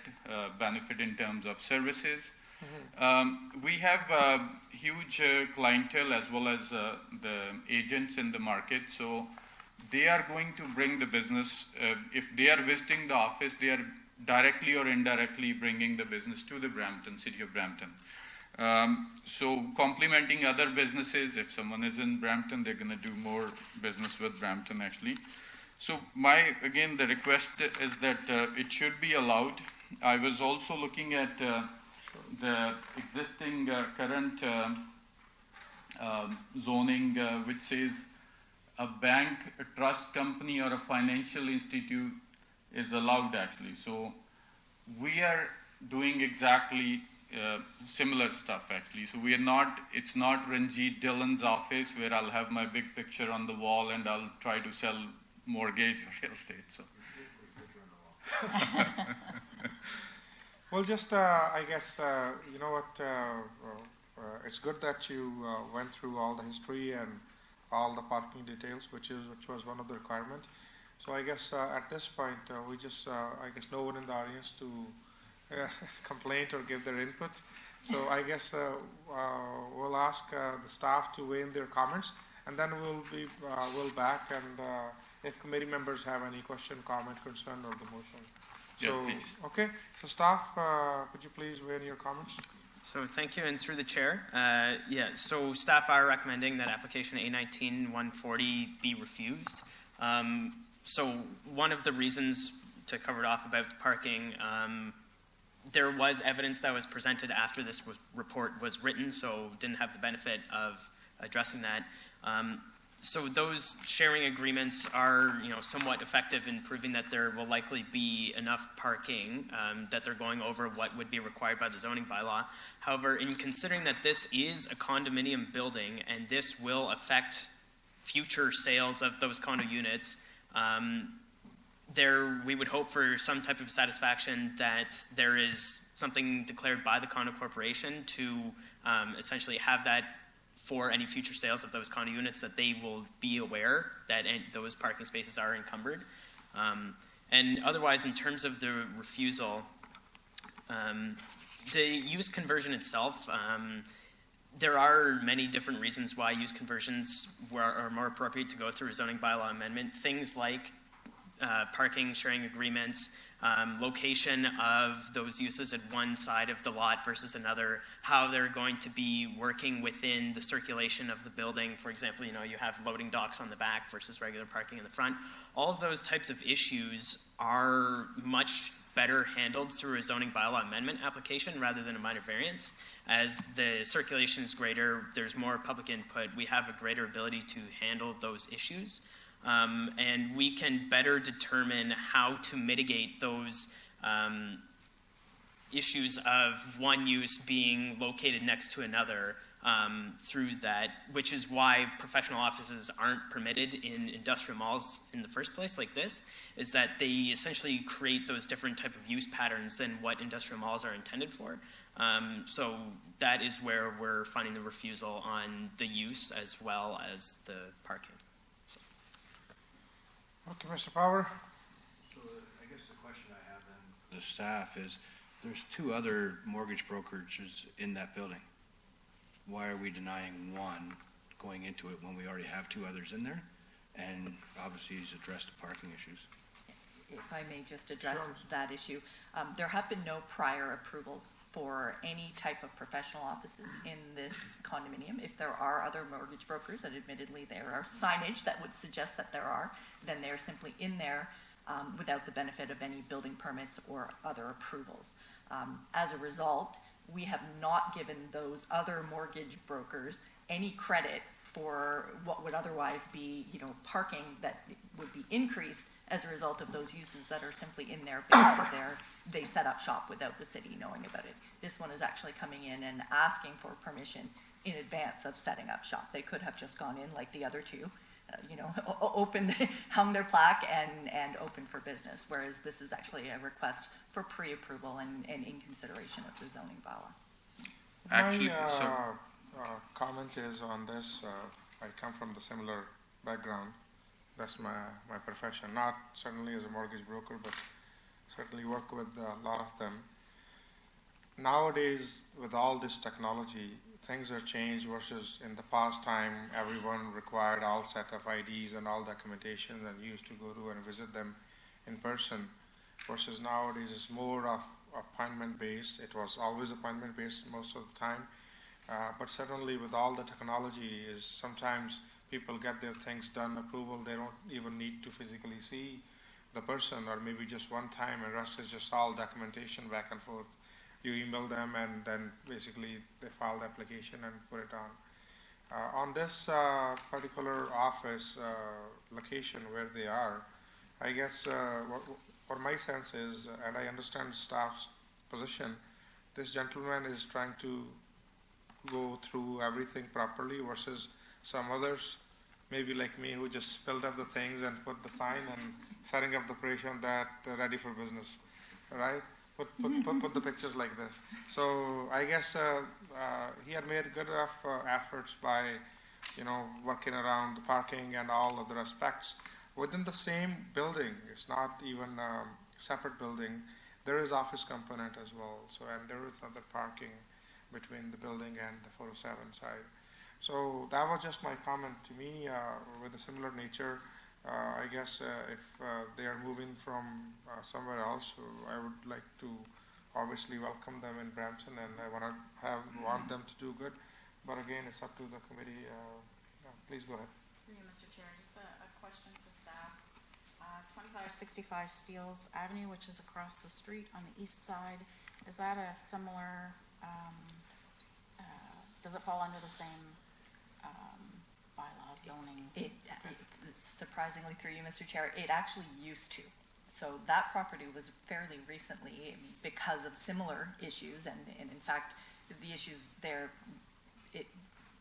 S21: benefit in terms of services. We have huge clientele as well as the agents in the market. So they are going to bring the business. If they are visiting the office, they are directly or indirectly bringing the business to the city of Brampton. So complementing other businesses, if someone is in Brampton, they're going to do more business with Brampton, actually. So again, the request is that it should be allowed. I was also looking at the existing current zoning, which says a bank, a trust company, or a financial institute is allowed, actually. So we are doing exactly similar stuff, actually. So it's not Ranjit Dillon's office where I'll have my big picture on the wall and I'll try to sell mortgage or real estate. So.
S1: Well, just I guess, you know what, it's good that you went through all the history and all the parking details, which was one of the requirements. So I guess at this point, we just, I guess no one in the audience to complain or give their input. So I guess we'll ask the staff to weigh in their comments, and then we'll back, and if committee members have any question, comment, concern, or the motion. So,
S21: yeah,
S1: okay, so staff, could you please weigh in your comments?
S2: So thank you, and through the chair, so staff are recommending that application A19-140 be refused. So one of the reasons, to cover it off about the parking, there was evidence that was presented after this report was written, so didn't have the benefit of addressing that. So those sharing agreements are, somewhat effective in proving that there will likely be enough parking, that they're going over what would be required by the zoning bylaw. However, in considering that this is a condominium building and this will affect future sales of those condo units, we would hope for some type of satisfaction that there is something declared by the condo corporation to essentially have that for any future sales of those condo units, that they will be aware that those parking spaces are encumbered. And otherwise, in terms of the refusal, the use conversion itself, there are many different reasons why use conversions are more appropriate to go through a zoning bylaw amendment. Things like parking, sharing agreements, location of those uses at one side of the lot versus another, how they're going to be working within the circulation of the building. For example, you have loading docks on the back versus regular parking in the front. All of those types of issues are much better handled through a zoning bylaw amendment application rather than a minor variance. As the circulation is greater, there's more public input, we have a greater ability to handle those issues. And we can better determine how to mitigate those issues of one use being located next to another through that, which is why professional offices aren't permitted in industrial malls in the first place like this, is that they essentially create those different type of use patterns than what industrial malls are intended for. So that is where we're finding the refusal on the use as well as the parking.
S1: Okay, Mr. Power.
S11: So I guess the question I have then for the staff is, there's 2 other mortgage brokerages in that building. Why are we denying one going into it when we already have 2 others in there? And obviously he's addressed the parking issues.
S16: If I may just address that issue. There have been no prior approvals for any type of professional offices in this condominium. If there are other mortgage brokers, and admittedly there are signage that would suggest that there are, then they're simply in there without the benefit of any building permits or other approvals. As a result, we have not given those other mortgage brokers any credit for what would otherwise be, parking that would be increased as a result of those uses that are simply in there because they set up shop without the city knowing about it. This one is actually coming in and asking for permission in advance of setting up shop. They could have just gone in like the other 2, hung their plaque and open for business, whereas this is actually a request for pre-approval and in consideration of the zoning bylaw.
S21: Actually,
S1: My comment is on this. I come from the similar background. That's my profession. Not certainly as a mortgage broker, but certainly work with a lot of them. Nowadays, with all this technology, things are changed versus in the past time, everyone required all set of IDs and all documentation and used to go to and visit them in person. Versus nowadays, it's more of appointment-based. It was always appointment-based most of the time. But certainly with all the technology, is sometimes people get their things done, approval, they don't even need to physically see the person, or maybe just one time, and rest is just all documentation back and forth. You email them and then basically they file the application and put it on. On this particular office location where they are, I guess what my sense is, and I understand staff's position, this gentleman is trying to go through everything properly versus some others, maybe like me, who just filled up the things and put the sign and setting up the operation that ready for business, right? Put the pictures like this. So I guess he had made good enough efforts by, working around the parking and all of the aspects within the same building. It's not even a separate building. There is office component as well. So, and there is other parking between the building and the 407 side. So that was just my comment to me with a similar nature. I guess if they are moving from somewhere else, I would like to obviously welcome them in Brampton, and I want them to do good. But again, it's up to the committee. Please go ahead.
S13: Through you, Mr. Chair, just a question to staff. 2565 Steeles Avenue, which is across the street on the east side, Is that a similar, does it fall under the same bylaw zoning?
S7: It's surprisingly through you, Mr. Chair, it actually used to. So that property was fairly recently, because of similar issues, and in fact, the issues there, it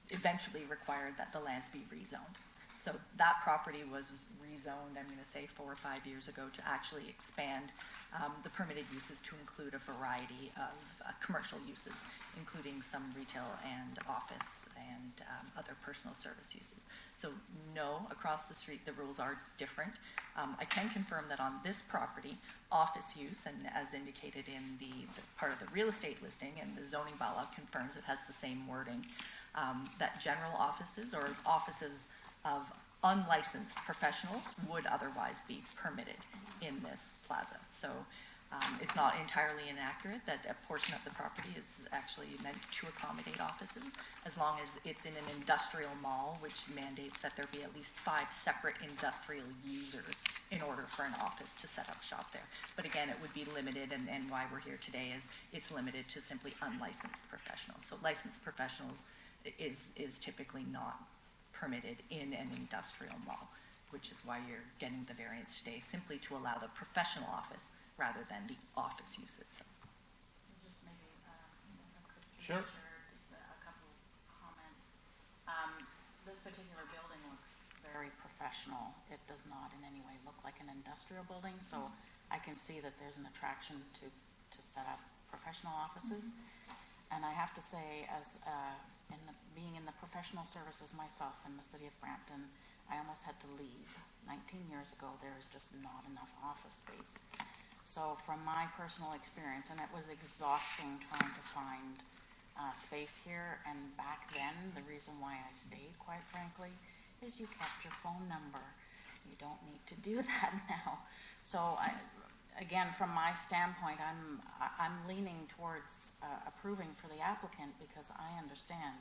S7: eventually required that the lands be rezoned. So that property was rezoned, I'm going to say 4 or 5 years ago, to actually expand the permitted uses to include a variety of commercial uses, including some retail and office and other personal service uses. So no, across the street the rules are different. I can confirm that on this property, office use, and as indicated in the part of the real estate listing, and the zoning bylaw confirms it has the same wording, that general offices or offices of unlicensed professionals would otherwise be permitted in this plaza. So it's not entirely inaccurate that a portion of the property is actually meant to accommodate offices, as long as it's in an industrial mall, which mandates that there be at least 5 separate industrial users in order for an office to set up shop there. But again, it would be limited, and why we're here today is it's limited to simply unlicensed professionals. So licensed professionals is typically not permitted in an industrial mall, which is why you're getting the variance today, simply to allow the professional office rather than the office use itself.
S13: Just maybe
S1: Sure.
S13: just a couple of comments. This particular building looks very professional. It does not in any way look like an industrial building, so I can see that there's an attraction to set up professional offices. And I have to say, as being in the professional services myself in the city of Brampton, I almost had to leave. 19 years ago, there is just not enough office space. So from my personal experience, and it was exhausting trying to find space here, and back then, the reason why I stayed, quite frankly, is you kept your phone number. You don't need to do that now. So again, from my standpoint, I'm leaning towards approving for the applicant, because I understand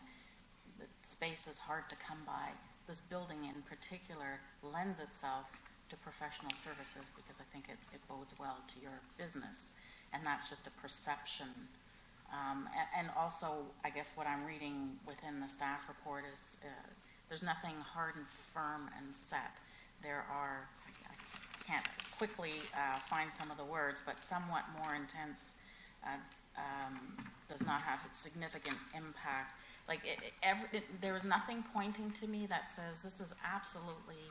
S13: that space is hard to come by. This building in particular lends itself to professional services, because I think it bodes well to your business, and that's just a perception. And also, I guess what I'm reading within the staff report is there's nothing hard and firm and set. There are, I can't quickly find some of the words, but somewhat more intense, does not have a significant impact. Like there is nothing pointing to me that says this is absolutely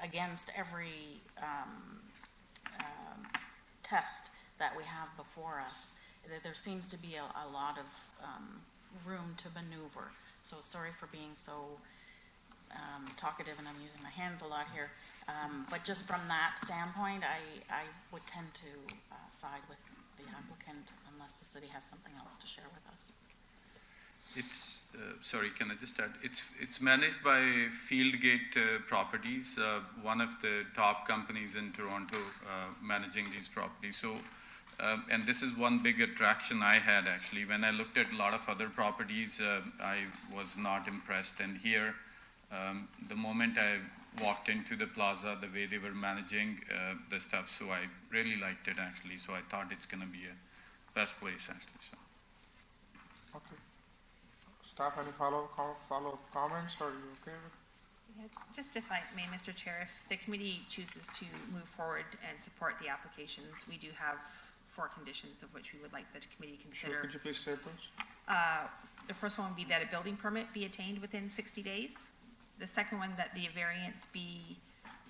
S13: against every test that we have before us. There seems to be a lot of room to maneuver. So sorry for being so talkative, and I'm using my hands a lot here. But just from that standpoint, I would tend to side with the applicant unless the city has something else to share with us.
S21: It's, sorry, can I just add? It's managed by Fieldgate Properties, one of the top companies in Toronto managing these properties. So, and this is one big attraction I had actually. When I looked at a lot of other properties, I was not impressed. And here, the moment I walked into the plaza, the way they were managing the stuff, so I really liked it actually. So I thought it's going to be a best place actually. So.
S1: Okay. Staff, any follow-up comments, or are you okay with?
S4: Yeah, just if I may, Mr. Chair, if the committee chooses to move forward and support the applications, we do have 4 conditions of which we would like the committee consider.
S1: Sure, could you please state those?
S4: The first one would be that a building permit be attained within 60 days. The second one, that the variance be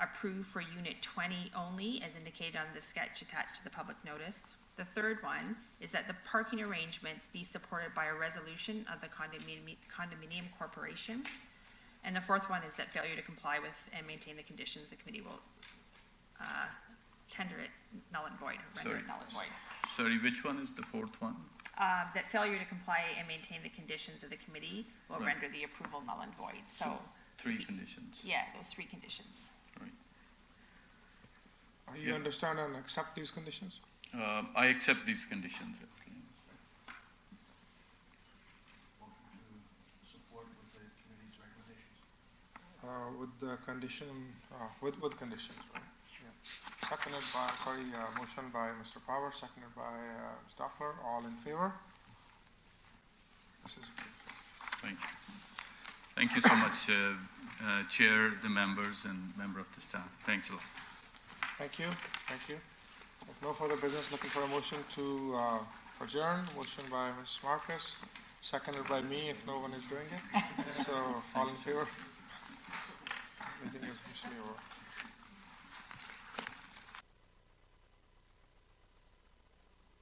S4: approved for Unit 20 only, as indicated on the sketch attached to the public notice. The third one is that the parking arrangements be supported by a resolution of the condominium corporation. And the fourth one is that failure to comply with and maintain the conditions, the committee will tender it null and void, or render it null and void.
S21: Sorry, which one is the fourth one?
S4: That failure to comply and maintain the conditions of the committee will render the approval null and void. So
S21: 3 conditions.
S4: Yeah, those 3 conditions.
S21: Right.
S1: You understand and accept these conditions?
S21: I accept these conditions actually.
S11: Support with the committee's recommendations.
S1: With the condition, with conditions, right? Yeah. Motion by Mr. Power, seconded by Ms. Duffler. All in favor? This is approved.
S21: Thank you. Thank you so much, Chair, the members, and member of the staff. Thanks a lot.
S1: Thank you. Thank you. If no further business, looking for a motion to adjourn. Motion by Ms. Marcus, seconded by me if no one is doing it. So, all in favor? Meeting is officially over.